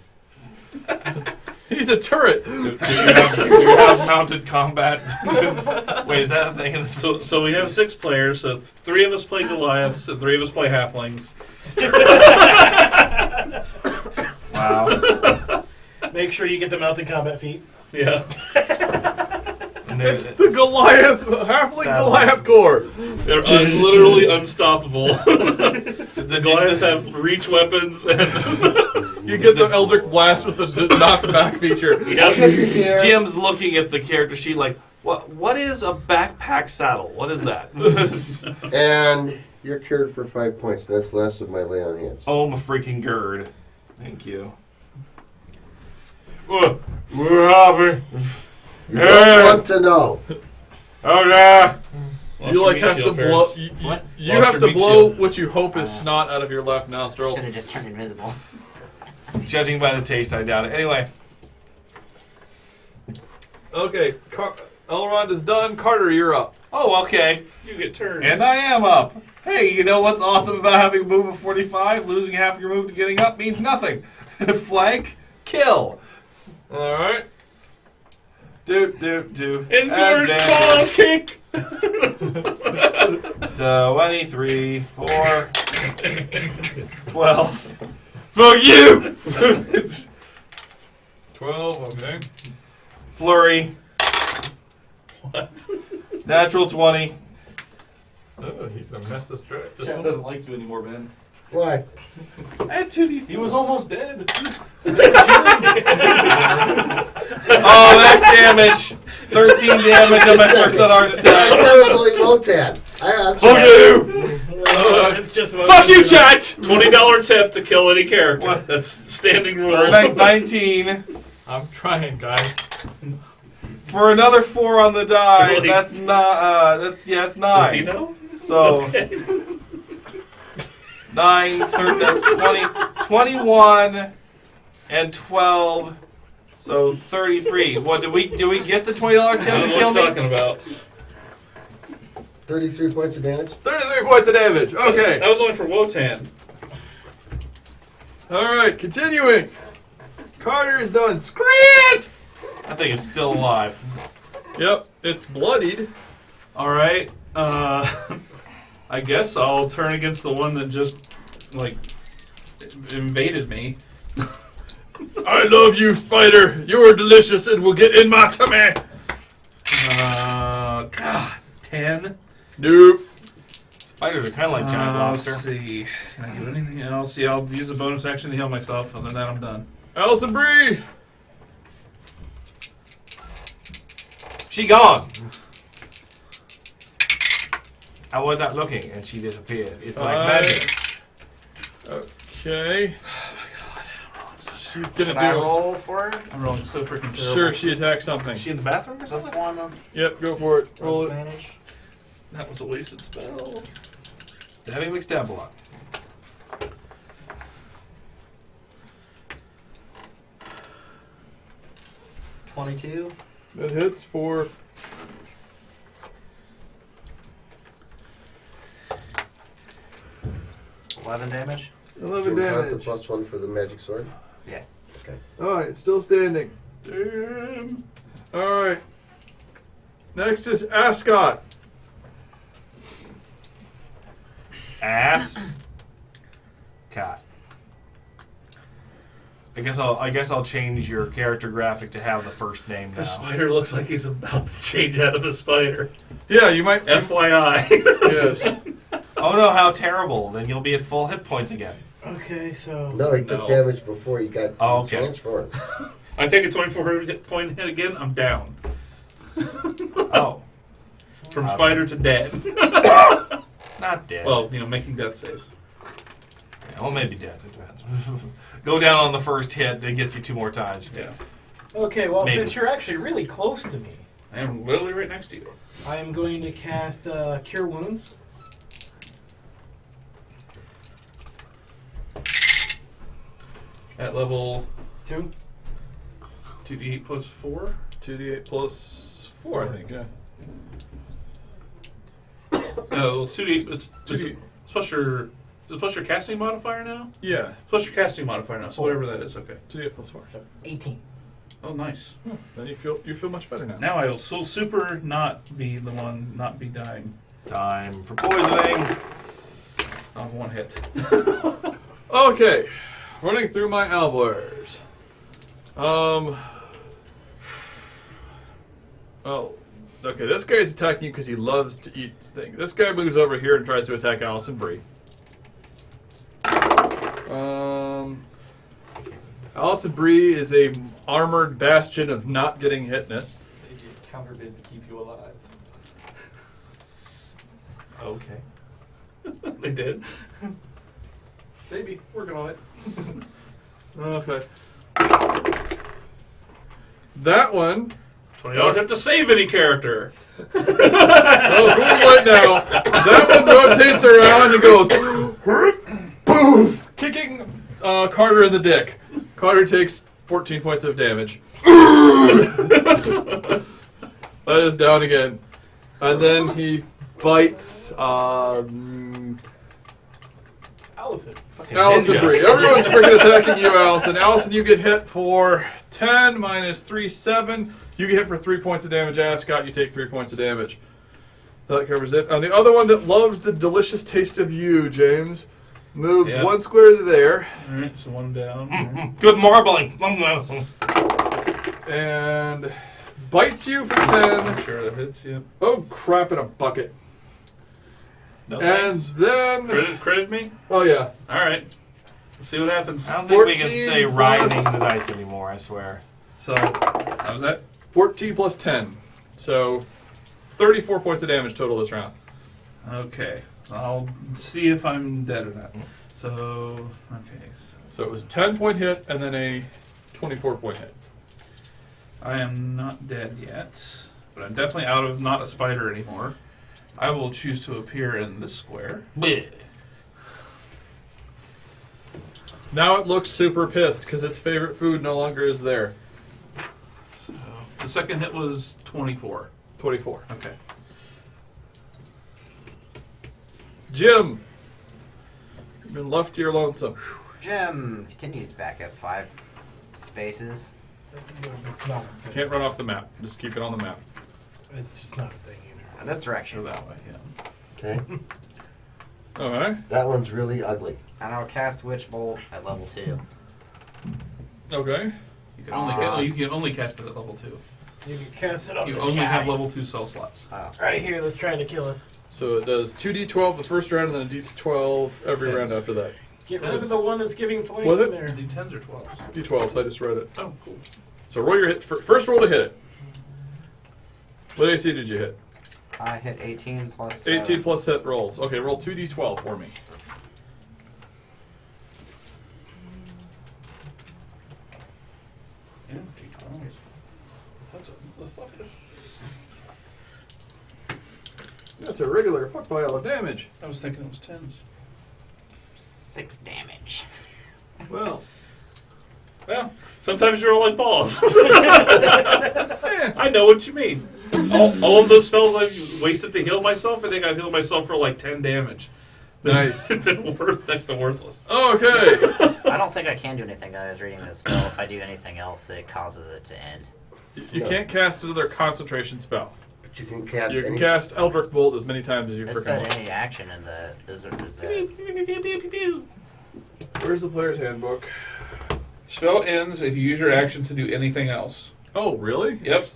He's a turret. Do you have mounted combat? Wait, is that a thing in this? So we have 6 players. So 3 of us play Goliaths and 3 of us play Halflings. Wow. Make sure you get the mounted combat feat. Yeah. It's the Goliath, halfling Sadly. Goliath Corps. They're literally unstoppable. The Goliaths have reach weapons and You get the Eldritch Blast with the knockback feature. I'll get you here. Jim's looking at the character sheet like, what is a backpack saddle? What is that? And you're cured for 5 points. That's the last of my lay on hands. Oh, my freaking gird. Thank you. What happened? You don't want to know. Okay. You like have to blow. What? You Lost have your to meat blow shield. what you hope is snot out of your left nostril. Should have just turned invisible. Judging by the taste, I doubt it. Anyway. Okay, Elrond is done. Carter, you're up. Oh, okay. you get turns. And I am up. Hey, you know what's awesome about having a move of 45? Losing half your move to getting up means nothing. Flank, kill. All right. Do. Indoor spawn kick. 23, 4, 12. Fuck you! 12. Okay. Flurry. What? Natural 20. Oh, he's gonna mess this trick. This one doesn't like you anymore, Ben. Why? And 2d4. He was almost dead. Oh, max damage. 13 damage on my first unarmed I attack. thought it was only Rotan. I'm Fuck sorry. you! It's just Fuck you, chat! $20 tip to kill any character. What? That's standing rule. 19. I'm trying, guys. For another 4 on the die. Really? That's not. That's 9. Does he know? So 9, 30, that's 20, 21, and 12. So 33. What do we get the $20 I tip don't to know kill what you're me? talking about. 33 points of damage. 33 points of damage. Okay. That was only for Wotan. All right. Continuing. Carter is done. Scream! I think it's still alive. Yep. It's bloodied. All right. I guess I'll turn against the one that just invaded me. I love you, spider. You are delicious and will get in my tummy. God, 10. Nope. Spiders are kind of like giant Let's lobster. see. Can I do anything else? Yeah, I'll use a bonus action to heal myself. Other than that, I'm done. Allison Bree. She gone. How was that looking? And she disappeared. It's like magic. Okay. She's gonna Should I do. roll for her? I'm rolling so freaking terrible. Sure, she attacks something. Is she in the bathroom or This something? one. Yep, go for it. Roll it. Advantage. That was a wasted spell. Stabbing McStab block. $22. That hits for 11 damage. 11 Did you count the damage. +1 for the magic sword? Yeah. Okay. Alright, it's still standing. Damn. Alright. Next is Ascot. Ass. Cat. I guess I'll change your character graphic to have the first name now. The spider looks like he's about to change out of a spider. Yeah, you might. FYI. Yes. Oh no, how terrible. Then you'll be at full hit points again. Okay, so No, he took No. damage before he got transformed. I take a 24-point hit again, I'm down. Oh. From spider to dead. Not dead. Well, making death saves. Yeah, well, maybe dead. It depends. Go down on the first hit. It gets you 2 more times. Yeah. okay, well, Maybe. since you're actually really close to me, I am literally right next to you. I am going to cast Cure Wounds. At level 2. 2d8 plus 4. 2d8 plus 4, I think, yeah. No, 2d8. It's just 2d8. plus your. Is it plus your casting modifier now? Yeah. It's plus your casting modifier now, so whatever that is, okay. 2d8 plus 4. 18. Oh, nice. Then you feel much better now. Now I will so super not be the one not be dying Time for poisoning. on one hit. Okay. Running through my owlbears. Oh. Okay, this guy's attacking you because he loves to eat things. This guy moves over here and tries to attack Allison Bree. Allison Bree is a armored bastion of not getting hitness. They just counterbid to keep you alive. Okay. They did. Maybe. Working on it. Okay. That one. You don't have to save any character. Oh, who's right now? That one rotates around and goes boof, kicking Carter in the dick. Carter takes 14 points of damage. That is down again, and then he bites Allison. Allison Bree. Everyone's freaking attacking you, Allison. Allison, you get hit for 10 minus 3, 7. You get hit for 3 points of damage. Ascot, you take 3 points of damage. That covers it. And the other one that loves the delicious taste of you, James, moves Yep. 1 square to there. Alright, so one down. Good marbling. And bites you for 10. I'm sure that hits you. Oh, crap in a bucket. No And thanks. then... Credit me? Oh, yeah. Alright. Let's see what happens. I don't think we can 14 say plus- riding the dice anymore, I swear. So, how was that? 14 plus 10. So, 34 points of damage total this round. Okay. I'll see if I'm dead or not. So, okay. So it was a 10-point hit and then a 24-point hit. I am not dead yet, but I'm definitely out of not a spider anymore. I will choose to appear in this square. Now it looks super pissed because its favorite food no longer is there. So, the second hit was 24. 24. Okay. Jim, you've been left to your lonesome. Jim continues back up 5 spaces. It's not a thing. Can't run off the map. Just keep it on the map. It's just not a thing either. In this Go direction. that way, yeah. Okay. Alright. That one's really ugly. And I'll cast Witch Bolt at level 2. Okay. You can only cast it at level 2. You can cast it up You the only sky. have level 2 cell slots. Right here that's trying to kill us. So it does 2d12 the first round and then a d12 every Yes. round after that. Get rid of the one that's giving flame Was in it? there. D10s or 12s? d12, so I just read it. Oh, cool. So roll your hit. First roll to hit it. What AC did you hit? I hit 18 plus 18 plus set rolls. Okay, roll 2d12 for me. Yeah, D12. That's a motherfucker. That's a regular fuck pile of damage. I was thinking it was 10s. 6 damage. Well, sometimes you're all like balls. I know what you mean. All of those spells I've wasted to heal myself, I think I've healed myself for like 10 damage. nice. It's been next to worthless. Okay. I don't think I can do anything. I was reading this spell. If I do anything else, it causes it to end. You can't cast another concentration spell. But you can cast. You can cast Eldritch Bolt as many times as you It freaking said want. any action in the. Is there? Where's the player's handbook? Spell ends if you use your action to do anything else. Oh, really? Yep.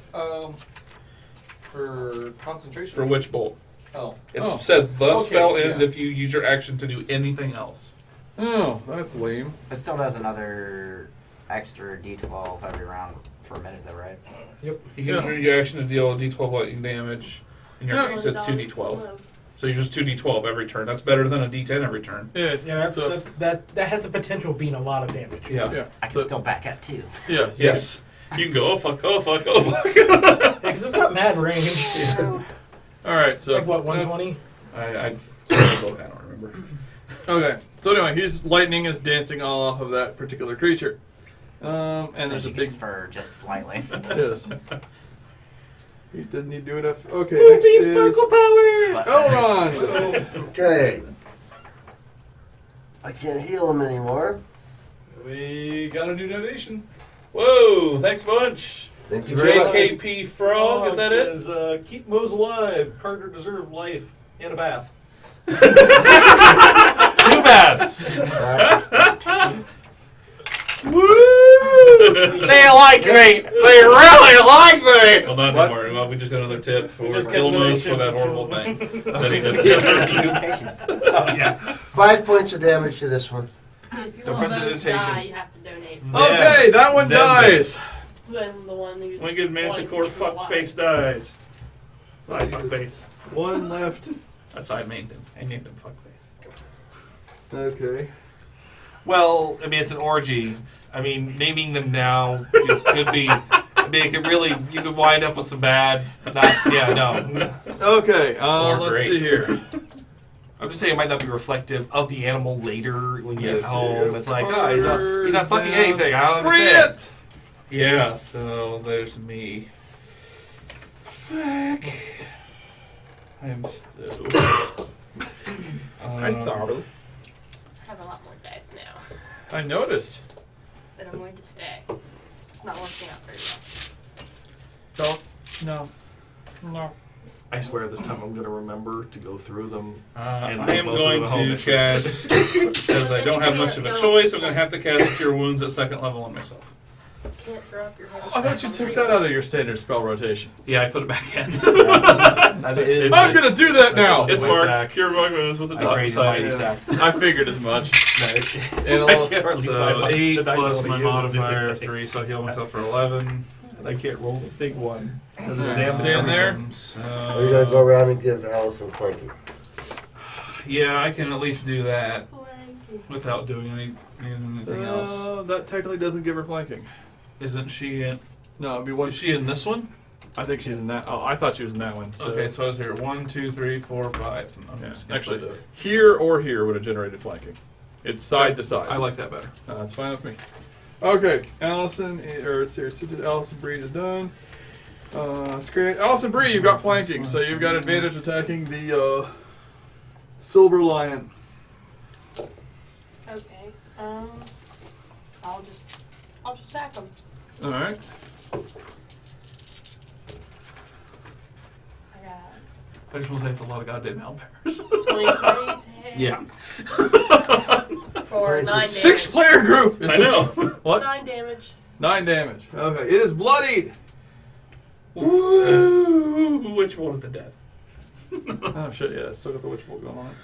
For concentration. For Witch Bolt. Oh. It says the Okay, spell ends yeah. if you use your action to do anything else. Oh, that's lame. It still does another extra D12 every round for a minute, though, right? You can use your action to deal a D12 lightning damage. In your case, it's 2D12. So you're just 2D12 every turn. That's better than a D10 every turn. Yeah, that has the potential of being a lot of damage. Yeah. I can still back up, too. Yes. Yes. You can go, oh fuck, oh fuck, oh fuck. Because it's not mad range. All right, so Like what, 120? I don't remember. Okay, so anyway, lightning is dancing all off of that particular creature, and So there's she a big. gets for just slightly. Yes. He doesn't need to do enough. Okay, next is Elrond. Okay. I can't heal him anymore. We got a new donation. Whoa, thanks a bunch. Thank you very much. JKP Frog, is that it? Says, keep Moe's alive. Carter deserved life in a bath. 2 baths. Woo! They like me! They really like me! Well, not anymore. Well, we just got another tip for Gilmos for that horrible thing that he just did. Oh, yeah. 5 points of damage to this one. If you The want those to presentation. die, you have to donate. Okay, that one dies. Then the one who's Winged Manticore fuckface dies. Hi, fuckface. One left. That's how I named him. I named him fuckface. Okay. Well, I mean, it's an orgy. I mean, naming them now could be. I mean, it could really. You could wind up with some bad. No. Okay, Or let's great. see here. I'm just saying it might not be reflective of the animal later when you get Yes, home. yes, It's like, oh, he's not fucking down. anything. I don't Spree understand. it! Yeah, so there's me. Fuck. I am still. I thought. I have a lot more dice now I noticed. that I'm going to stack. It's not working out very well. No. I swear this time I'm going to remember to go through them. I And am most of going the to homies. cast, because I don't have much of a choice, I'm going to have to cast Cure Wounds at 2nd level on myself. You can't drop your head. I thought you took that out of your standard spell rotation. Yeah, I put it back in. I'm gonna do that now. It's My marked. sack. Cure Wounds with a I dot graded beside my it. sack. I figured as much. And I all, can't hardly So find my- 8 the dice I plus wanna my use. modifier of 3, so I heal myself for 11. And I can't roll the big one. Damn, stand there. So, Are you gonna go around and give Allison flanking? yeah, I can at least do that without doing anything else. that technically doesn't give her flanking. Isn't she in? No, it'd be one. Is she in this one? I think she's in that. Oh, I thought she was in that one. So. Okay, so I was here. 1, 2, 3, 4, 5. I'm Yeah, just gonna actually, do it. here or here would have generated flanking. It's side to side. I like that better. That's fine with me. Okay, Allison, or it's here. Allison Bree is done. That's great. Allison Bree, you've got flanking, so you've got advantage attacking the Silver Lion. Okay. I'll just stack them. All right. I got I just want to say it's a lot of goddamn owlbears. 23 to hit. Yeah. For 9 damage. 6-player group. is I know. What? 9 damage. 9 damage. Okay, it is bloodied. Woo! Which one of the death? Oh shit! Yeah, still got the witch bolt going on.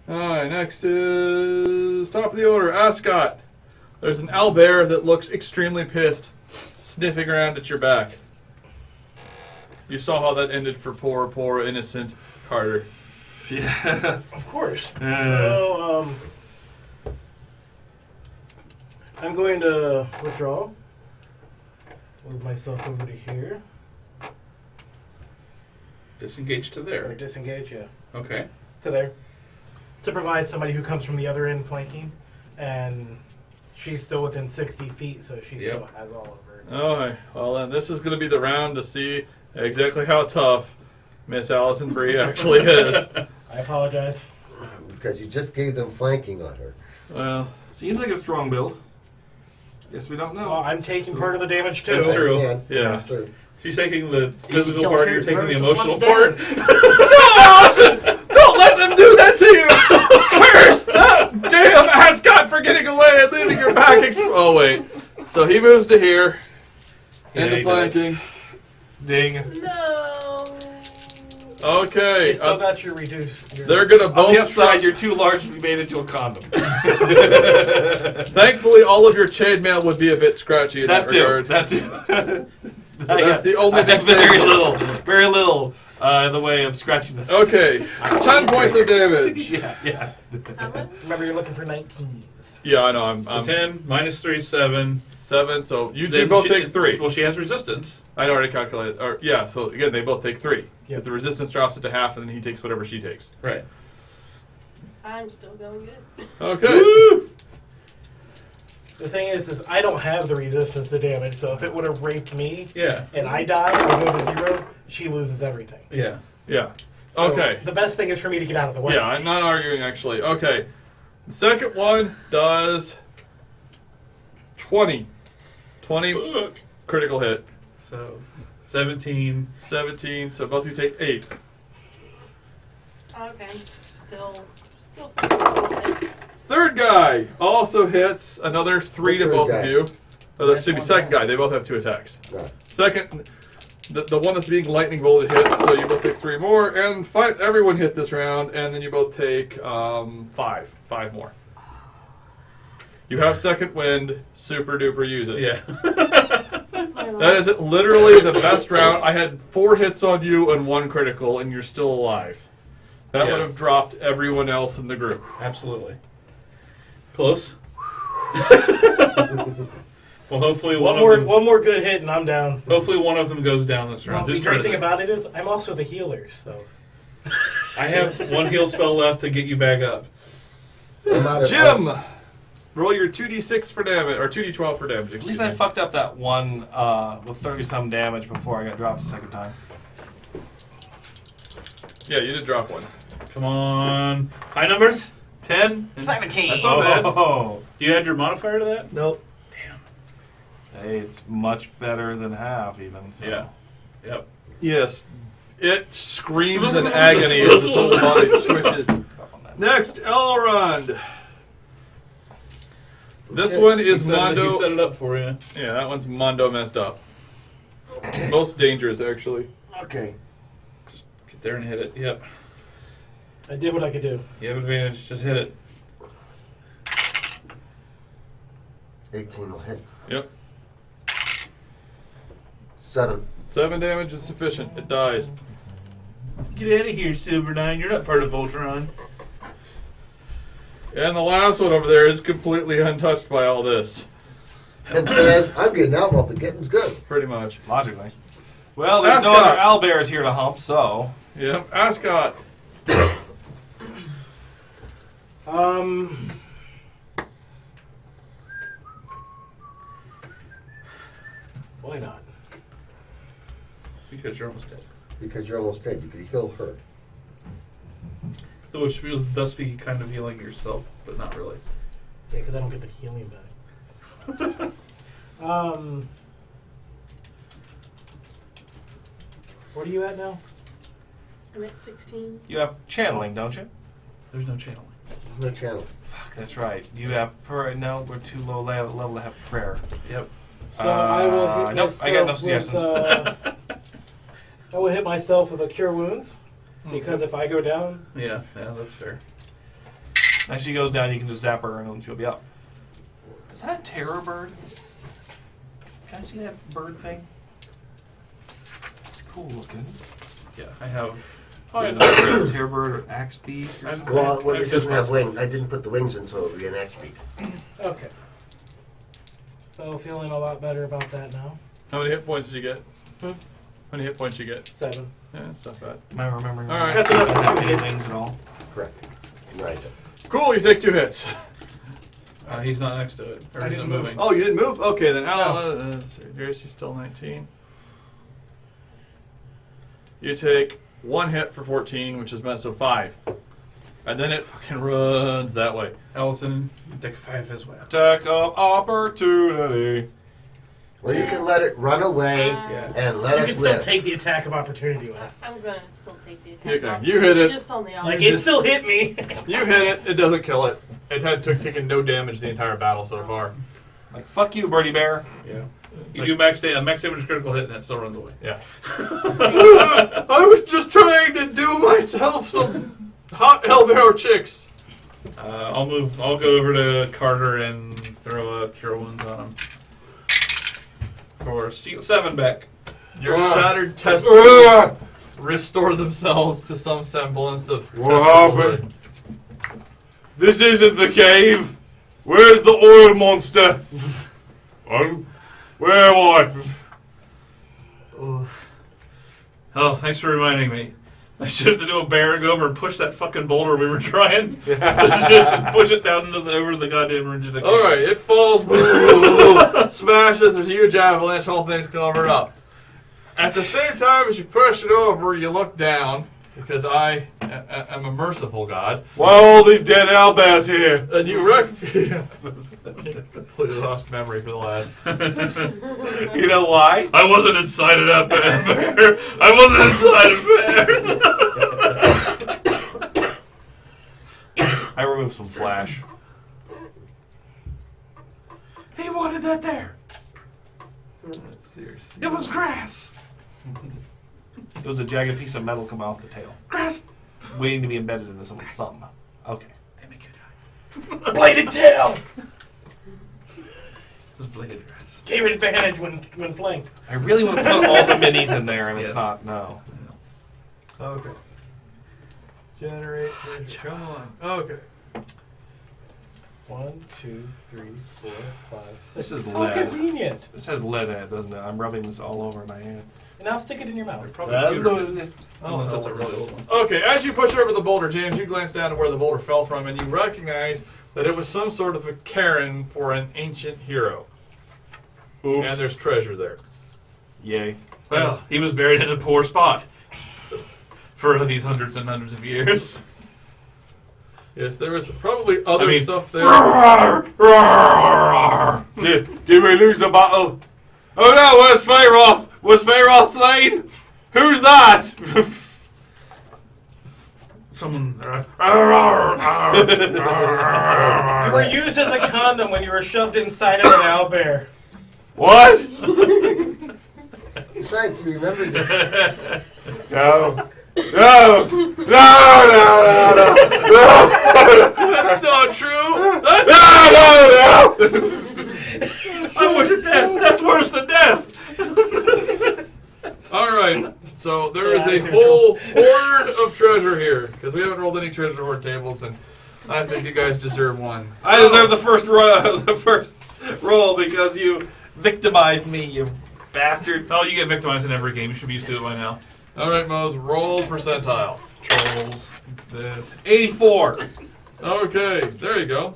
All right, next is top of the order, Ascot. There's an owlbear that looks extremely pissed, sniffing around at your back. You saw how that ended for poor innocent Carter. Yeah. Of course. Uh. So, I'm going to withdraw. Move myself over to here. Disengage to Or there. disengage, yeah. Okay. To there. To provide somebody who comes from the other end flanking. And she's still within 60 feet, so she still has all of her. Alright, well then this is going to be the round to see exactly how tough Miss Allison Brie actually is. I apologize. Because you just gave them flanking on her. Well, Seems like a strong build. Guess we don't know. Well, I'm taking part of the damage too. That's true. Yeah. Yeah. That's true. She's taking the physical kill part, two you're taking the birds with emotional one part. No, Allison! Don't let them do that to you! Cursed! Damn Ascot for getting away and leaving your back oh, wait. So he moves to here. Yeah, Into he does. flanking. Ding. No. Okay. You still got your reduced. They're going to On both... the upside, you're too large to be made into a condom. Thankfully, all of your chainmail would be a bit scratchy in that, That too. regard. That too. That's the only thing Very saving. very little in the way of scratchiness. Okay. 10 points of damage. Yeah. How much? Remember, you're looking for 19s. Yeah, I know. I'm So 10 minus 3 is 7. 7, so you two Then both she- take 3. Well, she has resistance. I'd already calculated. Or yeah, so again, they both take 3. Yep. Because the resistance drops it to half, and then he takes whatever she takes. Right. I'm still going good. Okay. The thing is I don't have the resistance to damage, so if it would have raped me Yeah. and I die or go to 0, she loses everything. Yeah. Yeah. So Okay. The best thing is for me to get out of the way. Yeah, I'm not arguing actually. Okay. The second one does 20. 20 Fuck. critical hit. So 17. 17, so both of you take 8. Okay, I'm still fighting. Third guy also hits another 3 to Third both guy. of you. Oh, Nice excuse me, one, second Dan. guy. They both have 2 attacks. Right. Second, the one that's being lightning bolted hits, so you both take 3 more. And everyone hit this round, and then you both take 5 more. You have second wind. Super duper use it. Yeah. That is literally the best round. I had 4 hits on you and 1 critical, and you're still alive. That Yeah. would have dropped everyone else in the group. Absolutely. Close. Well, hopefully One one more good hit and I'm down. Hopefully one of them goes down this Well, round. the Who's great turn thing is it? about it is I'm also the healer, so I have 1 heal spell left to get you back up. I'm out of- Jim, roll your 2d6 for damage, or 2d12 for damage. At Excuse least I me. fucked up that one with 30-some damage before I got dropped the second time. Yeah, you did drop 1. Come on. High numbers? 10? 17. That's not bad. Oh. Do you add your modifier to that? nope. Hey, it's much better than half, even. So. Yeah. Yep. Yes, it screams in agony as his whole body twitches. Drop on that. Next, Elrond. This Okay. one He is set it Mondo. up for you. Yeah, that one's Mondo messed up. Most dangerous, actually. Okay. Get there and hit it. Yep. I did what I could do. You have advantage. Just hit it. 18 will hit. Yep. 7. 7 damage is sufficient. It dies. Get out of here, Silver Nine. You're not part of Voltron. And the last one over there is completely untouched by all this. And says, I'm getting out while the getting's good. Pretty much. Logically. Well, there's no Ascot. other owlbears here to hump, so... Yep. Ascot. Why not? Because you're almost dead. Because you're almost dead. You could heal her. Which will thus be kind of healing yourself, but not really. Yeah, because I don't get the healing back. What are you at now? I'm at 16. You have channeling, don't you? There's no channeling. There's no channel. Fuck, that's right. You have no, we're too low level to have prayer. Yep. So I will hit nope, I got no myself suggestions. I will hit myself with a cure wounds because if I go down, Yeah, that's fair. As she goes down, you can just zap her and she'll be up. Is that a terror bird? Can I see that bird thing? It's cool looking. Yeah, I have. Oh, I know. Tearbird or axe beak or something. Well, it doesn't have wings. I didn't put the wings in, so it would be an axe beak. Okay. So feeling a lot better about that now. How many hit points did you get? Hmm? How many hit points did you get? 7. Yeah, it's not bad. Am I remembering? All right. That's enough for 2 Any hits. wings at all? Correct. Right. Cool, you take 2 hits. He's not next to it. Or I he's didn't not move. moving. Oh, you didn't move? Okay, then Gracie still 19. You take 1 hit for 14, which is meant so 5. And then it fucking runs that way. Ellison, you take 5 as well. Attack of opportunity. Well, you can let it run away Yeah. and let You us can still live. take the attack of opportunity with it. I'm gonna still take the attack. Okay, off. you hit it. Just on the Like, opposite. it still hit me. You hit it. It doesn't kill it. It had taken no damage the entire battle so far. Like, fuck you, Birdie Bear. Yeah. You do max damage critical hit and it still runs away. Yeah. I was just trying to do myself some hot elbow chicks. I'll go over to Carter and throw a Cure Wounds on him. For 7 back. Your shattered testicles restore themselves to some semblance of testicle happened? This isn't the cave. Where's the oil monster? Where am I? Oh, thanks for reminding me. I should have to do a bear and go over and push that fucking boulder we were trying. just push it down over the goddamn ridge of the cave. Alright, it falls, smashes, there's a huge avalanche, whole thing's covered up. At the same time as you push it over, you look down, because I am a merciful god. Why are all these dead owlbears here? And you completely lost memory for the last. You know why? I wasn't inside of that bear. I wasn't inside of bear. I removed some flash. He wanted that there. Seriously. It was grass. It was a jagged piece of metal coming off the tail, Grass. waiting to be embedded into someone's thumb. Okay. They make you die. Bladed tail! It was bladed grass. Gave it advantage when flanked. I really want to put all the minis in there, and it's Yes. not. No. Okay. Generate. Come on. Okay. 1, 2, 3, 4, 5, 6. This is How lead. convenient. This has lead in it, doesn't it? I'm rubbing this all over my hand. And now stick it in your mouth. They're probably cured. Unless that's a no, really old one. Okay, as you push over the boulder, James, you glance down to where the boulder fell from, and you recognize that it was some sort of a cairn for an ancient hero. Oops. And there's treasure there. Yay. Well, he was buried in a poor spot for these hundreds and hundreds of years. Yes, there was probably other stuff there. Did we lose the battle? Oh no, where's Pharaoh? Was Pharaoh slain? Who's that? Someone. You were used as a condom when you were shoved inside of an owlbear. What? Besides, you remember that. No. No! No! No! No! That's not true! No! I worship death. That's worse than death. Alright, so there is a whole horde of treasure here, because we haven't rolled any treasure hoard tables, and I think you guys deserve one. I deserve the first roll because you victimized me, you bastard. Oh, you get victimized in every game. You should be used to it by now. Alright, Mose, roll percentile. Trolls. This. 84. Okay, there you go.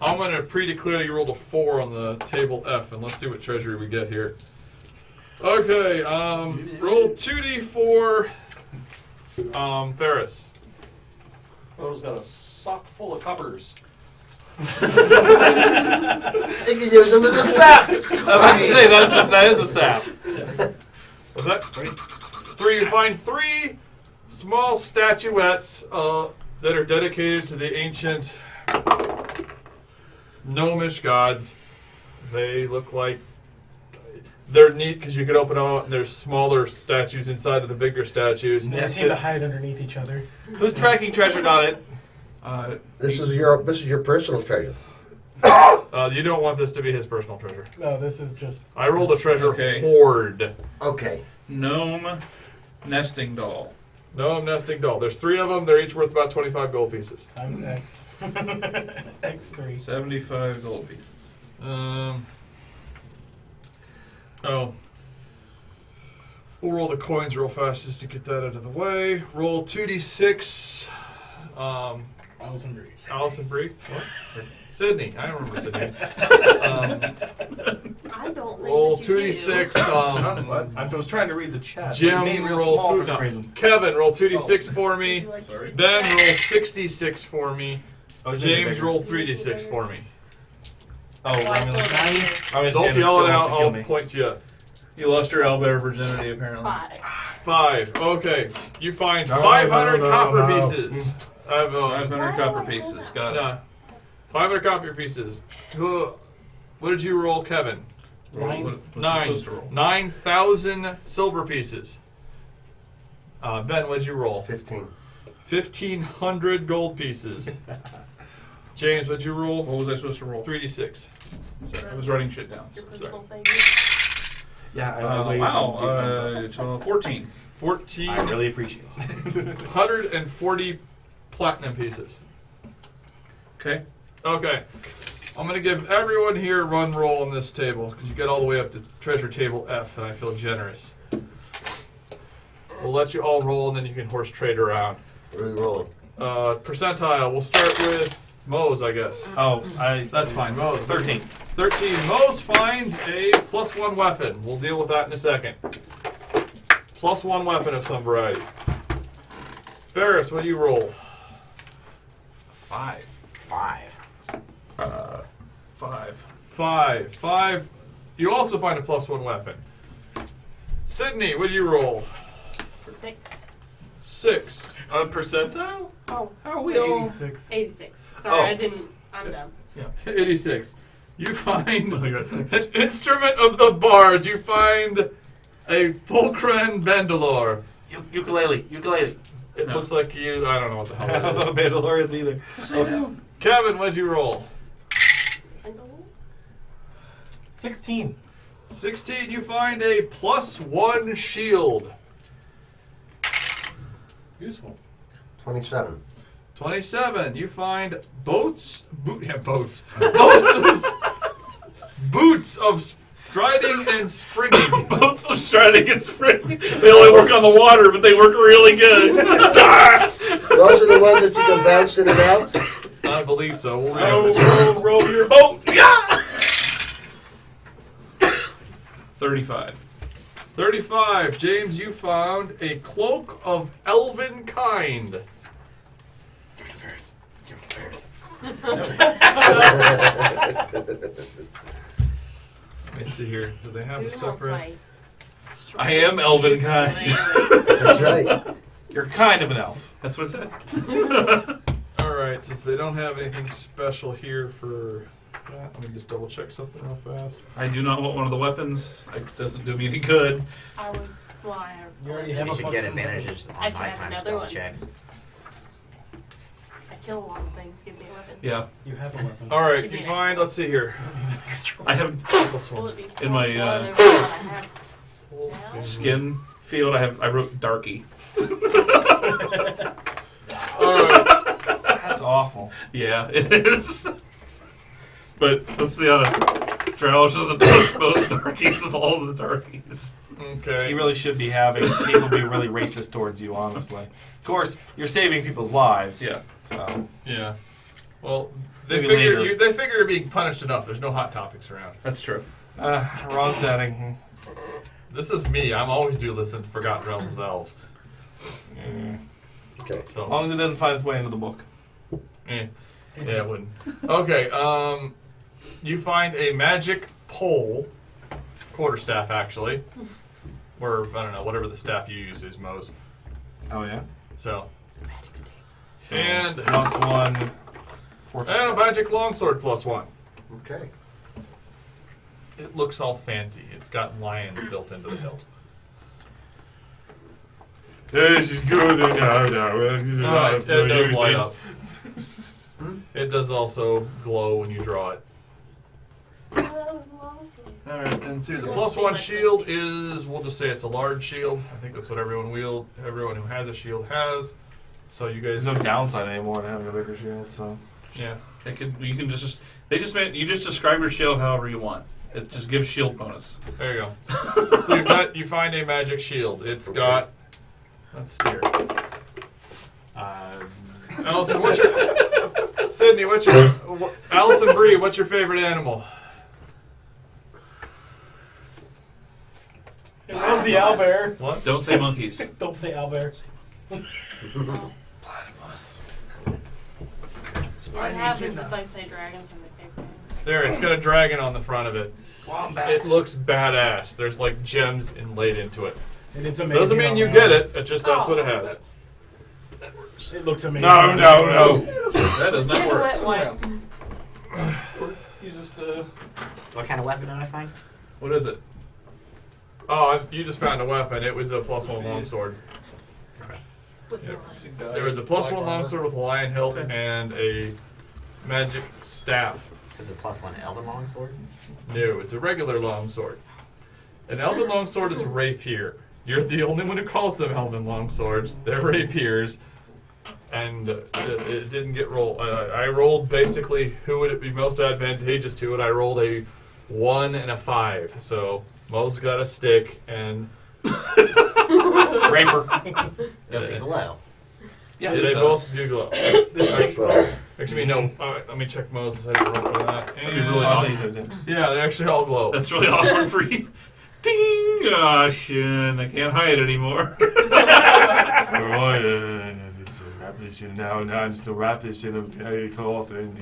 I'm going to pre-declare you rolled a 4 on the table F, and let's see what treasure we get here. Okay, roll 2d4, Ferris. O's got a sock full of coppers. They can use them as a sap. I was about to say, that is a sap. Was that 3? You find 3 small statuettes that are dedicated to the ancient gnomish gods. They look like they're neat because you could open them up and there's smaller statues inside of the bigger statues. They seem to hide underneath each other. Who's tracking treasure on it? This is your personal treasure. You don't want this to be his personal treasure. No, this is just... I rolled a treasure hoard. Okay. Gnome nesting doll. Gnome nesting doll. There's 3 of them. They're each worth about 25 gold pieces. Times X. X3. 75 gold pieces. Oh. We'll roll the coins real fast just to get that out of the way. Roll 2d6. Allison Bree. Allison Bree. What? Sydney. I don't remember Sydney. I don't think Roll that you 2d6. I was trying to read the chat. Jim, It made real roll small 2. for some reason. Kevin, roll 2d6 for do. me. Would you like to read Ben, that? roll 66 for me. Oh, he's making it James, bigger. roll 3d6 for me. Oh, Why I'm close gonna. it? Don't yell it out. I'll point to you. You lost your owlbear virginity, apparently. 5. 5. Okay. You find No, 500 no, copper no. pieces. I have 500 copper pieces. Got it. 500 copper pieces. What did you roll, Kevin? Roll, what's he 9. supposed to roll? 9,000 silver pieces. Ben, what'd you roll? 15. 1,500 gold pieces. James, what'd you roll? What was I supposed to roll? 3d6. Sorry, I was writing shit down. Your Sorry. personal saving. Yeah, I waited Wow. till 14. 14. I really appreciate it. 140 platinum pieces. Okay. Okay. I'm going to give everyone here one roll on this table because you get all the way up to treasure table F, and I feel generous. We'll let you all roll, and then you can horse trade around. What are we rolling? Percentile. We'll start with Mose, I guess. Oh, That's fine. Mose. 13. 13. Mose finds a +1 weapon. We'll deal with that in a second. +1 weapon of some variety. Ferris, what do you roll? 5. 5. 5. You also find a +1 weapon. Sydney, what do you roll? 6. 6. A percentile? Oh, How are we all? 86. 86. Sorry, Oh. I didn't. I'm dumb. 86. You find an instrument of the bard. You find a Fulcran Bandolore. Ukulele. It looks like you. I don't know what the I hell don't it know is. what Mandalore is either. Just say no. Kevin, what'd you roll? 16. 16. You find a +1 shield. Useful. 27. 27. You find boots of striding and springing. Boats of striding and spring. They only work on the water, but they work really good. Those are the ones that you can bounce in and out? I believe so. We'll row your boat. Yeah. 35. 35. James, you found a cloak of elven kind. Let me see here. Do they have a separate? I am elven kind. That's right. You're kind of an elf. That's what it said. Alright, since they don't have anything special here for that, let me just double check something real fast. I do not want one of the weapons. It doesn't do me any good. I would. Well, I have. You already have You a should plus get one. advantages I on should my have time another stealth one. checks. I kill a lot of things. Give me a weapon. Yeah. You have a weapon. Alright, Give me you an find, let's see here. I have Will it be In my, plus one over what I have now? skin field. I wrote darky. Alright. That's awful. Yeah, it is. But let's be honest. Drowse are the most darkies of all of the darkies. Okay. You really should be having people be really racist towards you, honestly. Of course, you're saving people's lives. Yeah. So Yeah. Well, they Maybe figure later. they figure you're being punished enough. There's no hot topics around. That's true. wrong setting. This is me. I'm always do listen to Forgotten Realms of Elves. Okay. As So long as it doesn't find its way into the book. yeah, it wouldn't. Okay. You find a magic pole, quarterstaff actually, or I don't know, whatever the staff you use is, Mose. Oh yeah. So Magic stick. So And- +1. and a magic longsword +1. Okay. It looks all fancy. It's got lions built into the hilt. This is good. It does light up. It does also glow when you draw it. Oh, Alright, then see, the +1 shield is, we'll just say it's a large shield. I think that's what everyone who has a shield has. So you guys, There's no downside anymore to having a bigger shield, so. yeah. You can just you just describe your shield however you want. It just gives shield bonus. There you go. So you find a magic shield. It's got, let's see here. Allison, Sydney, Allison Bree, what's your favorite animal? It was the owlbear. What? Don't say monkeys. Don't say owlbear. Platypus. What happens if I say dragons are my favorite? There, it's got a dragon on the front of it. It looks badass. There's like gems inlaid into it. It is amazing. Doesn't mean you get it. It's just that's what it has. It looks amazing. No. That does not work. You just What kind of weapon did I find? what is it? Oh, you just found a weapon. It was a +1 longsword. With Yep. lions. There was a +1 longsword with a lion hilt and a magic staff. Is it +1 elven longsword? No, it's a regular longsword. An elven longsword is a rapier. You're the only one who calls them elven longswords. They're rapiers. And it didn't get rolled. I rolled basically who would it be most advantageous to, and I rolled a 1 and a 5. So Mo's got a stick and Raper. Does it glow? Yeah, they both do glow. Well, Actually, no. Let me check Moses. I didn't roll for that. That'd be really awkward. Yeah, they actually all glow. That's really awkward for you. Ding! Oh shit! I can't hide anymore. Now I'm just to wrap this in a cloth and.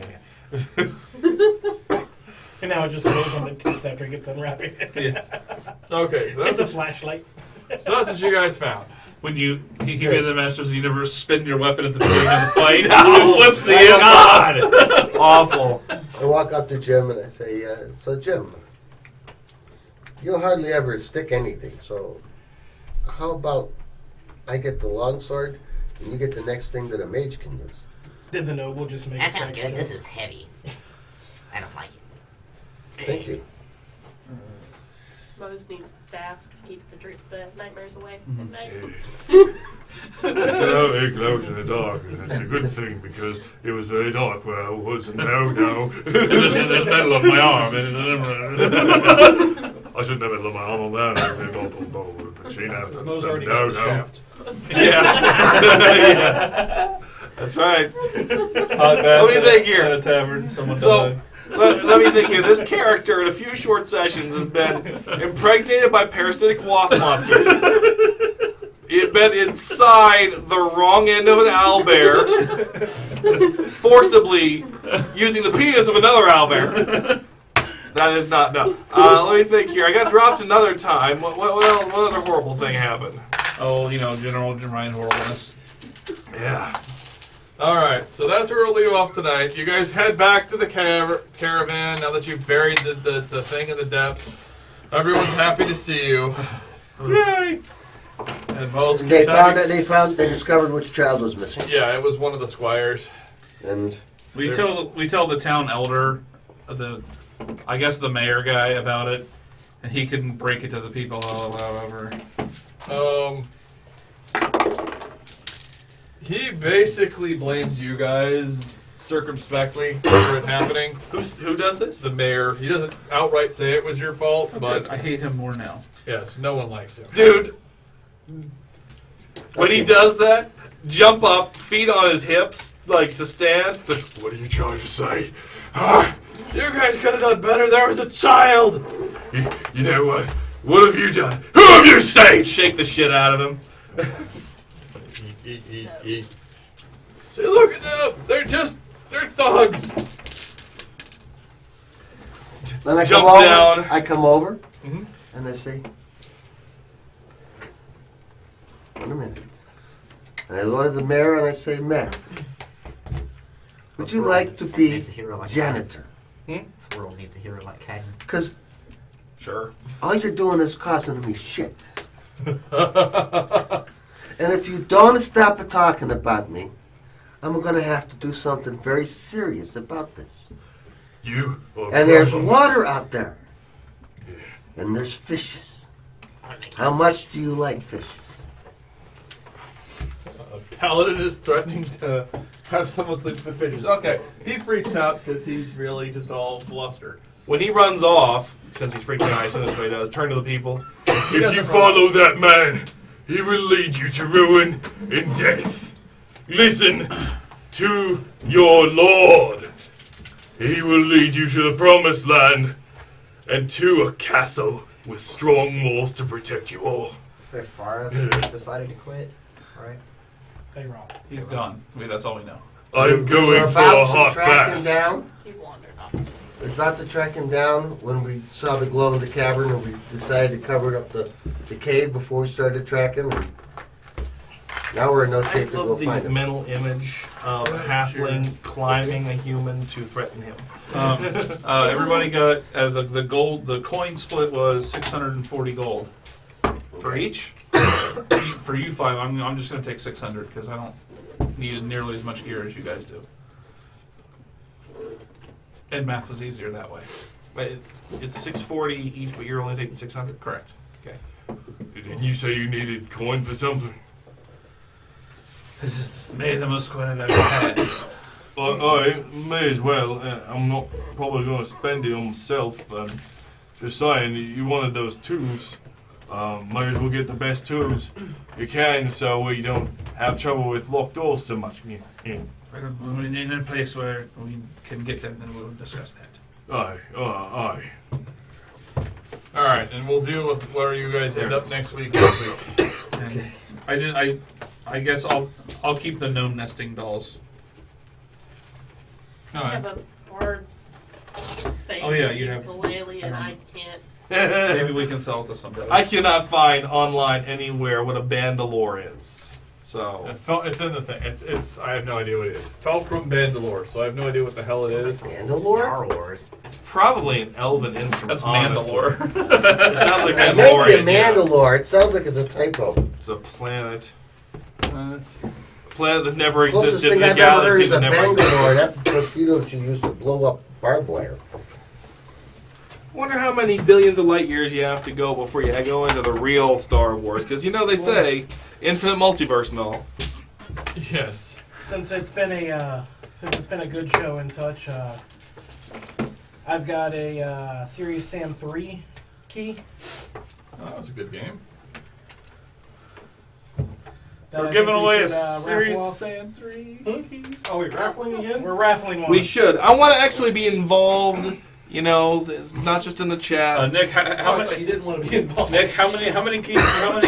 And now it just goes on the tips after it gets unwrapping it. Yeah. Okay, so It's that's a flashlight. what you guys found. When you he made the Masters of the Universe spin your weapon at the beginning of the fight, it flips the God! Awful. I walk up to Jim and I say, so Jim, you hardly ever stick anything, so how about I get the longsword and you get the next thing that a mage can use? Did the noble just make That it sounds extra? good. This is heavy. I don't like it. Thank you. Mose needs the staff to keep the nightmares away at night. It glows in the dark, and that's a good thing because it was very dark where I was, and now. There's metal on my arm. I shouldn't have metal on my arm on that. Mo's already got the shaft. Yeah. That's right. Let me think here. At a tavern, someone So, died. let me think here. This character, in a few short sessions, has been impregnated by parasitic wasp monsters. It been inside the wrong end of an owlbear, forcibly using the penis of another owlbear. That is not no. Let me think here. I got dropped another time. What other horrible thing happened? Oh, general Jermaine horribleness. Yeah. Alright, so that's where we'll leave off tonight. You guys head back to the caravan now that you've buried the thing in the depths. Everyone's happy to see you. Yay! And Mo's They discovered which child was missing. Yeah, it was one of the squires. And We tell the town elder, the mayor guy about it, and he couldn't break it to the people. However, he basically blames you guys circumspectly for it happening. Who does this? The mayor. He doesn't outright say it was your fault, but I hate him more now. yes, no one likes him. Dude, when he does that, jump up, feet on his hips, like to stand. What are you trying to say? You guys could have done better. There was a child. You know what? What have you done? Who have you saved? Shake the shit out of him. Eat. See, look at them. They're thugs. then I Jump come over, down. Mhm. And I say, wait a minute. And I look at the mayor and I say, Mayor, would you like to be Needs a hero like janitor? This world needs a hero like Caden. Because Sure. all you're doing is causing me shit. And if you don't stop talking about me, I'm going to have to do something very serious about this. You. And there's water out there. and there's fishes. How much do you like fishes? Paladin is threatening to have someone sleep with the fishes. Okay, he freaks out because he's really just all bluster. When he runs off, since he's freaking out, so that's what he does, turn to the people. If you doesn't follow that man, he will lead you to ruin and death. Listen to your Lord. He will lead you to the promised land and to a castle with strong walls to protect you all. So far, decided to quit, right? They wrong. He's gone. That's all we know. I'm going We're for a about to hot track him bath. down. He wandered off. We're about to track him down when we saw the glow of the cavern and we decided to cover up the cave before we started tracking. And now we're in no I shape just to go love find the him. mental image of a halfling climbing a human to threaten him. Everybody got the gold. The coin split was 640 gold For each? for you five. I'm just going to take 600 because I don't need nearly as much gear as you guys do. And math was easier that way. But it's 640 each, but you're only taking 600? Correct. Okay. Didn't you say you needed coin for something? This is maybe the most coin I've ever had. I may as well. I'm not probably going to spend it on myself, but just saying, you wanted those tools. Might as well get the best tools you can so we don't have trouble with locked doors so much. Yeah. We're in a place where we can get them, then we'll discuss that. Aye. All right, and we'll deal with where you guys end up next week. And I guess I'll keep the gnome nesting dolls. All I have right. a hard thing. Oh, yeah, with you have- ukulele, and I can't. Maybe we can sell it to somebody. I cannot find online anywhere what a bandolore is. So It's in the thing. It's. I have no idea what it is. Fulcrum Bandalore. So I have no idea what the hell it is. Mandalore? Star Wars. it's probably an elven instrument. That's honestly. Mandalore. It sounds like It Mandalorian. may be a yeah. Mandalore. It sounds like it's a typo. It's a planet. A planet that never Closest existed in thing the I've ever heard galaxy is a that never existed. Bangalore. That's the torpedo that you use to blow up barbed wire. Wonder how many billions of light years you have to go before you go into the real Star Wars. Because you know they say infinite multiverse and all. Yes. Since it's been a good show and such, I've got a Serious Sam 3 key. Oh, that was a good game. that I We're think giving we away a should, raffle Serious off. Sam 3. Oh, wait, raffling again? We're raffling one. We should. I want to actually be involved. You know, it's not just in the chat. Nick, how I thought many? you didn't want to be involved. Nick, how many keys? What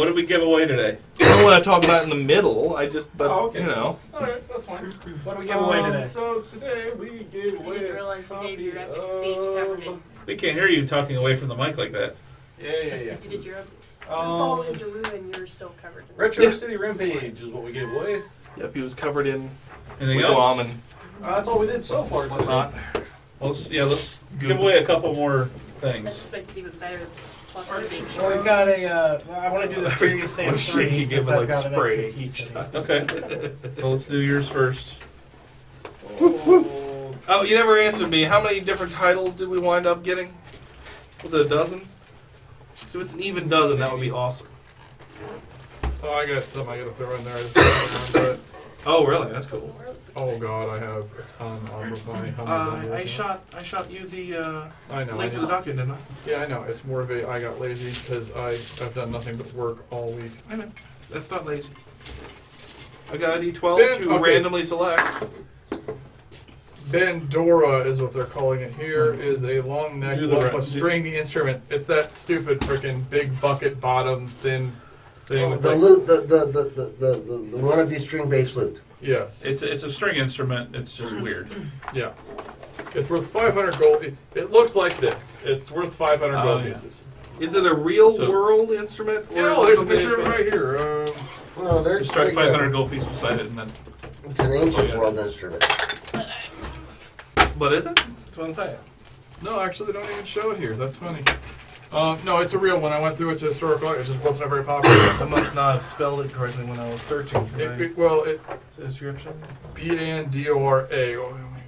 did we give away today? I don't want to talk about it in the middle. I just, but Oh, okay. you know. Alright, that's fine. What do we give away today? So today we gave I away didn't a realize you gave your epic copy speech covered in. We can't hear you talking away from the mic like that. Yeah. You did your fall into ruin. You're still covered in. Retro City Rampage is what we gave away. Yep, he was covered in Anything else? wigwam and That's all we did so far today. whatnot. Let's give away a couple more I things. expect even better. Plus, I think Well, we've got a. I want to do the Serious Sam Wish 3 you could since give it, I've like, got an spray extra each key time. Okay. So let's do yours first. Oh, you never answered me. How many different titles did we wind up getting? Was it a dozen? So if it's an even dozen, that would be awesome. Oh, I got some I gotta throw in there. I just threw it around, Oh, really? That's cool. but, oh god, I have a ton of my Humble I shot you the I know. link to the document, didn't I? Yeah, I know. It's more of a I got lazy because I've done nothing but work all week. I know. That's not lazy. I got a D12 Ben, to okay. randomly select. Bandora is what they're calling it here. Is a long neck Do the with ra- a stringy instrument. It's that stupid freaking big bucket bottom thin thing. with The like- lute, the wannabe string-based lute. Yes. It's a string instrument. It's just weird. Yeah. It's worth 500 gold. It looks like this. It's worth 500 Oh, gold yeah. pieces. Is it a real So- world instrument? Or Yeah, is it there's a something picture of it that's- right here. No, there's Just strike like 500 gold piece beside it, and then It's an ancient Oh, yeah. world instrument. But is it? That's what I'm saying. No, actually, they don't even show it here. That's funny. No, it's a real one. I went through its historical. It just wasn't very popular. I must not have spelled it correctly when I was searching. Well, it Description. Bandora. Oh, let me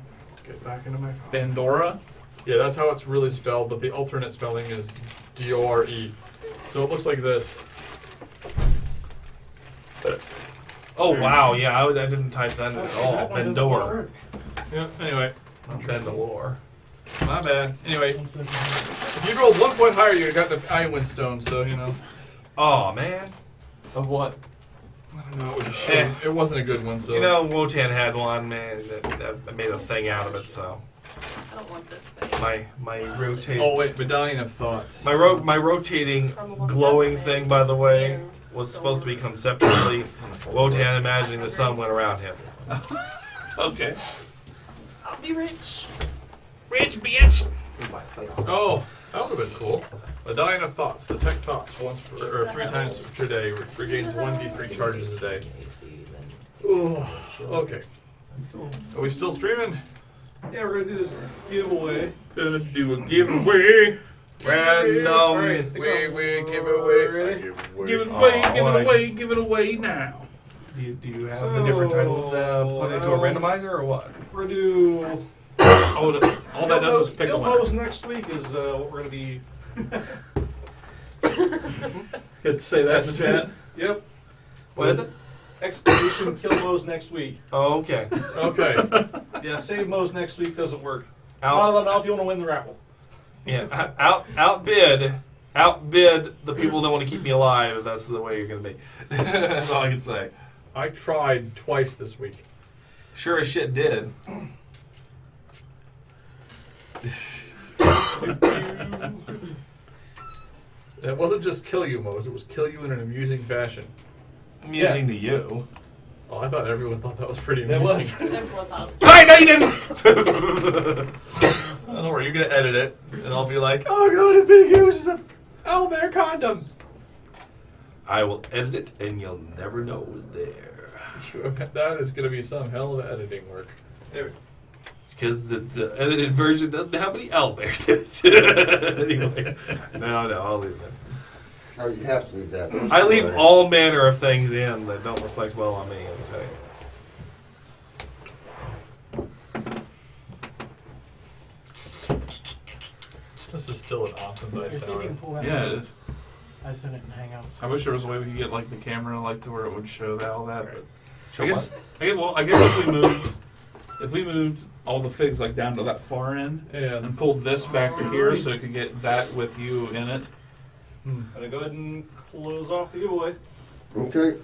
get back into my phone. Bandora. Yeah, that's how it's really spelled, but the alternate spelling is D-O-R-E. So it looks like this. Oh wow, yeah, I didn't type that in at all. Bendor. Yeah, anyway. Bendor. My bad. Anyway, if you rolled 1 point higher, you'd have gotten an Iron Stone, so, you know. Oh man. Of what? I don't know, it was a shame. It wasn't a good one, so. You know, Wotan had one, man, that made a thing out of it, so. I don't want this thing. My rotating. Oh, wait, Medallion of Thoughts. My rotating glowing thing, by the way, was supposed to be conceptually Wotan imagining the sun went around him. Okay. I'll be rich. Rich bitch! Oh, that would have been cool. Medallion of Thoughts. Detect thoughts or 3 times per day. Regains 1d3 charges a day. Ooh, okay. Are we still streaming? Yeah, we're gonna do this giveaway. Gonna do a giveaway. Random. Give away. Give it away now. Do you have the different titles put into a randomizer or what? We're gonna do. All that does is pick a winner. Kilmos next week is what we're gonna be. Get to say that in the chat. Yep. What is it? Exclamation Kilmos next week. Oh, okay. Okay. Yeah, save Mo's next week doesn't work. Out, I'll let them know if you want to win the raffle. yeah, outbid the people that want to keep me alive. If that's the way you're gonna be. That's all I can say. I tried twice this week. Sure as shit did. It wasn't just kill you, Mose. It was kill you in an amusing fashion. Amusing to you. Oh, I thought everyone thought that was pretty That amusing. was. Everyone thought it was Hey, no, you didn't. Don't worry, you're gonna edit it, and I'll be like, "Oh god, a big uses an owlbear condom." I will edit it, and you'll never know it was there. That is gonna be some hell of editing work. It's because the edited version doesn't have any owlbears in it. Anyway, no, I'll leave that. Oh, you have to leave that. I leave all manner of things in that don't reflect well on me. I would say. This is still an awesome Here, dice see if you tower. can pull that Yeah, out. it is. I sent it in Hangouts. I wish there was a way we could get like the camera like to where it would show that all that. But Show I guess if we moved all the figs like down to that far end And and pulled this back to here so it could get that with you in it. I'm gonna go ahead and close off the giveaway. Okay.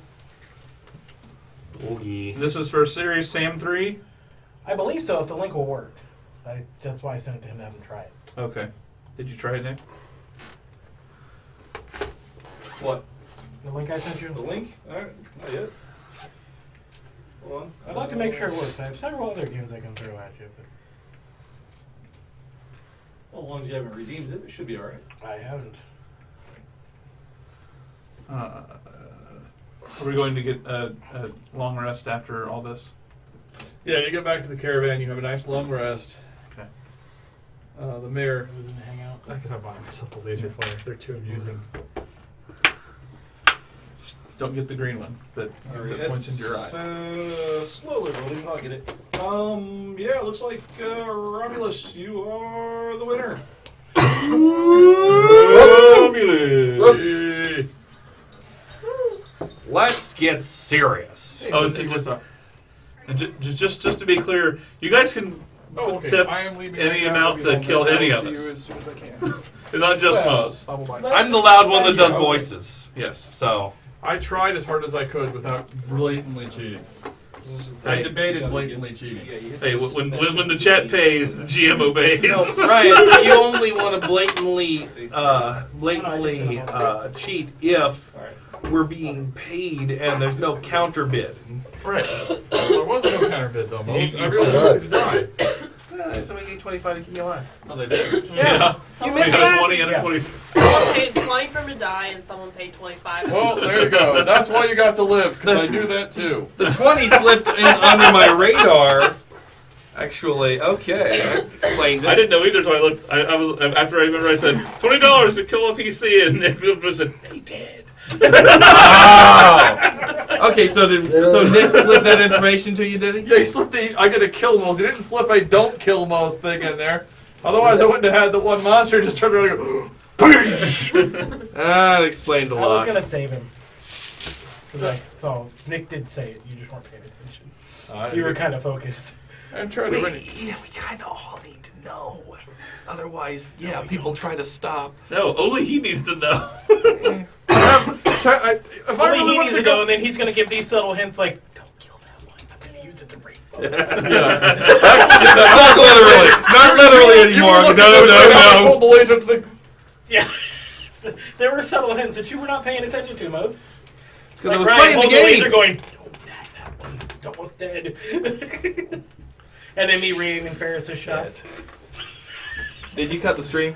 Oogie. This is for Series Sam 3. I believe so, if the link will work. That's why I sent it to him to have him try it. Okay. Did you try it, Nick? What? The link I sent The you? link? Alright, not yet. Hold on. I'd like to make sure it works. I have several other games I can throw at you, Well, as long as you haven't redeemed it, it should be alright. but I haven't. Are we going to get a long rest after all this? yeah, you get back to the caravan. You have a nice long rest. Okay. The mayor. It was in the Hangout. I could have bought myself a laser pointer. They're too amusing. Don't get the green one that points into your eye. Slowly loading, I'll get it. Yeah, it looks like Romulus, you are the winner. Let's get serious. Hey, Oh, and and what's up? just to be clear, you guys can Oh, okay. tip I am leaving any right now. amount I'll be to home kill now. any I'll of see us. you as soon as I can. It's not just Well, Mo's. bye-bye. I'm the loud one that does Yeah. voices. Yes. So I tried as hard as I could without blatantly cheating. I debated blatantly cheating. Hey, when the chat pays, the GM obeys. Ryan, you only want to blatantly cheat if we're being paid and there's no counter bid. Right. There was no counterbid though, Mose. You- Everyone wanted to die. So we need 25 to keep you alive. Oh, they did? Yeah. You We missed got that? 20 and a 20. Someone paid 20 for him to die, and someone paid 25. Well, there you go. That's why you got to live, because I knew that too. The 20 slipped in under my radar. Actually, okay, that explains it. I didn't know either, so I looked. I was after I remember I said $20 to kill a PC, and Nick said they did. Oh. Okay, so Nick slipped that information to you, did he? Yeah, he slipped the I get a kill Mose. He didn't slip a don't kill Mose thing in there. Otherwise, I wouldn't have had the one monster just turn around and go. That explains a I was lot. gonna save him. Because I saw Nick did say it. You just weren't paying attention. You were kind of focused. I'm trying to. We kind of all need to know. Otherwise, people try to stop. No, only he needs to know. Only he needs to go, and then he's gonna give these subtle hints like, "Don't kill that one. I'm gonna use it to break bones." Not literally anymore. No. Pulled the laser. It's like, Yeah. There were subtle hints that you were not paying attention to, Mose. It's because I was playing the game. Laser going, "Don't tag that one. It's almost dead." And then me reading in Ferris's shots. Did you cut the stream?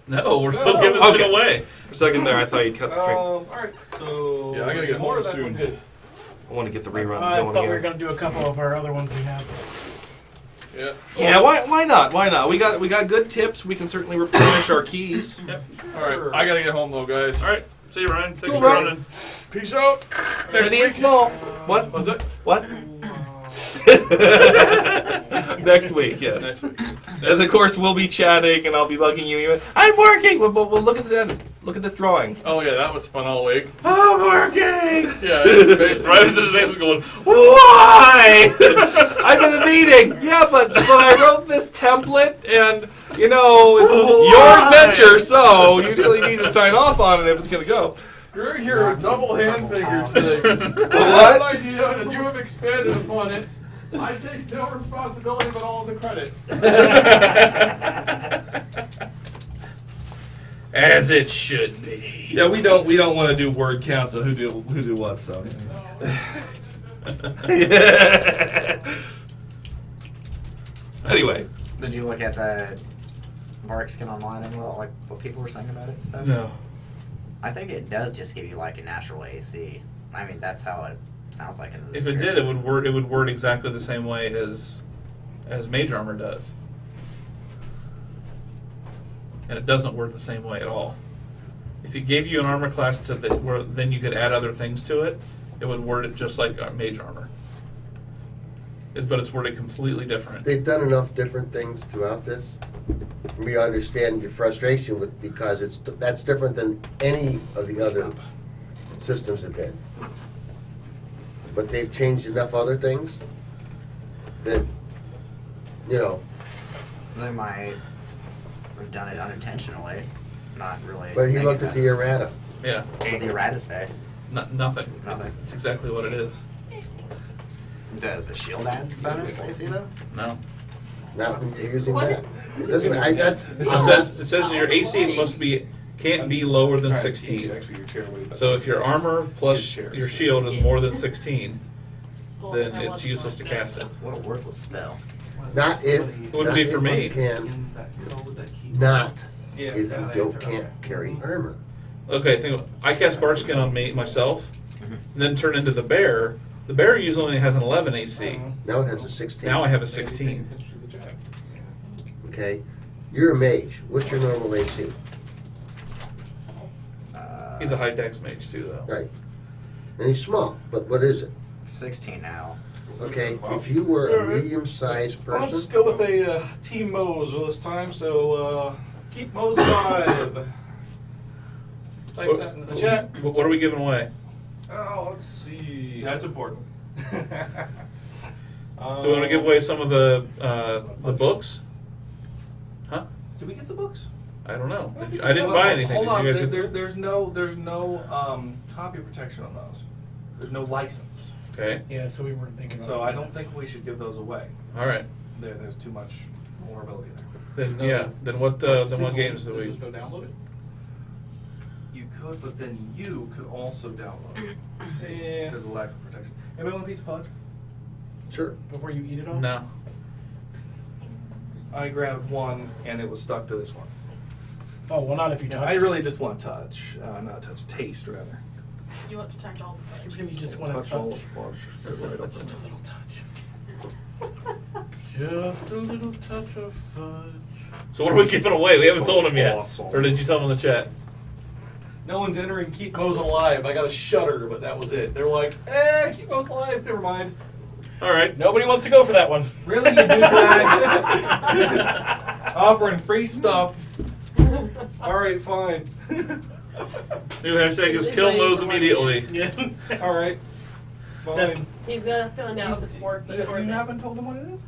No, we're still giving shit away. For a second there, I thought you'd cut the stream. Alright, so. Yeah, I gotta get home soon. Good. I want to get the reruns I going thought we here. were going to do a couple of our other ones we have. yeah. Yeah, why not? Why not? We got good tips. We can certainly replenish our keys. Yep. All right, I gotta get home though, guys. All right. See you, Ryan. Thanks Cool, for Ryan. running. Peace out. Next Ready and week. small. What? Was it? What? Next week, yes. Next week. And of course, we'll be chatting, and I'll be bugging you. I'm working. Well, look at this. Look at this drawing. Oh yeah, that was fun all week. I'm working. Yeah, it's basically. Ryan's face was going, why? I'm in a meeting. Yeah, but I wrote this template, and it's your adventure, so you really need to sign off on it if it's gonna go. You're here double hand fingers today. I What? have an idea, and you have expanded upon it. I take no responsibility but all of the credit. As it should be. Yeah, we don't want to do word counts of who do what. So. Anyway. Did you look at the Mark skin online and like what people were saying about it and stuff? No. I think it does just give you like a natural AC. I mean, that's how it sounds like in the If it did, it would word exactly the same way as Mage Armor does. And it doesn't word the same way at all. If it gave you an armor class then you could add other things to it, it would word it just like Mage Armor. But it's worded completely different. They've done enough different things throughout this for me to understand your frustration with, because that's different than any of the other systems have been. But they've changed enough other things that, They might have done it unintentionally, not really. But he thinking looked at the errata. Yeah. What did the errata say? Nothing. Nothing. It's exactly what it is. Does the shield add bonus AC though? No. Not using What? that. It doesn't. It says your AC can't be lower than 16. So if your armor plus your shield is more than 16, then it's useless to cast it. What a worthless spell. Not if. It wouldn't be for me. You can. Not if you can't carry armor. Okay, I cast Barkskin on myself, and then turn into the bear. The bear usually only has an 11 AC. Now it has a 16. Now I have a 16. Okay. You're a mage. What's your normal AC? He's a high dex mage too, though. Right. And he's small, but what is it? 16 now. Okay, if you were a medium-sized person. Let's go with a Team Mose this time, so keep Mose alive. Type that in the chat. What are we giving away? Oh, let's see. That's important. Do we want to give away some of the books? Huh? Did we get the books? I don't know. I didn't buy anything. Hold on. Did you guys There's no copy protection on those. There's no license. Okay. Yeah, so we weren't thinking about So I don't think we should give those away. All right. There's too much vulnerability there. Then yeah. Then what games do we? Just go download it. You could, but then you could also download it because of lack of protection. Anybody want a piece of fudge? Sure. Before you eat it all? No. I grabbed one and it was stuck to this one. Oh, well, not if you touch I it. really just want touch, not touch, taste rather. You want to touch all the fudge. Even if you just want to Touch all the fudge. Get right up Just a in little touch. Just a little touch of fudge. So what are we giving away? We haven't So told them yet. awesome. Or did you tell them in the chat? No one's entering Keep Mose Alive. I got a shudder, but that was it. They're like, Keep Mose Alive. Never mind. All right. Nobody wants to go for that one. Really, you do that? offering free stuff. All right, fine. New hashtag is kill Moe's immediately. Yeah. All right, fine. He's gonna find out if it's working You or not. haven't told him what it is?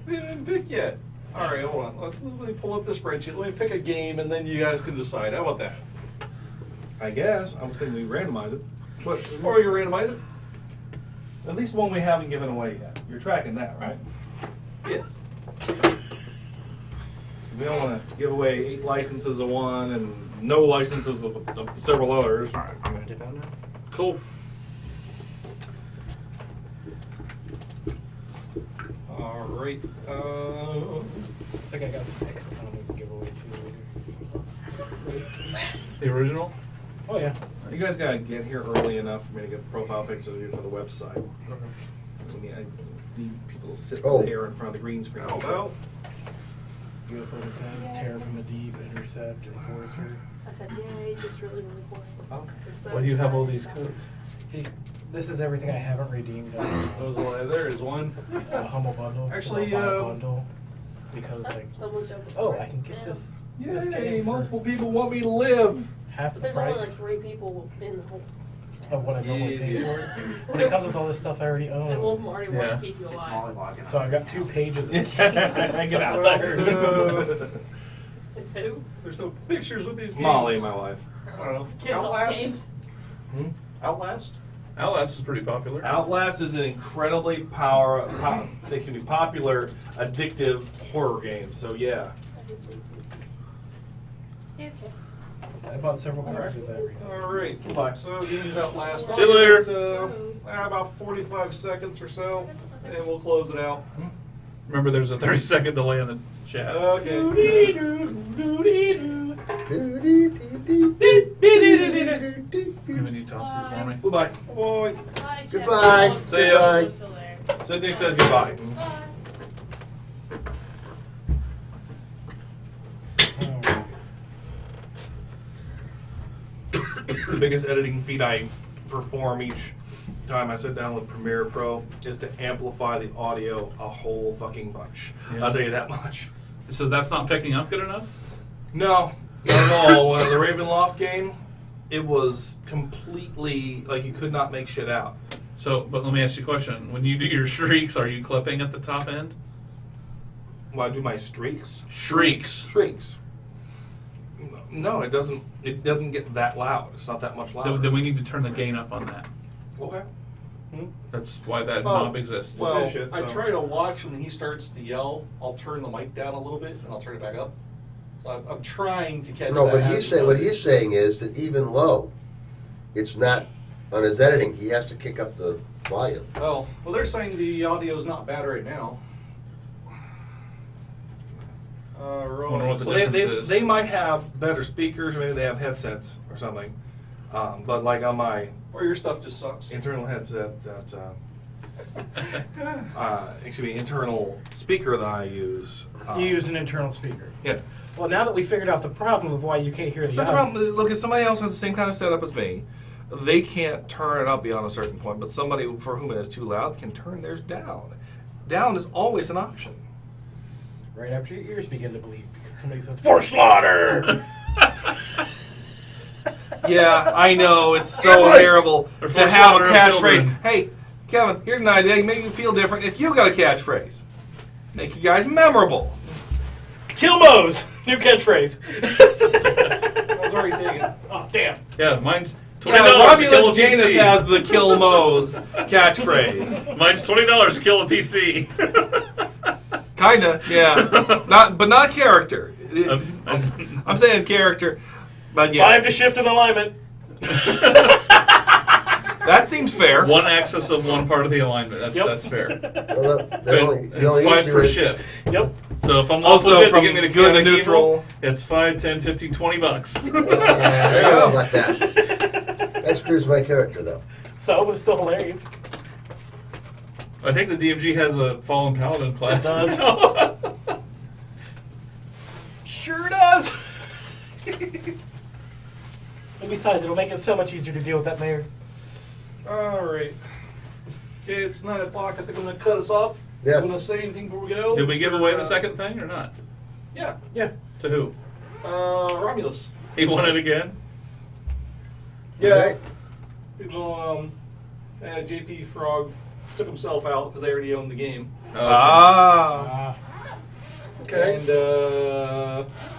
We didn't pick yet. All right, hold on. Let me pull up the spreadsheet. Let me pick a game, and then you guys can decide. How about that? I guess. I was thinking we randomize it. But Or you randomize it? at least one we haven't given away yet. You're tracking that, right? Yes. We don't want to give away 8 licenses of one and no licenses of several others. All right, I'm gonna dip out now. Cool. All right. Looks like I got some XCOM we can give away too. The original? Oh yeah. You guys gotta get here early enough for me to get a profile picture of you for the website. I need people to sit there in front of the green screen. How about? Beautiful defense, terror from the deep, intercept, enforcer. I said, yeah, just really boring. Oh. Why do you have all these codes? Hey, this is everything I haven't redeemed. Those are, there is one. Humble bundle. Actually, I'll buy a bundle because like, Someone jumped. oh, I can get this Yay, game for multiple people want me to live. half the There's only price like 3 people in the whole. of what I normally pay for it. But it comes with all this stuff I already And one own. of them already wants Yeah. to keep you It's alive. mollywog. So I got 2 pages of get out there. And 2? There's no pictures with these games. Molly, my wife. I don't know. Kill Outlast? games. Outlast? Outlast is pretty popular. Outlast is an incredibly popular, addictive horror game. So yeah. Okay. I bought several copies of that recently. All right. Goodbye. So games Outlast. See you later. It's, about 45 seconds or so, and we'll close it out. Remember, there's a 30-second delay in the chat. Okay. When you toss these for me. Goodbye. Boy. Bye, Goodbye. Jeff. See ya. Goodbye. Still there. Sydney says goodbye. Bye. The biggest editing feat I perform each time I sit down with Premiere Pro is to amplify the audio a whole fucking bunch. Yeah. I'll tell you that much. So that's not picking up good enough? No, not at all. The Ravenloft game, it was completely like you could not make shit out. So, but let me ask you a question. When you do your shrieks, are you clipping at the top end? When I do my streaks, Shrieks. no, it doesn't. It doesn't get that loud. It's not that much louder. Then we need to turn the gain up on that. Okay. That's why that Oh, knob exists. Well, Shit, I so- try to watch when he starts to yell. I'll turn the mic down a little bit, and I'll turn it back up. So I'm trying to catch No, that. but as he what does he's it. saying is that even low, it's not on his editing. He has to kick up the volume. Oh, well, they're saying the audio's not bad right now. Wonder what the Well, difference is. they might have better speakers, or maybe they have headsets or something. But like on my Or your stuff just sucks. internal headset, internal speaker that I use. You use an internal speaker. Yeah. Well, now that we figured out the problem of why you can't hear It's the not the audio, problem. Look, if somebody else has the same kind of setup as me, they can't turn it up beyond a certain point. But somebody for whom it is too loud can turn theirs down. Down is always an option. right after your ears begin to bleed because somebody says "for slaughter." Yeah, I know. It's so terrible Or to forced have a slaughter of catchphrase. children. Hey, Kevin, here's an idea. Make you feel different. If you got a catchphrase, make you guys memorable. Kill Moe's new catchphrase. I was already taken. Oh damn! Yeah, mine's $20 Yeah, to kill a Romulus Janus PC. has the Kill Moe's catchphrase. Mine's $20 to kill a PC. Kinda, yeah. Not character. I'm saying character, but yeah. 5 to shift and alignment. That seems fair. One axis of one part of the alignment. That's fair. Well, the only It's 5 issue per is, shift. Yep. So if I'm Also also good to from get me to good to cable, neutral. it's 5, 10, 15, $20. I don't know about that. That screws my character, though. So, but it's still hilarious. I think the DMG has a Fallen Paladin class. It does. Sure does. And besides, it'll make it so much easier to deal with that mayor. All right. Okay, it's 9 o'clock. I think I'm going to cut us off. Yes. Want to say anything before we go? Did we give away the second thing or not? Yeah. To who? Romulus. He won it again? Yeah. Okay. People, JP Frog took himself out because they already owned the game. Ah. Okay. And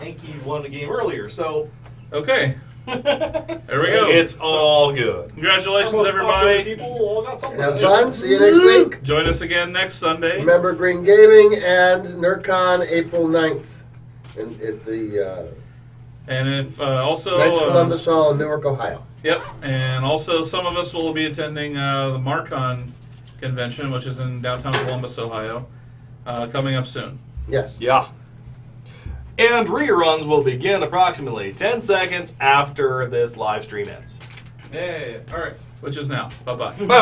Anki won the game earlier, so Okay. There we go. It's all good. Congratulations, our most popular everybody. people all got something. Have fun. See you next week. Join us again next Sunday. Remember Green Gaming and NerdCon April 9th at the And if also. Knights of Columbus Hall in Newark, Ohio. Yep. And also, some of us will be attending the Marcon convention, which is in downtown Columbus, Ohio, coming up soon. Yes. Yeah. And reruns will begin approximately 10 seconds after this live stream ends. Yeah. All right. Which is now. Bye bye. Bye bye.